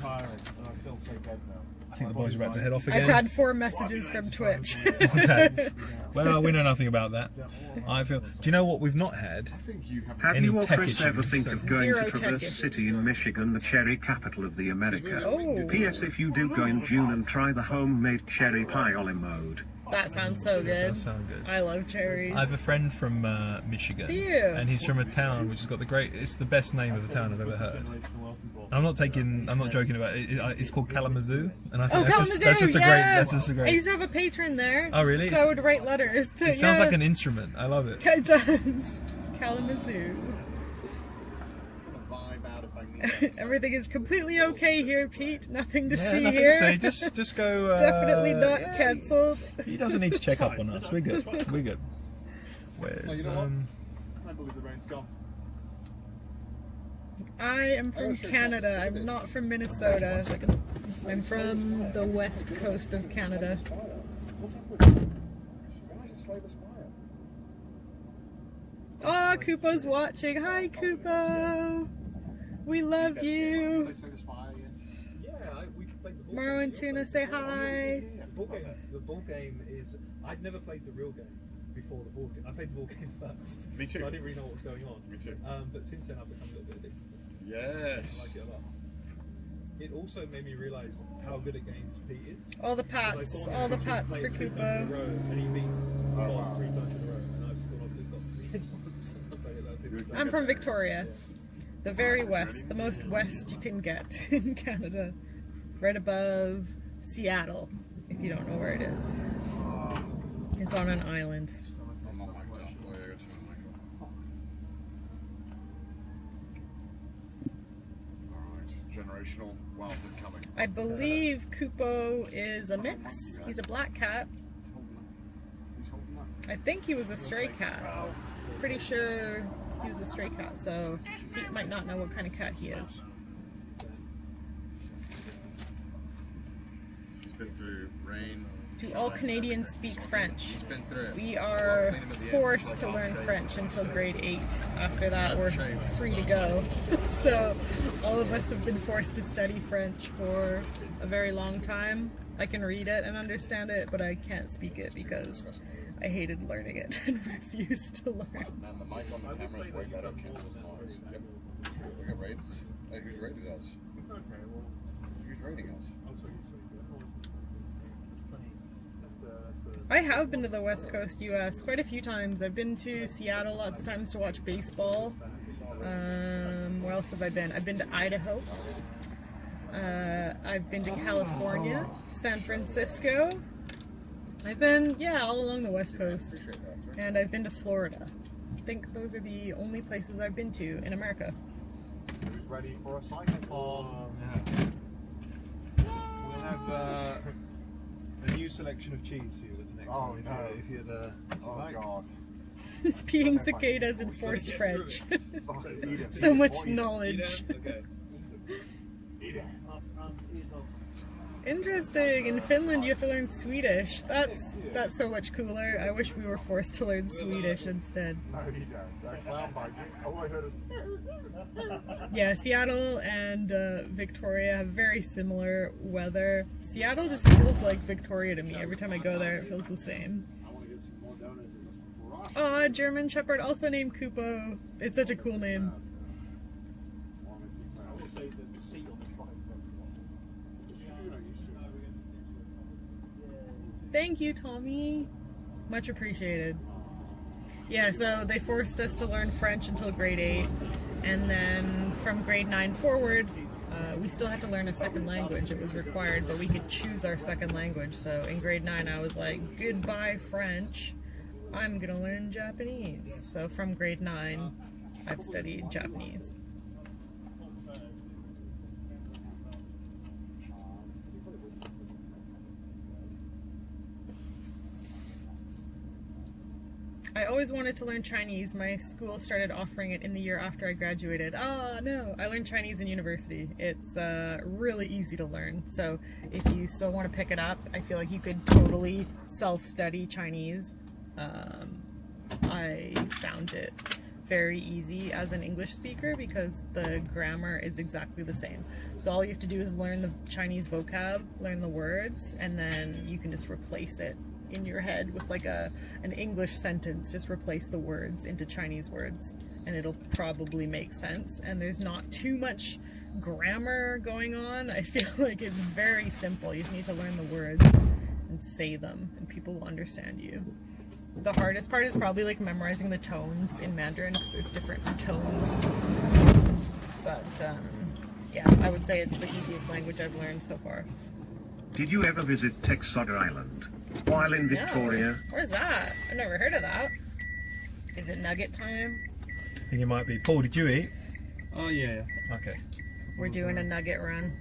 I feel so dead now. I think the boys are about to head off again. I've had 4 messages from Twitch. Okay. Well, we know nothing about that. I feel. Do you know what we've not had? I think you have. Have Any you or tech Chris ever issues? think of going Zero to tech Traverse issues. City in Michigan, the cherry capital of the America? Oh. P.S. If you do go in June and try the homemade cherry pie olive mode. That sounds so good. That sounds good. I love cherries. I have a friend from Michigan, Do you? and he's from a town which has got it's the best name of a town I've ever heard. I'm not joking about it. It's called Kalamazoo, and I think Kalamazoo, that's just a yeah. great. I used to have a patron there. Oh, really? So I would write letters to. It sounds like an instrument. I love it. It does. Kalamazoo. Everything is completely okay here, Pete. Nothing to see nothing here. to say. Just go. Definitely not yeah, cancelled. He doesn't need to check up on us. We're good. We're good. Where's you know what? I can't believe the rain's gone. I am from Canada. I'm not from Minnesota. 1 second. I'm from the west coast of Canada. Oh, Koopo's watching. Hi, Koopo. We love you. Marwan Tuna, say hi. The ball game is. I'd never played the real game before the ball game. I played the ball game first. Me too. So I didn't really know what was going on. Me too. But since then, I've become a little bit addicted to it. Yes. I like it a lot. it also made me realise how good at games Pete is. All the pats for Kupo. And he beat Boss 3 times in a row, and I've still not got to the end once. I'm from Victoria, the very west, the most west you can get in Canada, right above Seattle, if you don't know where it is. It's on an island. Generational wealth incoming. I believe Kupo is a mix. He's a black cat. I think he was a stray cat. Pretty sure he was a stray cat, so he might not know what kind of cat he is. He's been through rain. Do all Canadians speak French? He's been through it. We are forced to learn French until grade 8. After that, we're free to go. So all of us have been forced to study French for a very long time. I can read it and understand it, but I can't speak it because I hated learning it and refused to learn. Man, the mic on the camera is way better. Cancels noise. Yep. We got rated. Hey, who's rated us? Okay, well, who's rating us? I have been to the West Coast US quite a few times. I've been to Seattle lots of times to watch baseball. Where else have I been? I've been to Idaho. I've been to California, San Francisco. I've been, all along the West Coast. And I've been to Florida. I think those are the only places I've been to in America. Who's ready for a cyclethon? We'll have a new selection of cheese for you at the next one. If you'd like. God. Peeing cicadas in forced French. So much knowledge. Interesting. In Finland, you have to learn Swedish. That's so much cooler. I wish we were forced to learn Swedish instead. No, you don't. That clown bike. All I heard is. Yeah, Seattle and Victoria have very similar weather. Seattle just feels like Victoria to me. Every time I go there, it feels the same. Oh, a German Shepherd, also named Kupo. It's such a cool name. Thank you, Tommy. Much appreciated. Yeah, so they forced us to learn French until grade 8, and then from grade 9 forward, we still had to learn a second language. It was required, but we could choose our second language. So in grade 9, I was like, goodbye French. I'm gonna learn Japanese. So from grade 9, I've studied Japanese. I always wanted to learn Chinese. My school started offering it in the year after I graduated. Oh no, I learned Chinese in university. It's really easy to learn. So if you still want to pick it up, I feel like you could totally self-study Chinese. I found it very easy as an English speaker because the grammar is exactly the same. So all you have to do is learn the Chinese vocab, learn the words, and then you can just replace it in your head with like an English sentence. Just replace the words into Chinese words and it'll probably make sense. And there's not too much grammar going on. I feel like it's very simple. You just need to learn the words and say them and people will understand you. The hardest part is probably like memorizing the tones in Mandarin because there's different tones. But yeah, I would say it's the easiest language I've learned so far. Did you ever visit Texada Island? While in Victoria? No. Where's that? I've never heard of that. Is it Nugget time? I think it might be. Paul, did you eat? Oh yeah. Okay. We're doing a Nugget run.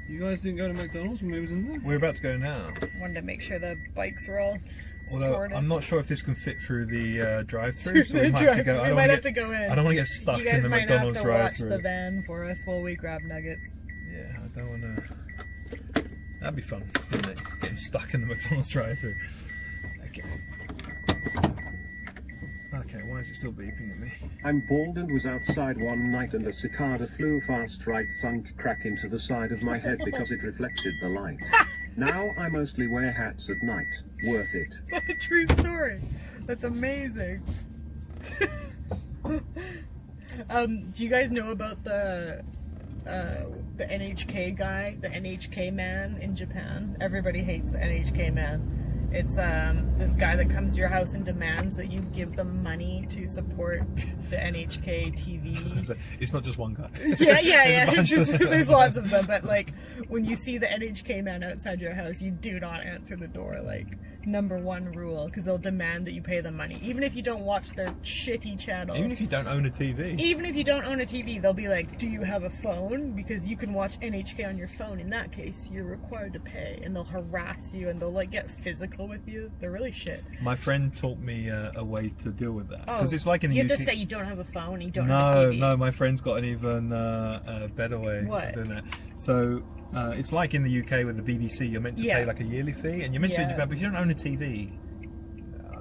You guys didn't go to McDonald's when we was in there? We're about to go now. Wanted to make sure the bikes were all Although sorted. I'm not sure if this can fit through the drive-through, so we might have to go. We might have to go in. I don't want to get stuck in the McDonald's drive-through. You guys might have to watch the van for us while we grab nuggets. Yeah, I don't want to. That'd be fun, wouldn't it? Getting stuck in the McDonald's drive-through. Okay, why is it still beeping at me? I'm bald and was outside one night and a cicada flew fast right thunk crack into the side of my head because it reflected the light. Now I mostly wear hats at night. Worth it. That's a true story. That's amazing. Do you guys know about the the NHK guy, the NHK man in Japan. Everybody hates the NHK man. It's this guy that comes to your house and demands that you give them money to support the NHK TV. It's not just one guy. Yeah. There's lots of them, but like when you see the NHK man outside your house, you do not answer the door. Like #1 rule, because they'll demand that you pay them money, even if you don't watch their shitty channel. Even if you don't own a TV. Even if you don't own a TV, they'll be like, "Do you have a phone? Because you can watch NHK on your phone. In that case, you're required to pay." And they'll harass you and they'll like get physical with you. They're really shit. My friend taught me a way to deal with that, because Oh, it's like in the you UK. have to say you don't have a phone, you don't have a TV. No, my friend's got an even better way What? of doing that. So it's like in the UK with the BBC, you're meant to pay like a yearly fee, and you're meant to, but if you don't own a TV,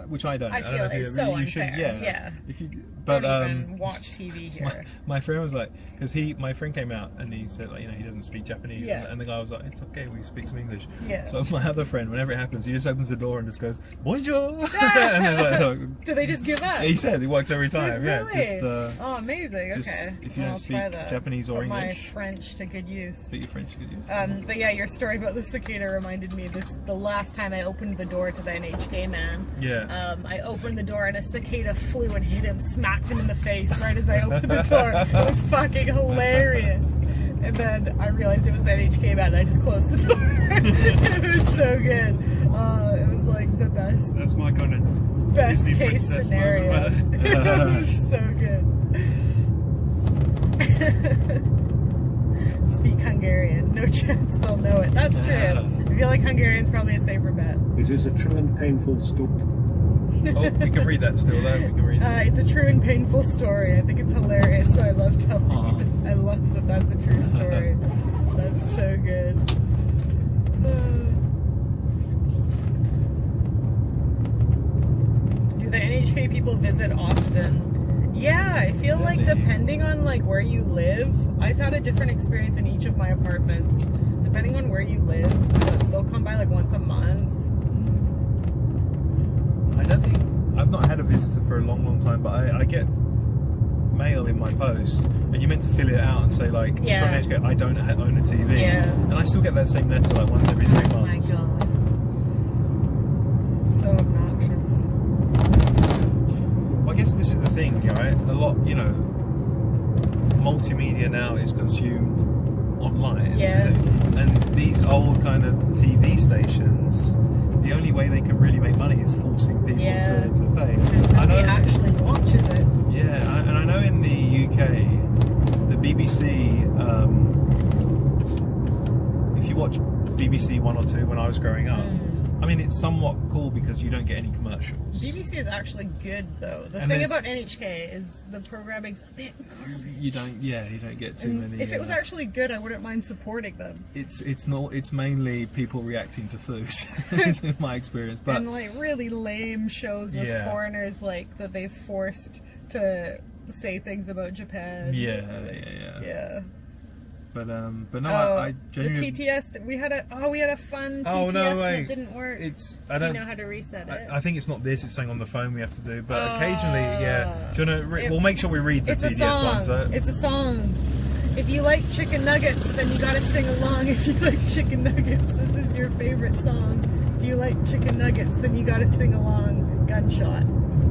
which I don't. I don't feel know if it's so you should, unfair. yeah. Yeah. If you, but don't even watch TV here. my friend was like, because my friend came out and he said, like, you know, he doesn't speak Japanese, Yeah. and the guy was like, it's okay, we speak some English. Yeah. So my other friend, whenever it happens, he just opens the door and just goes, bonjour. And it's like, oh. Do they just give up? He said it works every time. Really? Yeah. Just, oh, amazing. just, Okay. if you I'll don't speak try that. Japanese or Put my English, French to good use. put your French to good use. But yeah, your story about the cicada reminded me the last time I opened the door to the NHK man. Yeah. I opened the door and a cicada flew and hit him, smacked him in the face right as I opened the door. It was fucking hilarious. And then I realized it was the NHK man and I just closed the door. It was so good. It was like the best. That's my kind of Best Disney case princess scenario. moment. It was so good. Speak Hungarian. No chance they'll know it. That's true. I feel like Hungarian's probably a safer bet. It is a true and painful story. Oh, we can read that still though. We can read it. It's a true and painful story. I think it's hilarious, so I love telling it. I love that that's a true story. That's so good. Do the NHK people visit often? Yeah, I feel like depending on like where you live, I've had a different experience in each of my apartments. Depending on where you live, they'll come by like once a month. I don't think I've not had a visitor for a long time, but I get mail in my post, and you're meant to fill it out and say like, it's from NHK, I don't own a TV, and I still get that same letter like once every 3 months. Oh my god, so obnoxious. Well, I guess this is the thing, right? A lot, you know, multimedia now is consumed online, and these old kind of TV stations, the only way they can really make money is forcing people to pay. Nobody actually watches it. Yeah, and I know in the UK, the BBC, if you watch BBC 1 or 2 when I was growing up, I mean, it's somewhat cool because you don't get any commercials. BBC is actually good though. The thing about NHK is the programming's a bit garbage. You don't get too many. If it was actually good, I wouldn't mind supporting them. It's mainly people reacting to food, is in my experience. But and like really lame shows with foreigners like that they've forced to say things about Japan. Yeah. But no, I genuinely... The TTS, we had a fun TTS and it didn't work. Do you know how to reset it? I think it's not this, it's something on the phone we have to do, but occasionally, do you want to we'll make sure we read the TTS one. So. It's a song. If you like chicken nuggets, then you gotta sing along. If you like chicken nuggets, this is your favorite song. If you like chicken nuggets, then you gotta sing along. Gunshot.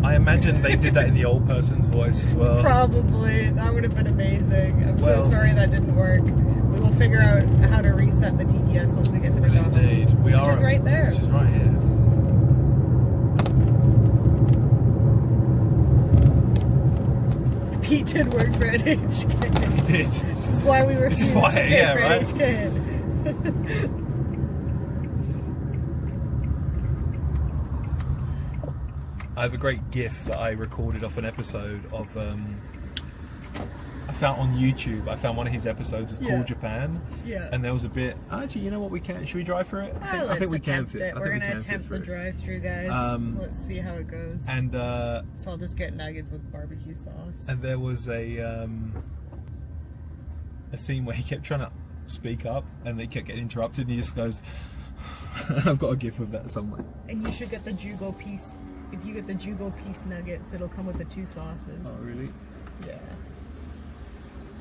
I imagine they did that in the old person's voice as well. Probably. That would have been amazing. I'm so sorry that didn't work. We will figure out how to reset the TTS once we get to McDonald's. Indeed. Which is right there. Which is right here. Pete did work for NHK. He did. This is why we were. This is why, yeah, right? NHK. I have a great GIF that I recorded off an episode of. I found on YouTube. I found one of his episodes of Cool Japan. Yeah. And there was a bit. Actually, you know what? We can. Should we drive for it? I think we can fit it. We're gonna attempt the drive-through, guys. Let's see how it goes. And so I'll just get nuggets with barbecue sauce. And there was a scene where he kept trying to speak up, and they kept getting interrupted, and he just goes. I've got a GIF of that somewhere. And you should get the Jugo piece. If you get the Jugo piece nuggets, it'll come with the 2 sauces. Oh, really? Yeah.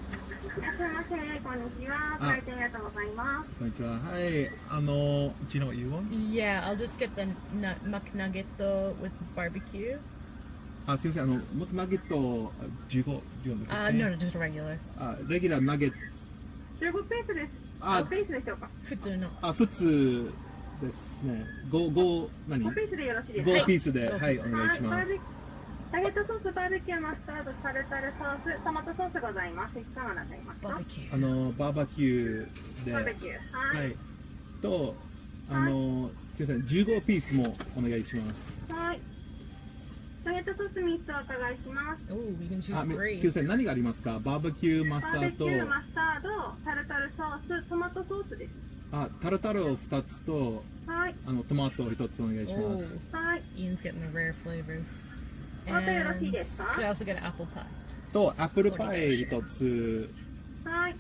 こんにちは。ご来店ありがとうございます。こんにちは。はい、do you know what you want? Yeah, I'll just get the McNugget with barbecue. すいません、モックナゲット15、do you want the no, just regular. レギュラーナゲット。15ペースです。5ペースでしょうか。普通の。普通ですね。5何？5ペースでよろしいですか。5ピースで、はい、お願いします。ナゲットソース、バーベキュー、マスタード、タルタルソース、トマトソースございます。いかがなさいますか？バーベキュー。バーベキューで。バーベキュー。はい。と、すいません、15ピースもお願いします。はい。ナゲットソース3つお伺いします。Oh, we can choose 3. すいません、何がありますか？バーベキュー、マスタード。バーベキュー、マスタード、タルタルソース、トマトソースです。タルタルを2つと、はい。トマトを1つお願いします。はい。Ian's getting the rare flavors. あとよろしいですか？ Could I also get an apple pie? と、アップルパイ1つ。はい。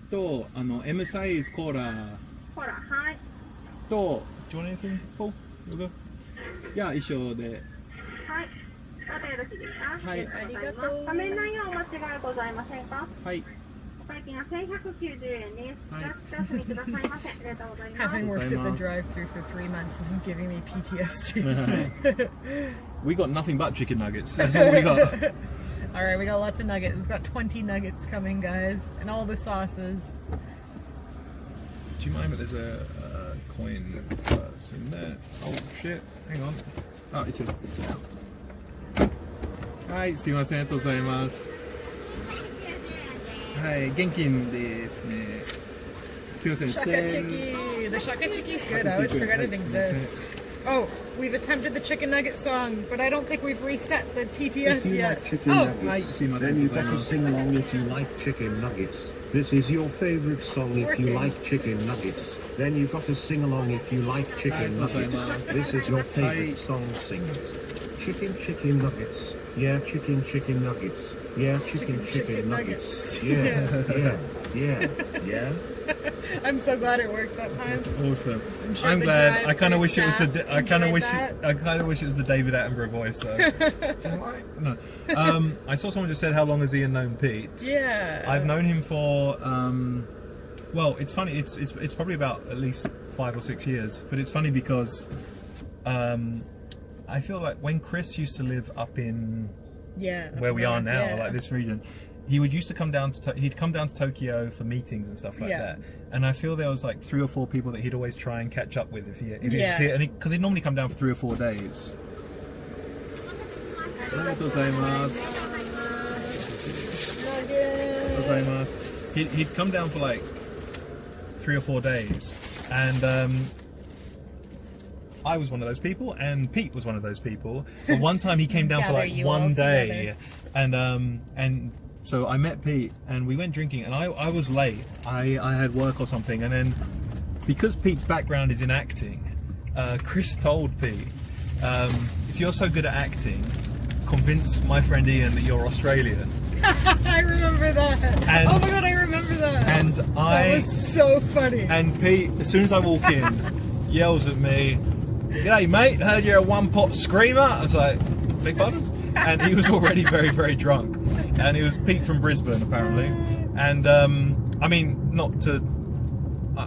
と、M サイズコーラ。コーラ、はい。と、do you want anything? Paul? いや、一緒で。はい。あとよろしいですか？はい。ありがとう。画面内容お間違いございませんか？はい。お会計が1190円です。お休みくださいませ。ありがとうございます。Having worked at the drive-thru for 3 months, this is giving me PTSD. We got nothing but chicken nuggets. That's all we got. All right, we got lots of nuggets. We've got 20 nuggets coming, guys, and all the sauces. Do you mind that there's a coin purse in there? Oh shit! Hang on. Oh, it's a. はい、すいません、ありがとうございます。はい、現金ですね。すいません。Shaka Chiki. The Shaka Chiki is good. I always forgot it exists. Oh, we've attempted the chicken nugget song, but I don't think we've reset the TTS yet. Then you better sing along if you like chicken nuggets. This is your favorite song if you like chicken nuggets. Then you gotta sing along if you like chicken nuggets. This is your favorite song, sing it. Chicken nuggets. Yeah, chicken nuggets. Yeah, chicken nuggets. Yeah. I'm so glad it worked that time. Awesome. Sure I'm glad. I kind of wish it was staff the. I kind of wish. that. I kind of wish it was the David Attenborough voice though. No. I saw someone just said, "How long has Ian known Pete?" Yeah. I've known him for. Well, it's funny. It's probably about at least 5 or 6 years. But it's funny because, I feel like when Chris used to live up in. Yeah. Where we are now, yeah. like this region. He used to come down to he'd come down to Tokyo for meetings and stuff like that, and I feel there was like 3 or 4 people that he'd always try and catch up with because he'd normally come down for 3 or 4 days. He'd come down for like 3 or 4 days, and I was one of those people, and Pete was one of those people. But one time he came down for like 1 day, and so I met Pete, and we went drinking, and I was late. I had work or something, and then because Pete's background is in acting, Chris told Pete, if you're so good at acting, convince my friend Ian that you're Australian. I remember that. And, oh my god, I remember that. And that was so funny. And Pete, as soon as I walk in, yells at me, "G'day mate, heard you're a one-pot screamer." I was like, "Beg pardon?" And he was already very, very drunk. And he was Pete from Brisbane, apparently. And I mean,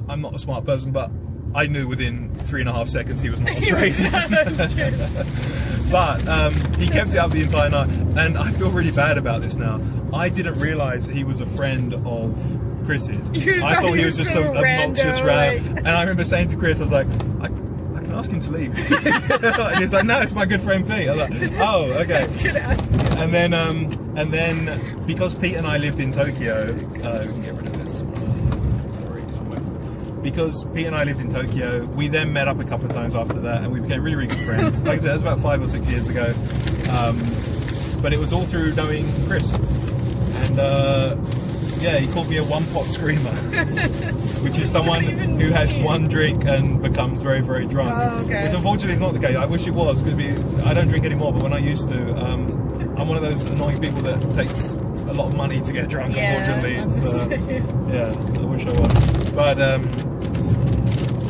I'm not a smart person, but I knew within 3.5 seconds he was not Australian. But he kept it up the entire night, and I feel really bad about this now. I didn't realise that he was a friend of Chris's. I thought he was just some obnoxious rat. And I remember saying to Chris, I was like, I can ask him to leave. And he's like, "No, it's my good friend Pete." I was like, "Oh, okay." And then because Pete and I lived in Tokyo, we can get rid of this. Sorry, somewhere. Because Pete and I lived in Tokyo, we then met up a couple of times after that, and we became really, really good friends. Like I said, that was about 5 or 6 years ago. But it was all through knowing Chris. And yeah, he called me a one-pot screamer, which is someone who has one drink and becomes very, very drunk. Oh, okay. Which unfortunately is not the case. I wish it was, because I don't drink anymore, but when I used to, I'm one of those annoying people that takes a lot of money to get drunk, unfortunately. Yeah, I wish I was. But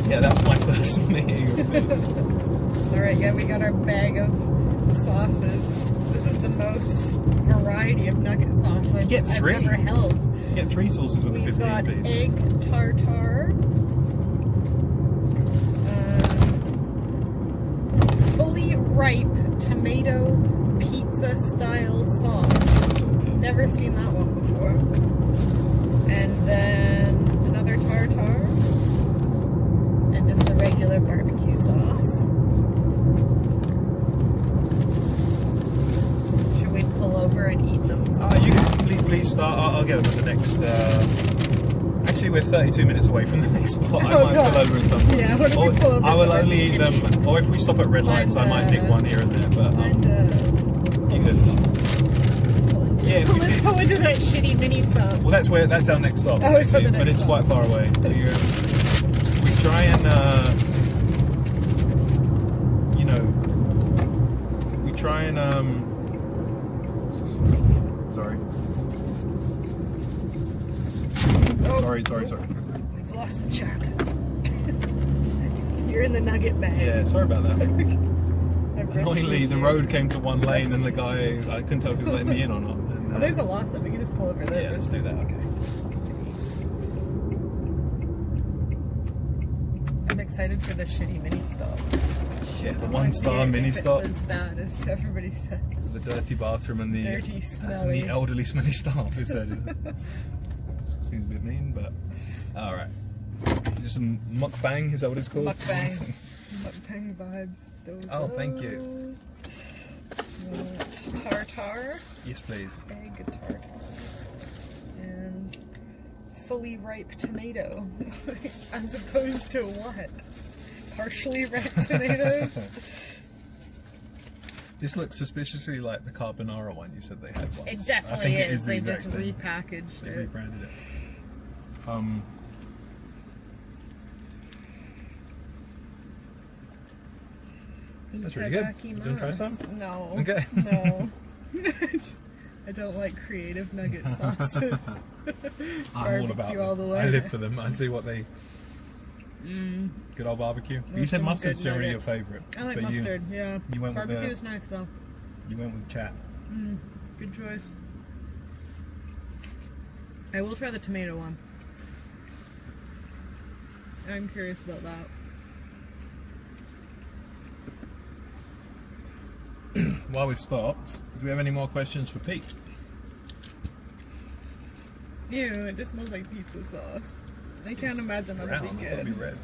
yeah, that was my first meeting of Pete. Alright, yeah, we got our bag of sauces. This is the most variety of nugget sauce I've ever held. You get 3 sauces with We've a 15 got piece. egg tartare, fully ripe tomato pizza style sauce. Never seen that one before. And then another tartare and just a regular barbecue sauce. Should we pull over and eat them? You can please start. I'll get them at the next. Actually, we're 32 minutes away from the next spot. I might pull over at some point. Yeah, what if we pull over I will somewhere only so eat you them, can eat? or if we stop at red lights, I might pick one here and there. But you can. Yeah, if we see. Pull into that shitty mini stop. Well, that's our next stop. Oh, it's for the but next it's stop. quite far away. We try and, we try and, sorry. Sorry. We've lost the chat. You're in the nugget bag. Yeah, sorry about that. I've Annoyingly, rescued the you. road came to one lane and the guy, I couldn't tell if he was letting me in or not. And, Oh, there's a lost one. We can just pull over there. yeah, let's do that, okay. I'm excited for the shitty mini stop. Yeah, the I 1-star wonder mini if stop. It's as bad as everybody says. The dirty bathroom and the Dirty, smelly. and the elderly, smelly staff. Who said seems a bit mean, but all right. Just a mukbang. Is that what it's called? Mukbang. Mukbang vibes. Those Oh, thank you. Tartare. Yes, please. Egg tartare. And fully ripe tomato. As opposed to what? Partially ripe tomato? This looks suspiciously like the carbonara one you said they had once. It definitely I think it is. the They exact just same. repackaged They it. rebranded it. That's really good. You gonna try some? No. Okay. No. I don't like creative nugget sauces. I'm all about Barbecue them. all the way. I live for them. I see what they. Good old barbecue. You There's said some mustard's good generally your nuggets. favourite. I like but mustard, yeah. You went with Barbecue's nice though. You went with chat. Good choice. I will try the tomato one. I'm curious about that. While we've stopped, do we have any more questions for Pete? Ew, it just smells like pizza sauce. I can't imagine that Brown. being I thought it'd be good. red.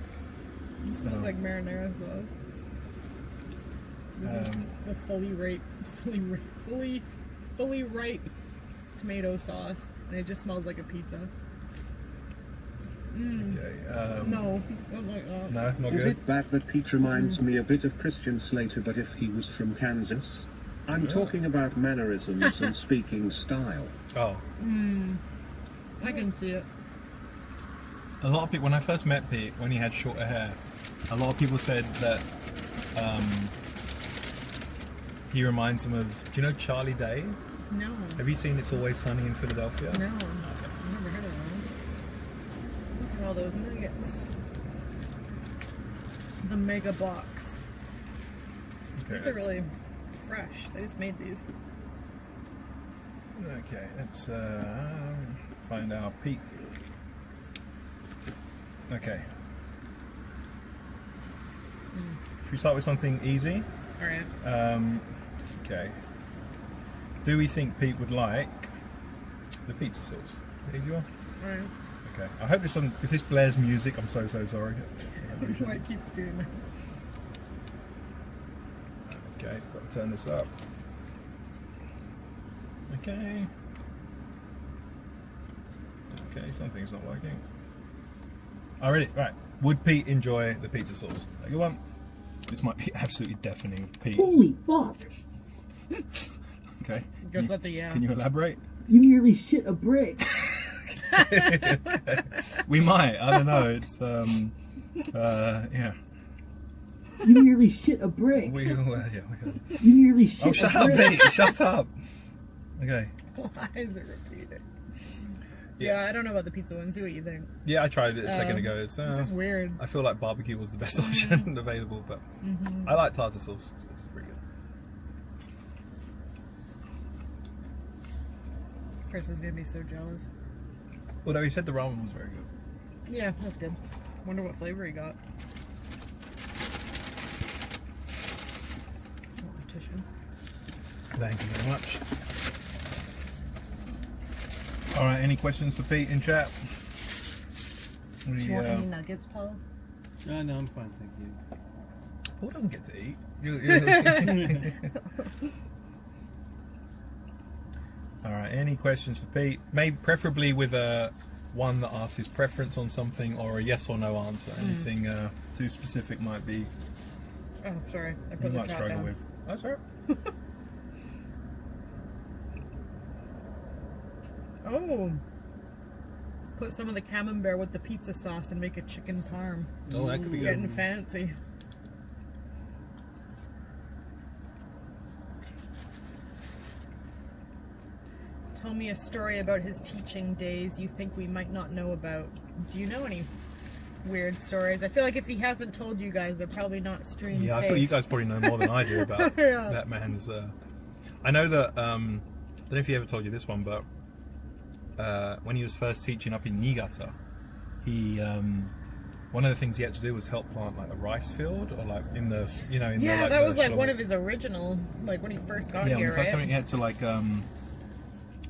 It smells like marinara sauce. This is the fully ripe tomato sauce, and it just smells like a pizza. Okay. No, oh my god. No, not Is good. it bad that Pete reminds me a bit of Christian Slater, but if he was from Kansas? I'm talking about mannerisms and speaking style. Oh. I can see it. A lot of people, when I first met Pete, when he had shorter hair, a lot of people said that he reminds them of, do you know Charlie Day? No. Have you seen It's Always Sunny in Philadelphia? No. I've never heard of that. Look at all those nuggets. The mega box. Okay, These are really fresh. They just made these. Okay, let's find out Pete. Okay. Should we start with something easy? Alright. Okay. Do we think Pete would like the pizza sauce? The easy one? Alright. Okay. I hope this doesn't. If this blares music, I'm so sorry. Why it keeps doing that? Okay, got to turn this up. Okay. Okay, something's not working. Already, right. Would Pete enjoy the pizza sauce? Take one. This might be absolutely deafening. Pete. Holy fuck! Okay. Guess that's a yeah. Can you elaborate? You nearly shit a brick. We might. I don't know. It's yeah. You nearly shit a brick. We yeah. You nearly shit Oh, shut a up, brick. Pete. Shut up. Okay. Why is it repeating? Yeah, I don't know about the pizza one. See what you think. Yeah, I tried it a second ago. It's, this is weird. I feel like barbecue was the best option available, but I like tartar sauce. So it's pretty good. Chris is gonna be so jealous. Although he said the ramen was very good. Yeah, that's good. Wonder what flavor he got. Tissue. Thank you very much. All right, any questions for Pete in chat? Do you want any nuggets, Paul? No, I'm fine, thank you. Paul doesn't get to eat. All right, any questions for Pete? Maybe preferably with one that asks his preference on something or a yes or no answer. Anything too specific might be. Oh, sorry. I You put the might chat struggle down. with. That's all right. Oh. Put some of the camembert with the pizza sauce and make a chicken parm. Oh, that could be good. Getting fancy. Tell me a story about his teaching days you think we might not know about. Do you know any weird stories? I feel like if he hasn't told you guys, they're probably not stream Yeah, I safe. thought you guys probably know more than I do about Yeah. that man's. I know that. I don't know if he ever told you this one, but when he was first teaching up in Niigata, he one of the things he had to do was help plant like a rice field, or like in the in Yeah, the, like, that the was like sort of- one of his original, like when he first got yeah, when here, he first right? came, he had to like.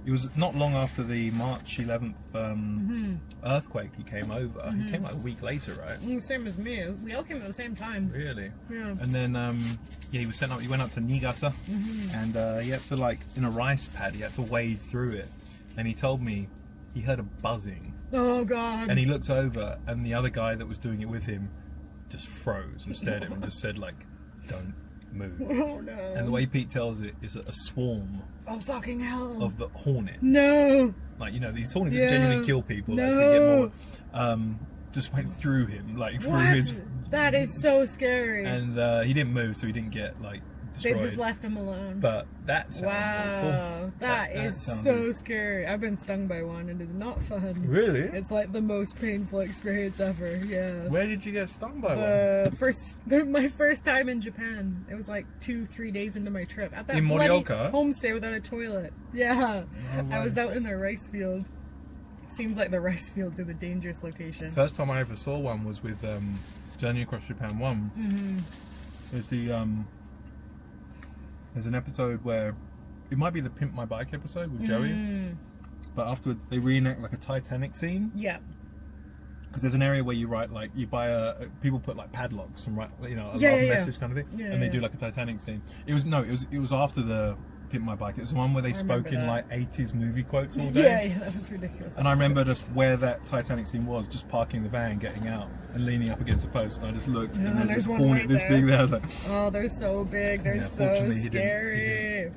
It was not long after the March 11th earthquake. He came over. He came like a week later, right? Same as me. We all came at the same time. Really? Yeah. And then, he was sent up. He went up to Niigata, and he had to like in a rice pad. He had to wade through it, and he told me he heard a buzzing, Oh God. and he looked over, and the other guy that was doing it with him just froze and stared at him and just said like, "Don't move." Oh no. And the way Pete tells it is a swarm Oh fucking hell. of the hornets. No. Like, these hornets Yeah. that genuinely kill people. Like, No. they get more. Just went through him, like through What? his, That is so scary. and he didn't move, so he didn't get like They destroyed. just left him alone. But that sounds wow. awful. That is sounds so scary. I've been stung by one. It is not fun. Really? It's like the most painful experience ever. Yeah. Where did you get stung by one? My first time in Japan. It was like 2-3 days into my trip at that In bloody Morioka? homestay without a toilet. Yeah. Oh, I wow. was out in the rice field. Seems like the rice fields are the dangerous location. First time I ever saw one was with Journey Across Japan 1. There's there's an episode where it might be the Pimp My Bike episode with Joey, but afterward they reenact like a Titanic scene. Yeah. Because there's an area where you write like you buy people put like padlocks and write a love message kind of thing, Yeah, and they yeah. do like a Titanic scene. It was after the Pimp My Bike. It was the one where they spoke remember in that. like 80s movie quotes all day. Yeah, that was ridiculous. And I remember just where that Titanic scene was, just parking the van, getting out, and leaning up against a post. And I just looked, and there's this one hornet right this there. big there. I was like, Oh, they're so big. They're Yeah, so fortunately he didn't- scary.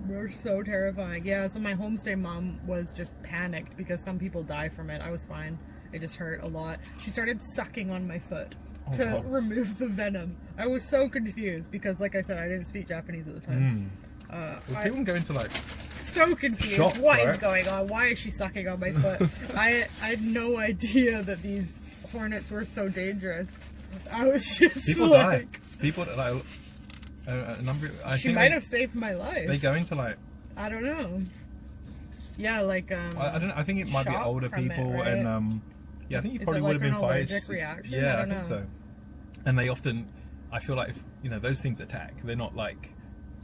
They're so terrifying. Yeah, so my homestay mom was just panicked because some people die from it. I was fine. It just hurt a lot. She started sucking on my foot to God. remove the venom. I was so confused because, like I said, I didn't speak Japanese at the time. well, people can go into like So confused. Shock, What is right? going on? Why is she sucking on my foot? I had no idea that these hornets were so dangerous. I was just people die. like, People like a number. I she think might they, have saved my life. They go into like I don't know. Yeah, like I don't know. I think it might be shock older from it, people, right? and yeah, I think you Is probably it would like have been an fired. allergic reaction? Yeah, I I don't think know. so. And they often, I feel like if those things attack, they're not like.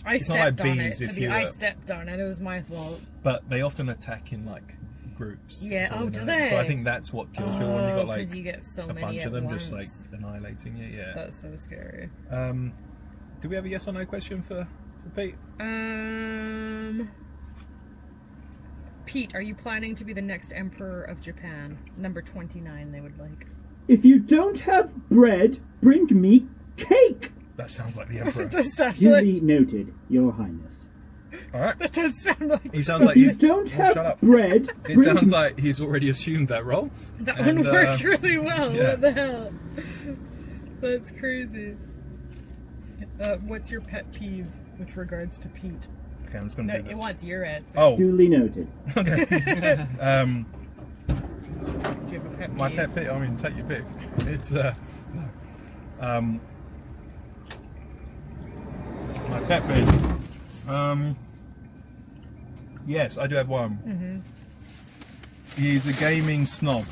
I It's not like stepped on bees it. if you, I stepped on it. It was my fault. But they often attack in like groups. Yeah. So Oh, they do know. they? So I think that's what kills people when you got like 'cause you get so a many bunch at of them once. just like annihilating you. Yeah. That's so scary. Do we have a yes or no question for Pete? Pete, are you planning to be the next emperor of Japan? Number 29, they would like. If you don't have bread, bring me cake. That sounds like the emperor. Does sound Duly noted, Your Highness. All right. That does sound like. He sounds If like you he's. don't shut have up. bread, It bring sounds me... like he's already assumed that role. That And, one worked really well. yeah. What the hell? That's crazy. What's your pet peeve with regards to Pete? Okay, I'm just going to No, do it this. wants your answer. Oh. Duly noted. Okay. Do you have a pet My peeve? pet pick. I mean, take your pick. It's no. My pet peeve. Yes, I do have one. Mm-hmm. He's a gaming snob.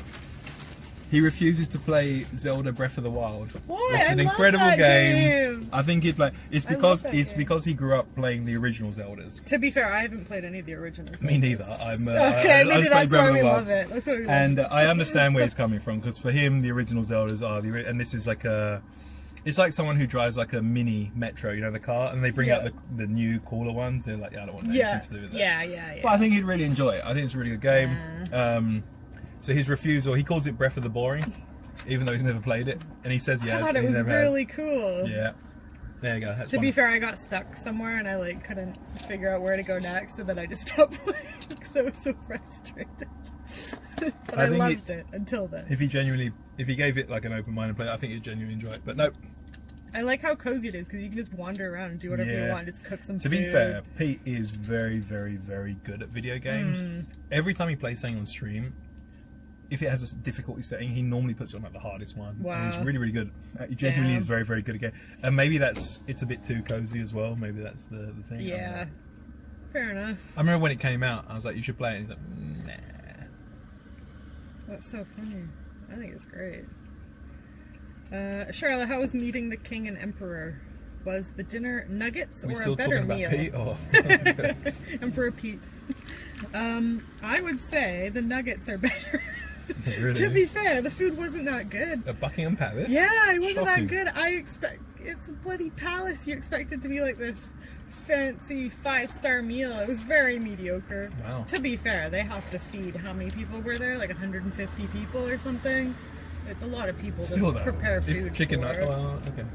He refuses to play Zelda Breath of the Wild. Why? It's an I love incredible that game. I think he'd play. It's I love because that game. he grew up playing the original Zeldas. To be fair, I haven't played any of the originals. Me neither. I'm. Okay, maybe I've played that's Breath why of the we Wild. love it. That's why we love And it. I understand where he's coming from, because for him the original Zeldas are and this is like a. It's like someone who drives like a mini Metro, you know, the car, and they bring out the new cooler ones. They're like, yeah, I don't want anything to do with that. Yeah. But I think he'd really enjoy it. I think it's a really good game. So his refusal, he calls it Breath of the Boring, even though he's never played it, and he says yes. I thought it was really cool. Yeah. There you go. That's To one. be fair, I got stuck somewhere and I like couldn't figure out where to go next, so then I just stopped playing because I was so frustrated. But I loved it until then. If he gave it like an open mind and play it, I think he'd genuinely enjoy it. But nope. I like how cozy it is because you can just wander around and do whatever you want. Just cook some food. To be fair, Pete is very, very, very good at video games. Every time he plays something on stream, if it has a difficulty setting, he normally puts it on like the hardest one. Wow. And he's really, really good. He genuinely is very, very good at game. And maybe it's a bit too cozy as well. Maybe that's the thing. Yeah. Fair enough. I remember when it came out, I was like, you should play it. And he's like, nah. That's so funny. I think it's great. Charlotte, how was meeting the king and emperor? Was the dinner nuggets or a better meal? Pete, or? Emperor Pete. I would say the nuggets are better. Really? To be fair, the food wasn't that good. At Buckingham Palace? Yeah, it wasn't Shocking. that good. It's a bloody palace. You expect it to be like this fancy 5-star meal. It was very mediocre. Wow. To be fair, they have to feed how many people were there? Like 150 people or something. It's a lot of people to prepare food chicken for. Well, okay.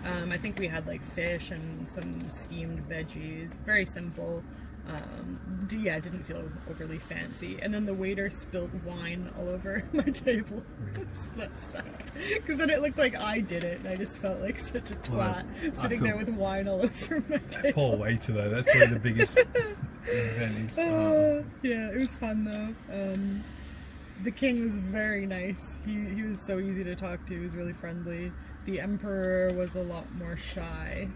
I think we had like fish and some steamed veggies. Very simple. Yeah, didn't feel overly fancy. And then the waiter spilled wine all over my table. So that sucked. Because then it looked like I did it, and I just felt like such a twat sitting there with wine all over my table. Poor waiter though, that's probably the biggest event. Yeah, it was fun though. The king was very nice. He was so easy to talk to. He was really friendly. The emperor was a lot more shy,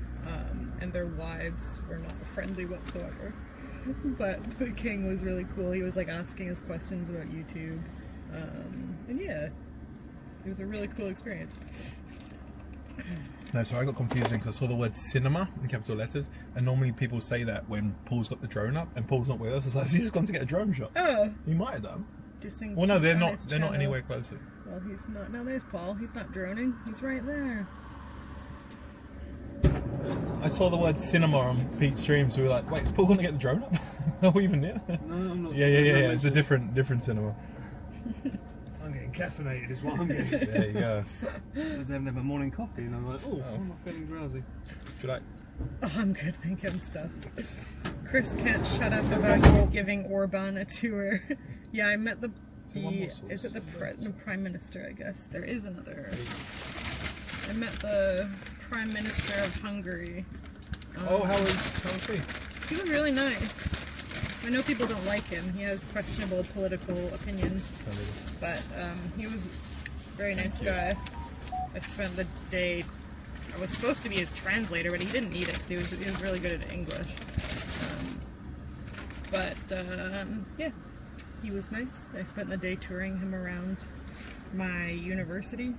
and their wives were not friendly whatsoever. But the king was really cool. He was like asking us questions about YouTube, and yeah, it was a really cool experience. No, sorry, I got confusing because I saw the word cinema in capital letters, and normally people say that when Paul's got the drone up and Paul's not with us. It's like, he's just gone to get a drone shot. Oh, he might have done. Disengage Well, no, they're not. on his They're not channel. anywhere closer. Well, he's not. No, there's Paul. He's not droning. He's right there. I saw the word cinema on Pete's stream, so we were like, wait, is Paul going to get the drone up? Are we even near? No, I'm not. Yeah. It's a different cinema. I'm getting caffeinated is what I'm getting. There you go. I was having my morning coffee and I'm like, I'm not feeling drowsy. Should I? Oh, I'm good, thank you. I'm stuffed. Chris can't shut up about you giving Orban a tour. Yeah, I met the is it the Prime Minister, I guess. There is another. I met the Prime Minister of Hungary. How was he? He was really nice. I know people don't like him. He has questionable political opinions. But he was a very nice guy. I spent the day. I was supposed to be his translator, but he didn't need it because he was really good at English. Yeah, he was nice. I spent the day touring him around my university,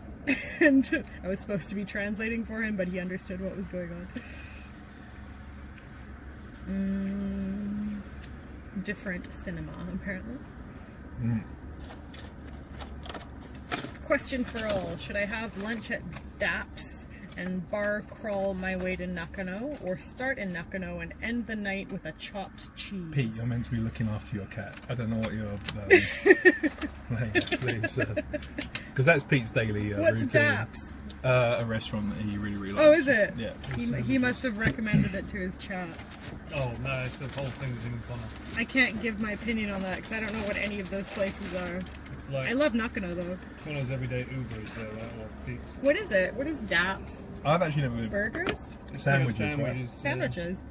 and I was supposed to be translating for him, but he understood what was going on. Different cinema, apparently. Question for all: should I have lunch at Daps and bar crawl my way to Nakano, or start in Nakano and end the night with a chopped cheese? Pete, you're meant to be looking after your cat. I don't know what you're please, because that's Pete's daily What's routine. Daps? A restaurant that he really, really likes. Oh, is it? Yeah. He must have recommended it to his chat. Oh no, it's the whole thing's in Connor. I can't give my opinion on that because I don't know what any of those places are. It's like I love Nakano though. Connor's everyday Uber is there, right? Or Pete's. What is it? What is Daps? I've actually never been. Burgers? Sandwiches, right? Sandwiches.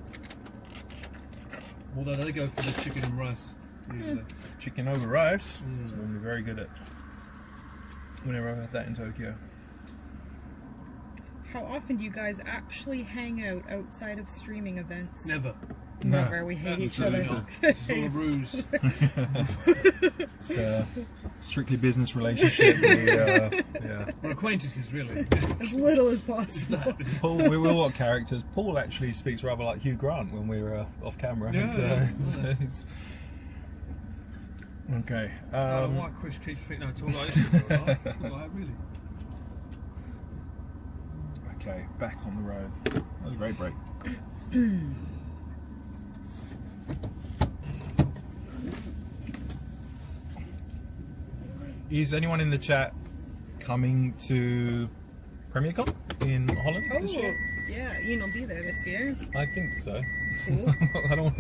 Although they go for the chicken and rice usually. Chicken over rice. So I'm very good at. Whenever I've had that in Tokyo. How often do you guys actually hang out outside of streaming events? Never. Never. We hate each other. It's all a ruse. It's a strictly business relationship. Yeah. We're acquaintances, really. As little as possible. Paul, we will what characters. Paul actually speaks rather like Hugh Grant when we were off camera. Okay. I don't know why Chris keeps thinking I talk like this. I talk like that, really. Okay, back on the road. That was a great break. Is anyone in the chat coming to PremierCon in Holland this year? Yeah, Ian will be there this year. I think so. It's cool. I don't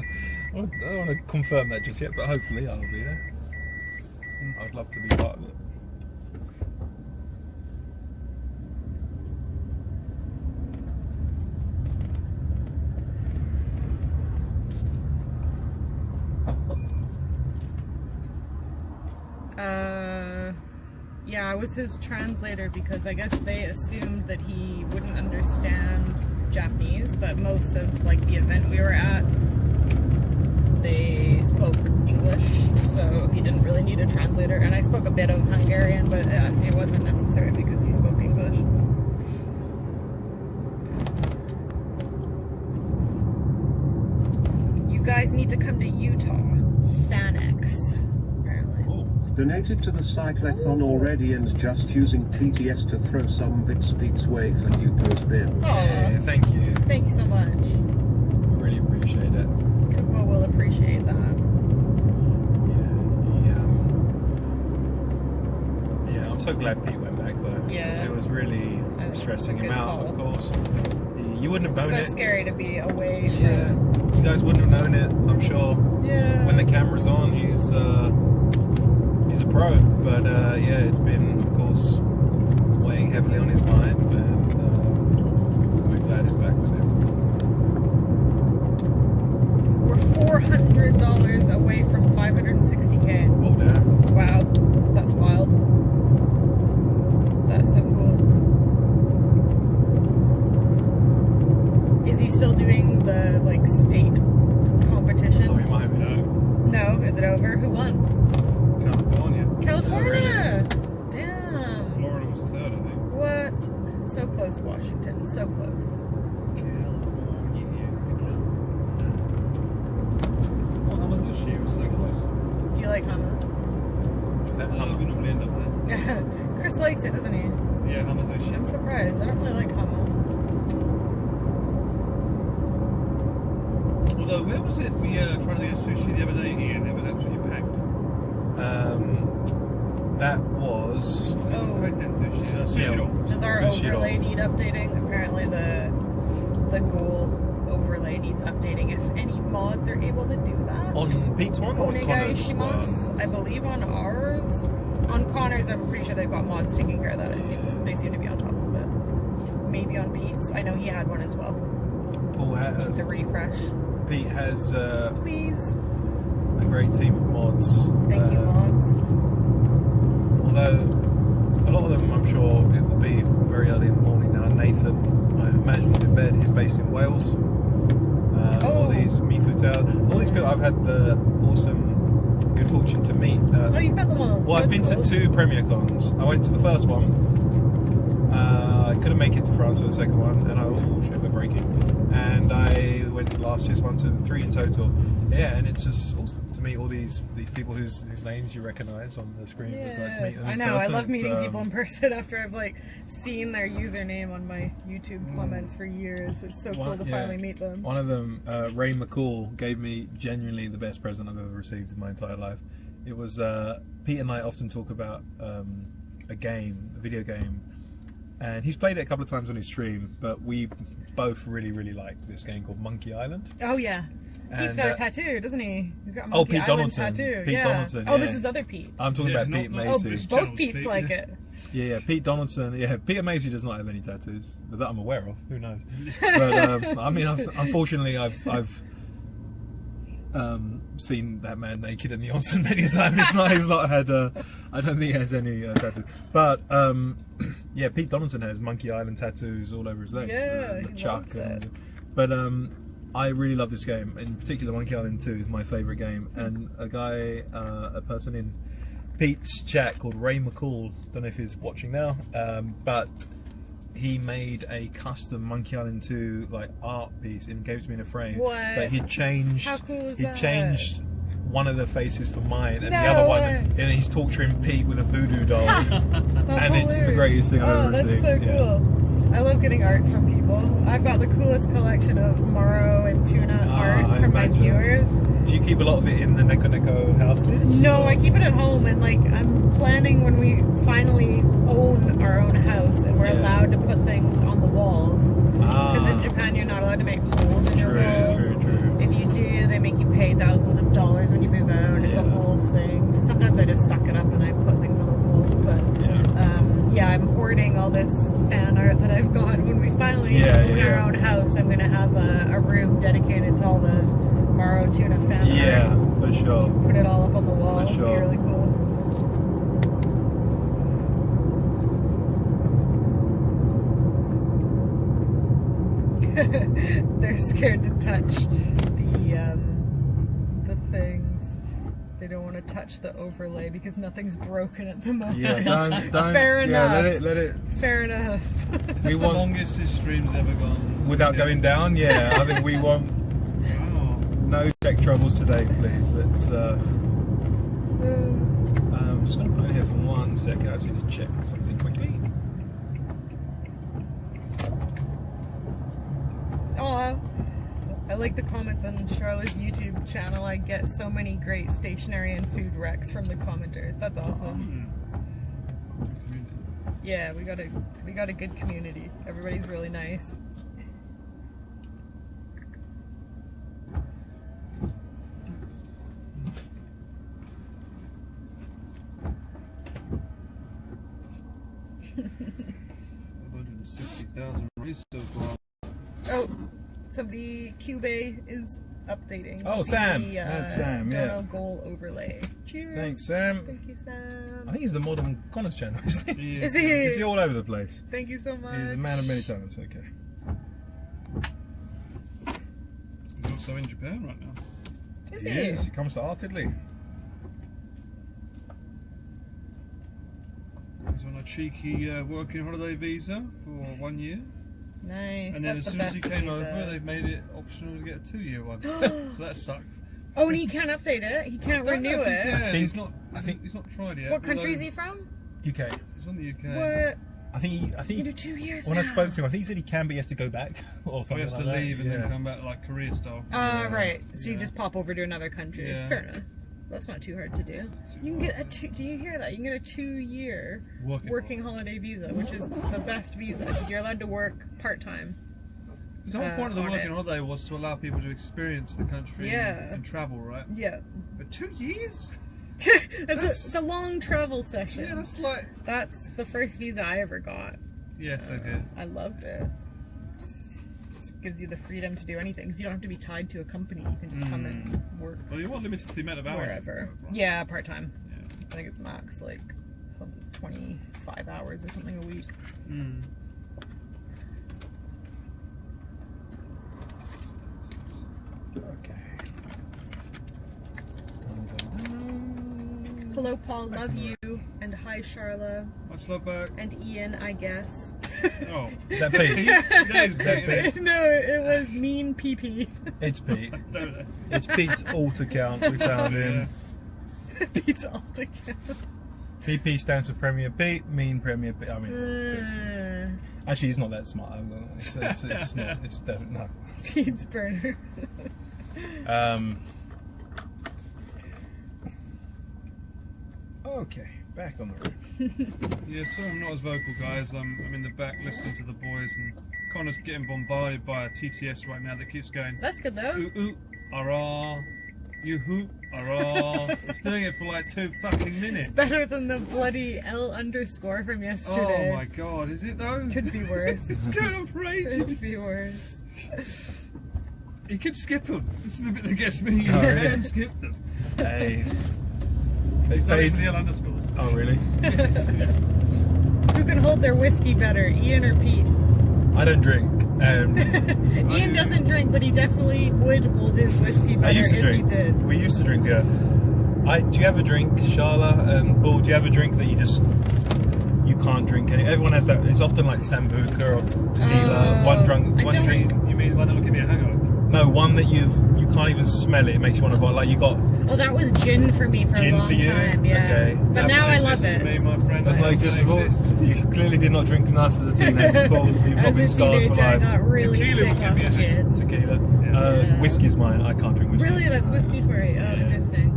want to confirm that just yet, but hopefully I'll be there. I'd love to be part of it. Yeah, I was his translator because I guess they assumed that he wouldn't understand Japanese, but most of like the event we were at, they spoke English, so he didn't really need a translator. And I spoke a bit of Hungarian, but it wasn't necessary because he spoke English. You guys need to come to Utah. Fanex. Donated to the Cyclethon already and just using TTS to throw some bits way for Newpo's bill. Yeah, thank you. Thank you so much. Really appreciate it. Kupo will appreciate that. Yeah, I'm so glad Pete went back though. Yeah. Because it was really stressing him out, of course. You wouldn't have known it. So scary to be away from... Yeah. You guys wouldn't have known it, I'm sure. Yeah. When the camera's on, he's a pro, but yeah, it's been, of course, weighing heavily on his mind, and we're glad he's back with him. We're $400 away from 560K. Oh damn! Wow, that's wild. That's so cool. Is he still doing the like state competition? Oh, he might be. No, is it over? Who won? California! Damn. Florida was third, I think. What? So close, Washington. So close. Well, Hamazushi was so close. Do you like Hama? Is that We normally end up there. Chris likes it, doesn't he? Yeah, Hamazushi. I'm surprised. I don't really like Hama. Although, where was it? We tried to get sushi the other day here, and it was absolutely packed. That was Does our overlay need updating? Apparently the goal overlay needs updating. If any mods are able to do that. on Pete's one or on Connor's one? I believe on ours. On Connor's, I'm pretty sure they've got mods taking care of that. They seem to be on top of it. Maybe on Pete's. I know he had one as well. Paul has to refresh. Pete has please a great team of mods. Thank you, mods. Although a lot of them, I'm sure it will be very early in the morning now. Nathan, I imagine, is in bed. He's based in Wales. All these all these people I've had the awesome good fortune to meet. You've met them all. Well, I've been to 2 PremierCons. I went to the first one. I couldn't make it to France for the second one, and we're breaking. And I went to last year's one, so 3 in total. Yeah, and it's just awesome to meet all these people whose names you recognise on the screen. Yeah, like to meet them in I know. person. I love meeting people in person after I've like seen their username on my YouTube comments for years. It's so cool to finally meet them. One of them, Ray McCall, gave me genuinely the best present I've ever received in my entire life. It was Pete and I often talk about a video game, and he's played it a couple of times on his stream, but we both really like this game called Monkey Island. Oh yeah. Pete's got a tattoo, doesn't he? He's got a Pete Monkey Island Donaldson. tattoo. Pete Donaldson. Oh, this is other Pete. I'm talking about Pete Macy. Both Pete's like it. Yeah, Pete Donaldson. Yeah, Peter Macy does not have any tattoos that I'm aware of. Who knows? But I mean, unfortunately, I've seen that man naked in the onsen many a time. He's not had. I don't think he has any tattoos. But yeah, Pete Donaldson has Monkey Island tattoos all over his legs. Yeah, the he Chuck. loves it. But I really love this game. In particular, Monkey Island 2 is my favourite game. And a person in Pete's chat called Ray McCall, don't know if he's watching now, but he made a custom Monkey Island 2 like art piece and gave it to me in a frame. What? But he changed. How cool is he that? changed one of the faces for mine, and No the other one, way. and he's torturing Pete with a voodoo doll. That's And it's the greatest thing I've ever that's seen. so Yeah. cool. I love getting art from people. I've got the coolest collection of Morrow and Tuna art I from my imagine. viewers. Do you keep a lot of it in the Neko Neko houses? No, I keep it at home, and like I'm planning when we finally own our own house and we're Yeah. allowed to put things on the walls. Because in Ah, Japan you're not allowed to make holes in your true, walls. true. If you do, they make you pay thousands of dollars when you move out. It's a Yeah. whole thing. Sometimes I just suck it up and I put things on the walls, but yeah, I'm hoarding all this fan art that I've got. When we finally own our own house, I'm going to have a room dedicated to all the Morrow Tuna fan art. Yeah, for sure. Put it all up on the wall. For sure. It'll be really cool. They're scared to touch the things. They don't want to touch the overlay because nothing's broken at the moment. Yeah, don't. Fair Yeah, enough. let it. Fair enough. It's We the want- longest his stream's ever gone. Without going down, yeah. I think we want no tech troubles today, please. Let's. I'm just going to put it here for 1 second. I just need to check something quickly. Oh, I like the comments on Charlotte's YouTube channel. I get so many great stationery and food recs from the commenters. That's awesome. Yeah, we got a good community. Everybody's really nice. $160,000 race so far. Oh, somebody, Cube is updating. Oh, Sam. The, That's Sam, yeah. Dono goal overlay. Cheers. Thanks, Sam. Thank you, Sam. I think he's the mod on Connor's channel, isn't he? Is he? Is he all over the place? Thank you so much. He's a man of many talents, okay. He's also in Japan right now. Is He he? is. He comes to Artedley. He's on a cheeky working holiday visa for 1 year. Nice. And then That's as the soon as he best came visa. over, they've made it optional to get a 2-year one. So that sucked. Oh, and he can't update it. He can't I don't know renew if he it. can. He's not tried yet. What country is although he from? UK. He's from the UK. What? I think You do 2 years when now. I spoke to him, I think he said he can, but he has to go back or So something he has like to that. leave and Yeah. then come back like Korea style. Right. So you just pop over to another country. Yeah. Fair enough. That's not too hard to do. You can get a do you hear that? You can get a 2-year working holiday visa, which is the best visa because you're allowed to work part-time. The whole point of the on working it. holiday was to allow people to experience the country Yeah. and travel, right? Yeah. But 2 years? It's a long travel session. Yeah, that's like... That's the first visa I ever got. Yes, okay. I loved it. Just gives you the freedom to do anything because you don't have to be tied to a company. You can just come and work Well, you weren't limited to the amount of hours. wherever. Yeah, part-time. I think it's max like 25 hours or something a week. Okay. Hello, Paul. Love you. And hi, Charla. Much love back. And Ian, I guess. Oh. Is that Pete? That is Is that Pete. Pete? No, it was Mean PP. It's Pete. Don't know. It's Pete's alt account. We found him. Pete's all together. PP stands for Premier Pete, mean Premier Pete. I mean, actually, he's not that smart. It's not. It's definitely no. Pete's burner. Okay, back on the road. Yeah, so I'm not as vocal, guys. I'm in the back listening to the boys, and Connor's getting bombarded by a TTS right now that keeps going. That's good though. Ooh, ooh, ah, you hoop, ah. It's doing it for like 2 fucking minutes. It's better than the bloody L_ from yesterday. Oh my god, is it though? Could be worse. It's going on for ages. Could be worse. You could skip them. This is the bit that gets me. You Oh, can really? skip them. Hey. They It's only paid. for the L_. Oh, really? Who can hold their whiskey better, Ian or Pete? I don't drink. Ian doesn't drink, but he definitely would hold his whiskey better I used to if drink. he did. We used to drink together. Do you have a drink, Charla and Paul? Do you have a drink that you can't drink any? Everyone has that. It's often like sambuca or tequila. One drink. You mean one that will give you a hangover? No, one that you can't even smell it. It makes you want to vomit. Like you got. Oh, that was gin for me for a long time. Yeah. Okay. But now I love it. Me, my friend, That's not accessible. You clearly did not drink enough as a teenager, Paul. You've not been scarred for life. I got really Tequila sick will off give you a gin. Tequila. Yeah. Whiskey's mine. I can't drink whiskey. Really, that's whiskey for you. Oh, interesting.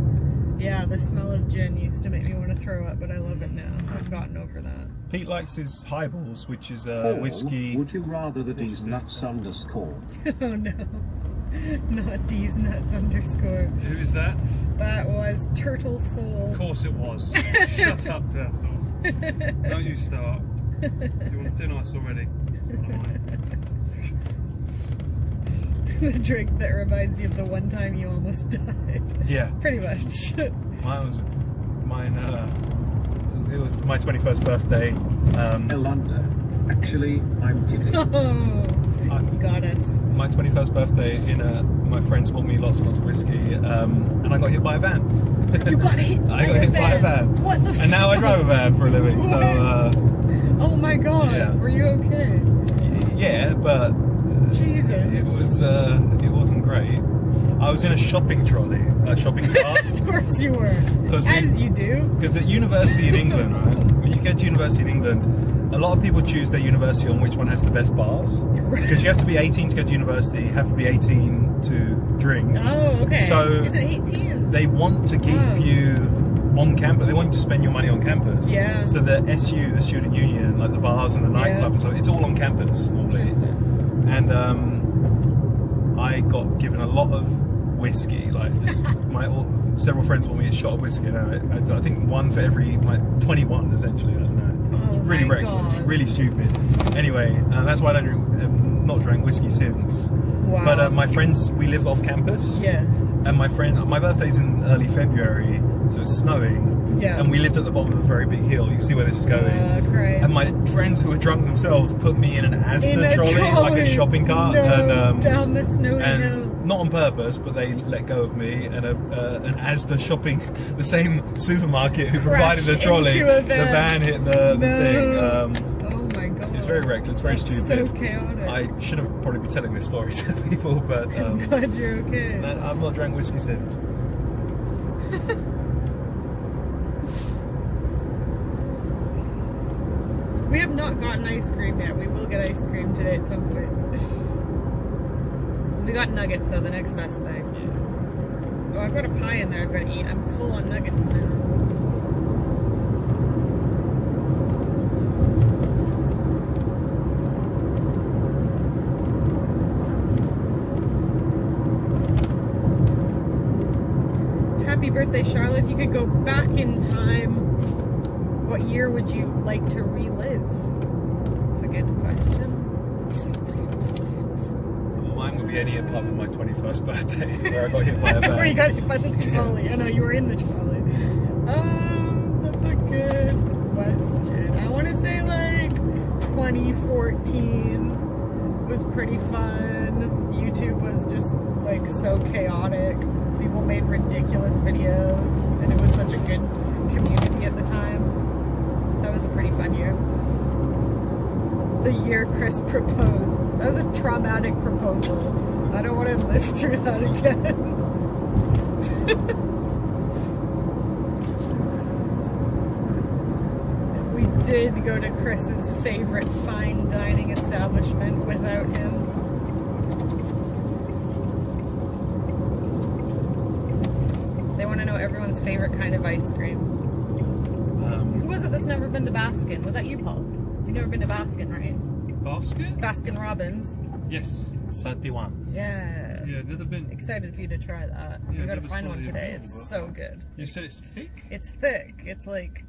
Yeah, the smell of gin used to make me want to throw up, but I love it now. I've gotten over that. Pete likes his highballs, which is Paul, whiskey. Would you rather the D's nuts _ Oh no. Not D's nuts _. Who is that? That was Turtle Soul. Of course it was. Shut up, Turtle. Don't you start. You want thin ice already? That's what I want. The drink that reminds you of the one time you almost died. Yeah. Pretty much. It was my 21st birthday. London. Actually, I'm kidding. Oh, got us. My 21st birthday, my friends bought me lots and lots of whiskey, and I got hit by a van. You got hit I got hit by a van. What the And now I drive a van for a living, so... oh my god, yeah. Were you okay? Yeah, but... Jesus. It wasn't great. I was in a shopping trolley, a shopping cart. Of course you were. As you do. Because at university in England, right, when you get to university in England, a lot of people choose their university on which one has the best bars. Because you have to be 18 to go to university, you have to be 18 to drink. Oh, okay. So is it 18? They want to keep you on campus. They want you to spend your money on campus. Yeah. So the SU, the student union, like the bars and the nightclub and stuff, it's all on campus normally. And I got given a lot of whiskey. Like several friends bought me a shot of whiskey. And I think one for every 21 essentially. I don't know. Oh, It's really reckless, really stupid. Anyway, that's why I don't not drank whiskey since. Wow. But my friends, we live off campus. Yeah. And my birthday's in early February, so it's snowing. Yeah. And we lived at the bottom of a very big hill. You can see where this is going. Crazy. And my friends who were drunk themselves put me in an Asda trolley, like a shopping cart, and down the snowy hill. Not on purpose, but they let go of me, and an Asda shopping, the same supermarket who provided the trolley, the van hit the thing. Oh my god. It's very reckless, very stupid. So chaotic. I shouldn't probably be telling this story to people, but I'm glad you're okay. I've not drank whiskey since. We have not gotten ice cream yet. We will get ice cream today at some point. We got nuggets though, the next best thing. Oh, I've got a pie in there I've got to eat. I'm full on nuggets now. Happy birthday, Charlotte. If you could go back in time, what year would you like to relive? That's a good question. Mine would be any apart from my 21st birthday, where I got hit by a van. Where you got hit by the trolley. I know you were in the trolley. That's a good question. I want to say like 2014 was pretty fun. YouTube was just like so chaotic. People made ridiculous videos, and it was such a good community at the time. That was a pretty fun year. The year Chris proposed. That was a traumatic proposal. I don't want to live through that again. We did go to Chris's favorite fine dining establishment without him. They want to know everyone's favorite kind of ice cream. Who was it that's never been to Baskin? Was that you, Paul? You've never been to Baskin, right? Baskin? Baskin Robbins. Yes. 31. Yeah. Yeah, never been. Excited for you to try that. Yeah, We gotta never find saw one the today. approval, It's but- so good. You said it's thick? It's thick. It's like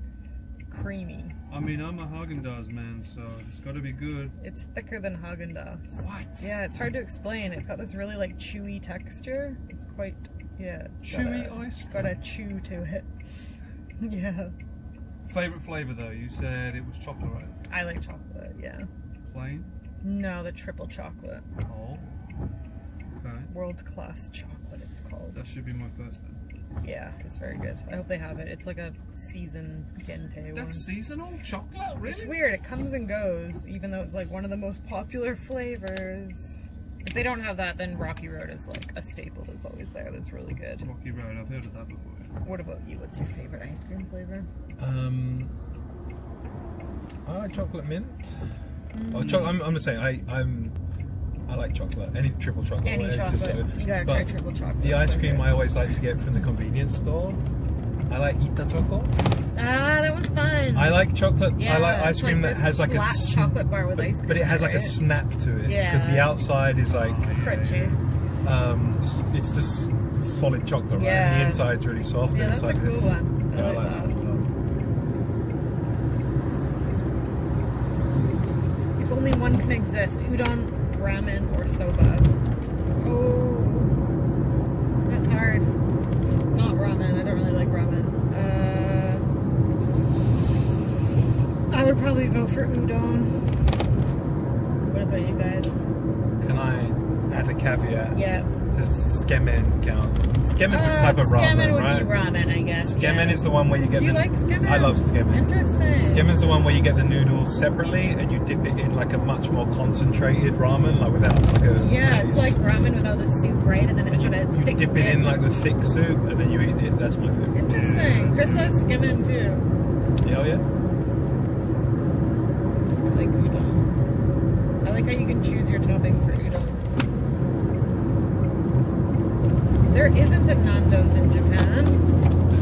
creamy. I mean, I'm a Haagen-Dazs man, so it's got to be good. It's thicker than Haagen-Dazs. What? Yeah, it's hard to explain. It's got this really like chewy texture. It's quite, yeah. It's Chewy got a, ice It's got a chew to it. Yeah. Favorite flavor though? You said it was chocolate, right? I like chocolate, yeah. Plain? No, the triple chocolate. Oh. Okay. World class chocolate, it's called. That should be my first then. Yeah, it's very good. I hope they have it. It's like a season gente one. That's seasonal chocolate, really? It's weird. It comes and goes, even though it's like one of the most popular flavors. If they don't have that, then Rocky Road is like a staple that's always there. That's really good. Rocky Road, I've heard of that before. What about you? What's your favorite ice cream flavor? I like chocolate mint. Oh, I'm just saying, I like chocolate. Any triple chocolate. Any chocolate. You gotta try triple chocolate. The ice so cream good. I always like to get from the convenience store. I like Ita Choco. Ah, that one's fun. I like chocolate. Yeah, I like ice it's cream like that has like flat a chocolate bar with ice cream. but it has like a right? snap to it. Yeah. Because the outside is like Crunchy. it's just solid chocolate, right? Yeah. And the inside's really soft. Yeah, and it's that's a like cool this. one. Yeah, I like that. If only one can exist, udon, ramen, or soba. Oh, that's hard. Not ramen. I don't really like ramen. I would probably vote for udon. What about you guys? Can I add a caveat? Yeah. Does skemen count? Skemen's a type of ramen, Skemen would right? be ramen, I guess. Skemen yeah. is the one where you get Do you the... like skemen? I love skemen. Interesting. Skemen's the one where you get the noodles separately and you dip it in like a much more concentrated ramen, like without like a... Yeah, it's like ramen without the soup, right? And then it's got a thick dip it in like the thick soup and then you eat it. That's my favorite. Interesting. Chris loves skemen too. Yeah, oh yeah. I like udon. I like how you can choose your toppings for udon. There isn't a Nando's in Japan.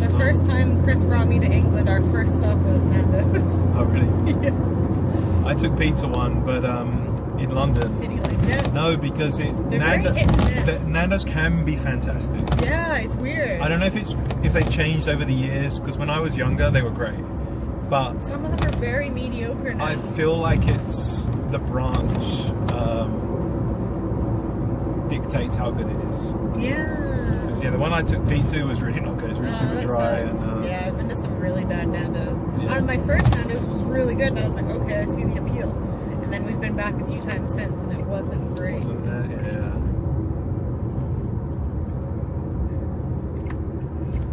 The first time Chris brought me to England, our first stop was Nando's. Oh really? Yeah. I took pizza one, but in London. Did you like it? No, because They're very hit and miss. Nando's can be fantastic. Yeah, it's weird. I don't know if they've changed over the years, because when I was younger they were great, but some of them are very mediocre now. I feel like it's the branch dictates how good it is. Yeah. Because the one I took Pete to was really not good. It was really super that dry. sucks. And, yeah, I've been to some really bad Nando's. Yeah. My first Nando's was really good, and I was like, okay, I see the appeal. And then we've been back a few times since, and it wasn't great. Wasn't it? Yeah.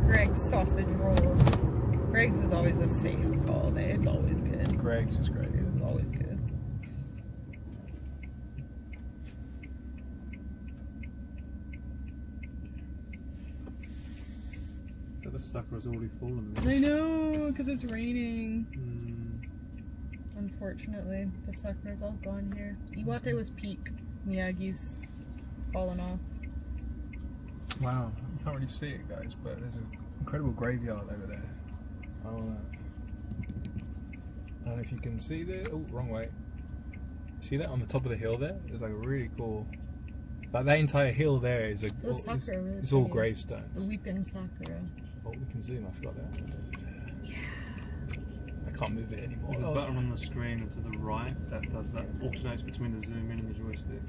Greg's sausage rolls. Greg's is always a safe call. It's always good. Greg's is great. It's always good. So the sakura's already fallen. I know, because it's raining. Unfortunately, the sakura's all gone here. Iwate was peak. Miyagi's fallen off. Wow. You can't really see it, guys, but there's an incredible graveyard over there. I don't know if you can see there. Oh, wrong way. See that on the top of the hill there? There's like a really cool. Like that entire hill there is a. Those sakura really it's all pretty. gravestones. The weeping sakura. Oh, we can zoom. I forgot that. Yeah. I can't move it anymore. There's a button on the screen to the right that does that, alternates between the zoom in and the joystick.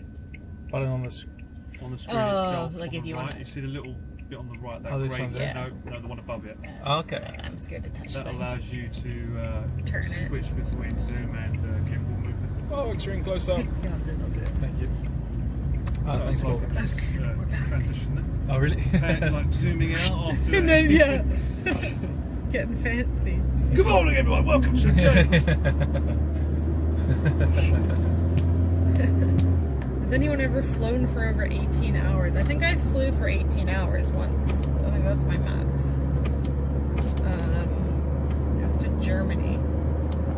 Button on the screen Oh, itself. like on if the you right, want you see the little bit on the right. That Oh, this grey one there? thing? No, the one above it. Okay. I'm scared to touch That things. allows you to Turn it. switch between zoom and gimbal movement. Oh, extreme close up. I'll do it. Thank you. Oh, That thanks, was Paul. like a nice transition there. Oh, really? And, like zooming out after. And then, yeah. Getting fancy. Good morning, everyone. Welcome to the channel. Has anyone ever flown for over 18 hours? I think I flew for 18 hours once. I think that's my max. It was to Germany.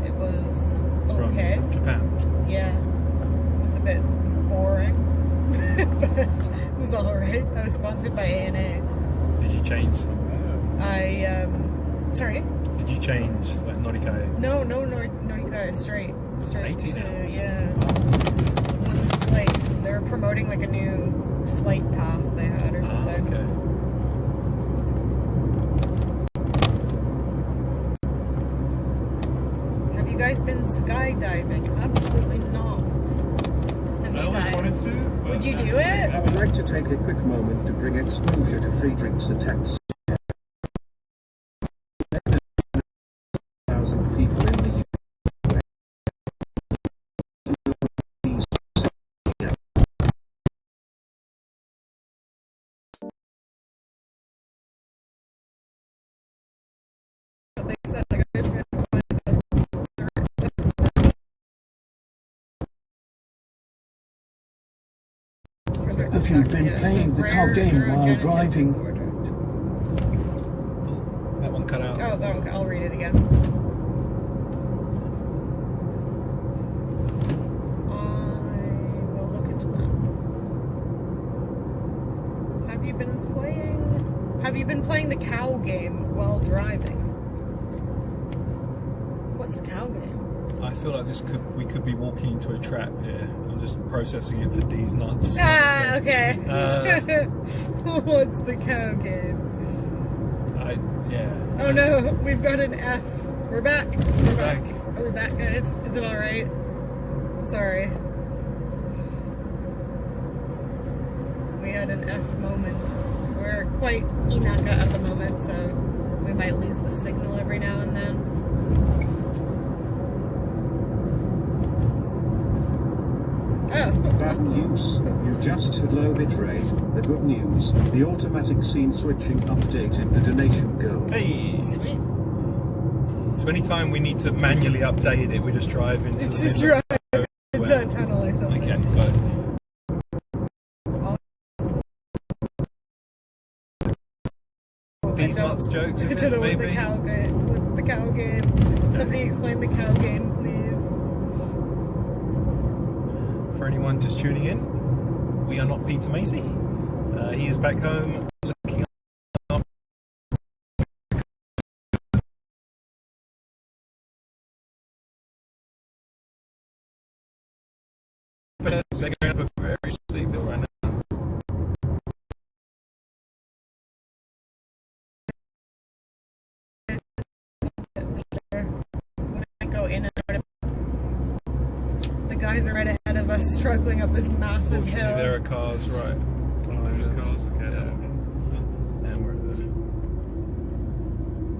It was okay. From Japan. Yeah. It was a bit boring. But it was alright. I was sponsored by A&A. Did you change something? Sorry? Did you change like Norikai? No, Norikai, straight 18 to, hours. yeah. One flight. They were promoting like a new flight path they had or something. Okay. Have you guys been skydiving? Absolutely not. Have I you always guys? wanted to. But Would you do it? I would like to take a quick moment to bring exposure to Friedrich's attacks. 1,000 people in the US. These you've been playing the car game while driving. That one cut out. Oh, that one, I'll read it again. I will look into that. Have you been playing the cow game while driving? What's the cow game? I feel like we could be walking into a trap here. I'm just processing it for D's nuts. Ah, okay. What's the cow game? Oh no, we've got an F. We're back. We're back. Are we back, guys? Is it alright? Sorry. We had an F moment. We're quite Inaka at the moment, so we might lose the signal every now and then. Oh. Bad news. You just had low bit rate. The good news. The automatic scene switching updated the donation goal. Hey! Sweet. So anytime we need to manually update it, we just drive into the Just drive into a tunnel or something. Okay, got it. These nuts jokes, I is don't it? know what Maybe? the cow game. What's the cow game? Somebody explain the cow game, please. For anyone just tuning in, we are not Peter Macy. He is back home looking after. They're going up a very steep hill right now. When I go in and out of, the guys are right ahead of us, struggling up this massive hill. There are cars, right? Oh, there's cars. Okay. And we're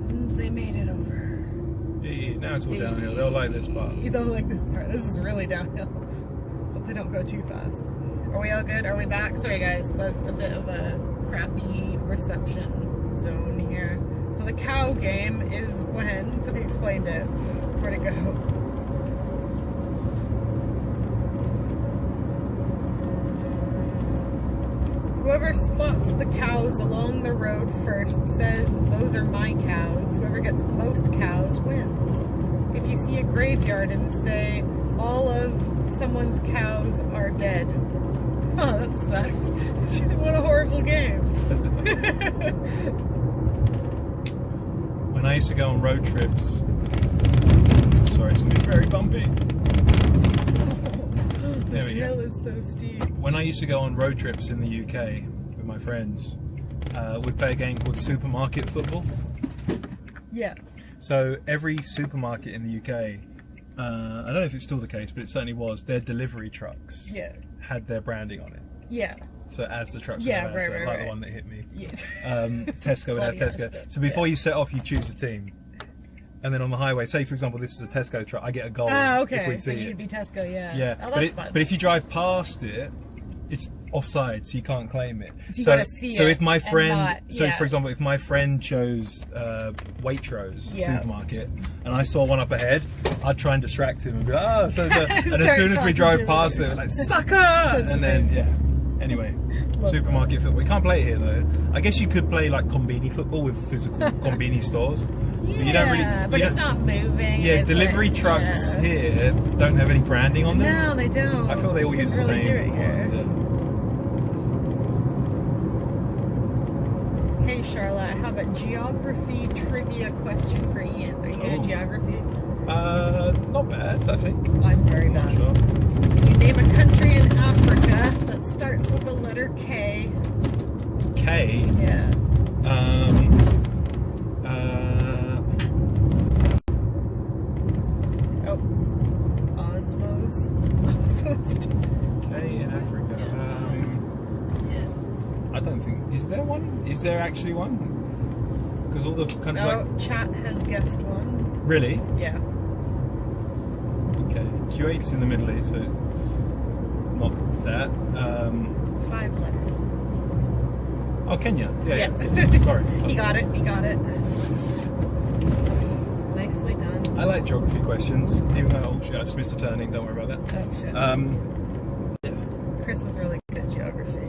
And they made it over. yeah, now it's all downhill. They'll like this part. You don't like this part. This is really downhill. Hope they don't go too fast. Are we all good? Are we back? Sorry guys, that's a bit of a crappy reception zone here. So the cow game is when, somebody explained it. Where'd it go? Whoever spots the cows along the road first says, "Those are my cows." Whoever gets the most cows wins. If you see a graveyard and say, "All of someone's cows are dead." Oh, that sucks. What a horrible game. When I used to go on road trips, sorry, it's going to be very bumpy. There we This hill go. is so steep. When I used to go on road trips in the UK with my friends, we'd play a game called Supermarket Football. Yeah. So every supermarket in the UK, I don't know if it's still the case, but it certainly was, their delivery trucks Yeah. had their branding on it. Yeah. So as the trucks Yeah, were there, so right, like right. the one that hit me. Yeah. Tesco would have Bloody Tesco. Tesco. So before you set off, you choose a team. And then on the highway, say for example this is a Tesco truck, I get a goal Okay. if we So see you'd it. be Tesco, yeah. Yeah, Oh, but, that's fun. but if you drive past it, it's offside, so you can't claim it. So you gotta see so it if my and friend, not- so yeah. for example, if my friend chose Waitrose Yeah. supermarket, and I saw one up ahead, I'd try and distract him and be like, "Oh, so," and as Start soon as we talking drove to past him. it, we're like, "Sucker!" and then amazing. yeah. Anyway, Love supermarket football. We can't play it here though. I guess you could play like Konbini football with physical Konbini stores. But you don't really. Yeah, but you it's don't- not moving. Yeah, it's delivery like, trucks yeah. here don't have any branding on them. No, they don't. I feel they all You use can the really same do it here. ones, Hey Charlotte, I have a geography trivia question for Ian. Are you good at Oh. geography? Not bad, I think. I'm very Not bad. sure. You name a country in Africa that starts with the letter K. K. Yeah. Oh. Osmos. K in Africa. I don't think. Is there one? Is there actually one? Because all the countries No, like. chat has guessed one. Really? Yeah. Okay. Kuwait's in the Middle East, so it's not that. 5 letters. Oh, Kenya. Yeah. Sorry. He got it. He got it. Nicely done. I like geography questions, even though, oh shit, I just missed a turning, don't worry about that. Oh shit. Yeah. Chris is really good at geography.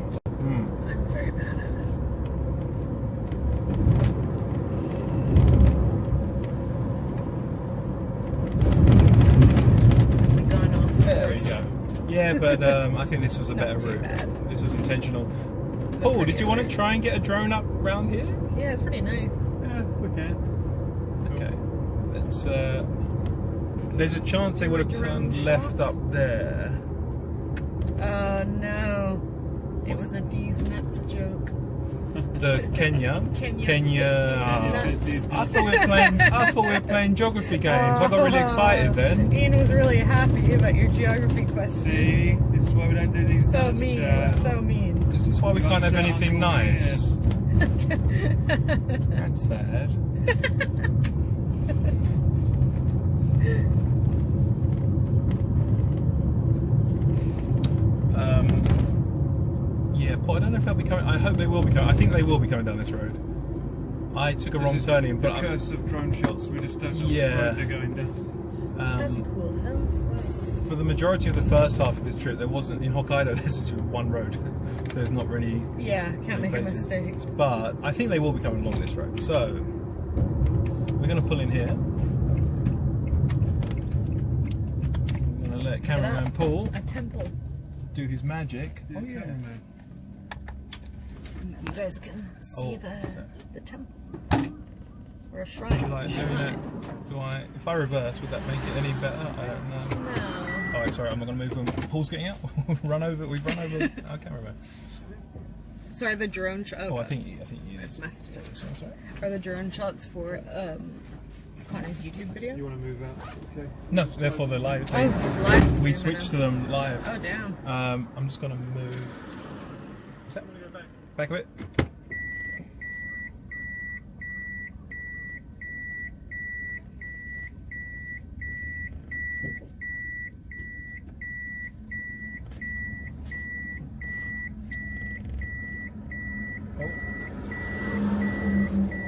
but I think this was a better route. This was intentional. Oh, did you want to try and get a drone up round here? Yeah, it's pretty nice. Yeah, we can. Okay. Let's. There's a chance they would have turned left up there. Oh no. It was a D's nuts joke. The Kenya. I thought we were playing geography games. I got really excited then. Ian was really happy about your geography question. See, this is why we don't do these. So mean, so mean. Is this why we can't have anything nice? That's sad. Yeah, Paul, I don't know if they'll be coming. I hope they will be coming. I think they will be coming down this road. I took a wrong turning, but the curse of drone shots. We just don't know which road they're going down. That's a cool house. For the majority of the first half of this trip, there wasn't in Hokkaido. There's just one road, so there's not really. Yeah, can't make a mistake. But I think they will be coming along this road. So we're going to pull in here. We're going to let cameraman Paul a temple do his magic. Oh yeah. You guys can see the temple or a shrine. Do you like doing it? Do I? If I reverse, would that make it any better? I don't know. No. Oh, sorry, I'm not going to move them. Paul's getting out. We've run over our cameraman. Sorry, the drone shot. Oh, I think you messed it. This one, sorry. Are the drone shots for Connor's YouTube video? You want to move out? Okay. No, they're for the live. Oh, it's live. We switched to them live. Oh, damn. I'm just going to move. What's that? Back a bit.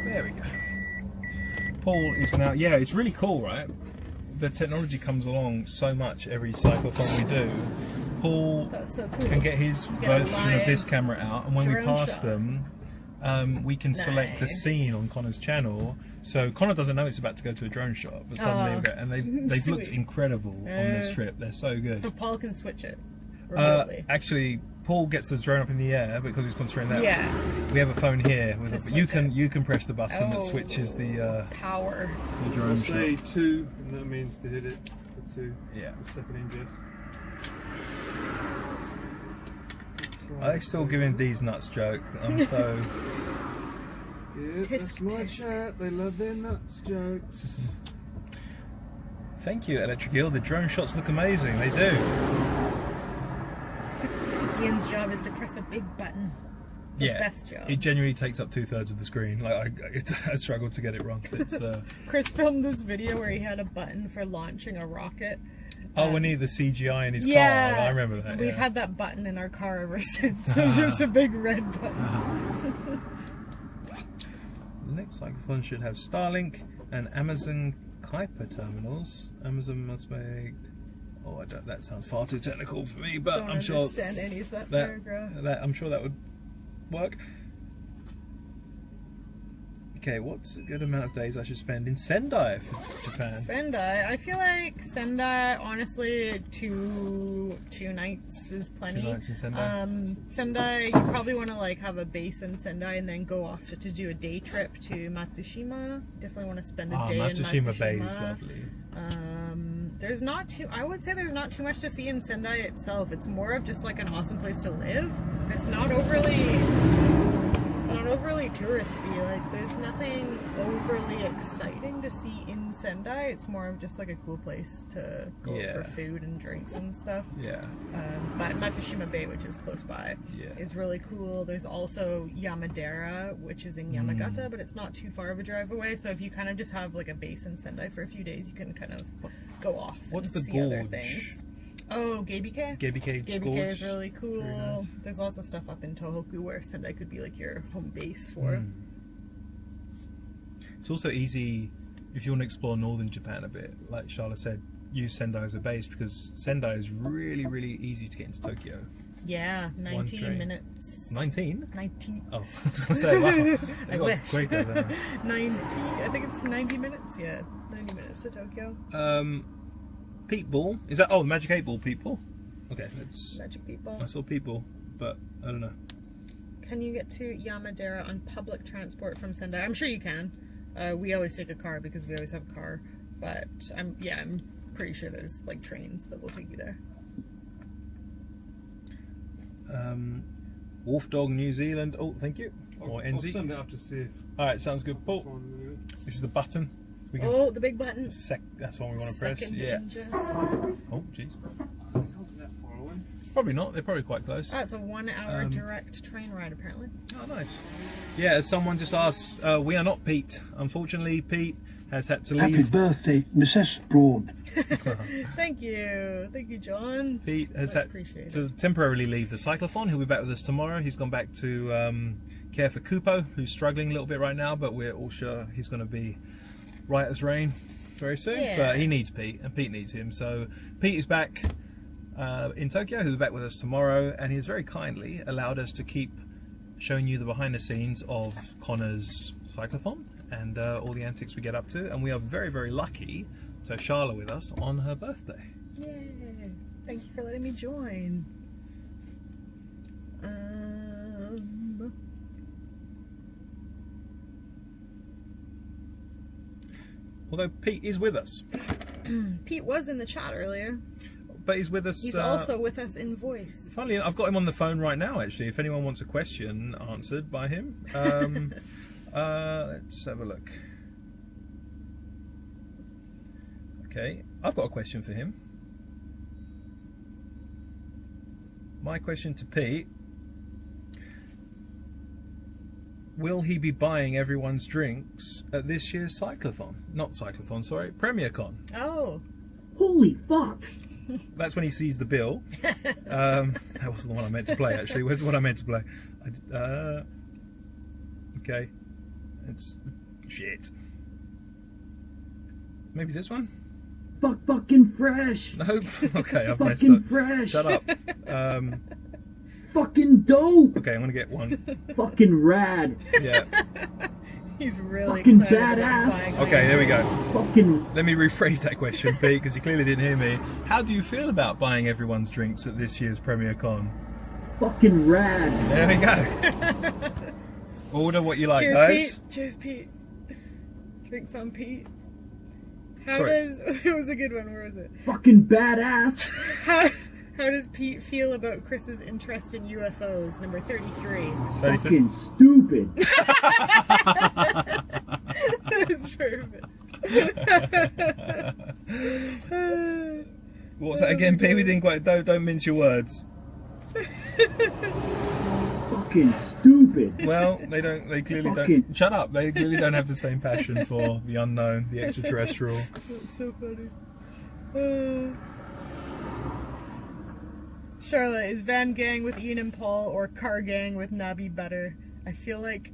There we go. Paul is now, yeah, it's really cool, right? The technology comes along so much every cyclothon we do. Paul so cool. can get his version of this camera out, and when we pass them, we can select the scene on Connor's channel. So Connor doesn't know it's about to go to a drone shot, but suddenly and they've looked incredible on this trip. They're so good. So Paul can switch it remotely. Actually, Paul gets the drone up in the air because he's concentrating that. Yeah. We have a phone here. You can press the button that switches the power. The drone shot. Say 2, and that means to hit it for 2. Yeah. The second ingest. I still giving these nuts joke. I'm so. Yeah, that's my chat. They love their nuts jokes. Thank you, Electric Eel. The drone shots look amazing. They do. Ian's job is to press a big button. The best job. It genuinely takes up 2/3 of the screen. Like I struggled to get it wrong. It's, Chris filmed this video where he had a button for launching a rocket. Oh, when he had the CGI in his car. I remember that. We've had that button in our car ever since. It's just a big red button. The next cyclethon should have Starlink and Amazon Kuiper terminals. Amazon must make. Oh, I don't. That sounds far too technical for me, but I'm sure. Understand any of that paragraph. I'm sure that would work. Okay, what's a good amount of days I should spend in Sendai for Japan? Sendai, I feel like Sendai, honestly, two nights is plenty. 2 nights in Sendai. Sendai, you probably want to like have a base in Sendai and then go off to do a day trip to Matsushima. Definitely want to spend a day in Matsushima. Matsushima Bay is lovely. There's not too. I would say there's not too much to see in Sendai itself. It's more of just like an awesome place to live. It's not overly touristy. Like there's nothing overly exciting to see in Sendai. It's more of just like a cool place to go for food and drinks and stuff. Yeah. But Matsushima Bay, which is close by, is really cool. There's also Yamadera, which is in Yamagata, but it's not too far of a drive away. So if you kind of just have like a base in Sendai for a few days, you can kind of go off and see other things. Oh, Geibike? Geibike is really cool. Nice. There's also stuff up in Tohoku where Sendai could be like your home base for. It's also easy if you want to explore northern Japan a bit. Like Charlotte said, use Sendai as a base because Sendai is really, really easy to get into Tokyo. Yeah, 19 minutes. 19? 19. Oh, I was going to say, wow. I wish. Great there. 90. I think it's 90 minutes. Yeah, 90 minutes to Tokyo. Peat Ball. Is that, the Magic 8 Ball Peat Ball? Okay, let's. Magic people. I saw people, but I don't know. Can you get to Yamadera on public transport from Sendai? I'm sure you can. We always take a car because we always have a car. But I'm pretty sure there's like trains that will take you there. Wolf Dog New Zealand. Oh, thank you. Or I'll NZ. send it up to see. All right, sounds good. Paul, this is the button. We can Oh, the big button. that's what we want to press. Second Yeah. ninjas. Oh, jeez. Probably not. They're probably quite close. Oh, it's a 1 hour direct train ride apparently. Oh, nice. Yeah, as someone just asked, we are not Pete. Unfortunately, Pete has had to leave. Happy birthday, Mrs. Broad. Thank you, John. Pete has Much had appreciated. to temporarily leave the Cyclethon. He'll be back with us tomorrow. He's gone back to care for Kupo, who's struggling a little bit right now, but we're all sure he's going to be right as rain very soon. Yeah. But he needs Pete, and Pete needs him. So Pete is back in Tokyo. He'll be back with us tomorrow, and he has very kindly allowed us to keep showing you the behind the scenes of Connor's Cyclethon and all the antics we get up to. And we are very, very lucky to have Charlotte with us on her birthday. Yay! Thank you for letting me join. Although Pete is with us. Pete was in the chat earlier. But he's with us. He's also with us in voice. Funnily, I've got him on the phone right now, actually, if anyone wants a question answered by him. Let's have a look. Okay, I've got a question for him. My question to Pete: will he be buying everyone's drinks at this year's Cyclethon? Not Cyclethon, sorry, PremierCon. Oh. Holy fuck! That's when he sees the bill. That wasn't the one I meant to play, actually. Where's the one I meant to play? Okay. It's shit. Maybe this one? Fucking fresh! No? Okay, I've messed Fucking up. fresh! Shut up. Fucking dope! Okay, I'm gonna get one. Fucking rad! Yeah. He's really Fucking excited about badass. buying Okay, there we go. Fucking... Let me rephrase that question, Pete, because you clearly didn't hear me. How do you feel about buying everyone's drinks at this year's PremierCon? Fucking rad! There we go. Order what you like, Cheers, guys. Pete. Cheers, Pete. Drinks on Pete. How Sorry. does... It was a good one. Where was it? Fucking badass! How does Pete feel about Chris's interest in UFOs? Number 33. Fucking stupid! That's perfect. What's that again, Pete? We didn't quite... Don't mince your words. Fucking stupid! Well, they don't. They clearly Fucking- don't. Shut up! They clearly don't have the same passion for the unknown, the extraterrestrial. That's so funny. Charlotte, is Van Gang with Ian and Paul or Car Gang with Nabi better? I feel like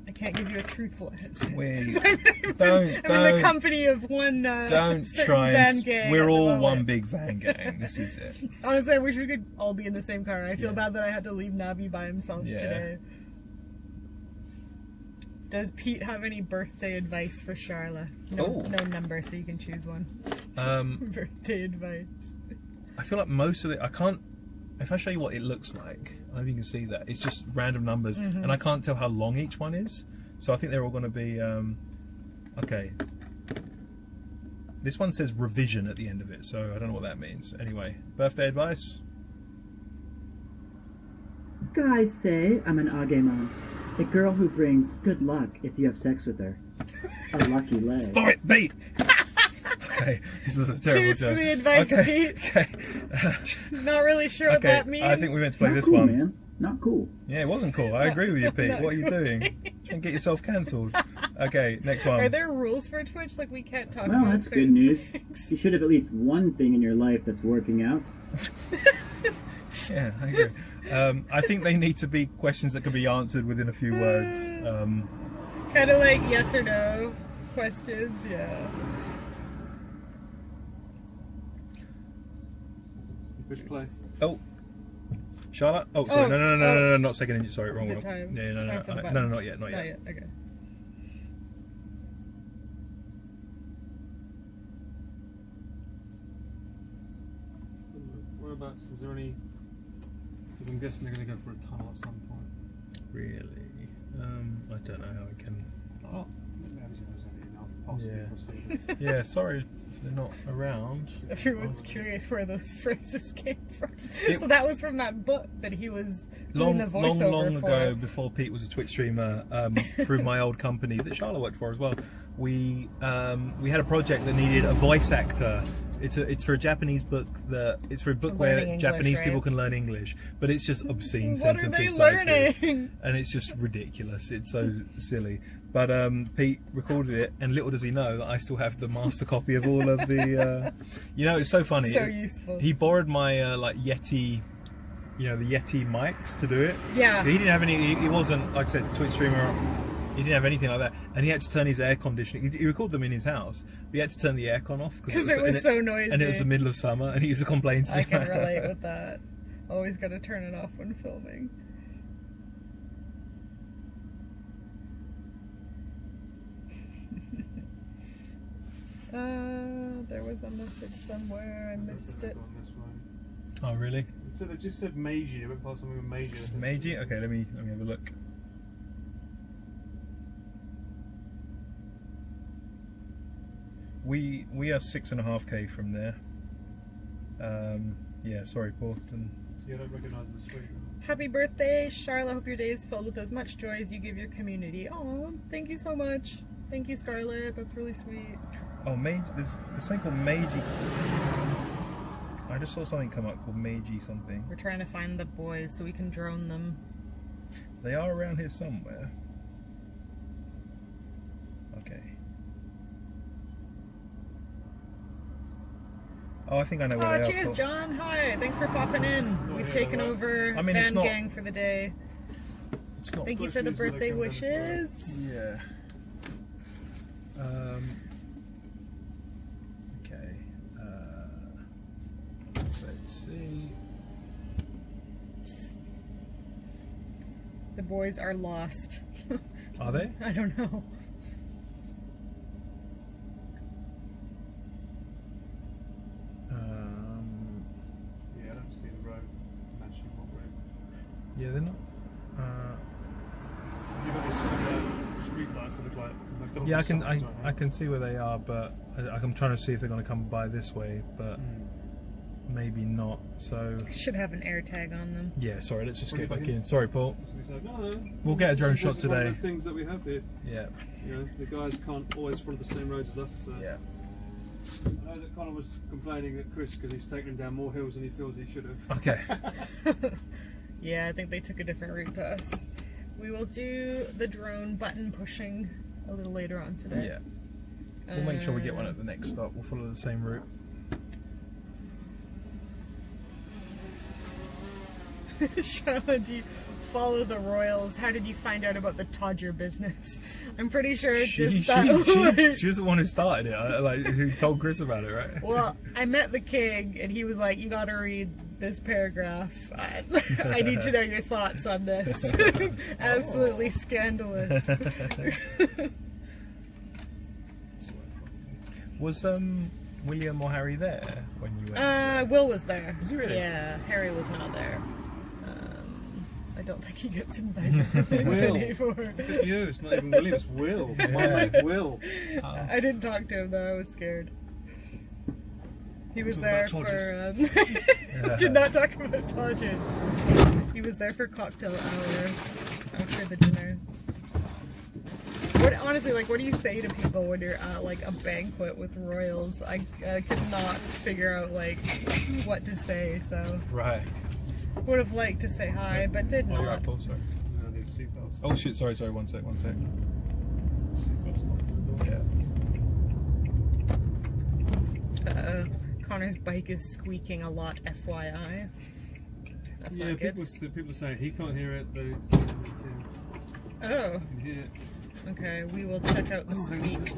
I can't give you a truthful answer. Wait, I'm in the company of one don't certain try Van and. Gang. We're at the all moment. one big Van Gang. This is it. Honestly, I wish we could all be in the same car. I feel Yeah. bad that I had to leave Nabi by himself Yeah. today. Does Pete have any birthday advice for Charlotte? No, Oh. no number, so you can choose one. Birthday advice. I feel like most of it. I can't. If I show you what it looks like, I don't know if you can see that. It's just random numbers, Mhm. and I can't tell how long each one is. So I think they're all going to be. Okay. This one says revision at the end of it, so I don't know what that means. Anyway, birthday advice. Guys say I'm an Agemon. The girl who brings good luck if you have sex with her. A lucky leg. Stop it, Pete! Okay, this was a terrible Cheers joke. for the advice, okay. Pete. Okay. Not really sure what Okay, that means. I think we meant to play Not this cool, one. man. Not cool. Yeah, it wasn't cool. I agree with you, Pete. Not What are you doing? Trying to get yourself cancelled. Okay, next one. Are there rules for Twitch? Like we can't talk Well, about that's certain good news. things? You should have at least one thing in your life that's working out. Yeah, I agree. I think they need to be questions that can be answered within a few words. Kind of like yes or no questions, yeah. Which place? Oh, Charlotte. Oh, sorry. Oh, No, not second. Sorry, wrong Is it one. time? Yeah, no, Time for the no, button? no, not yet, not yet. Okay. Where Whereabouts? Is there any? Because I'm guessing they're going to go for a tunnel at some point. Really? I don't know how I can. Oh, maybe there's only enough possibly proceed. Yeah, sorry if they're not around. Everyone's curious where those phrases came from. So that was from that book that he was doing the long voiceover for. ago, before Pete was a Twitch streamer, through my old company that Charlotte worked for as well. We had a project that needed a voice actor. It's for a Japanese book it's for a book where English, Japanese right? people can learn English, but it's just obscene What are sentences they like this. learning? And it's just ridiculous. It's so silly. But Pete recorded it, and little does he know that I still have the master copy of all of the. It's so funny. So useful. He borrowed my like Yeti, the Yeti mics to do it. Yeah. He didn't have any. He wasn't, like I said, Twitch streamer. He didn't have anything like that, and he had to turn his air conditioning. He recorded them in his house, but he had to turn the aircon off Because it was so noisy. and it was the middle of summer, and he used to complain to me. I can relate with that. Always got to turn it off when filming. There was a message somewhere. I missed it. Oh really? So they just said Meiji. I went past something with Meiji. Meiji? Okay, let me have a look. We are 6.5k from there. Yeah, sorry, Paul. Yeah, I don't recognise the street. Happy birthday, Charlotte. Hope your day is filled with as much joy as you give your community. Oh, thank you so much. Thank you, Scarlett. That's really sweet. Oh, Meiji. There's something called Meiji. I just saw something come up called Meiji something. We're trying to find the boys so we can drone them. They are around here somewhere. Okay. Oh, I think I know where they are. Cheers, Cool. John. Hi. Thanks for popping in. We've taken over Van Gang for the day. It's not. Thank you for the birthday wishes. Yeah. Okay. Let's see. The boys are lost. Are they? I don't know. Yeah, I don't see the road matching what we're. Yeah, they're not. You've got this street lights that look like McDonald's. Yeah, signs, I right? can see where they are, but I'm trying to see if they're going to come by this way, but maybe not. So Should have an air tag on them. yeah, sorry. Let's just Bring get it back back in. Sorry, Paul. So we say, no, We'll get a drone shot this is one today. of the things that we have here. Yeah. You know, the guys can't always follow the same roads as us. So. Yeah. I know that Connor was complaining at Chris because he's taken down more hills than he feels he should have. Okay. Yeah, I think they took a different route to us. We will do the drone button pushing a little later on today. Yeah. We'll make sure we get one at the next stop. We'll follow the same route. Charlotte, do you follow the royals? How did you find out about the Todger business? I'm pretty sure it's just that. She was the one who started it, who told Chris about it, right? Well, I met the king and he was like, you gotta read this paragraph. I need to know your thoughts on this. Absolutely scandalous. Was William or Harry there when you went? Will was there. Was he really? Yeah, Harry was not there. I don't think he gets invited to things anymore. Look at you, it's not even William, it's Will. Yeah. My mate Will. I didn't talk to him though, I was scared. He was Talk there about for, did not talk about Todgers. He was there for cocktail hour after the dinner. Honestly, what do you say to people when you're at a banquet with royals? I could not figure out what to say, so. Right. Would have liked to say hi, but did Oh, you're not. right, Paul, sorry. No, I need seatbelts. Oh shit, sorry, one sec. Seatbelts locked on the door. Yeah. Connor's bike is squeaking a lot, FYI. That's yeah, not good. people say he can't hear it, but it's, Oh, you can hear it. okay, we will check out the squeak.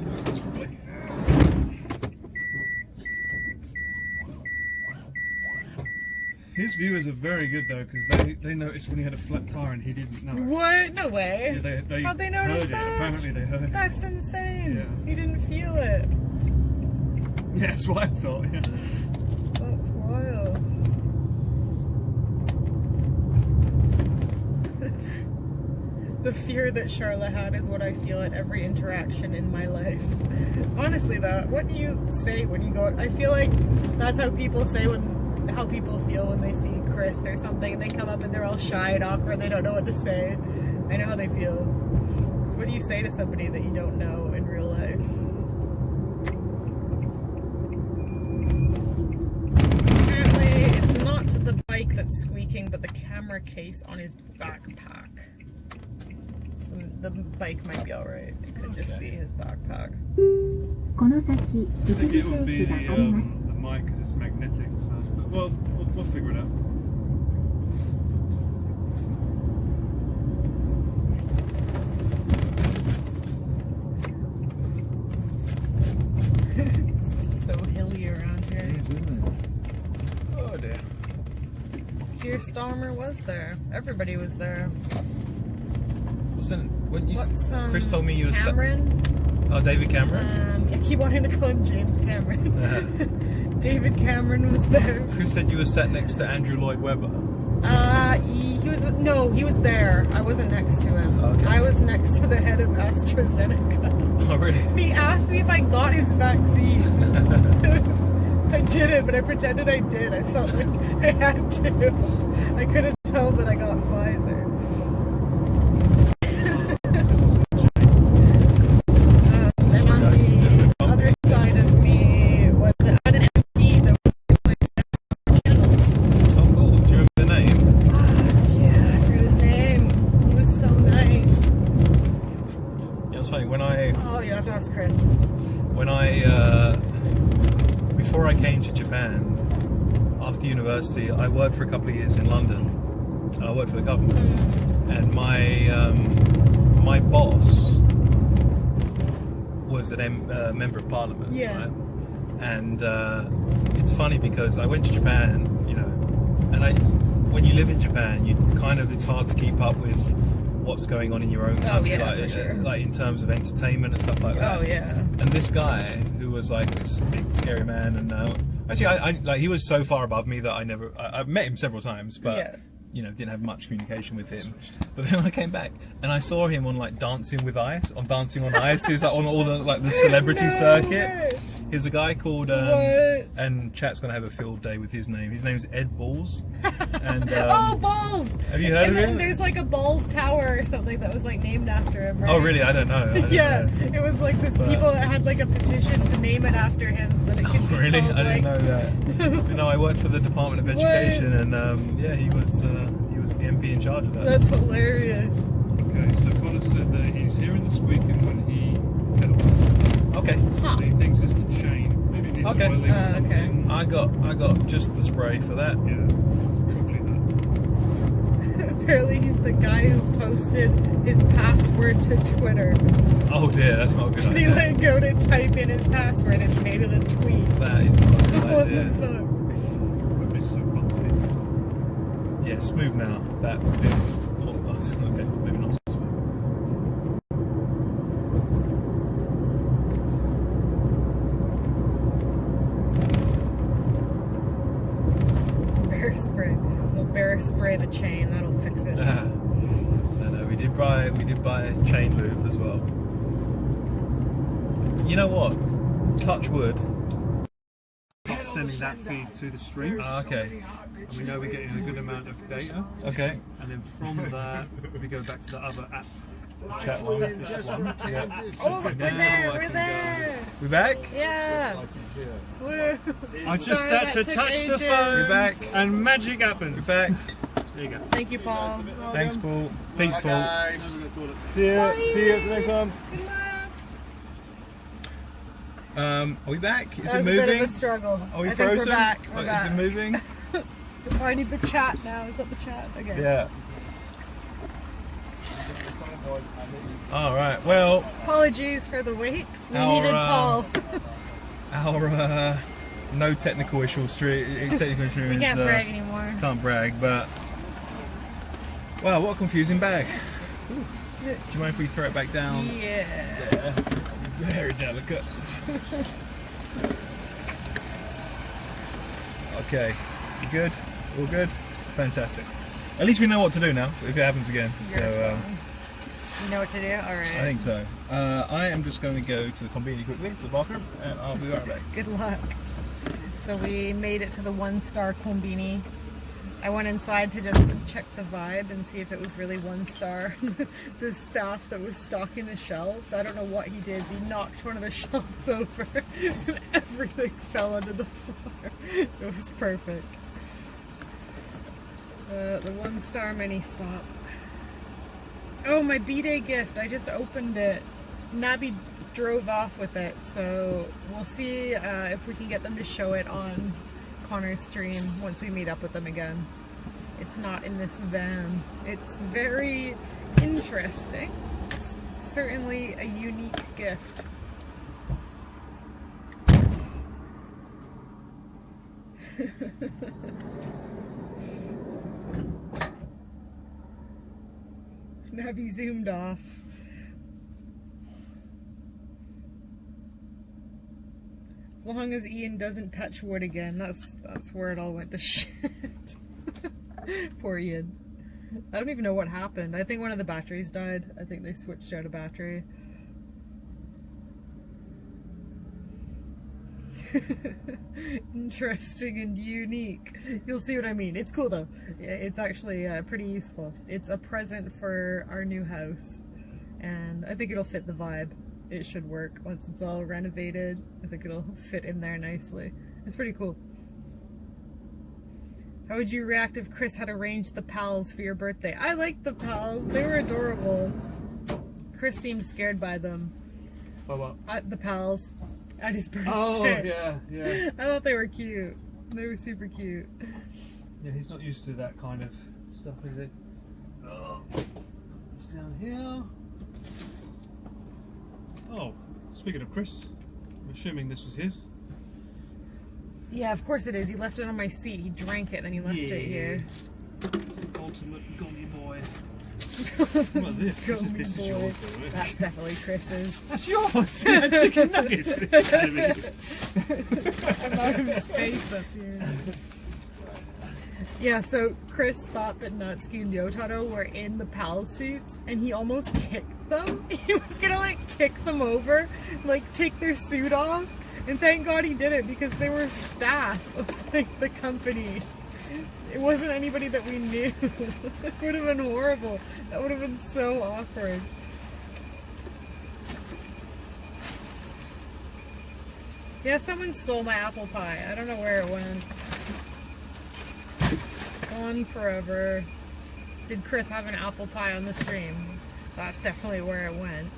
His viewers are very good though, because they noticed when he had a flat tire and he didn't know. What? No way. Yeah, they How'd they notice heard that? it. Apparently they heard it. That's insane. Yeah. He didn't feel it. Yeah, that's what I thought. Yeah. That's wild. The fear that Charlotte had is what I feel at every interaction in my life. Honestly though, what do you say when you go? I feel like that's how people say how people feel when they see Chris or something. They come up and they're all shy and awkward. They don't know what to say. I know how they feel. So what do you say to somebody that you don't know in real life? Apparently, it's not the bike that's squeaking, but the camera case on his backpack. So the bike might be alright. It could just be his backpack. I think it would be the mic because it's magnetic. So, but we'll figure it out. It's so hilly around here. It is, isn't it? Oh dear. Keir Starmer was there. Everybody was there. Chris told me you were Cameron? Oh, David Cameron? I keep wanting to call him James Cameron. David Cameron was there. Chris said you were sat next to Andrew Lloyd Webber. He was there. I wasn't next to him. Okay. I was next to the head of AstraZeneca. Oh, really? He asked me if I got his vaccine. I didn't, but I pretended I did. I felt like I had to. I couldn't tell that I got Pfizer. And on the other side of me was at an MP that was like channels. Oh, cool. Do you remember the name? Yeah, I forgot his name. He was so nice. Yeah, it was funny. Oh, you have to ask Chris. Before I came to Japan, after university, I worked for a couple of years in London. I worked for the government, and my boss was a member of parliament. Yeah. Right? And it's funny because I went to Japan, and when you live in Japan, it's hard to keep up with what's going on in your own country, for sure. like in terms of entertainment and stuff like that. Oh yeah. And this guy, who was like this big scary man, and actually, he was so far above me that I've met him several times, but didn't have much communication with him. But then when I came back and I saw him on like Dancing on Ice, he was like on all the celebrity circuit. Here's a guy called and chat's gonna have a field day with his name. His name's Ed Balls. And oh, Balls! Have you heard of him? There's like a Balls Tower or something that was like named after him, right? Oh really? I don't know. It was like this. People that had like a petition to name it after him so that it could be really? called, I didn't know that. I worked for the Department of Education, and he was the MP in charge of that. That's hilarious. Okay, so Connor said that he's hearing the squeaking when he pedals. Okay. So he thinks it's the chain. Maybe it needs oiling or something. I got just the spray for that. Yeah, probably that. Apparently he's the guy who posted his password to Twitter. Oh dear, that's not a good Did idea. he like go to type in his password and he made it a tweet? That is not a good What idea. the fuck? It's so bumpy. Yeah, smooth now. That bit was okay, maybe not so smooth. Bear spray. We'll bear spray the chain. That'll fix it. No, we did buy chain lube as well. You know what? Touch wood. Sending that feed to the stream. Okay. And we know we're getting a good amount of data. Okay. And then from that, we go back to the other app. Chat one. This one. Yeah. Oh, we're there. We back? Yeah. Woo. I just Sorry, had to that took touch the ages. phone. We're back. And magic happened. We're back. There you go. Thank you, Paul. Thanks, Paul. Pete's Paul. Guys. See you at the next one. Are we back? Is That it was moving? a bit of a struggle. Are we I think frozen? We're back. We're Is back. it moving? Oh, I need the chat now. Is that the chat? Okay. Yeah. All right. Well, Apologies for the wait. We Our, needed Paul. our no technical issues. We can't brag anymore. Can't brag, but wow, what a confusing bag. Ooh. Do you mind if we throw it back down? Yeah. Yeah. Very delicate. Okay. You good? All good? Fantastic. At least we know what to do now if it happens again. So You know what to do? Alright. I think so. I am just going to go to the convenience quickly, to the bathroom, and I'll be right back. Good luck. So we made it to the 1-star Combini. I went inside to just check the vibe and see if it was really 1-star. The staff that was stocking the shelves, I don't know what he did. He knocked one of the shelves over and everything fell onto the floor. It was perfect. The 1-star mini stop. Oh, my B-Day gift. I just opened it. Nabi drove off with it, so we'll see if we can get them to show it on Connor's stream once we meet up with them again. It's not in this van. It's very interesting. It's certainly a unique gift. Nabi zoomed off. As long as Ian doesn't touch wood again, that's where it all went to shit. Poor Ian. I don't even know what happened. I think one of the batteries died. I think they switched out a battery. Interesting and unique. You'll see what I mean. It's cool though. It's actually pretty useful. It's a present for our new house, and I think it'll fit the vibe. It should work once it's all renovated. I think it'll fit in there nicely. It's pretty cool. How would you react if Chris had arranged the pals for your birthday? I liked the pals. They were adorable. Chris seemed scared by them. By what? The pals at his birthday. Oh, yeah, yeah. I thought they were cute. They were super cute. Yeah, he's not used to that kind of stuff, is he? Oh, it's down here. Oh, speaking of Chris, I'm assuming this was his. Yeah, of course it is. He left it on my seat. He drank it and then he left it here. It's the ultimate gummy boy. What about this? This is yours, though, That's definitely Chris's. That's yours! Yeah, chicken nuggets! I'm out of space up here. Yeah, so Chris thought that Natsuki and Yotaro were in the PAL suits, and he almost kicked them. He was gonna like kick them over, like take their suit off, and thank God he didn't, because they were staff of like the company. It wasn't anybody that we knew. It would have been horrible. That would have been so awkward. Yeah, someone stole my apple pie. I don't know where it went. Gone forever. Did Chris have an apple pie on the stream? That's definitely where it went.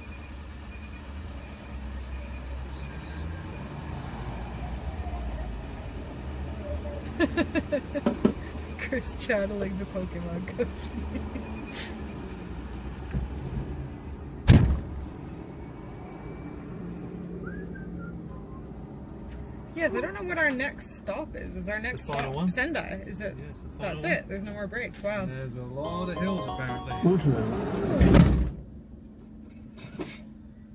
Chris channeling the Pokemon Company. Yes, I don't know what our next stop is. Is our next the final stop one? Sendai? Is it? Yeah, it's the final That's one. it. There's no more breaks. Wow. There's a lot of hills apparently.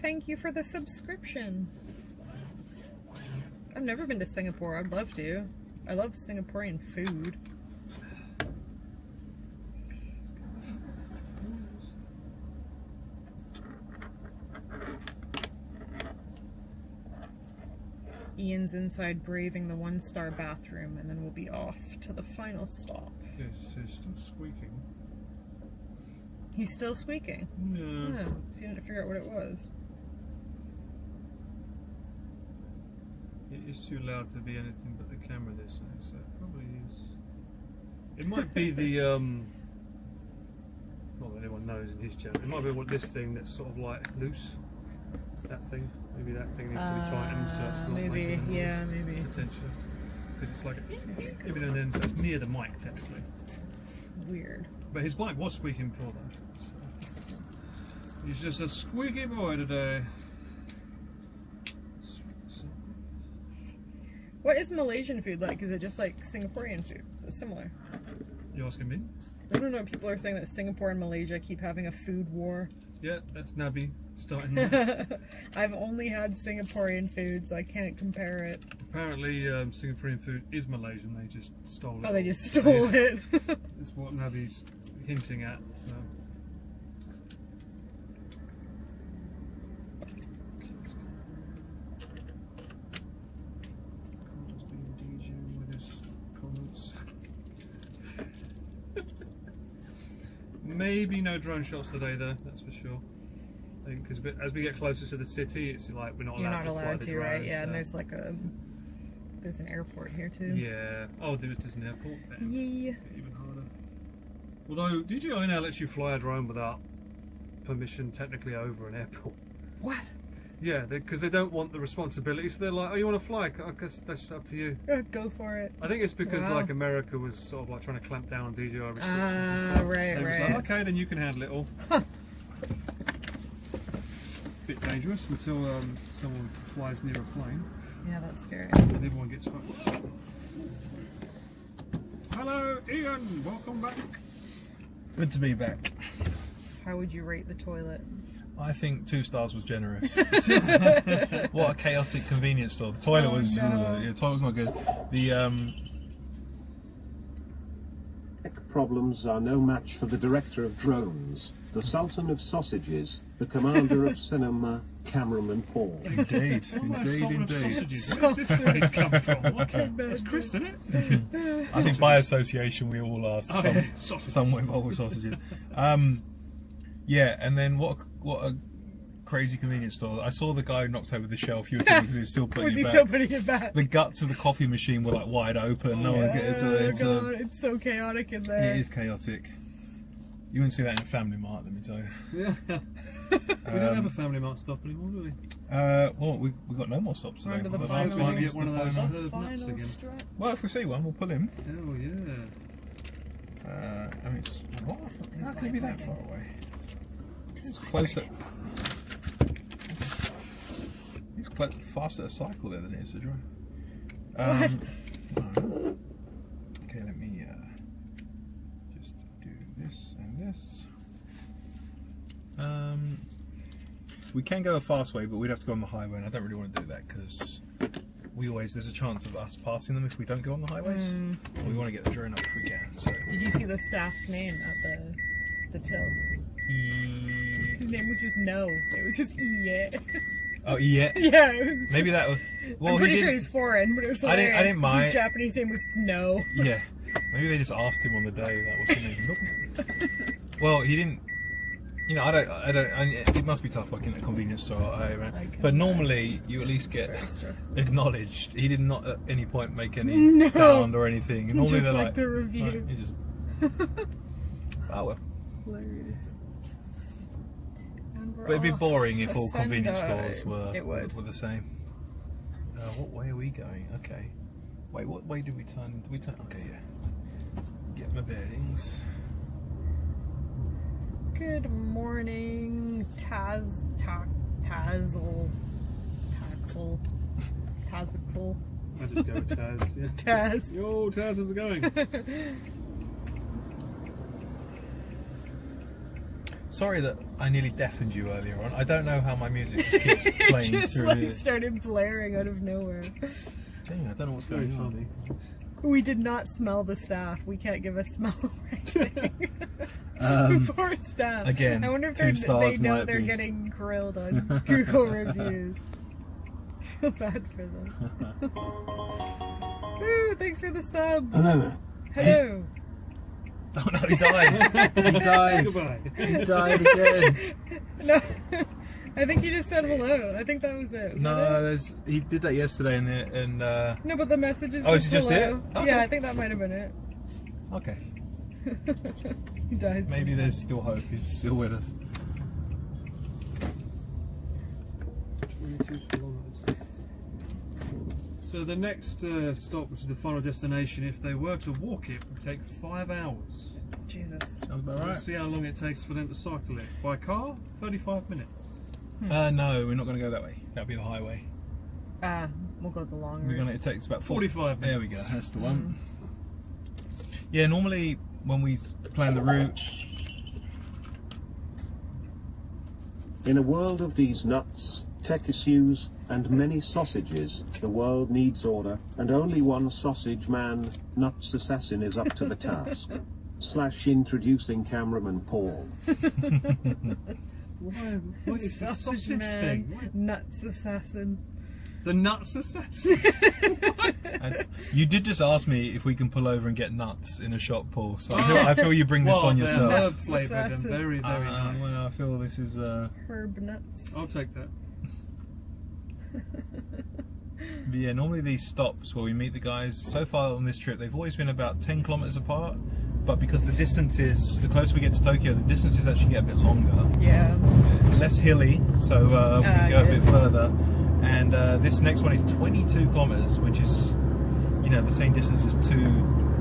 Thank you for the subscription. I've never been to Singapore. I'd love to. I love Singaporean food. Ian's inside braving the 1-star bathroom, and then we'll be off to the final stop. Yes, it's still squeaking. He's still squeaking? Yeah. Oh, so you didn't figure out what it was. It is too loud to be anything but the camera this side, so it probably is. It might be the, not that anyone knows in his channel, it might be what this thing that's sort of like loose. That thing. Maybe that thing needs to be tightened so it's not maybe, making a noise, yeah, maybe. potentially. Because it's like a every now and then, so it's near the mic technically. Weird. But his mic was squeaking before though. So. He's just a squeaky boy today. What is Malaysian food like? Is it just like Singaporean food? Is it similar? You asking me? I don't know. People are saying that Singapore and Malaysia keep having a food war. Yeah, that's Nabi starting that. I've only had Singaporean food, so I can't compare it. Apparently, Singaporean food is Malaysian. They just stole it. Oh, they just stole it. That's what Nabi's hinting at. So. Maybe no drone shots today, though. That's for sure. I think because as we get closer to the city, it's like we're not allowed You're not to fly allowed the to, drone, right? Yeah, so. and there's an airport here too. Yeah. Oh, there's an airport. Damn. Yeah. Even harder. Although DJI now lets you fly a drone without permission, technically, over an airport. What? Yeah, because they don't want the responsibility, so they're like, "Oh, you want to fly? I guess that's up to you." Go for it. I think it's because Wow. like America was sort of like trying to clamp down on DJI restrictions and Ah, stuff. right, so it was right. like, okay, then you can handle it all. Bit dangerous until someone flies near a plane Yeah, that's scary. and everyone gets fucked. Hello, Ian. Welcome back. Good to be back. How would you rate the toilet? I think 2 stars was generous. What a chaotic convenience store. The toilet was the toilet was not good. The Tech problems are no match for the director of drones, the Sultan of Sausages, the commander of cinema, cameraman Paul. Indeed, indeed. Where's this phrase come from? That's Chris, isn't it? I think by association we all are somewhat involved with sausages. Yeah, and then what a crazy convenience store. I saw the guy who knocked over the shelf. You were thinking because he was still putting Was it he back. still putting it back? The guts of the coffee machine were like wide open. No one gets it's so chaotic in there. It is chaotic. You wouldn't see that in a Family Mart, let me tell you. Yeah. We don't have a Family Mart stop anymore, do we? Well, we've got no more stops today. Under the The final last one Get is one of the those final. herb nuts again. Well, if we see one, we'll pull him. Oh yeah. I mean, how can it be that far away? It's closer. He's faster to cycle there than it is to drive. Okay, let me just do this and this. We can go a fast way, but we'd have to go on the highway, and I don't really want to do that because there's a chance of us passing them if we don't go on the highways. We want to get the drone up if we can. So. Did you see the staff's name at the till? His name was just No. It was just yeah. Oh yeah. Yeah. It was Maybe that was. Well, I'm pretty sure he's foreign, but it was hilarious. I didn't mind. His Japanese name was No. Yeah. Maybe they just asked him on the day that was the name. Well, he didn't. You know, I don't. It must be tough working at a convenience store. But normally, you at least get acknowledged. He did not at any point make any sound or anything. Normally, just they're like like the review. He's just. Oh well. Hilarious. But it'd be boring if all Sendai. convenience stores were the same. What way are we going? Okay. Wait, what way did we turn? Did we turn? Okay, yeah. Get my bearings. Good morning, Tazzle. I just go with Taz. Yeah. Taz. Yo, Taz, how's it going? Sorry that I nearly deafened you earlier on. I don't know how my music just keeps playing It just through like here. started blaring out of nowhere. Dang, I don't know what's Very going on. funny. We did not smell the staff. We can't give a smell rating. Poor staff. Again, I wonder if 2 stars they know might they're be. getting grilled on Google reviews. I feel bad for them. Ooh, thanks for the sub. Hello. Hello. Oh no, he died. He died. Goodbye. He died again. No, I think he just said hello. I think that was it. Was that it? He did that yesterday and No, but the message is Oh, is just it just hello. it? Okay. Yeah, I think that might have been it. Okay. He dies. Maybe there's still hope. He's still with us. 22 kilometers. So the next stop, which is the final destination, if they were to walk it, would take 5 hours. Jesus. Sounds about right. Let's see how long it takes for them to cycle it. By car, 35 minutes. No, we're not going to go that way. That'll be the highway. We'll go the long We're route. gonna. It takes about 45 There we minutes. go. That's the one. Yeah, normally when we plan the route. In a world of these nuts, tech issues, and many sausages, the world needs order, and only one sausage man, Nuts Assassin, is up to the task. / introducing cameraman Paul. What is the Sausage sausage man, thing? Nuts Assassin. The nuts assassin. What? You did just ask me if we can pull over and get nuts in a shop, Paul. So I feel you bring this on yourself. Herb flavoured and very, very nice. Well, I feel this is herb nuts. I'll take that. But yeah, normally these stops where we meet the guys, so far on this trip, they've always been about 10 kilometers apart. But because the distance is, the closer we get to Tokyo, the distances actually get a bit longer. Yeah. Less hilly, so we can go a bit further. And this next one is 22 kilometers, which is, you know, the same distance as 2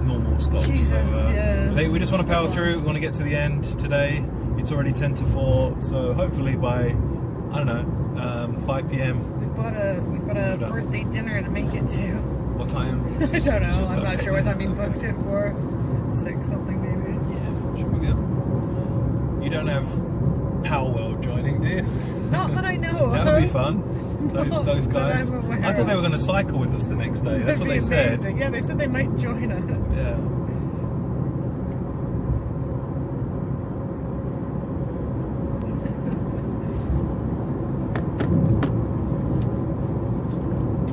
normal stops. Jesus, so we just want to power through. We want to get to the end today. It's already 10 to 4, so hopefully by, I don't know, 5 p.m. We've got a birthday dinner to make it to. What time? I don't know. I'm not sure what time you booked it for. 6 something maybe. Yeah, should be good. You don't have Power World joining, do you? Not that I know. That would be fun. Those guys. I thought they were going to cycle with us the next day. That's what they said. Yeah, they said they might join us. Yeah.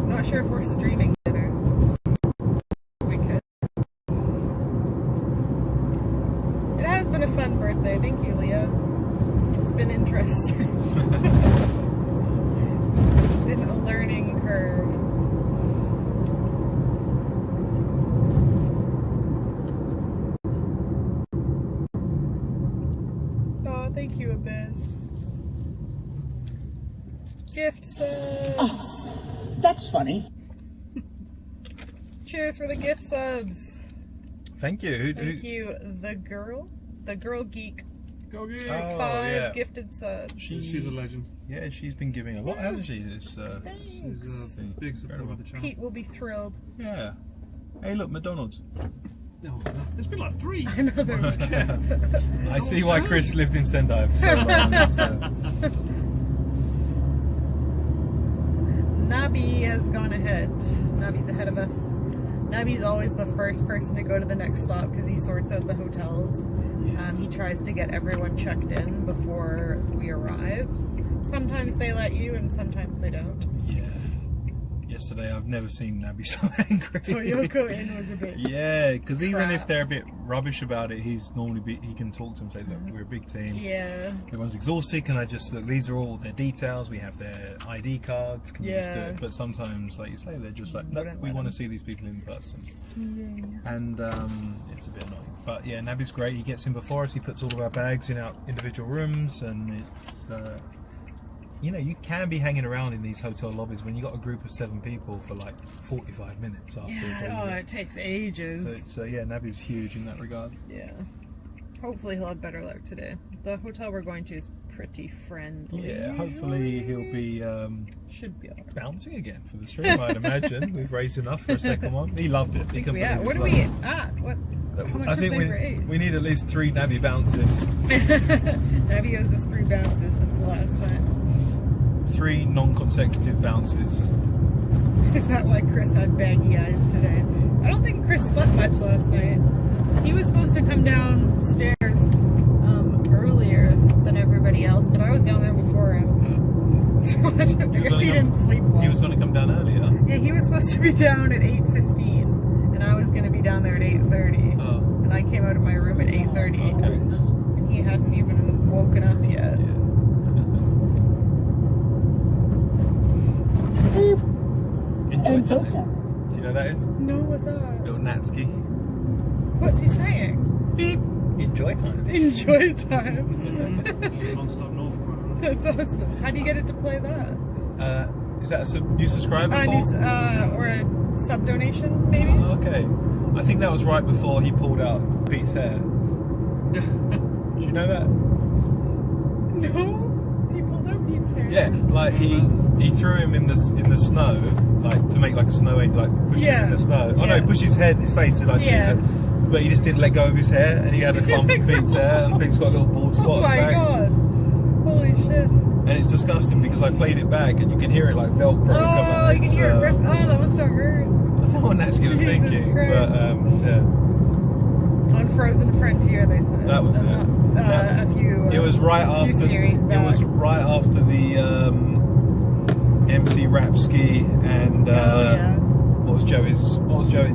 Not sure if we're streaming dinner. We could. It has been a fun birthday. Thank you, Leah. It's been interesting. It's been a learning curve. Oh, thank you, Abyss. Gift subs. Oh, that's funny. Cheers for the gift subs. Thank you. Thank you, the girl geek. Go geek. For 5 gifted subs. She's a legend. Yeah, she's been giving a lot, hasn't she? She's a big supporter of the channel. Pete will be thrilled. Yeah. Hey, look, McDonald's. No, there's been like 3. I know there was. I see why Chris lived in Sendai for so long. Nabi has gone ahead. Nabi's ahead of us. Nabi's always the first person to go to the next stop because he sorts out the hotels. He tries to get everyone checked in before we arrive. Sometimes they let you and sometimes they don't. Yeah. Yesterday I've never seen Nabi so angry. Toyoko Inn was a bit Yeah, because even if they're a bit rubbish about it, he can talk to them and say, look, we're a big team. Yeah. Everyone's exhausted, can I just, these are all their details, we have their ID cards, can you just do it? But sometimes, like you say, they're just like, nope, we want to see these people in person. Yeah. And it's a bit annoying. But yeah, Nabi's great, he gets in before us, he puts all of our bags in our individual rooms, and it's... you know, you can be hanging around in these hotel lobbies when you got a group of 7 people for like 45 minutes after. Yeah, it takes ages. So yeah, Nabi's huge in that regard. Yeah. Hopefully he'll have better luck today. The hotel we're going to is pretty friendly. Yeah, hopefully he'll be should be alright. Bouncing again for the stream, I'd imagine. We've raised enough for a second one. He loved it. He couldn't believe what are we at? What? How much I think we need at least 3 Nabi bounces. Nabi owes us 3 bounces since the last time. 3 non-consecutive bounces. Is that why Chris had baggy eyes today? I don't think Chris slept much last night. He was supposed to come downstairs earlier than everybody else, but I was down there before him. So I guess he didn't sleep well. He was going to come down earlier. Yeah, he was supposed to be down at 8:15, and I was going to be down there at 8:30. Oh. And I came out of my room at 8:30. Okay. And he hadn't even woken up yet. Yeah. Enjoy time. Do you know what that is? No, what's that? Little Natsuki. What's he saying? Beep. Enjoy time. Enjoy time. Non-stop North. That's awesome. How do you get it to play that? Is that a new subscriber? Or a sub donation, maybe? Okay. I think that was right before he pulled out Pete's hair. Do you know that? No, he pulled out Pete's hair. Yeah, like he threw him in the snow, like to make like a snow angel, like pushed him in the snow. Oh no, he pushed his face to like do that, but he just didn't let go of his hair, and he had a clump of Pete's hair, and Pete's got a little bald spot. Oh my god! Holy shit! And it's disgusting because I played it back, and you can hear it like Velcro. Oh, you can hear it rip. Oh, that must have hurt. I thought what Natsuki was thinking, Christ. but yeah. On Frozen Frontier, they said. That was it. A few. It was right after. Series back. It was right after the MC Rapski and what was Joey's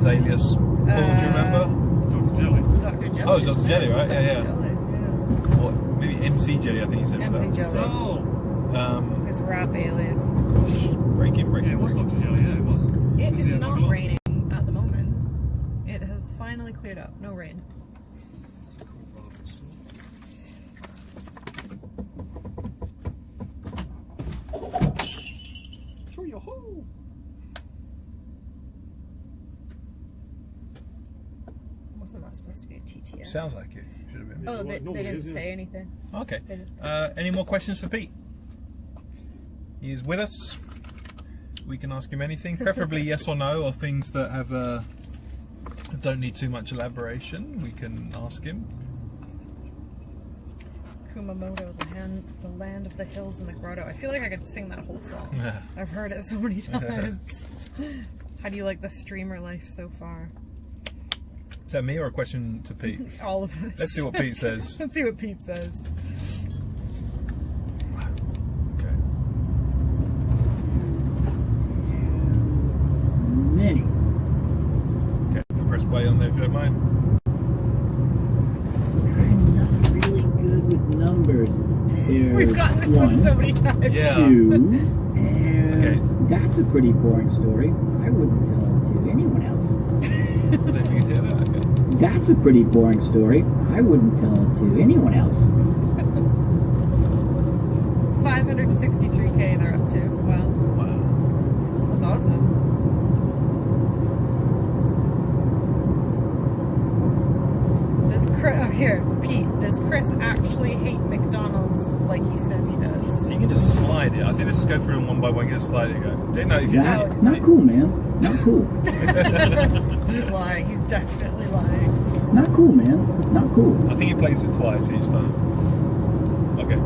alias? Paul, do you remember? Dr. Jelly. Dr. Jelly. Oh, it was Dr. Jelly, right? Dr. Yeah. Jelly, What? Maybe MC Jelly, I think he said. MC Jelly. Oh. His rap alias. Break it. Yeah, it was Dr. Jelly, yeah, it was. It Does is he have not glasses? raining at the moment. It has finally cleared up. No rain. That's a cool Barford store. Show your hole. Wasn't that supposed to be a TTS? Sounds like it. Should have been. Oh, they didn't say anything. Okay. They didn't. Any more questions for Pete? He is with us. We can ask him anything, preferably yes or no, or things that have don't need too much elaboration. We can ask him. Kumamoto, the land of the hills and the grotto. I feel like I could sing that whole song. Yeah. I've heard it so many times. How do you like the streamer life so far? Is that me or a question to Pete? All of us. Let's see what Pete says. Let's see what Pete says. Okay. Many. Okay, press play on there if you don't mind. I'm not really good with numbers. There's We've gotten this one so many times. Yeah. 2, and that's a pretty boring story. I wouldn't tell it to anyone else. Don't you hear that? Okay. That's a pretty boring story. I wouldn't tell it to anyone else. 563K they're up to. Wow. That's awesome. Pete, does Chris actually hate McDonald's like he says he does? So you can just slide it. I think let's just go through them one by one. You just slide it. Go. Yeah, no, if you Not cool, man. Not cool. He's lying. He's definitely lying. Not cool, man. Not cool. I think he plays it twice each time. Okay.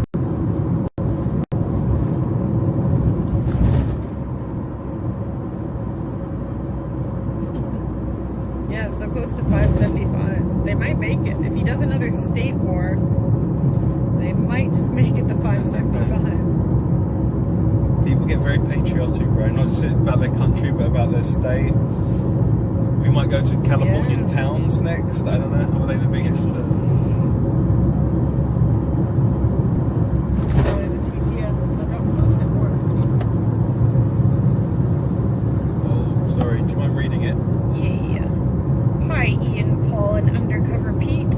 Yeah, so close to 575. They might make it. If he does another state war, they might just make it to 575. People get very patriotic, right? Not just about their country, but about their state. We might go to Californian towns next. I don't know. Are they the biggest? Oh, there's a TTS, but I don't know if it worked. Oh, sorry. Do you mind reading it? Yeah. Hi, Ian, Paul, and Undercover Pete.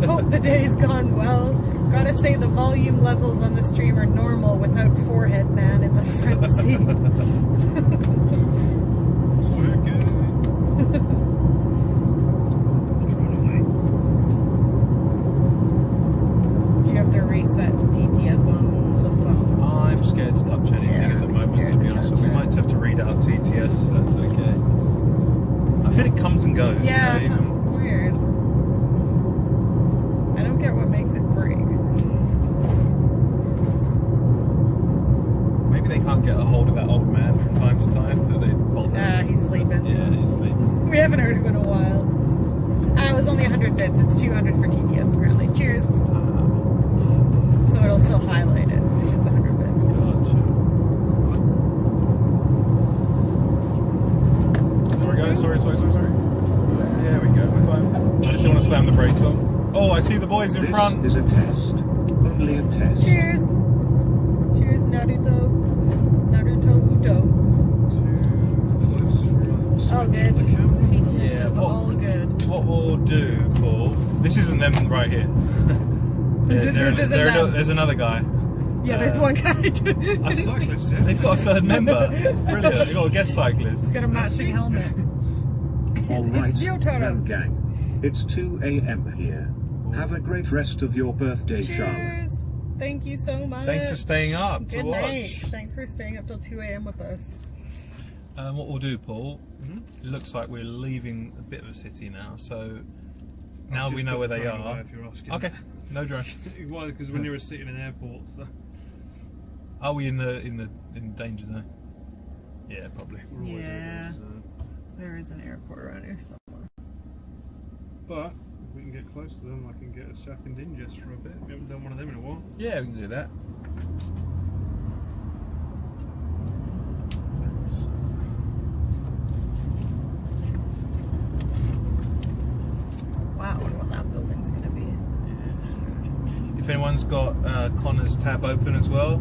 Hope the day's gone well. Gotta say the volume levels on the stream are normal without Forehead Man in the front seat. Do you have to reset TTS on the phone? I'm scared to touch anything at the moment, to be honest. We might have to read out TTS, if that's okay. I feel it comes and goes. Yeah, you know, it's weird. I don't get what makes it break. Maybe they can't get a hold of that old man from time to time that they bother. He's sleeping. Yeah, he's sleeping. We haven't heard him in a while. It was only 100 bits. It's 200 for TTS apparently. Cheers. So it'll still highlight it if it's 100 bits. Gotcha. Sorry guys, sorry. There we go, we're fine. I just want to slam the brakes on. Oh, I see the boys in front. This is a test. Only a test. Cheers. Cheers, Naruto. Naruto Udo. Oh, good. TTS is all good. What we'll do, Paul, this isn't them right here. There's another guy. Yeah, there's one guy. They've got a third member. Brilliant. They've got a guest cyclist. He's got a matching helmet. All right, Gyotaro. gang. It's 2 a.m. here. Have a great rest of your birthday, Charlotte. Cheers. Thank you so much. Thanks for staying up to Good watch. night. Thanks for staying up till 2 a.m. with us. What we'll do, Paul, it looks like we're leaving a bit of a city now, so now we know where they are. If you're asking. Okay, no drone. Well, because when you're sitting in airports, Are we in danger zone? Yeah, probably. Yeah. There is an airport around here somewhere. But if we can get close to them, I can get a second ingest for a bit. We haven't done one of them in a while. Yeah, we can do that. everyone's got Connor's tab open as well.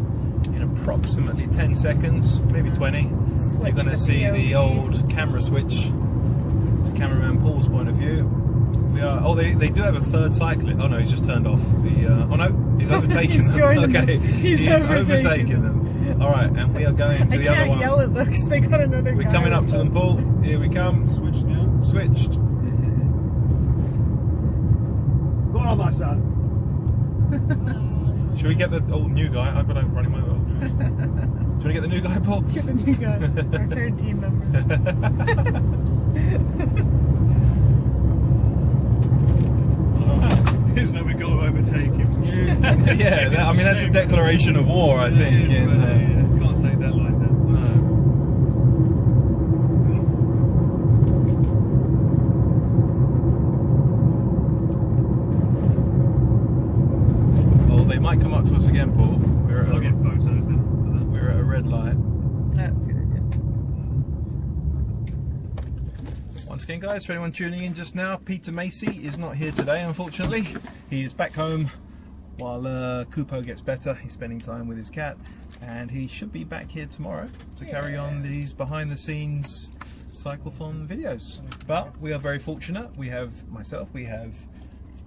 In approximately 10 seconds, maybe 20, you're going to see the old camera switch to cameraman Paul's point of view. We are. Oh, they do have a third cyclist. Oh no, he's just turned off the. Oh no, he's overtaken them. Okay, he's overtaken them. All right, and we are going to the other one. I can't yell at looks. They got another. We're coming up to them, Paul. Here we come. Switched now. Switched. Go on, my son. Should we get the old new guy? I've got to run him over. Do you want to get the new guy, Paul? Get the new guy, our third team member. He's never got to overtake him. Yeah, I mean that's a declaration of war, I think. Can't say that like that. Well, they might come up to us again, Paul. We're I'll get photos then. We're at a red light. That's good. Once again, guys, for anyone tuning in just now, Peter Macy is not here today, unfortunately. He is back home while Kupo gets better. He's spending time with his cat, and he should be back here tomorrow to carry on these behind-the-scenes cyclathon videos. But we are very fortunate. We have myself, we have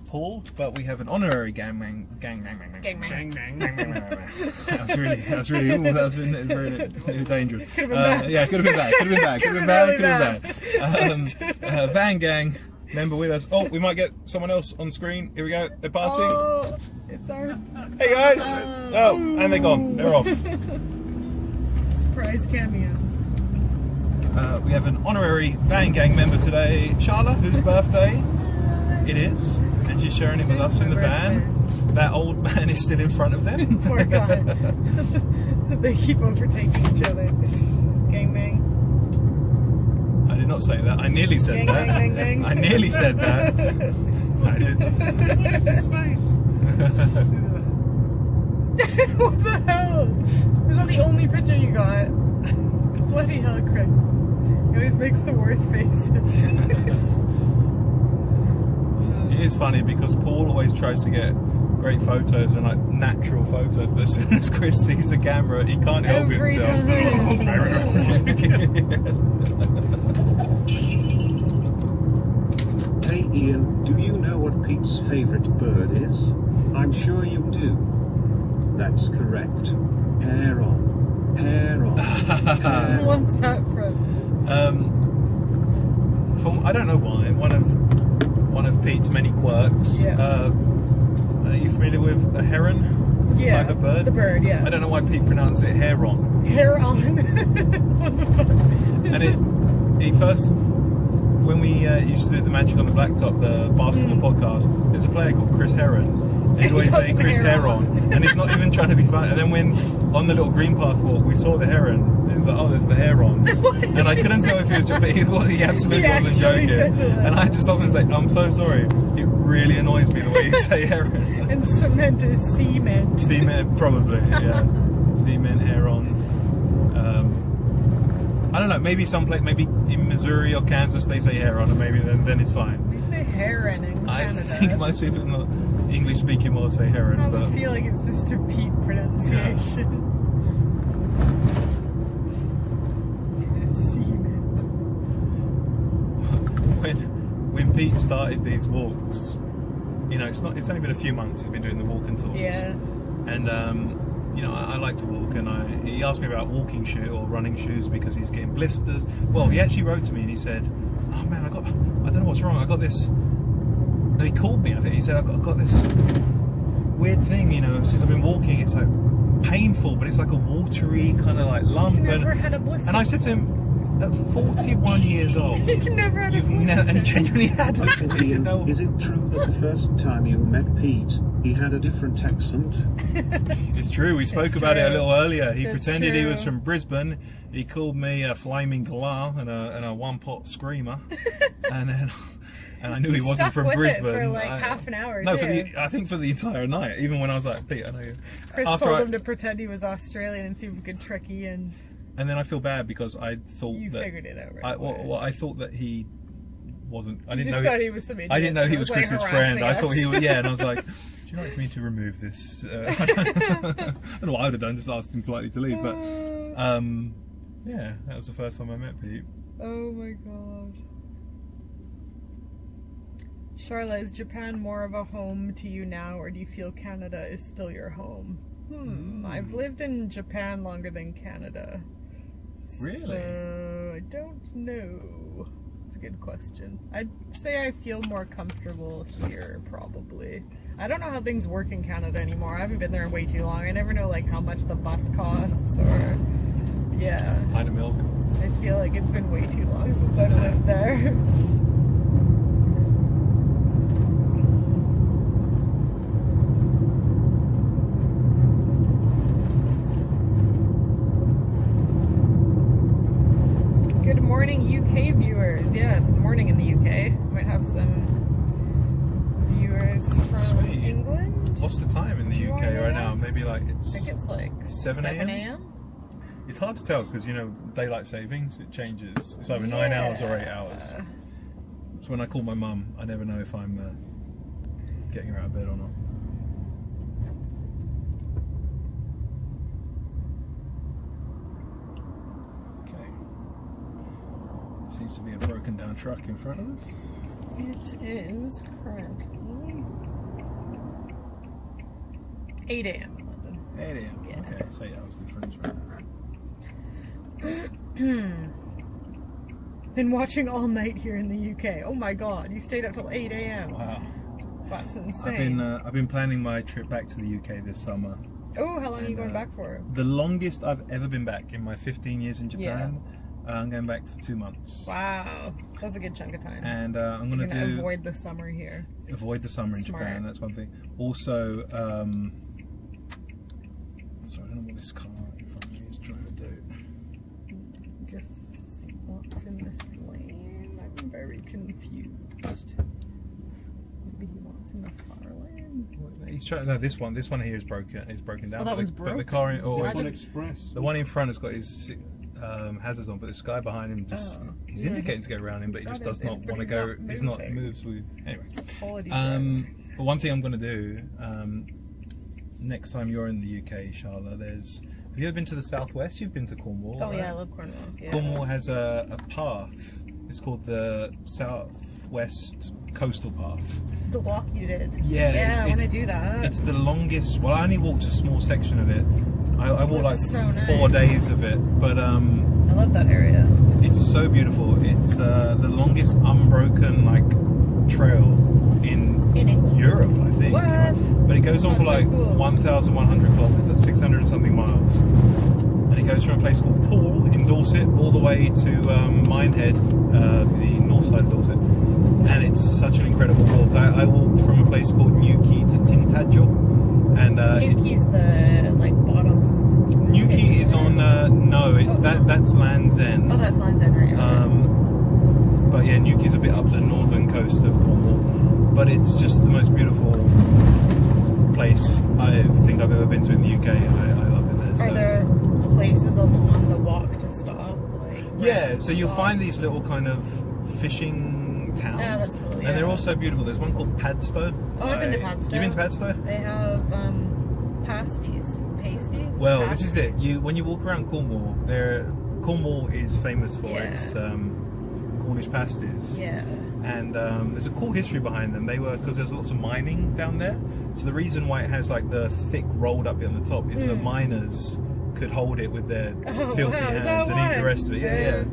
Paul, but we have an honorary gang. That was very dangerous. Yeah, could have been bad. Van gang member with us. Oh, we might get someone else on screen. Here we go. They're passing. Oh, it's our. Hey guys. Oh, and they're gone. They're off. Surprise cameo. We have an honorary van gang member today, Charla, whose birthday it is. And she's sharing it with us in the van. That old man is still in front of them. Poor guy. They keep overtaking each other. Gangbang. I did not say that. I nearly said that. Gang, gang, gang. I nearly said that. I did. What's his face? What the hell? Is that the only picture you got? Bloody hell, Chris. He always makes the worst faces. It is funny because Paul always tries to get great photos and like natural photos, but as soon as Chris sees the camera, he can't help Every himself. time. Hey Ian, do you know what Pete's favorite bird is? I'm sure you do. That's correct. Hair on. Hair on. Hair on. What's that from? I don't know why. One of Pete's many quirks. Yeah. Are you familiar with a heron? Yeah. Type of bird? The bird, yeah. I don't know why Pete pronounced it heron. Hair on. And he first, when we used to do the Magic on the Blacktop, the basketball podcast, there's a player called Chris Heron. And he'd always say Chris Heron, and he's not even trying to be funny. And then when on the little green path walk we saw the heron, and it was like, oh, there's the heron. And I couldn't tell if he was joking, but he absolutely wasn't joking. And I had to stop and say, I'm so sorry. It really annoys me the way you say heron. And cement is cement. Cement, probably, yeah. Cement, herons. I don't know, maybe maybe in Missouri or Kansas they say heron, or maybe then it's fine. We say heron in Canada. I think most people in the English speaking will say heron. I but feel like it's just a Pete pronunciation. Cement. When Pete started these walks, you know, it's only been a few months he's been doing the walk and talks. Yeah. And you know, I like to walk, and he asked me about walking shoe or running shoes because he's getting blisters. Well, he actually wrote to me and he said, "Oh man, I don't know what's wrong. I got this." And he called me. I think he said, "I got this weird thing. You know, since I've been walking, it's like painful, but it's like a watery kind of like lump." He's never had a blister. And I said to him, at 41 years old, you've never had a blister. And he genuinely had it. Ian, is it true that the first time you met Pete, he had a different accent? It's true. We spoke about it a little earlier. He pretended he was from Brisbane. He called me a flaming galah and a one-pot screamer, and I knew he wasn't from Brisbane. For like half an hour. No, I think for the entire night. Even when I was like, Pete, I know you. Chris told him to pretend he was Australian and see if he could trick Ian. And then I feel bad because I thought you figured it out, right? Well, I thought that he wasn't. I didn't know. Thought he was some idiot. I didn't know he was Chris's friend. I thought he was. Yeah, and I was like, you like me to remove this? I don't know what I would have done, just asked him politely to leave, but yeah, that was the first time I met Pete. Oh my god. Charla, is Japan more of a home to you now, or do you feel Canada is still your home? I've lived in Japan longer than Canada. Really? So, I don't know. It's a good question. I'd say I feel more comfortable here, probably. I don't know how things work in Canada anymore. I haven't been there in way too long. I never know like how much the bus costs or... Yeah. Pint of milk. I feel like it's been way too long since I've lived there. Good morning, UK viewers. Yeah, it's the morning in the UK. Might have some viewers from England. What's the time in the UK right now? Maybe like I think it's like 7 a.m. It's hard to tell because, you know, daylight savings, it changes. It's either 9 hours or 8 hours. So when I call my mum, I never know if I'm getting her out of bed or not. Okay. There seems to be a broken down truck in front of us. It is currently 8 a.m. in London. 8 a.m. Yeah. Okay, so 8 hours difference right now. Been watching all night here in the UK. Oh my god, you stayed up till 8 a.m. Wow. That's insane. I've been planning my trip back to the UK this summer. Oh, how long are you going back for? The longest I've ever been back in my 15 years in Japan. I'm going back for 2 months. Wow, that's a good chunk of time. And I'm going to avoid the summer here. Avoid the summer in Japan. That's one thing. Also, sorry, I don't know what this car in front of me is trying to do. Guess what's in this lane? I'm very confused. Maybe he wants in the far lane. He's trying. No, this one here is broken. It's broken down. Oh, that one's broken. But the car, Express. The one in front has got his hazards on, but this guy behind him just he's indicating to go around him, but he just does not want to go. He's not moves with anyway. But one thing I'm going to do next time you're in the UK, Charla, have you ever been to the southwest? You've been to Cornwall. Oh right? yeah, I love Cornwall. Yeah. Cornwall has a path. It's called the Southwest Coastal Path. The walk you did. Yeah, I want to do that. It's the longest. Well, I only walked a small section of it. I walked like so nice. 4 days of it, but I love that area. It's so beautiful. It's the longest unbroken like trail in Europe, I think. What? But it goes on for like 1,100 kilometers. That's 600 and something miles. And it goes from a place called Poole in Dorset all the way to Minehead, the north side of Dorset. And it's such an incredible walk. I walked from a place called Newquay to Tintagel, and Newquay's the like bottom. Newquay is on no, it's that's Land's End. Oh, that's Land's End, right? But yeah, Newquay's a bit up the northern coast of Cornwall. But it's just the most beautiful place I think I've ever been to in the UK. I loved it there. Are there places along the walk to stop? Like yeah, so you'll find these little kind of fishing towns. Yeah, that's cool. Yeah. And they're also beautiful. There's one called Padstow. Oh, I've been to Padstow. You've been to Padstow? They have pasties. Well, this is it. When you walk around Cornwall, Cornwall is famous for its Cornish pasties. Yeah. And there's a cool history behind them. Because there's lots of mining down there. So the reason why it has like the thick rolled up bit on the top is the miners could hold it with their filthy hands and eat the rest of it. Yeah.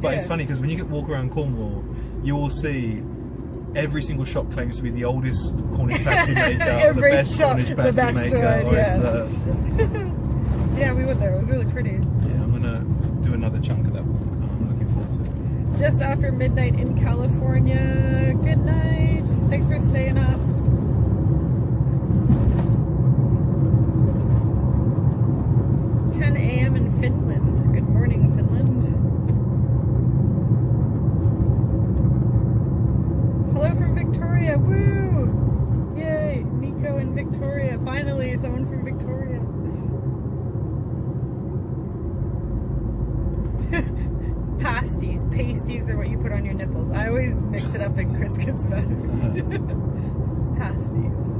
But it's funny because when you walk around Cornwall, you will see every single shop claims to be the oldest Cornish pasty maker, or the best Cornish pasty maker. Yeah, we went there. It was really pretty. Yeah, I'm gonna do another chunk of that walk. I'm looking forward to it. Just after midnight in California. Good night. Thanks for staying up. A.m. in Finland. Good morning, Finland. Hello from Victoria. Woo! Yay! Nico in Victoria. Finally, someone from Victoria. Pasties are what you put on your nipples. I always mix it up and Chris gets mad at me. Pasties.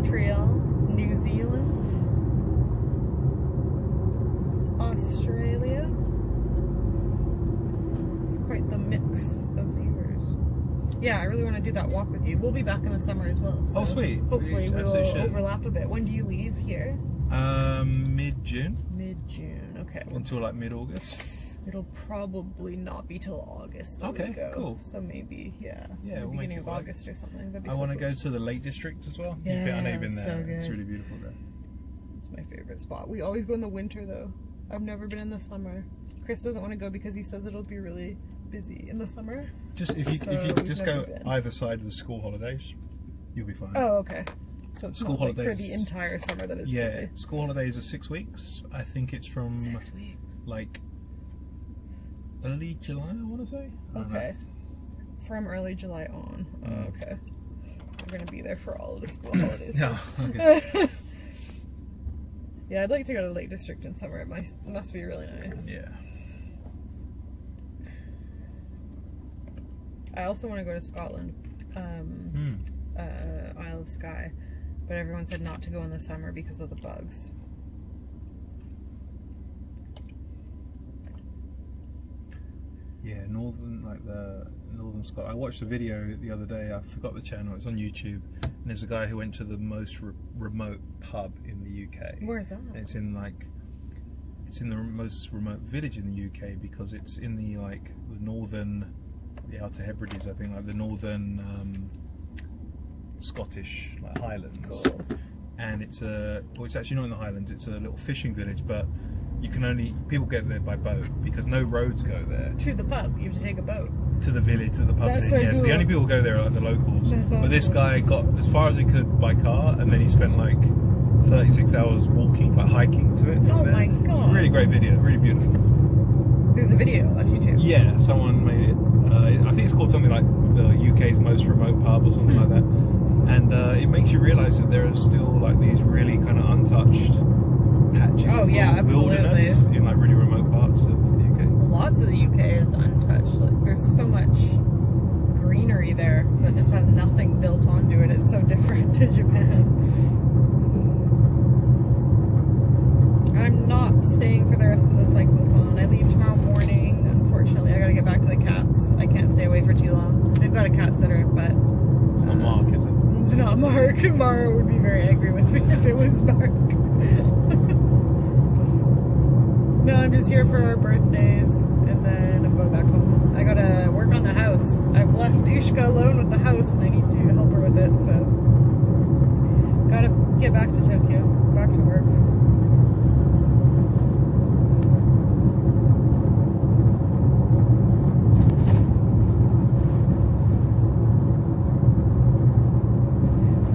Montreal, New Zealand, Australia. It's quite the mix of viewers. Yeah, I really want to do that walk with you. We'll be back in the summer as well. So Oh, sweet. Hopefully we will Absolutely should. overlap a bit. When do you leave here? Mid-June. Mid-June, okay. Until like mid-August. It'll probably not be till August that Okay, we go. cool. So maybe, yeah, Yeah, the we'll make beginning it of work. August or something. That'd be I so want to cool. go to the Lake District as well. Yeah, I know you've been it's there. so It's good. really beautiful there. It's my favorite spot. We always go in the winter though. I've never been in the summer. Chris doesn't want to go because he says it'll be really busy in the summer. Just if you So just we've go never been. either side of the school holidays, you'll be fine. Oh, okay. So it's School not like for holidays. the entire summer that it's Yeah, busy. school holidays are 6 weeks. I think it's from 6 weeks. like early July, I want to say. I don't know. Okay. From early July on. Oh, okay. We're gonna be there for all of the school holidays. No, okay. Yeah, I'd like to go to the Lake District in summer. It must be really nice. Yeah. I also want to go to Scotland, Isle of Skye, but everyone said not to go in the summer because of the bugs. Yeah, northern Scotland. I watched a video the other day. I forgot the channel. It's on YouTube, and there's a guy who went to the most remote pub in the UK. Where's that? And it's in the most remote village in the UK because it's in the Outer Hebrides, I think, like the northern Scottish Highlands. Cool. And it's actually not in the Highlands. It's a little fishing village, but people go there by boat because no roads go there. To the pub, you have to take a boat. To the village that the pub's That's in, so yeah. So the cool. only people who go there are like the locals. That's But this awesome. guy got as far as he could by car, and then he spent like 36 hours walking, like hiking to it. from Oh there. my It's a God. really great video, really beautiful. There's a video on YouTube. Yeah, someone made it. I think it's called something like the UK's most remote pub or something like that. And it makes you realise that there are still like these really kind of untouched patches Oh, of yeah, wilderness absolutely. in like really remote parts of the UK. Lots of the UK is untouched. Like, there's so much greenery there that just has nothing built onto it. It's so different to Japan. I'm not staying for the rest of the cyclethon. I leave tomorrow morning. Unfortunately, I gotta get back to the cats. I can't stay away for too long. They've got a cat sitter, but It's not Mark, is it? it's not Mark. Mara would be very angry with me if it was Mark. No, I'm just here for our birthdays, and then I'm going back home. I gotta work on the house. I've left Dushka alone with the house, and I need to help her with it, so gotta get back to Tokyo, back to work.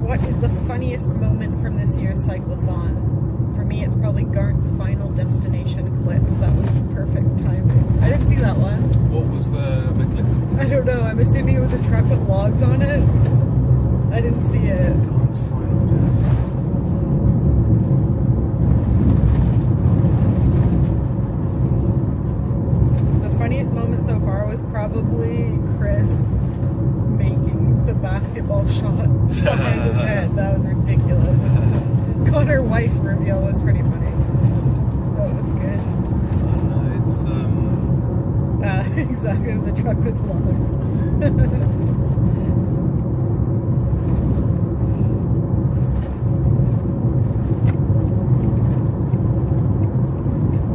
What is the funniest moment from this year's cyclathon? For me, it's probably Garnt's Final Destination clip. That was perfect timing. I didn't see that one. What was the clip? I don't know. I'm assuming it was a truck with logs on it. I didn't see it. God's final death. The funniest moment so far was probably Chris making the basketball shot behind his head. That was ridiculous. Connor wife reveal was pretty funny. That was good. I don't know, it's Exactly, it was a truck with logs.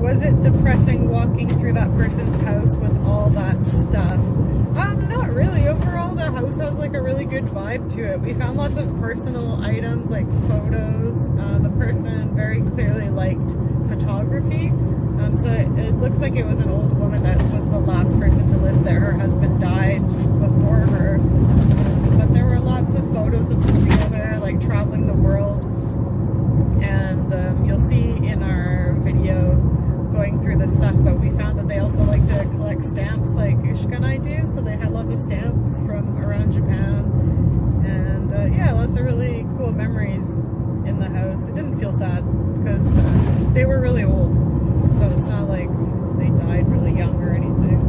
Was it depressing walking through that person's house with all that stuff? Not really. Overall, the house has like a really good vibe to it. We found lots of personal items like photos. The person very clearly liked photography. So it looks like it was an old woman that was the last person to live there. Her husband died before her. But there were lots of photos of them together, like traveling the world. And you'll see in our video going through this stuff, but we found that they also like to collect stamps like Ushka and I do, so they had lots of stamps from around Japan, and yeah, lots of really cool memories in the house. It didn't feel sad because they were really old, so it's not like they died really young or anything.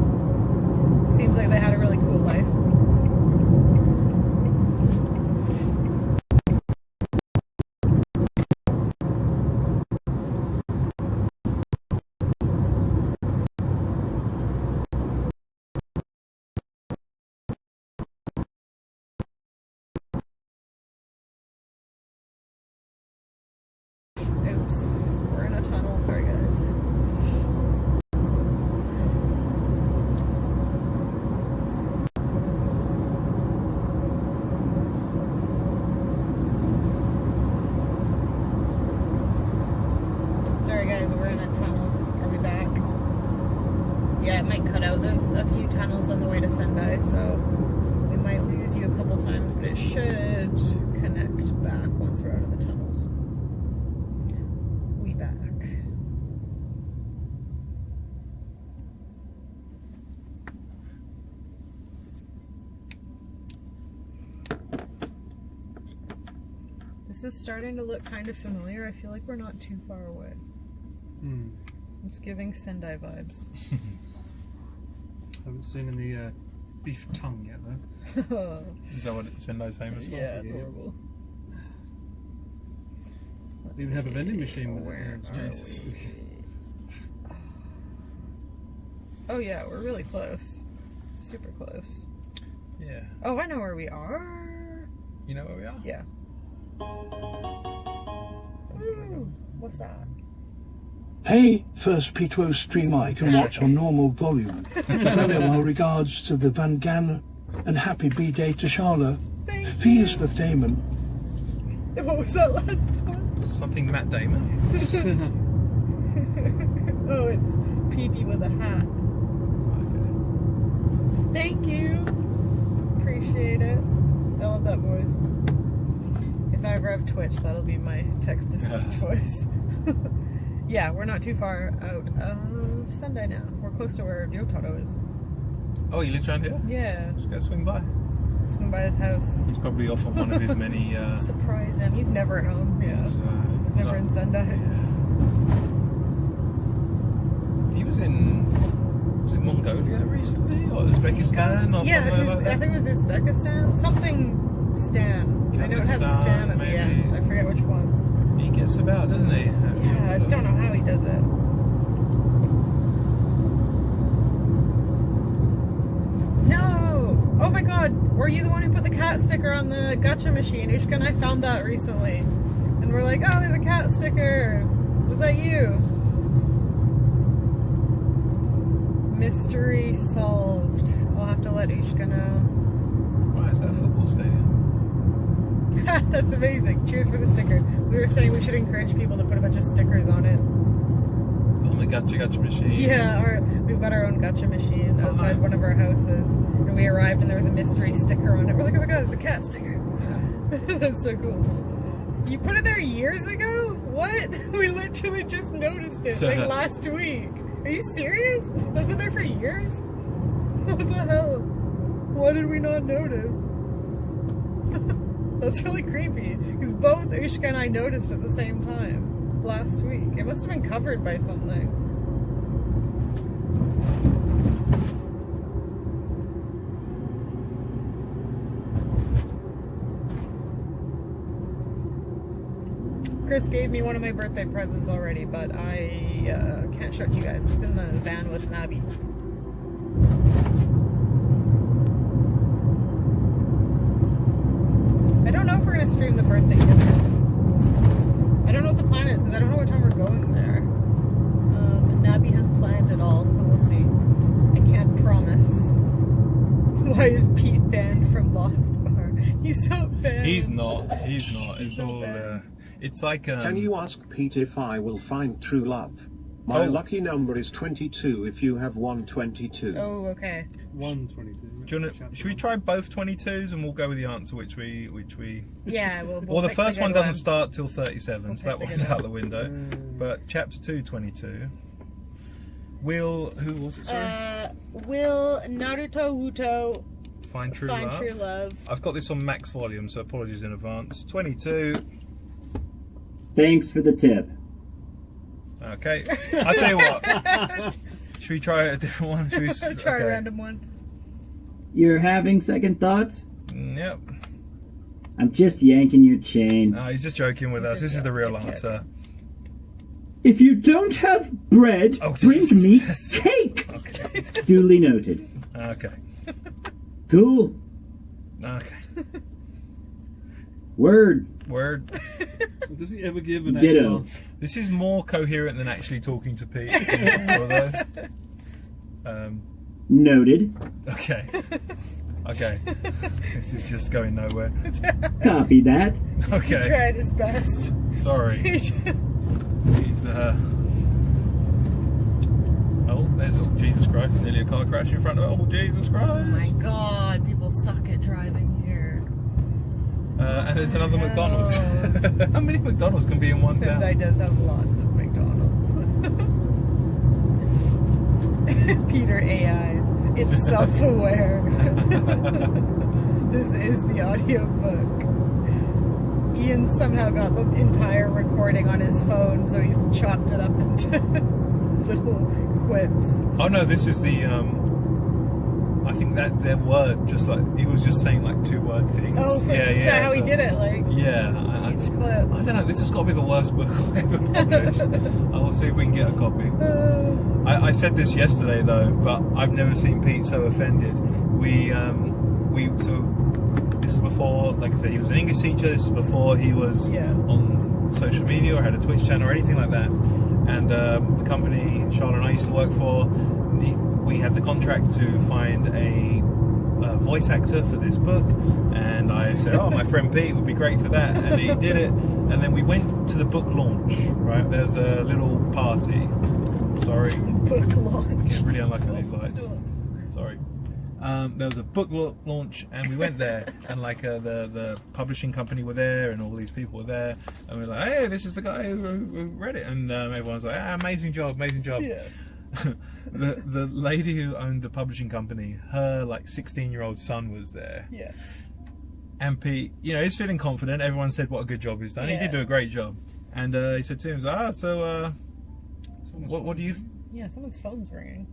Seems like they had a really cool life. Sorry, guys. Sorry, guys, we're in a tunnel. Are we back? Yeah, it might cut out. There's a few tunnels on the way to Sendai, so we might lose you a couple times, but it should connect back once we're out of the tunnels. We back. This is starting to look kind of familiar. I feel like we're not too far away. It's giving Sendai vibes. Haven't seen any beef tongue yet, though. Is that what Sendai's famous for? Yeah, it's horrible. They even have a vending machine with Where it. are Jesus. we? Oh yeah, we're really close. Super close. Yeah. Oh, I know where we are. You know where we are? Yeah. Woo. What's that? Hey, first P2O stream I can watch on normal volume. Well, regards to the Van Gan and happy B-Day to Charlotte. Fees with Damon. What was that last one? Something Matt Damon. Oh, it's Pee-Pee with a hat. Thank you. Appreciate it. I love that voice. If I ever have Twitch, that'll be my text-to-speech voice. Yeah, we're not too far out of Sendai now. We're close to where Yotaro is. Oh, he lives around here? Yeah. Just go swing by. Swing by his house. He's probably off on one of his many... Surprise him. He's never at home. Yeah. He's never in Sendai. He was in... Was it Mongolia recently? Or Uzbekistan? Or Yeah, somewhere like that? I think it was Uzbekistan. Something Stan. I know it had Kazakhstan, Stan at maybe. the end. I forget which one. He gets about, doesn't he? Yeah, I don't know how he does it. No! Oh my god, were you the one who put the cat sticker on the gacha machine? Ushka and I found that recently. And we're like, oh, there's a cat sticker. Was that you? Mystery solved. I'll have to let Ushka know. Why is that a football stadium? That's amazing. Cheers for the sticker. We were saying we should encourage people to put a bunch of stickers on it. On the gacha machine? Yeah, we've got our own gacha machine outside nice. one of our houses. And we arrived and there was a mystery sticker on it. We're like, oh my god, it's a cat sticker. That's so cool. You put it there years ago? What? We literally just noticed it like last week. Are you serious? It's been there for years? What the hell? Why did we not notice? That's really creepy, because both Ushka and I noticed at the same time last week. It must have been covered by something. Chris gave me one of my birthday presents already, but I can't show it to you guys. It's in the van with Nabi. I don't know if we're going to stream the birthday dinner. I don't know what the plan is, because I don't know what time we're going there. Nabi has planned it all, so we'll see. I can't promise. Why is Pete banned from Lost Bar? He's not banned. He's not. It's all... it's like... Can you ask Pete if I will find true love? My lucky number is 22 if you have 122. Oh, okay. 122. Should we try both 22s and we'll go with the answer which we... Yeah, we'll Well, the pick first the one good doesn't start till 37, so that pick the one's good out the window. But chapter 2, 22. Will... Who was it, sorry? Will Naruto Wuto Find True Find Love. True Love. I've got this on max volume, so apologies in advance. 22. Thanks for the tip. Okay. I'll tell you what. Should we try a different one? Should we... Try a random one. You're having second thoughts? Yep. I'm just yanking your chain. No, he's just joking with us. This is the real answer. If you don't have bread, bring me cake. Okay. Duly noted. Okay. Cool. Okay. Word. Word. Does he ever give an Ditto. chance? This is more coherent than actually talking to Pete. Noted. Okay. Okay. This is just going nowhere. Copy that. Okay. He tried his best. Sorry. He's Oh, there's Jesus Christ. There's nearly a car crash in front of it. Oh, Jesus Christ. Oh my god, people suck at driving here. And there's another McDonald's. How many McDonald's can be in one Sendai town? does have lots of McDonald's. Peter AI. It's self-aware. This is the audiobook. Ian somehow got the entire recording on his phone, so he's chopped it up into little quips. Oh no, this is the I think that their word, just like he was just saying like 2-word things. Oh, is that how he did it? Like yeah, each clip. I don't know. This has got to be the worst book I've ever published. I'll see if we can get a copy. I said this yesterday though, but I've never seen Pete so offended. So this is before, like I said, he was an English teacher. This is before he was on social media or had a Twitch channel or anything like that. And the company Charlotte and I used to work for, we had the contract to find a voice actor for this book, and I said, oh, my friend Pete would be great for that, and he did it. And then we went to the book launch, right? There's a little party. Sorry. Book launch. It's really unlucky with these lights. Sorry. There was a book launch, and we went there, and like the publishing company were there, and all these people were there, and we were like, hey, this is the guy who read it, and everyone was like, ah, amazing job, amazing job. Yeah. The lady who owned the publishing company, her like 16-year-old son was there. Yeah. And Pete, you know, he's feeling confident. Everyone said what a good job he's done. Yeah. He did do a great job. And he said to him, what do you... Yeah, someone's phone's ringing.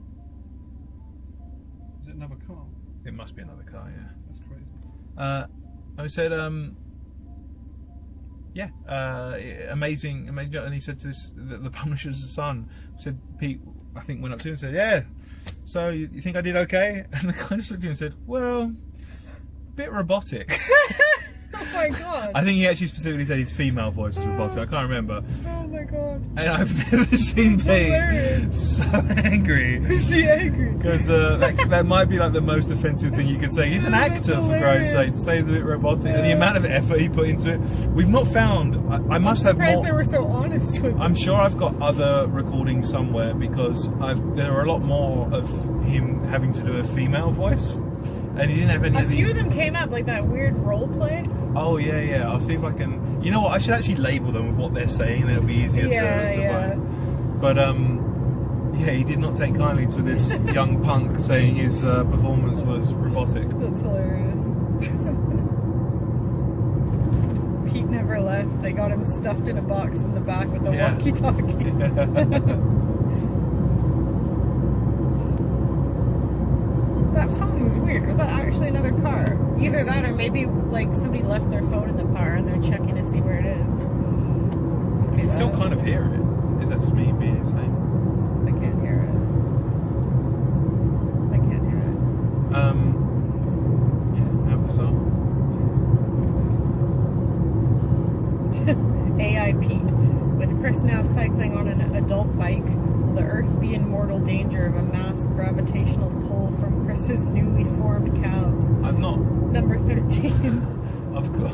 Is it another car? It must be another car, yeah. That's crazy. I said, amazing job. And he said to the publisher's son, said, Pete, I think went up to him and said, yeah, so you think I did okay? And the guy just looked at him and said, well, bit robotic. Oh my god. I think he actually specifically said his female voice was robotic. I can't remember. Oh my god. And I've never seen Pete so angry. Is he angry? Because that might be like the most offensive thing you could say. He's an actor, for Christ's sake. To say he's a bit robotic, and the amount of effort he put into it. We've not found. I must have more. They were so honest with I'm sure I've got other recordings somewhere, because there are a lot more of him having to do a female voice, and he didn't have any. A few of them came up, like that weird role play. Oh yeah. I'll see if I can. You know what? I should actually label them with what they're saying, and it'll be easier to find. But yeah, he did not take kindly to this young punk saying his performance was robotic. That's hilarious. Pete never left. They got him stuffed in a box in the back with the walkie-talkie. That phone was weird. Was that actually another car? Either that, or maybe like somebody left their phone in the car and they're checking to see where it is. I can still kind of hear it. Is that just me being insane? I can't hear it. I can't hear it. Yeah, how bizarre. AI Pete. With Chris now cycling on an adult bike, will the Earth be in mortal danger of a mass gravitational pull from Chris's newly formed calves? I've not. Number 13. Of course.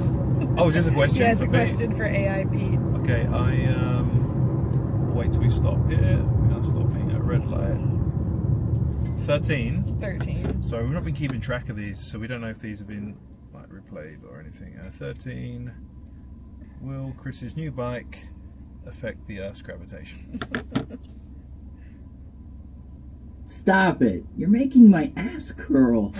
Oh, is this a question? Yeah, it's a for question for AI Pete. Okay, wait till we stop here. We are stopping at red light. 13. 13. So we've not been keeping track of these, so we don't know if these have been like replayed or anything. 13. Will Chris's new bike affect the Earth's gravitation? Stop it. You're making my ass curl.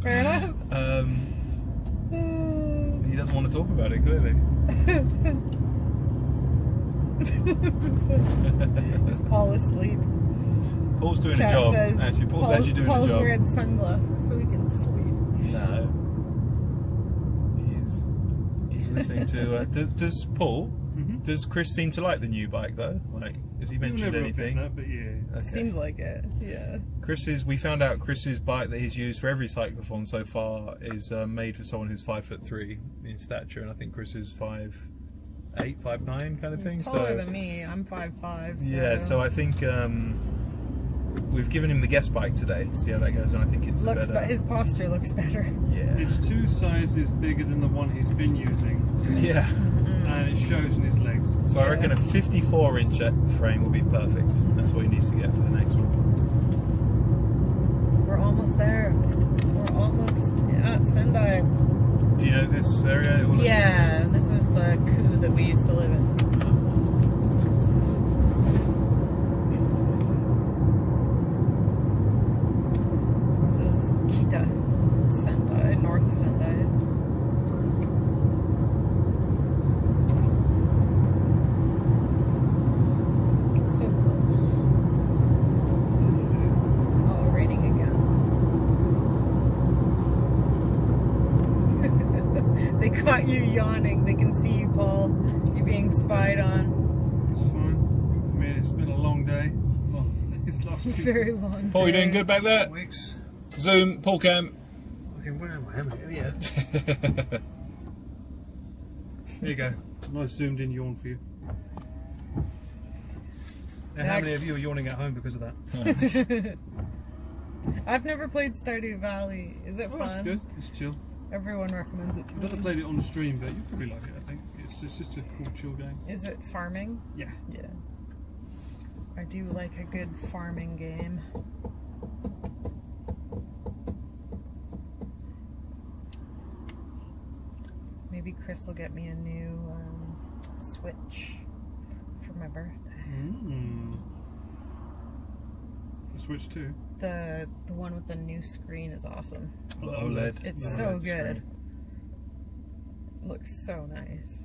Fair enough. He doesn't want to talk about it, clearly. Is Paul asleep? Paul's doing Chat a job. says Actually, Paul's actually doing a Paul's job. wearing sunglasses so he can sleep. No. He's listening to. Does Paul? Mm-hmm. Does Chris seem to like the new bike though? Like, has he mentioned anything? That, but yeah. Okay. Seems like it. Yeah. We found out Chris's bike that he's used for every cyclothon so far is made for someone who's 5'3" in stature, and I think Chris is 5'8", 5'9" kind of thing. He's taller than me. I'm 5'5". So. Yeah, so I think we've given him the guest bike today to see how that goes, and I think it's better. His posture looks better. Yeah. It's 2 sizes bigger than the one he's been using. Yeah. And it shows in his legs. So I reckon a 54-inch frame will be perfect. That's what he needs to get for the next one. We're almost there. We're almost at Sendai. Do you know this area? Yeah, this is the coup that we used to live in. This is Kita Sendai, North Sendai. So close. Oh, raining again. They caught you yawning. They can see you, Paul. You're being spied on. It's fine. I mean, it's been a long day. Well, it's last week. Very long Paul, you day. doing good back there? Weeks. Zoom, Paul Cam. Okay, where am I? Yeah. There you go. Nice zoomed in yawn for you. And how many of you are yawning at home because of that? I've never played Stardew Valley. Is it fun? It's good. It's chill. Everyone recommends it to I've me. never played it on the stream, but you probably like it, I think. It's just a cool, chill game. Is it farming? Yeah. Yeah. I do like a good farming game. Maybe Chris will get me a new Switch for my birthday. The Switch 2? The one with the new screen is awesome. The OLED. It's the so OLED good. screen. Looks so nice.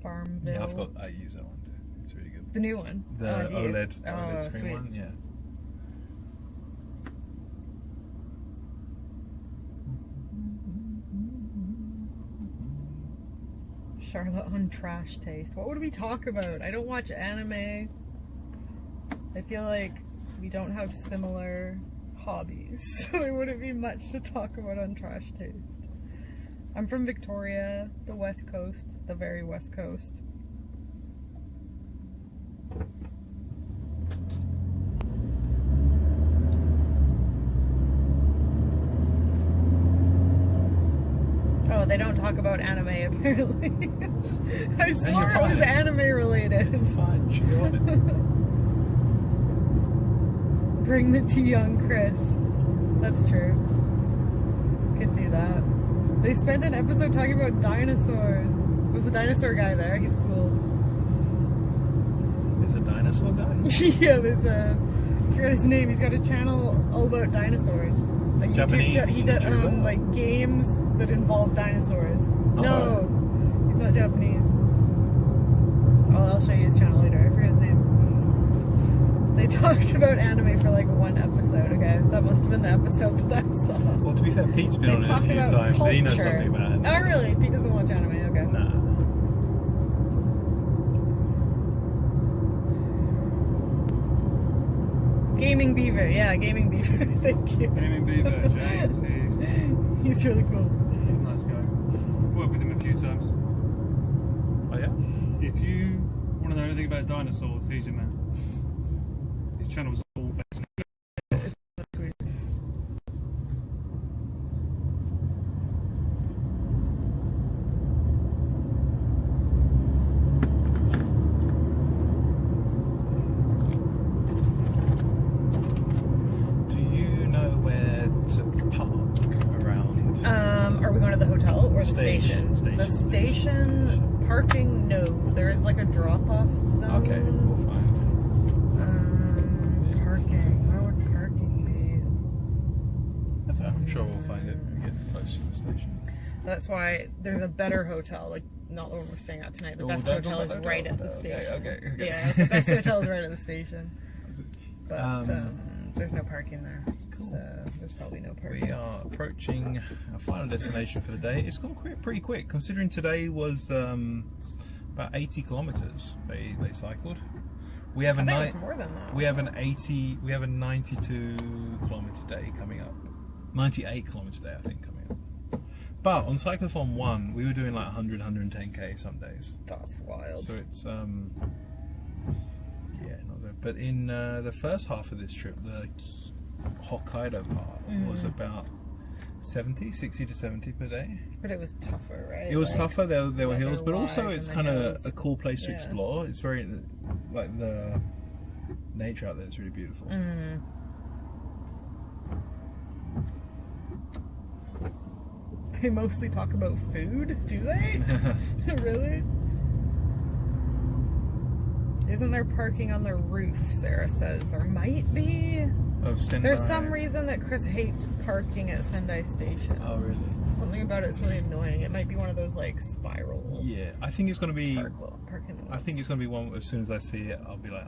Farmville. Yeah, I use that one too. It's really good. The new one? The OLED screen sweet. one, yeah. Charlotte on trash taste. What would we talk about? I don't watch anime. I feel like we don't have similar hobbies, so there wouldn't be much to talk about on trash taste. I'm from Victoria, the West Coast, the very West Coast. Oh, they don't talk about anime apparently. I swore it was anime related. Fine, chill on it. Bring the tea on Chris. That's true. Could do that. They spent an episode talking about dinosaurs. Was the dinosaur guy there? He's cool. There's a dinosaur guy? Yeah, there's a... I forgot his name. He's got a channel all about dinosaurs. A Japanese YouTube he does YouTuber? like games that involve dinosaurs. Oh. No, he's not Japanese. Oh, I'll show you his channel later. I forget his name. They talked about anime for like one episode. Okay, that must have been the episode that I saw. Well, to be fair, Pete's been on it a talk few about times, so he knows culture. something about it. Oh, really? Pete doesn't watch anime. Okay. Nah. Gaming Beaver. Yeah, Gaming Beaver. Thank you. Gaming Beaver, James. He's really cool. He's a nice guy. I've worked with him a few times. Oh, yeah? If you want to know anything about dinosaurs, he's your man. His channel's all based on Sweet. Do you know where to park around? Are we going to the hotel or the station? Station. The station parking, no. There is like a drop-off zone. Okay, we'll find. Parking. Where would parking be? That's I'm sure we'll find it when we get close to the station. That's why there's a better hotel, like not the one we're staying at tonight. The Oh, best don't hotel talk is about right hotel. at the Okay, station. okay. Yeah, the best hotel is right at the station. But there's no parking there. So there's probably no parking. We are approaching our final destination for the day. It's gone pretty quick, considering today was about 80 kilometers they cycled. We have more than that. We have a 92 kilometer day coming up. 98 kilometer day, I think, coming up. But on Cyclethon 1, we were doing like 100, 110k some days. That's wild. So it's yeah, not bad. But in the first half of this trip, the Hokkaido part was about 60 to 70 per day. But it was tougher, right? It was tougher. There were hills, but also weather-wise it's and kind the of hills. a cool place to explore. It's very like the nature out there is really beautiful. They mostly talk about food, do they? Really? Isn't there parking on the roof, Sarah says? There might be. Of Sendai. There's some reason that Chris hates parking at Sendai Station. Oh, really? Something about it's really annoying. It might be one of those like spiral. Yeah, I think it's going to be. Parking lots. I think it's going to be one. As soon as I see it, I'll be like,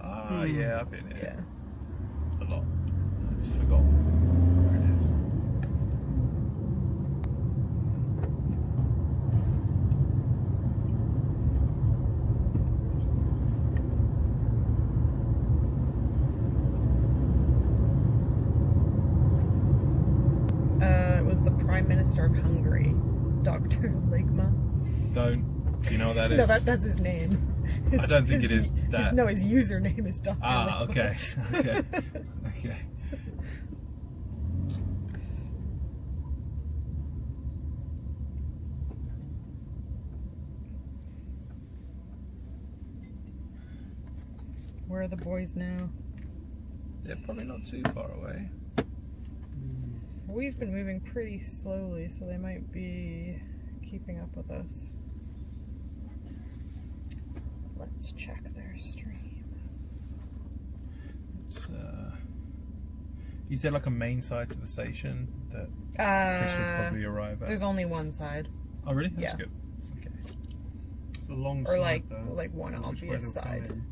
yeah, I've been here. Yeah. A lot. I just forgot where it is. It was the Prime Minister of Hungary, Dr. Ligma. Do you know what that is? No, that's his name. I don't think it is that. No, his username is Dr. Ah, Ligma. okay. Okay. Okay. Where are the boys now? They're probably not too far away. We've been moving pretty slowly, so they might be keeping up with us. Let's check their stream. It's, is there like a main side to the station that Chris would probably arrive at? There's only one side. Oh, really? That's Yeah. good. Okay. It's a long Or side, like though. one So which way obvious they'll come side. in.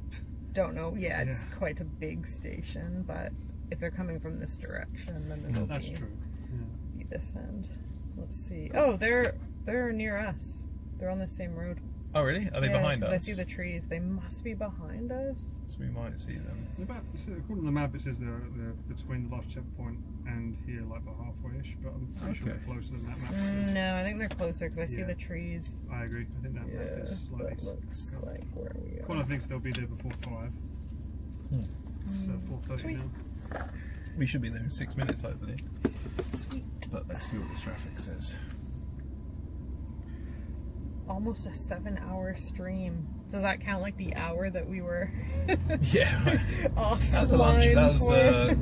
Don't know. Yeah, it's quite a big station, but if they're coming from this direction, then it'll That's be, true. be this end. Let's see. Oh, they're near us. They're on the same road. Oh, really? Are they behind 'cause us? I see the trees. They must be behind us. So we might see them. According to the map, it says they're between the last checkpoint and here, like about halfway-ish. But I'm pretty sure they're closer than that map says. No, I think they're closer because I see the trees. I agree. I think that map is slightly. That looks like where we are. Well, I think they'll be there before 5. So 4:30 now. We should be there in 6 minutes, hopefully. Sweet. But let's see what this traffic says. Almost a 7-hour stream. Does that count like the hour that we were Yeah, right. offline? That's a lunch. That's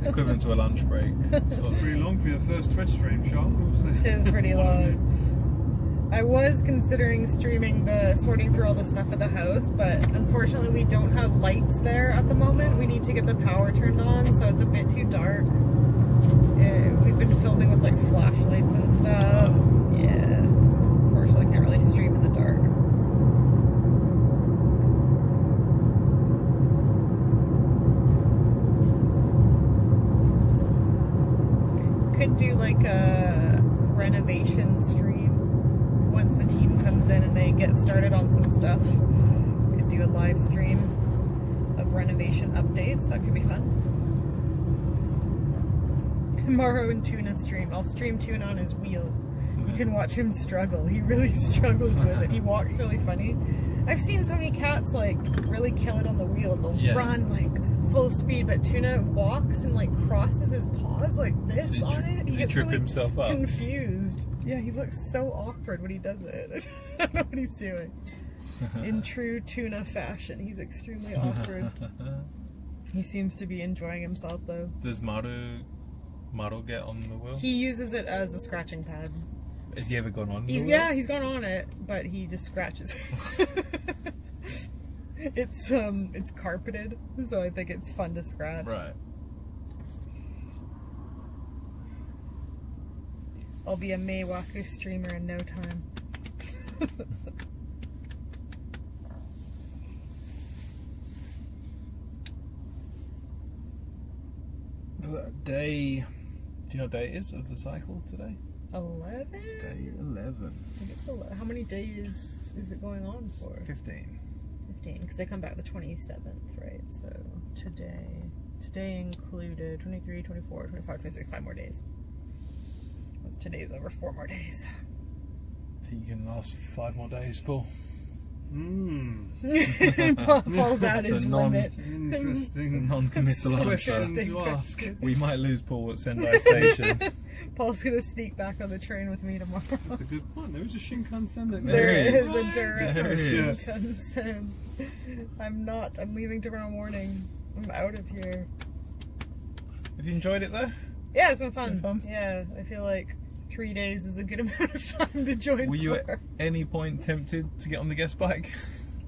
equivalent to a lunch break. It's pretty long for your first Twitch stream, Sean. It is pretty long. I was considering streaming the sorting through all the stuff at the house, but unfortunately we don't have lights there at the moment. We need to get the power turned on, so it's a bit too dark. We've been filming with like flashlights and stuff. Yeah. Unfortunately, I can't really stream in the dark. Could do like a renovation stream once the team comes in and they get started on some stuff. Could do a live stream of renovation updates. That could be fun. Tomorrow and Tuna stream. I'll stream Tuna on his wheel. You can watch him struggle. He really struggles with it. He walks really funny. I've seen so many cats like really kill it on the wheel. They'll run like full speed, but Tuna walks and like crosses his paws like this on it. Does he gets trip really himself up? Confused. Yeah, he looks so awkward when he does it. I don't know what he's doing. In true Tuna fashion, he's extremely awkward. He seems to be enjoying himself though. Does Maru get on the wheel? He uses it as a scratching pad. Has he ever gone on the wheel? Yeah, he's gone on it, but he just scratches. It's carpeted, so I think it's fun to scratch. Right. I'll be a Meiwaku streamer in no time. Day. Do you know what day it is of the cycle today? 11? Day 11. I think it's 11. How many days is it going on for? 15. 15, because they come back the 27th, right? So today included 23, 24, 25, 26, 5 more days. Once today's over, 4 more days. I think you can last 5 more days, Paul. Paul's at his limit. Interesting. It's a non-committal answer. Interesting to ask. question. We might lose Paul at Sendai Station. Paul's gonna sneak back on the train with me tomorrow. That's a good point. There is a Shinkansen. There is There a direct is. Shinkansen. I'm leaving tomorrow morning. I'm out of here. Have you enjoyed it though? Yeah, it's been fun. Been fun? Yeah, I feel like 3 days is a good amount of time to join. Were you at for. any point tempted to get on the guest bike?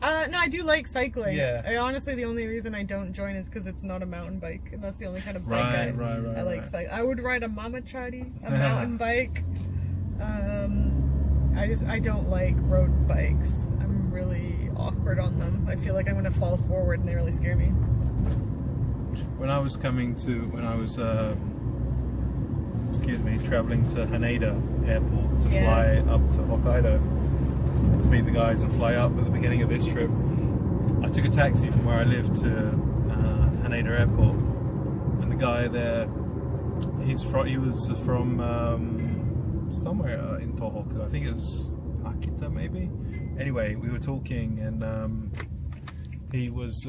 No, I do like cycling. Yeah. I honestly, the only reason I don't join is because it's not a mountain bike, and that's the only kind of bike I like. I would ride a mamachari, a mountain bike. I don't like road bikes. I'm really awkward on them. I feel like I'm gonna fall forward, and they really scare me. When I was traveling to Haneda Airport to fly up to Hokkaido to meet the guys and fly up at the beginning of this trip, I took a taxi from where I lived to Haneda Airport, and the guy there, he was from somewhere in Tohoku. I think it was Akita maybe. Anyway, we were talking, and he was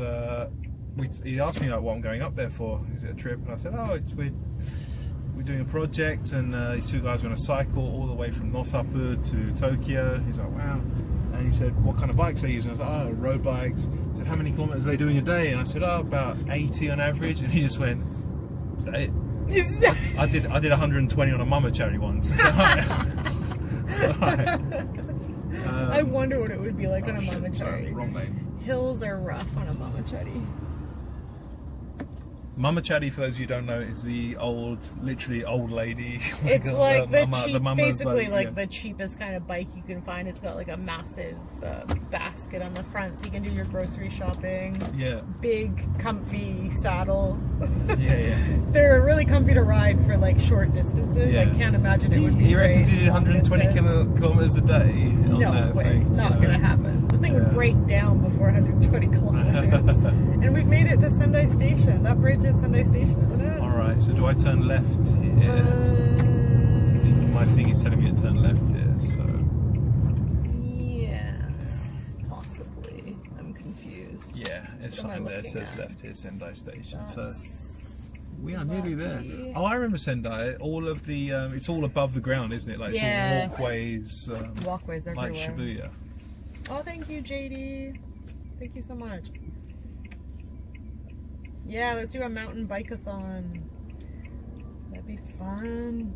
he asked me like what I'm going up there for. Is it a trip? And I said, oh, we're doing a project, and these 2 guys are going to cycle all the way from Nosapu to Tokyo. He's like, wow. And he said, what kind of bikes are they using? I was like, oh, road bikes. He said, how many kilometers are they doing a day? And I said, oh, about 80 on average. And he just went, is that it? I did 120 on a mamachari once. Right. I wonder what it would be like on a Sorry, mamachari. wrong lane. Hills are rough on a mamachari. Mamachari, for those of you who don't know, is the literally old lady. It's like the the cheapest kind of bike you can find. It's got like a massive basket on the front, so you can do your grocery shopping. Yeah. Big, comfy saddle. Yeah. They're really comfy to ride for like short distances. Yeah. I can't imagine it would be. He reckons great he did 120 kilometers a day on No that way, thing. not gonna happen. The thing would break down before 120 kilometers. And we've made it to Sendai Station. That bridge is Sendai Station, isn't it? Alright, so do I turn left here? My thing is telling me to turn left here, so... Yes, possibly. I'm confused. Yeah, it's What am I something there looking says at? left here, Sendai Station, That's so... We are nearly there. Oh, I remember Sendai. All of the... it's all above the ground, isn't it? Like, it's all walkways. Walkways everywhere. Like Shibuya. Oh, thank you, JD. Thank you so much. Yeah, let's do a mountain bike-a-thon. That'd be fun.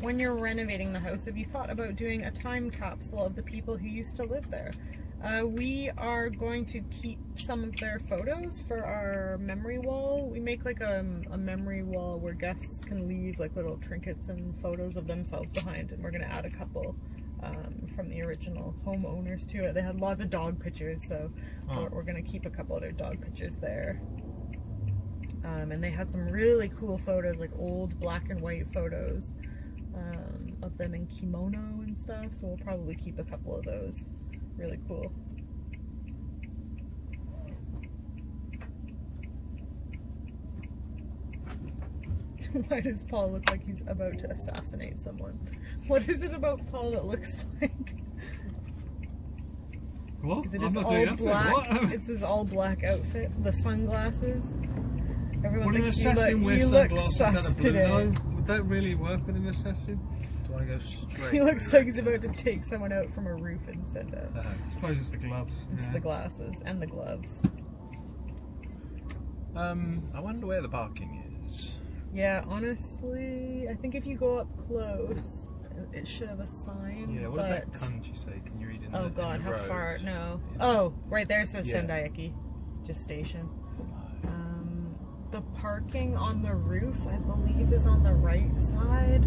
When you're renovating the house, have you thought about doing a time capsule of the people who used to live there? We are going to keep some of their photos for our memory wall. We make like a memory wall where guests can leave like little trinkets and photos of themselves behind, and we're going to add a couple from the original homeowners to it. They had lots of dog pictures, so we're going to keep a couple of their dog pictures there. And they had some really cool photos, like old black and white photos of them in kimono and stuff, so we'll probably keep a couple of those. Really cool. Why does Paul look like he's about to assassinate someone? What is it about Paul that looks like? What? Is it I'm his not all doing black? What? It's his all black outfit. The sunglasses. Everyone Would an thinks assassin wear you look sunglasses sus and a blue today. eye? Would that really work with an assassin? Do I go straight? He looks like he's about to take someone out from a roof in Sendai. I suppose it's the gloves. It's the glasses and the gloves. I wonder where the parking is. Yeah, honestly, I think if you go up close, it should have a sign. Yeah, what does that kanji say? Can you read it? Oh god, how far? No. Oh, right there it says Yeah. Sendai-eki. Just station. the parking on the roof, I believe, is on the right side.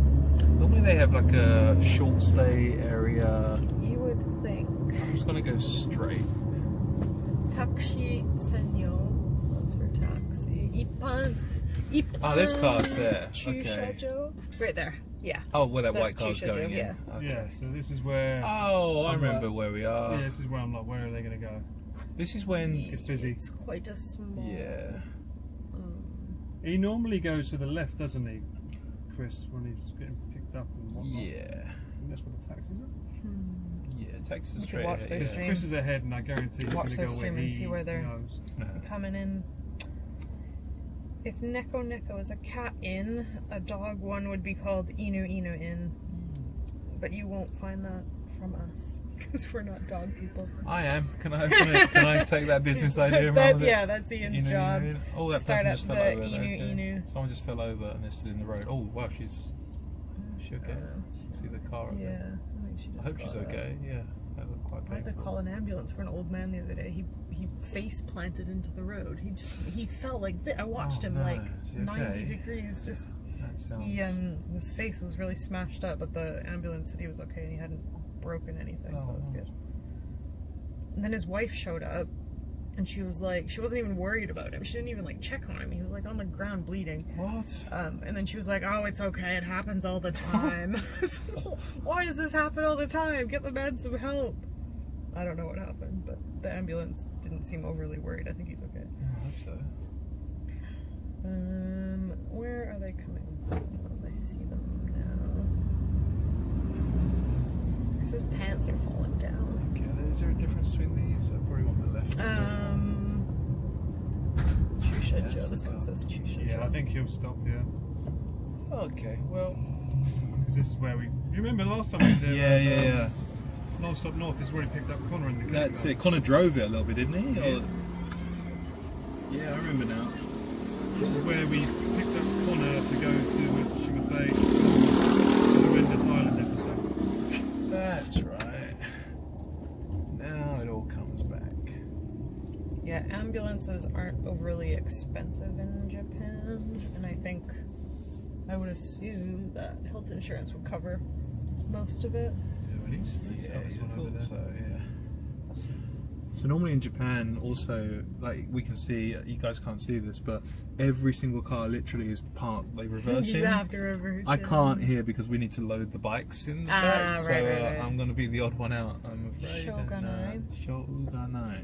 Normally they have like a short stay area. You would think. I'm just gonna go straight. Taxi senyo, so that's for taxi. Ippan. Oh, there's cars there. Chushajo. Right there. Yeah. Oh, where that That's white car's going in. Yeah. Okay. Yeah, so this is where... Oh, I I'm remember like- where we are. Yeah, this is where I'm like, where are they going to go? This is when... It's busy. It's quite a small... Yeah. He normally goes to the left, doesn't he, Chris, when he's getting picked up and whatnot? Yeah. And that's where the taxis are? Yeah, Texas We could straight watch ahead. their Yeah. stream. Chris is ahead, and I guarantee he's Watch going to their go where stream and he see where they're knows. coming in. If Neko Neko is a cat inn, a dog one would be called Inu Inu Inn. But you won't find that from us because we're not dog people. I am. Can I take that business idea and run with it? Yeah, that's Ian's job. Oh, that Start person up just fell the over. Inu Inu. Someone just fell over and they're still in the road. Oh, wow, she's okay. See the car up Yeah, there. I think she just I hope she's got up. okay. Yeah, that looked quite I had to painful. call an ambulance for an old man the other day. He face planted into the road. He fell like this. I watched him no. like Is he 90 okay? degrees. Just That sounds... his face was really smashed up, but the ambulance said he was okay and he hadn't broken anything, so that's good. And then his wife showed up, and she was like, she wasn't even worried about him. She didn't even like check on him. He was like on the ground bleeding. What? And then she was like, "Oh, it's okay. It happens all the time." Why does this happen all the time? Get the man some help. I don't know what happened, but the ambulance didn't seem overly worried. I think he's okay. I hope so. Where are they coming from? I see them now. His pants are falling down. Okay, is there a difference between these? I probably want the left. Chusha Joe. that's This the one car. says Chusha Yeah, Joe. I think he'll stop here. Okay, well... Because this is where we... You remember last time we was there? Yeah. Non-stop north is where he picked up Connor in the car. That's it. Connor drove it a little bit, didn't he? Or... Yeah, I remember now. This is where we picked up Connor to go to Sugar Bay, the Horrendous Island episode. That's right. Now it all comes back. Yeah, ambulances aren't overly expensive in Japan, and I would assume that health insurance would cover most of it. Yeah, I thought so, yeah. So normally in Japan, also, like we can see, you guys can't see this, but every single car literally is parked, they reverse You in. have to reverse I in. can't here because we need to load the bikes in the back, so right. I'm going to be the odd one out, I'm afraid. Shogunai. Shogunai.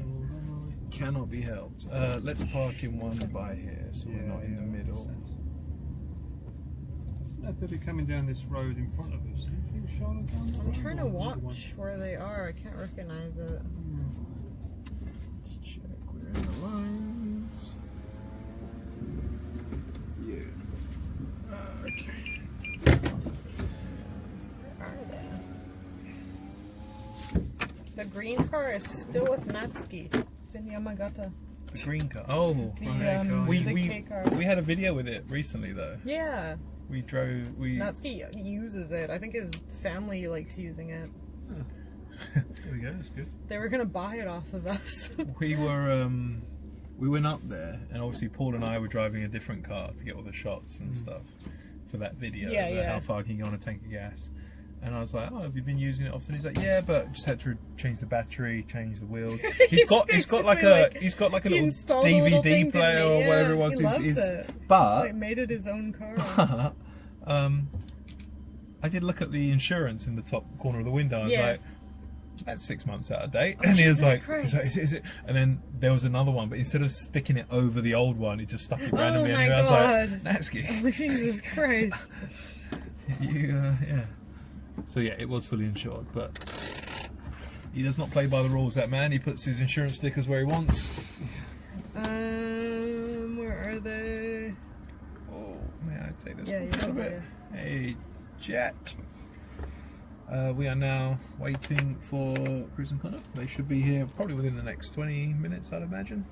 Cannot be helped. Let's park in one by here, so we're not in the middle. If they'll be coming down this road in front of us. Do you think Charlotte down that I'm road trying to or another one? watch where they are. I can't recognize it. Let's check, we're in the lines. Yeah. Okay. Where are they? The green car is still with Natsuki. It's in Yamagata. The green car. Oh, The, right. the K car. We had a video with it recently though. Yeah. We drove. Natsuki uses it. I think his family likes using it. There we go, that's good. They were gonna buy it off of us. We went up there, and obviously Paul and I were driving a different car to get all the shots and stuff for that video. Yeah, about yeah. How far can you go on a tank of gas? And I was like, "Oh, have you been using it often?" He's like, "Yeah, but just had to change the battery, change the wheels." He's got like a little installed a little thing, DVD player didn't he? or whatever it Yeah, was. he loves it. But Like, made it his own car. I did look at the insurance in the top corner of the window. I was Yeah. like, "That's 6 months out of date." Oh, And he was Jesus like, Christ. is it? And then there was another one, but instead of sticking it over the old one, he just stuck it randomly. Oh my and I was God. like, "Natsuki, Oh, Jesus Christ. yeah." So yeah, it was fully insured, but he does not play by the rules. That man, he puts his insurance stickers where he wants. Where are they? Oh, may I take this Yeah, one you for a go bit? ahead. Hey, Jet. We are now waiting for Chris and Connor. They should be here probably within the next 20 minutes, I'd imagine.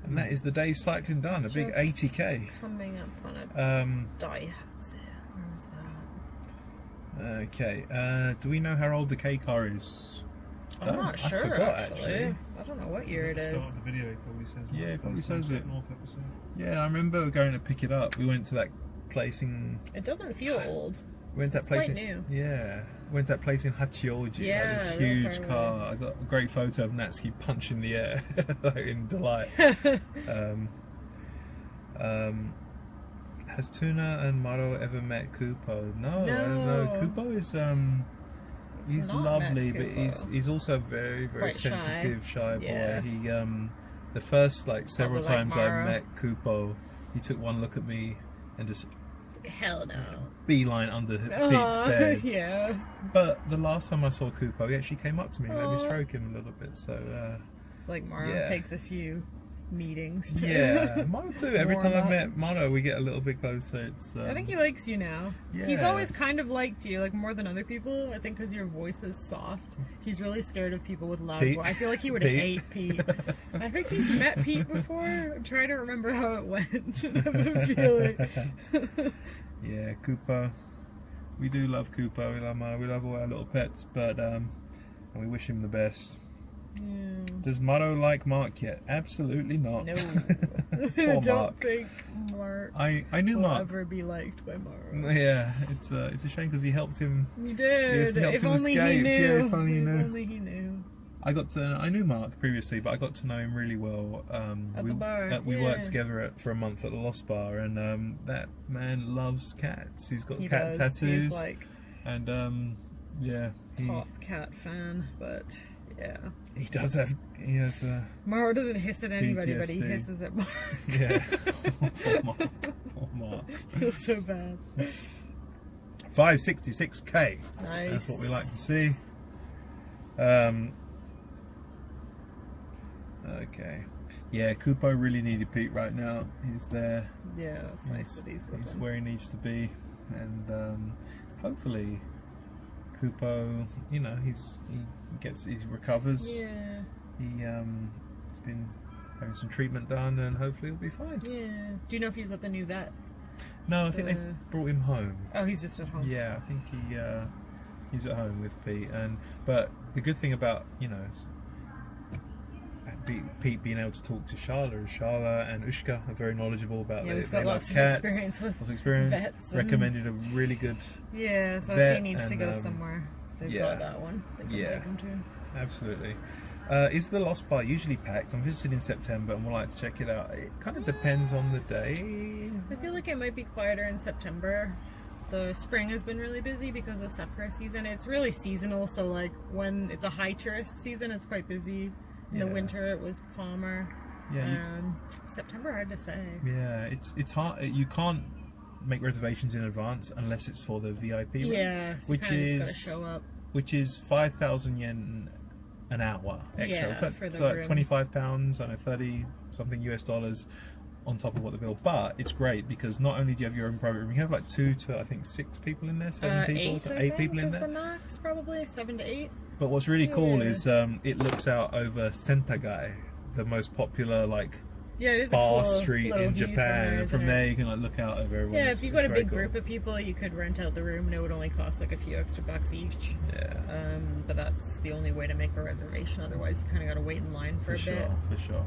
And that is the day cycling done, a big Just 80k. Coming up on a Daihatsu. Where's that? Okay, do we know how old the K car is? I'm not I sure, forgot, actually. I don't know what year it is. Start of the video, he probably says. Yeah, he probably says it. North episode. Yeah, I remember going to pick it up. We went to that place in. It doesn't feel old. We went to that It's place quite in. new. Yeah, went to that place in Hachioji. Yeah, like this really huge far car. I got a great photo of Natsuki punching the air like in delight. Has Tuna and Maro ever met Kupo? No, I don't know. Kupo is he's not lovely, met but Kupo. he's also very Quite shy. sensitive, shy boy. Yeah. He the first like several Probably like times Maro. I met Kupo, he took one look at me and just Hell no. beeline under Pete's bed. Yeah. But the last time I saw Kupo, he actually came up to me and let me Aw. stroke him a little bit. So It's like Maro Yeah. takes a few meetings to yeah, Maro too. Every time warm I've up. met Maro, we get a little bit closer. It's I think he likes you now. He's Yeah. always kind of liked you, like more than other people. I think because your voice is soft. He's really scared of people with loud Pete? voice. I feel like he would Pete? hate Pete. I think he's met Pete before. I'm trying to remember how it went. I have a feeling. Yeah, Kupo. We do love Kupo. We love Maro. We love all our little pets, but and we wish him the best. Yeah. Does Maro like Mark yet? Absolutely not. No. Poor I don't Mark. think Mark I knew will Mark. ever be liked by Maro. Yeah, it's a shame because he helped him. He did. Yes, he helped If him only escape. he knew. Yeah, if only he knew. If only he knew. I knew Mark previously, but I got to know him really well. At the bar, we yeah. worked together for a month at the Lost Bar, and that man loves cats. He's got He cat does. tattoos, He's like and yeah, top cat fan, but yeah. he does have. He has. Maro doesn't hiss at anybody, but he PTSD. hisses at Mark. Yeah. Poor Mark. Poor Mark. Feels so bad. 566k. Nice. That's what we like to see. Okay. Yeah, Kupo really needed Pete right now. He's there. Yeah, it's nice that he's with He's him. where he needs to be, and hopefully, Kupo, you know, he recovers. Yeah. He's been having some treatment done, and hopefully he'll be fine. Yeah. Do you know if he's at the new vet? No, I think they've brought him home. Oh, he's just at home. Yeah, I think he's at home with Pete, but the good thing about Pete being able to talk to Sharla and Ushka are very knowledgeable about Yeah, they we've got love lots of cats, experience with lots of experience. vets and- Recommended a really good Yeah, so if vet he needs to and, go somewhere, they've yeah. got that one. They can Yeah. take him to. Absolutely. Is the Lost Bar usually packed? I'm visiting in September and would like to check it out. It kind of depends on the day. I feel like it might be quieter in September. The spring has been really busy because of sakura season. It's really seasonal, so like when it's a high tourist season, it's quite busy. In the Yeah. winter, it was calmer. Yeah, September, hard to say. Yeah, it's hard. You can't make reservations in advance unless it's for the VIP room. Yeah, so you which kinda just is gotta show up. Which is 5,000 yen an hour extra. Yeah, so for the so like room. £25, I know, 30 something US dollars on top of what the bill. But it's great because not only do you have your own private room, you have like 2 to I think 6 people in there, 7 people, so 8 people in is there. the max, probably 7 to 8. But what's really cool Yeah. is it looks out over Sendai, the most popular Yeah, it is a bar cool street little in view Japan. And isn't from it? there you can like look out over everyone. Yeah, It's- if you've it's got a very big cool. group of people, you could rent out the room and it would only cost like a few extra bucks each. Yeah. But that's the only way to make a reservation. Otherwise, you kind of got to wait in line for a bit. For sure.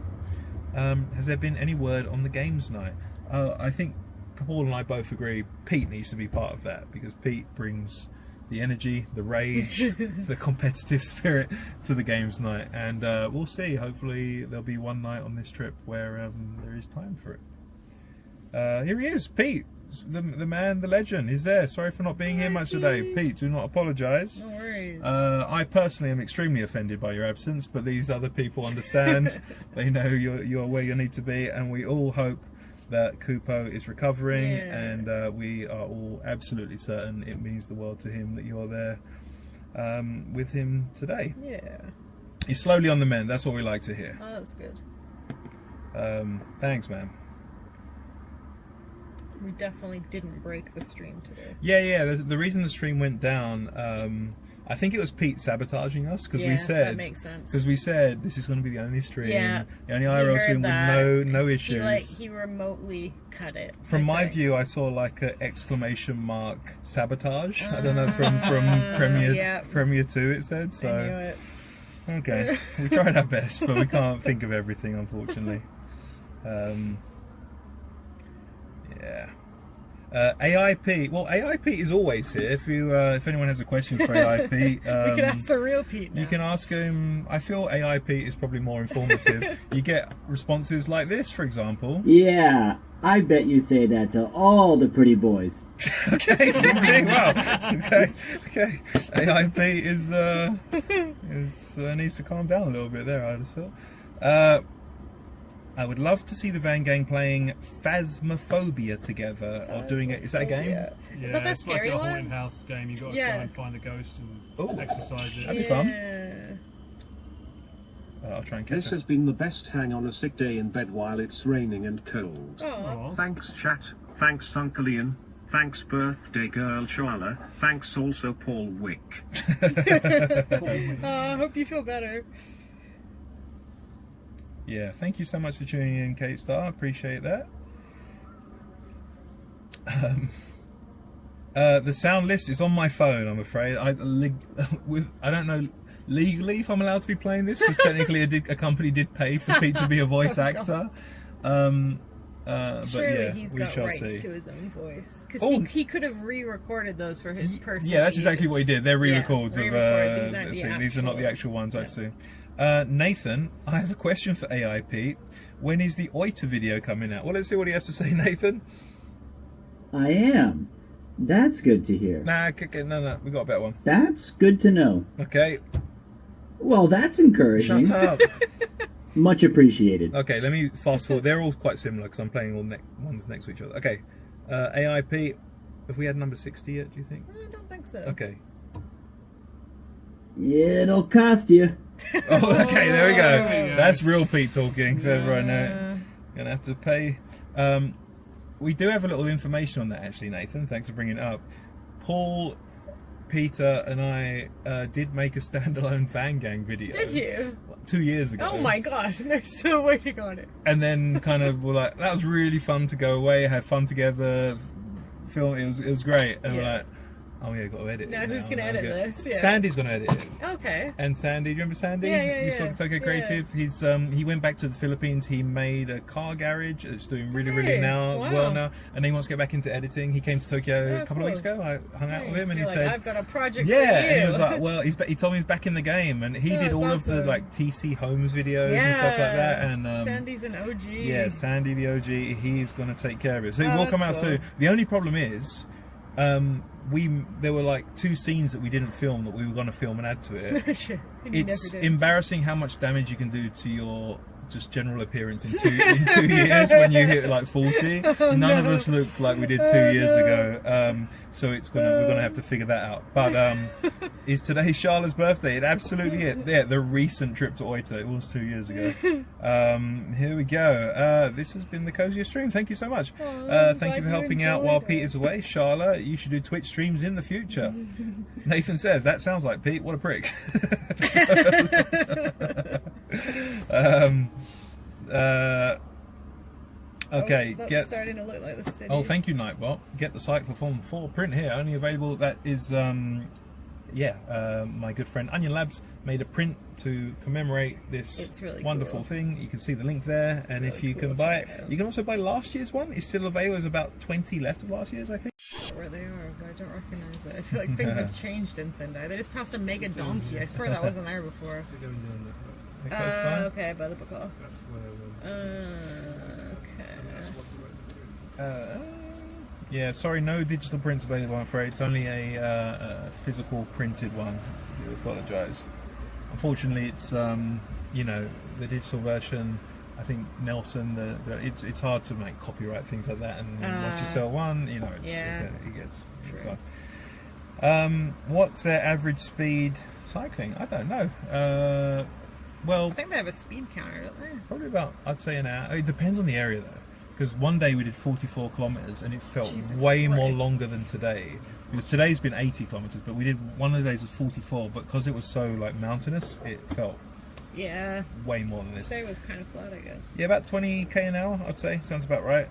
Has there been any word on the games night? I think Paul and I both agree Pete needs to be part of that because Pete brings the energy, the rage, the competitive spirit to the games night, and we'll see. Hopefully there'll be one night on this trip where there is time for it. Here he is, Pete, the man, the legend. He's there. Sorry for not being here much today, Pete. Do not apologise. No worries. I personally am extremely offended by your absence, but these other people understand. They know you're where you need to be, and we all hope that Kupo is recovering, and we are all absolutely certain it means the world to him that you're there with him today. Yeah. He's slowly on the mend. That's what we like to hear. Oh, that's good. Thanks, man. We definitely didn't break the stream today. Yeah. The reason the stream went down, I think it was Pete sabotaging us because we said that makes sense. Because we said this is going to be the only stream, the only He IRL heard stream that. with no issues. He remotely cut it. From I my think. view, I saw like an exclamation mark sabotage. I don't know from Premiere 2 it said. So I knew it. Okay, we tried our best, but we can't think of everything, unfortunately. Yeah. AIP. Well, AIP is always here. If anyone has a question for AIP, we can ask the real Pete now. You can ask him. I feel AIP is probably more informative. You get responses like this, for example. Yeah, I bet you say that to all the pretty boys. Okay, wow. Okay. AIP needs to calm down a little bit there, I just feel. I would love to see the Van Gang playing Phasmophobia together, or doing it. Is that a game? Yeah, Is that it's scary like a one? haunted house game. You got to try and find a ghost and exercise it. That'd be fun. Yeah. I'll try and catch This it. has been the best hang on a sick day in bed while it's raining and cold. Aw. Thanks chat, thanks Uncle Ian, thanks birthday girl Sharla, thanks also Paul Wick. I hope you feel better. Yeah, thank you so much for tuning in, Kate Star. Appreciate that. The sound list is on my phone, I'm afraid. I don't know legally if I'm allowed to be playing this, because technically a company did pay for Pete to be a voice actor. But Surely yeah, he's we got shall rights see. to his own voice, because he could have re-recorded those for his personal Yeah, that's exactly use. what he did. They're re-records of re-record. These aren't the these are not the actual ones I've seen. Nathan, I have a question for AI Pete. When is the Oita video coming out? Well, let's see what he has to say, Nathan. I am. That's good to hear. Nah, no, we got a better one. That's good to know. Okay. Well, that's encouraging. Shut up. Much appreciated. Okay, let me fast forward. They're all quite similar because I'm playing all ones next to each other. Okay, AIP. Have we had number 60 yet? Do you think? I don't think so. Okay. It'll cost you. Oh, okay, there we go. That's real Pete talking. For everyone gonna have to pay. We do have a little information on that, actually, Nathan. Thanks for bringing it up. Paul, Peter, and I did make a standalone Van Gang video. Did you? 2 years ago. Oh my god, they're still waiting on it. And then kind of were like, that was really fun to go away, have fun together, film. It was great. And we're like, oh yeah, got to edit it. Now who's gonna edit this? Yeah. Sandy's gonna edit it. Okay. And Sandy, do you remember Sandy? Yeah. You saw Tokyo Creative. He's he went back to the Philippines. He made a car garage. It's doing really well now. And he wants to get back into editing. He came to Tokyo a couple of weeks ago. I hung out with him, and he said, "I've got a project." Yeah, for you. and he was like, "Well, he told me he's back in the game, and he did all of the like TC Homes videos and stuff like that." And Sandy's an OG. Yeah, Sandy the OG. He's gonna take care of it. So it will come out cool. soon. The only problem is. There were like 2 scenes that we didn't film that we were going to film and add to it. It's embarrassing how much damage you can do to your just general appearance in 2 years when you hit like 40. None of us look like we did 2 years ago. So we're gonna have to figure that out. But is today Charlotte's birthday? It absolutely is. Yeah, the recent trip to Oita. It was 2 years ago. Here we go. This has been the coziest stream. Thank you so much. Thank you for helping out while Pete is away. Charlotte, you should do Twitch streams in the future. Nathan says, that sounds like Pete. What a prick. Okay, that's starting to look like the city. Oh, thank you, Nightbot. Get the Cyclethon 4 print here, only available. That is, my good friend Onion Labs made a print to commemorate this really wonderful cool. thing. You can see the link there, and if you can buy it, you can also buy last year's one. It's still available. There's about 20 left of last year's, I think. Where they are, but I don't recognize it. I feel like things have changed in Sendai. They just passed a mega donkey. I swear that wasn't there before. Okay, by the book off. Yeah, sorry, no digital prints available, I'm afraid. It's only a physical printed one. I do apologise. Unfortunately, it's the digital version. I think Nelson, it's hard to make copyright things like that, and once you sell one, it gets. So. What's their average speed cycling? I don't know. Well, I think they have a speed counter, don't they? Probably about, I'd say, an hour. It depends on the area though, because one day we did 44 kilometers and it felt way more longer than today. Because today's been 80 kilometers, but we did one of the days was 44. But because it was so like mountainous, it felt way more than this. Today was kind of flat, I guess. Yeah, about 20k an hour, I'd say. Sounds about right.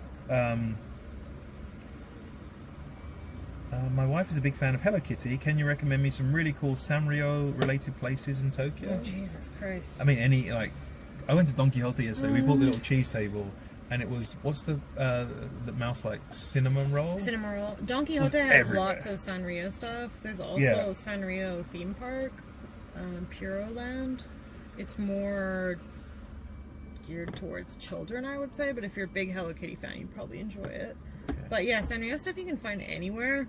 My wife is a big fan of Hello Kitty. Can you recommend me some really cool Sanrio related places in Tokyo? Oh, Jesus Christ. I mean, I went to Don Quixote yesterday. We bought the little cheese table, and it was, what's the mouse like? Cinnamon roll? Cinnamon roll. Don Quixote has everywhere. lots of Sanrio stuff. There's also Yeah. Sanrio theme park, Puro Land. It's more geared towards children, I would say, but if you're a big Hello Kitty fan, you'd probably enjoy it. Okay. But yeah, Sanrio stuff you can find anywhere.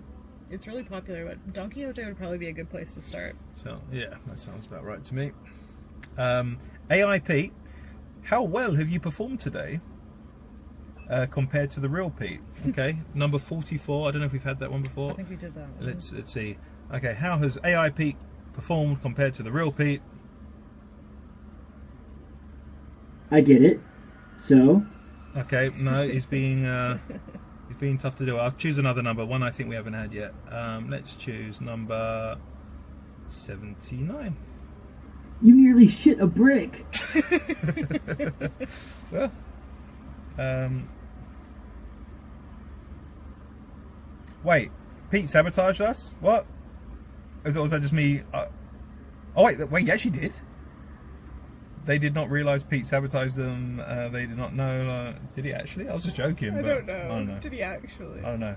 It's really popular, but Don Quixote would probably be a good place to start. So, yeah, that sounds about right to me. AI Pete, how well have you performed today compared to the real Pete? Okay, number 44. I don't know if we've had that one before. I think we did that one. Let's see. Okay, how has AI Pete performed compared to the real Pete? I get it. So? Okay, no, he's being tough to do. I'll choose another number, one I think we haven't had yet. Let's choose number 79. You nearly shit a brick. Well, wait, Pete sabotaged us? What? Was that just me? Oh wait, he actually did. They did not realise Pete sabotaged them. They did not know. Did he actually? I was just joking. I but don't know. I don't know. Did he actually? I don't know.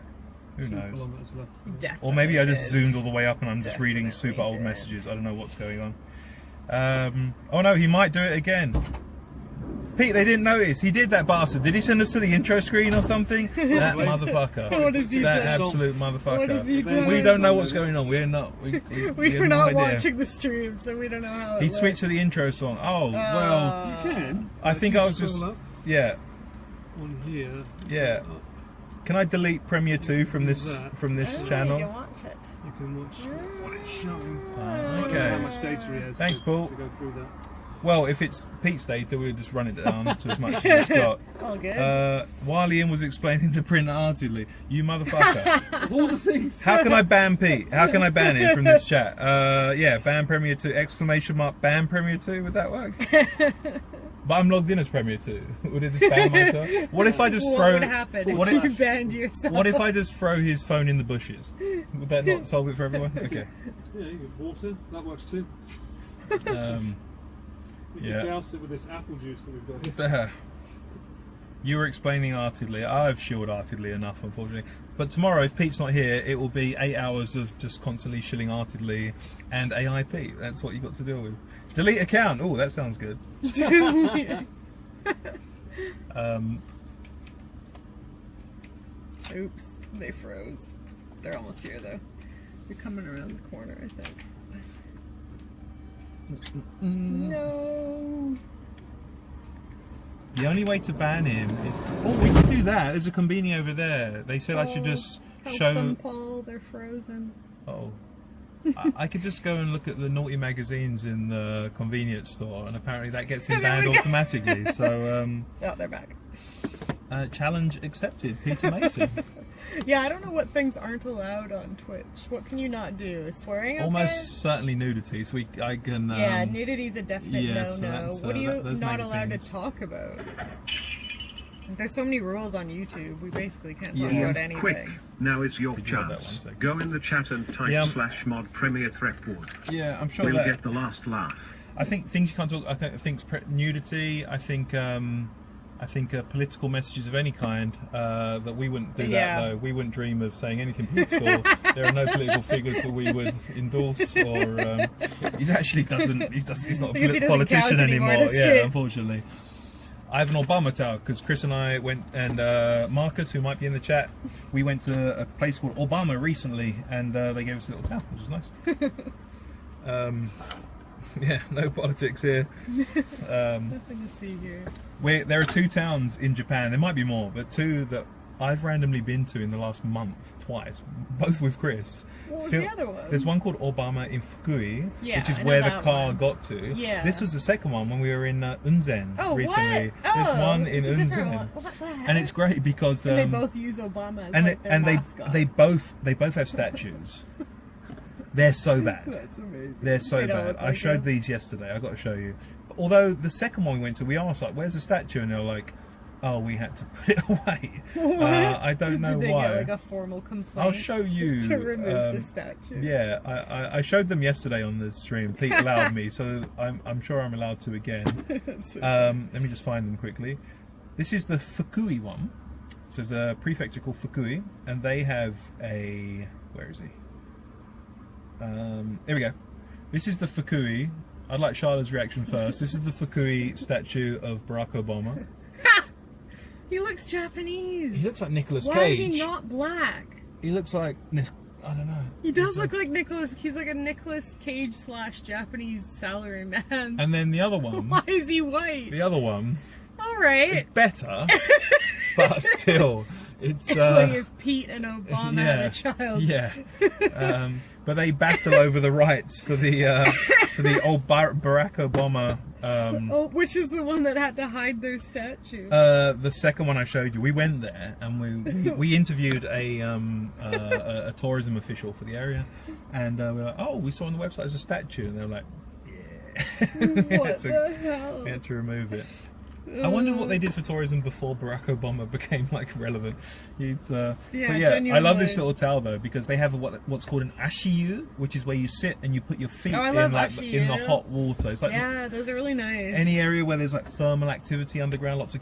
Who knows? Definitely Or maybe I just did. zoomed all the way up and I'm just reading Definitely super old did. messages. I don't know what's going on. Oh no, he might do it again. Pete, they didn't notice. He did, that bastard. Did he send us to the intro screen or something? That motherfucker. What has he That done? absolute motherfucker. What has he done? We don't know what's going on. We're not. We We're have no not idea. watching the stream, so we don't know how it He looks. switched to the intro song. Oh, well. You can. I think I was just. Scroll up Yeah. on here. Yeah. Can I delete Premiere 2 from this That. channel? You can watch it. You can watch what it's showing. Okay. How much data he has. Thanks, Paul. To go through that. Well, if it's Pete's data, we'll just run it down to as much as it's got. All good. While Ian was explaining the printer artedly, you motherfucker. Of all the things. How can I ban Pete? How can I ban him from this chat? Yeah, ban Premiere 2, exclamation mark, ban Premiere 2, would that work? But I'm logged in as Premiere 2. Would it just ban myself? What if I just what throw... would happen what if if- you banned yourself? What if I just throw his phone in the bushes? Would that not solve it for everyone? Okay. Yeah, you get water. That works too. We Yeah. can douse it with this apple juice that we've got here. You were explaining artedly. I've shilled artedly enough, unfortunately. But tomorrow, if Pete's not here, it will be 8 hours of just constantly shilling artedly and AI Pete. That's what you've got to deal with. Delete account. Oh, that sounds good. Oops, they froze. They're almost here though. They're coming around the corner, I think. No. The only way to ban him is... Oh, we can do that. There's a conveni over there. They said I should just Help show... them, Paul. They're frozen. Oh. I could just go and look at the naughty magazines in the convenience store, and apparently that gets him There we banned go. automatically. So, Oh, they're back. challenge accepted. Peter Mason. Yeah, I don't know what things aren't allowed on Twitch. What can you not do? Is swearing okay? Almost certainly nudity. So I can. Yeah, nudity's a definite yeah, so no-no. that's, What are you those not allowed to magazines. talk about? There's so many rules on YouTube. We basically can't talk Yeah. about anything. Quick, now is your Could you hold that chance. 1 second? Go in the chat and type Yeah. /mod Premier Threatwood. Yeah, I'm sure We'll that. get the last laugh. I think things you can't talk. I think nudity. I think political messages of any kind. That we wouldn't do Yeah. that though. We wouldn't dream of saying anything political. There are no political figures that we would endorse. Or he actually doesn't. He's not a Because he doesn't politician count anymore, anymore. does Yeah, he? unfortunately. I have an Obama tower because Chris and I went, and Marcus, who might be in the chat, we went to a place called Obama recently, and they gave us a little town, which is nice. Yeah, no politics here. Nothing to see here. There are 2 towns in Japan, there might be more, but 2 that I've randomly been to in the last month, twice, both with Chris. What was the other one? There's one called Obama in Fukui, Yeah, which is I know where the that car one. got to. Yeah. This was the second one when we were in Unzen Oh, recently. what? There's Oh, one in it's a different Unzen. one. What the heck? And it's great because And they both use Obama as and like their and mascot. they both have statues. They're so bad. That's amazing. They're so They don't bad. look I like showed them. these yesterday. I got to show you. Although the second one we went to, we asked like, "Where's the statue?" And they were like, Oh, we had to put it away. I don't know Did they why. get like a formal complaint? I'll show you. To remove the statue. Yeah, I showed them yesterday on the stream. Pete allowed me, so I'm sure I'm allowed to again. Let me just find them quickly. This is the Fukui one. So there's a prefecture called Fukui, and they have a... Where is he? Here we go. This is the Fukui. I'd like Charlotte's reaction first. This is the Fukui statue of Barack Obama. He looks Japanese. He looks like Nicolas Cage. Why is he not black? He looks like... I don't know. He does look like Nicolas. He's like a Nicolas Cage / Japanese salaryman. And then the other one... Why is he white? The other one... Alright. It's better, but still... It's like if Pete and Obama had a child. Yeah. But they battle over the rights for the old Barack Obama. Which is the one that had to hide their statue? The second one I showed you. We went there and we interviewed a tourism official for the area, and we were like, oh, we saw on the website there's a statue, and they were like, yeah. What the hell? We had to remove it. I wondered what they did for tourism before Barack Obama became like relevant. But yeah, I love this little towel though, because they have what's called an ashiyu, which is where you sit and you put your feet in the hot water. It's like, yeah, those are really nice. Any area where there's like thermal activity underground, lots of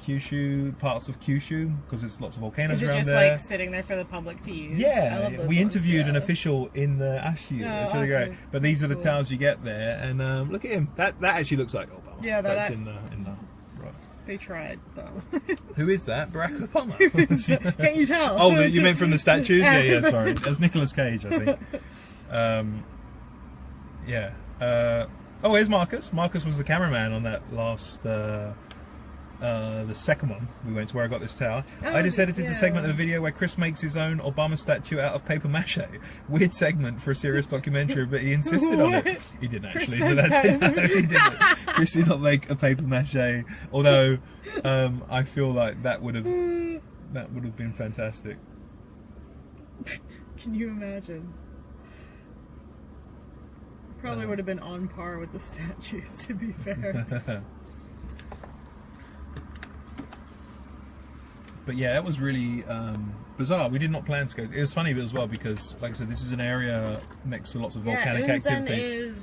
parts of Kyushu, because there's lots of volcanoes around there. Is it just like sitting there for the public to use? Yeah, I love those we interviewed ones, an official in the ashiyu. It's really great. But these are the towels you get there, and look at him. That actually looks like Obama. Yeah, that's in the right. They tried though. Who is that? Barack Obama. Can't you tell? Oh, you meant from the statues? Yeah, sorry. It was Nicolas Cage, I think. Yeah. Oh, here's Marcus. Marcus was the cameraman on that last, the second one we went to, where I got this towel. I just edited the segment of the video where Chris makes his own Obama statue out of paper mache. Weird segment for a serious documentary, but he insisted on it. He didn't actually, but that's it. No, he didn't. Chris did not make a paper mache, although I feel like that would have been fantastic. Can you imagine? Probably would have been on par with the statues, to be fair. But yeah, it was really bizarre. We did not plan to go. It was funny as well because, like I said, this is an area next to lots of volcanic activity.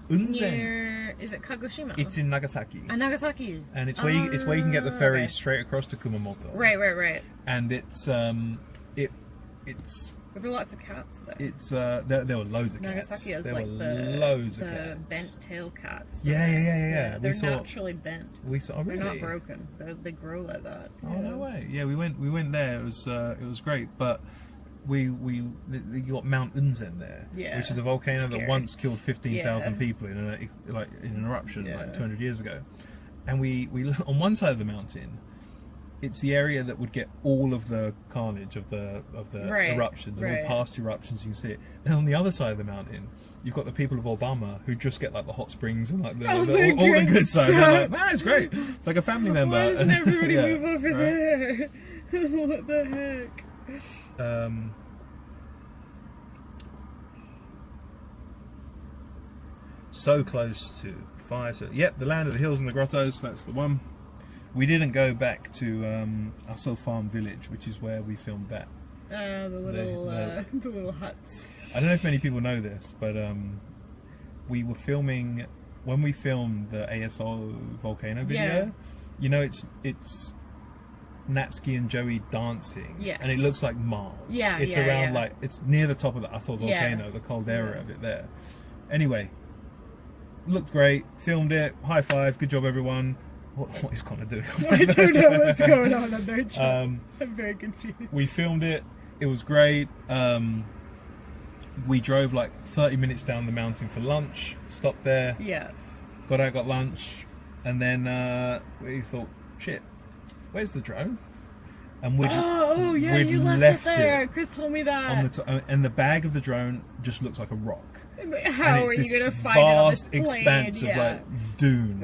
Is it Kagoshima? It's in Nagasaki. Nagasaki. And it's where you can get the ferry straight across to Kumamoto. Right. And it's There were lots of cats there. It's there were loads of cats. Nagasaki has there like were loads of cats. bent tail cats. Yeah. They're naturally bent. We saw. Oh, really? They're not broken. They grow like that. Oh no way! Yeah, we went there. It was great, but you got Mount Unzen there, which is a volcano that once killed 15,000 people in an eruption like 200 years ago. And we on one side of the mountain, it's the area that would get all of the carnage of the eruptions, and all past eruptions you can see it. Then on the other side of the mountain, you've got the people of Obama who just get like the hot springs and like all the good side. They're like, it's great. It's like a family member. Why doesn't everybody move over there? What the heck? So close to fire. So, yep, the land of the hills and the grottos. That's the one. We didn't go back to Aso Farm Village, which is where we filmed that. The little huts. I don't know if many people know this, but we were filming when we filmed the ASO volcano video. Yeah. You know, it's Natsuki and Joey dancing, and it looks like Mars. It's around like it's near the top of the Aso volcano, the caldera of it there. Anyway, looked great. Filmed it. High five. Good job, everyone. What is Connor doing? I don't know what's going on their job. I'm very confused. We filmed it. It was great. We drove like 30 minutes down the mountain for lunch. Stopped there. Yeah. Got out, got lunch, and then we thought, shit, where's the drone? And we'd you left it there. Chris told me that. And the bag of the drone just looks like a rock. How are you gonna find it on this plane? Expanse of like dune,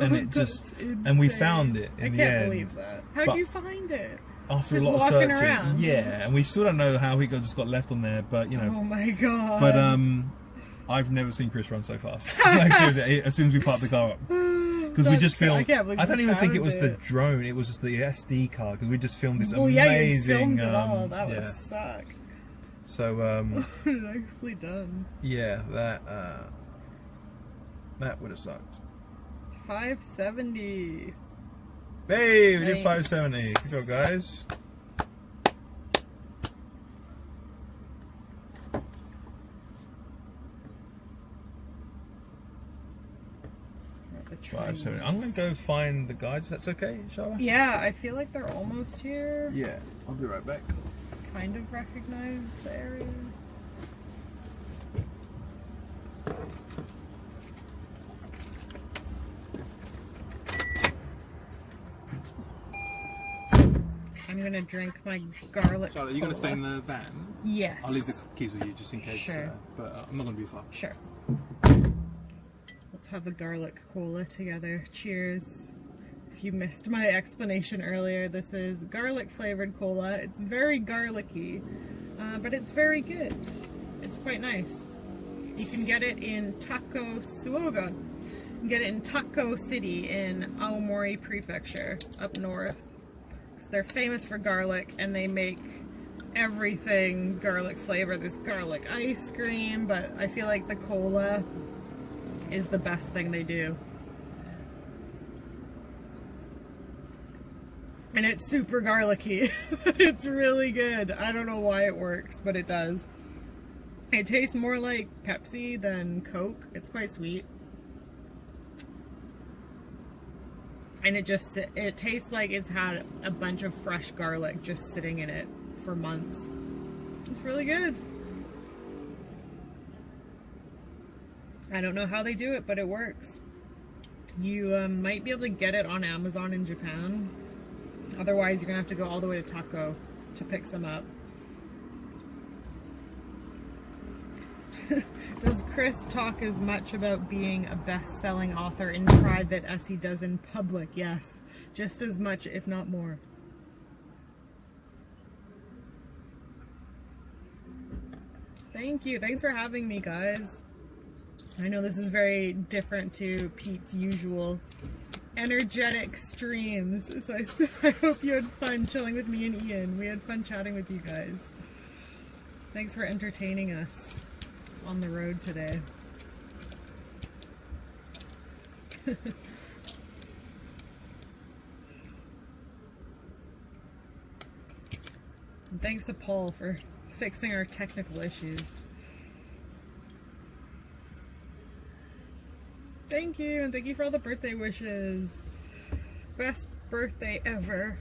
and it just and we found it in the end. I can't believe that. How'd you find it? After just a lot of walking searching, around. and we still don't know how he just got left on there. But you know, oh my god! But I've never seen Chris run so fast. Like seriously, as soon as we parked the car up, because we just filmed. I can't believe I don't we even think it found was the it. drone. It was just the SD card because we just filmed this Well, yeah, you amazing. filmed it all. That yeah. would suck. So Nicely done. yeah, that would have sucked. 570. Hey, we did Thanks. 570. Good job, guys. The 570. I'm gonna go find the guides. If that's okay, Charlotte? Yeah, I feel like they're almost here. Yeah, I'll be right back. Kind of recognize the area. I'm gonna drink my garlic. Charlotte, are you gonna cola. stay in the van? Yes. I'll leave the keys with you just in case. Sure. But I'm not gonna be far. Sure. Let's have a garlic cola together. Cheers. If you missed my explanation earlier, this is garlic flavored cola. It's very garlicky, but it's very good. It's quite nice. You can get it in Tako Suoga. You can get it in Tako City in Aomori Prefecture, up north. So they're famous for garlic, and they make everything garlic flavor. There's garlic ice cream, but I feel like the cola is the best thing they do. And it's super garlicky. It's really good. I don't know why it works, but it does. It tastes more like Pepsi than Coke. It's quite sweet. And it tastes like it's had a bunch of fresh garlic just sitting in it for months. It's really good. I don't know how they do it, but it works. You might be able to get it on Amazon in Japan. Otherwise, you're gonna have to go all the way to Tako to pick some up. Does Chris talk as much about being a best-selling author in private as he does in public? Yes, just as much, if not more. Thank you. Thanks for having me, guys. I know this is very different to Pete's usual energetic streams, so I hope you had fun chilling with me and Ian. We had fun chatting with you guys. Thanks for entertaining us on the road today. And thanks to Paul for fixing our technical issues. Thank you, and thank you for all the birthday wishes. Best birthday ever.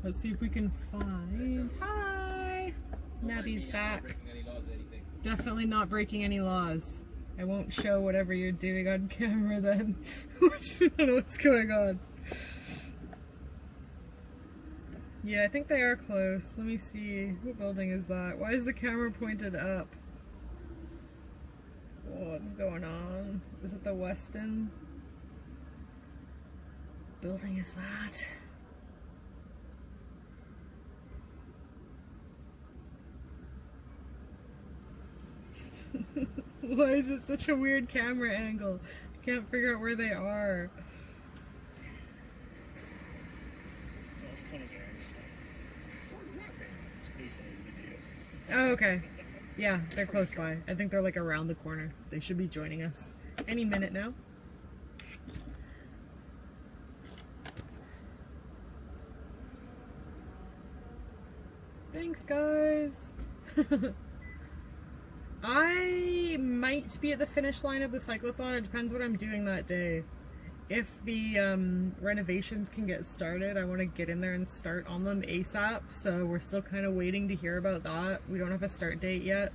Let's see if we can find... Hi! Nabi's back. Definitely not breaking any laws. I won't show whatever you're doing on camera then. I don't know what's going on. Yeah, I think they are close. Let me see. What building is that? Why is the camera pointed up? What's going on? Is it the Westin? Building is that? Why is it such a weird camera angle? I can't figure out where they are. Oh, okay. Yeah, they're close by. I think they're like around the corner. They should be joining us any minute now. Thanks, guys. I might be at the finish line of the cyclathon. It depends what I'm doing that day. If the renovations can get started, I want to get in there and start on them ASAP. So we're still kind of waiting to hear about that. We don't have a start date yet.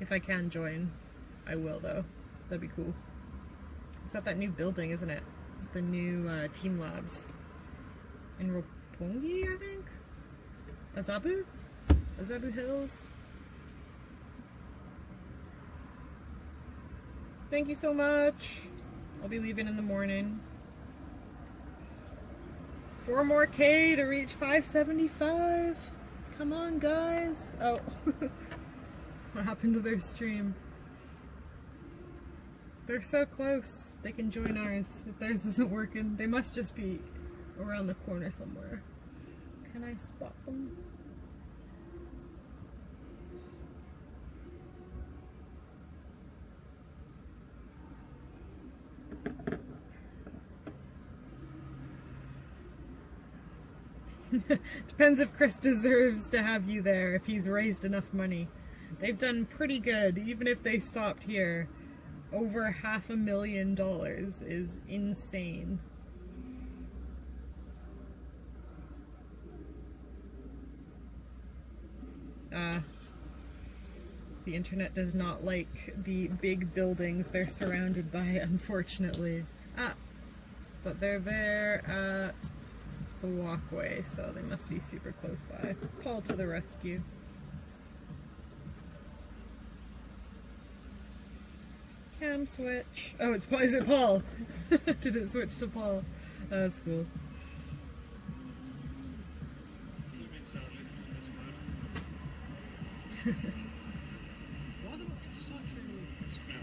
If I can join, I will though. That'd be cool. It's at that new building, isn't it? The new Team Labs. In Roppongi, I think? Azabu? Azabu Hills? Thank you so much. I'll be leaving in the morning. 4 more K to reach 575. Come on, guys. Oh. What happened to their stream? They're so close. They can join ours if theirs isn't working. They must just be around the corner somewhere. Can I spot them? Depends if Chris deserves to have you there, if he's raised enough money. They've done pretty good, even if they stopped here. Over $500,000 is insane. The internet does not like the big buildings they're surrounded by, unfortunately. But they're there at the walkway, so they must be super close by. Paul to the rescue. Cam switch. Oh, is it Paul? Did it switch to Paul? Oh, that's cool. Why are they not cycling this hour?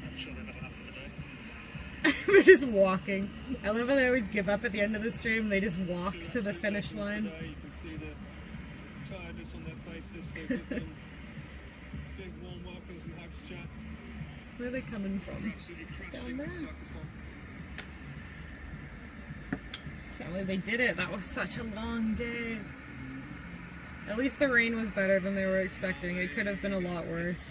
I'm sure they've had enough for the day. They're just walking. I love how they always give up at the end of the stream. They just walk to the finish line. Today, you can see the tiredness on their faces, so give them big warm welcomes and hugs, chat. Where are they coming from? Down there. Can't believe they did it. That was such a long day. At least the rain was better than they were expecting. It could have been a lot worse.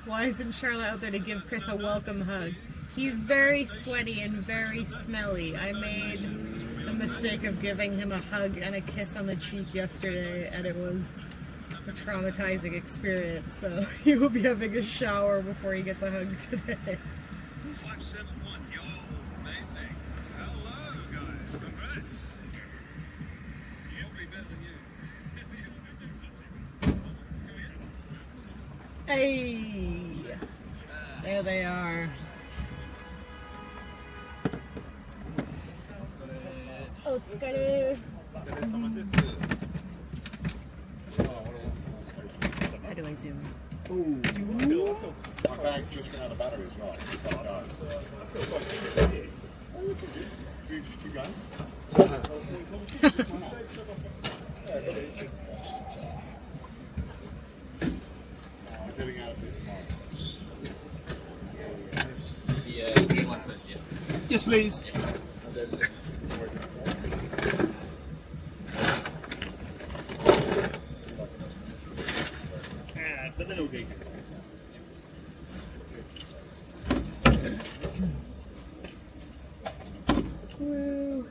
Why isn't Charlotte out there to give Chris a welcome hug? He's very sweaty and very smelly. I made the mistake of giving him a hug and a kiss on the cheek yesterday, and it was a traumatizing experience, so he will be having a shower before he gets a hug today. 571, yo, amazing. Hello, guys, congrats. You'll be better than you. Hey! There they are. Oh, it's got it. How do I zoom? Ooh. My bag just ran out of battery as well. You just keep going? Getting out of this Game one first, yeah. Yes, please. The little gig. Woo.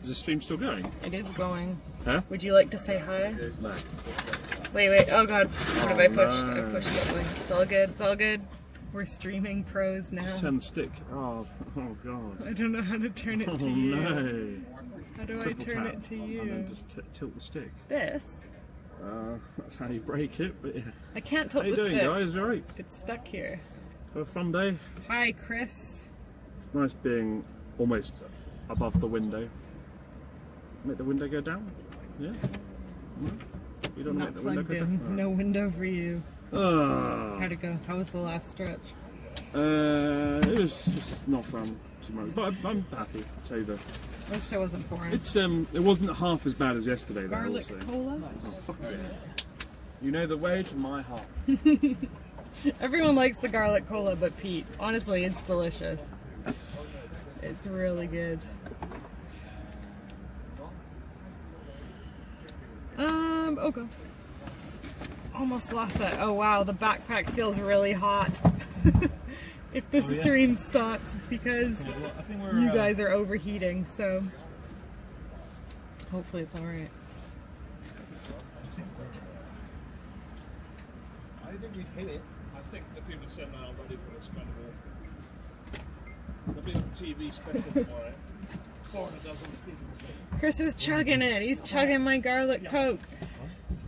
Is the stream still going? It is going. Huh? Would you like to say hi? No. Wait. Oh god. What have I pushed? no. I pushed something. It's all good. It's all good. We're streaming pros now. Turn the stick. Oh god. I don't know how to turn it to Oh you. no. How do Triple I turn tap, it to and you? then just tilt the stick. This? That's how you break it, but yeah. I can't tilt How you the doing, stick. guys? You alright? It's stuck here. Have a fun day? Hi, Chris. It's nice being almost above the window. Make the window go down? Yeah? You don't Not make the window plugged go in. down? No window for you. How'd it go? How was the last stretch? It was just not fun too much, but I'm happy. It's over. At least it wasn't boring. It's it wasn't half as bad as yesterday. Though, Garlic also. cola? Oh, fuck yeah. You know the way to my heart. Everyone likes the garlic cola but Pete. Honestly, it's delicious. It's really good. Oh god. Almost lost that. Oh wow, the backpack feels really hot. If the stream stops, it's because I think we're, you guys are overheating, so hopefully it's alright. I think we'd hit it. I think the people said now are ready for this kind of awful. There'll be a TV special tomorrow. 400 dozen people. Chris is chugging it. He's chugging my garlic coke.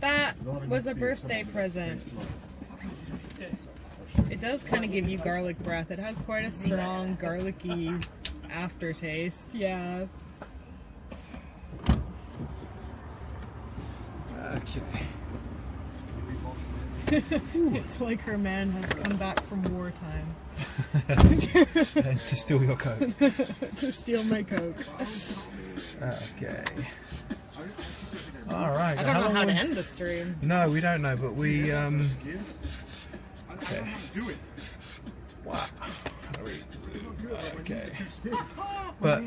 That was a birthday present. It does kind of give you garlic breath. It has quite a strong garlicky aftertaste. Yeah. It's like her man has come back from wartime. And to steal your coat. To steal my coke. Okay. Alright. I don't know how to end the stream. No, we don't know, but we okay. Wow. Okay. But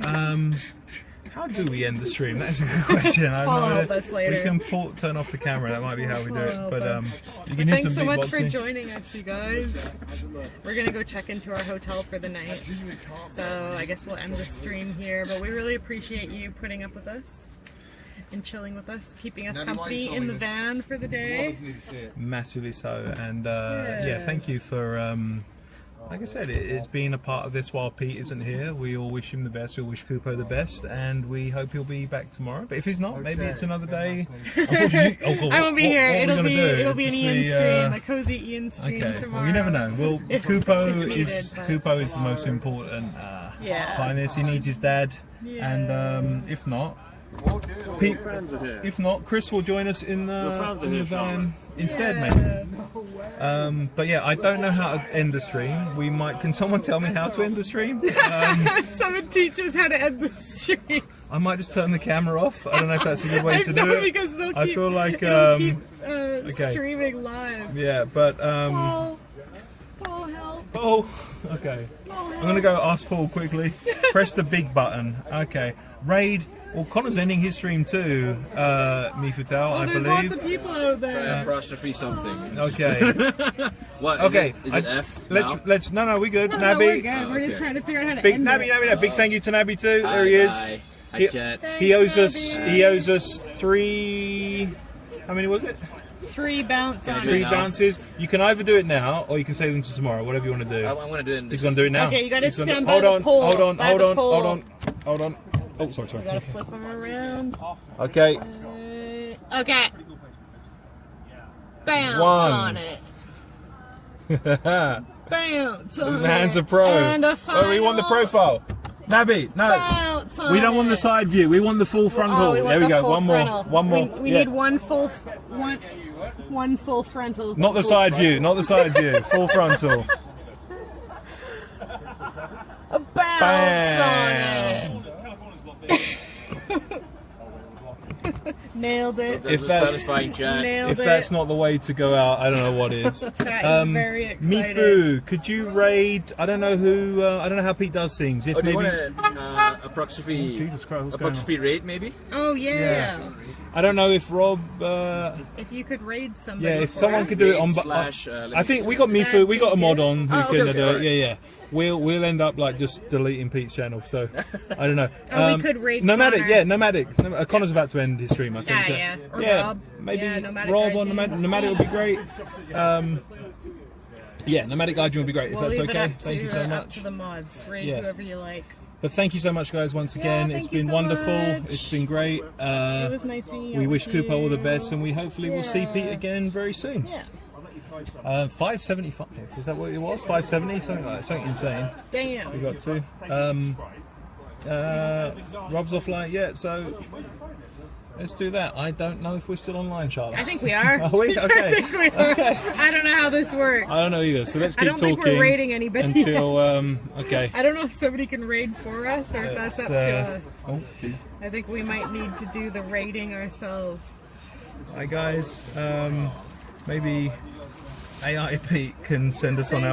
how do we end the stream? That's a good question. I Paul, don't help know. us later. We can turn off the camera. That might be how we do it. But you can hear Thanks some so much for beatboxing. joining us, you guys. We're gonna go check into our hotel for the night. So I guess we'll end the stream here. But we really appreciate you putting up with us and chilling with us, keeping us Nabi, company in the van for the day. Massively so. And yeah, thank you for like I said, it's been a part of this while Pete isn't here. We all wish him the best. We all wish Kupo the best, and we hope he'll be back tomorrow. But if he's not, maybe it's another day. I won't be here. It'll be an Just Ian stream, a cozy Ian stream tomorrow. Well, you never know. Well, If Kupo needed, is but- Kupo is the most important part in this. He needs his dad, and if not, Pete, if not, Chris will join us in the van instead, maybe. But yeah, I don't know how to end the stream. We might. Can someone tell me how to end the stream? Someone teach us how to end the stream. I might just turn the camera off. I don't know if that's a good way to do it. Because they'll keep, I feel like it'll keep, okay. streaming live. Yeah, but Paul, help. Paul. Okay. I'm gonna go ask Paul quickly. Press the big button. Okay. Raid. Well, Connor's ending his stream too, Mifutal, I There's believe. lots of people out there. Try apostrophe something. Okay. What? Okay. Is it F? Let's. No, we good. No, Nabi. we're good. We're just trying to figure out how to Big end Nabi, it. Nabi. Big thank you to Nabi too. Hi, There he is. hi. Hi, chat. He owes us. Nabi. He owes us 3. How many was it? 3 bounce on 3 it. bounces. You can either do it now or you can save them to tomorrow. Whatever you want to do. I'm going to do it in this. He's going to do it now. Okay, you gotta He's gonna- stand by hold the on, pole. Hold on. By Hold the on. pole. Hold on. Hold on. Oh, sorry. You gotta flip them around. Okay. Okay. Bounce 1. on it. Bounce on The man's it. a pro. And a final. Oh, we want the profile. Nabi, no. Bounce on We don't want it. the side view. We want the full frontal. we want There we the go. full One more. frontal. One more. We Yeah. need one full frontal. Not the side view. Not the side view. Full frontal. A bounce on it. Nailed it. That's a satisfying chat. Nailed If it. that's not the way to go out, I don't know what is. Chat is very excited. Mifu, could you raid? I don't know who. I don't know how Pete does things. If Oh, do you maybe. want to apostrophe? Jesus Christ, what's going apostrophe rate maybe? Oh yeah. I don't know if Rob. If you could raid somebody. Yeah, if for someone us. could do it on. Slash, I think we got Mifu. We got a mod on who Oh, can okay, do it. alright. Yeah. We'll end up like just deleting Pete's channel. So I don't know. Oh, we could raid Nomadic. Connor. Yeah, Nomadic. Connor's about to end his stream. I think. Yeah. Or yeah, Rob. maybe Yeah, Nomadic Rob or Guardian. Nomadic would be great. Yeah, Nomadic Guardian would be great if We'll that's leave it okay. up Thank to, you so up much. to the mods. Raid Yeah. whoever you like. But thank you so much, guys, once again. thank It's you been so wonderful. much. It's been great. It was nice meeting We up wish with Kupo all the you. best, and we hopefully will see Pete again very soon. Yeah. 575. Was that what it was? 570? Something like that. Something insane. Damn. We got to. Rob's offline yet, so let's do that. I don't know if we're still online, Charlotte. I think we are. Are we? Okay. I think we are. Okay. I don't know how this works. I don't know either, so let's I keep don't talking. think we're raiding anybody until okay. I don't know if somebody can raid for us or if that's up to us. Oh, geez. I think we might need to do the raiding ourselves. Hi guys. Maybe AI Pete can send us on our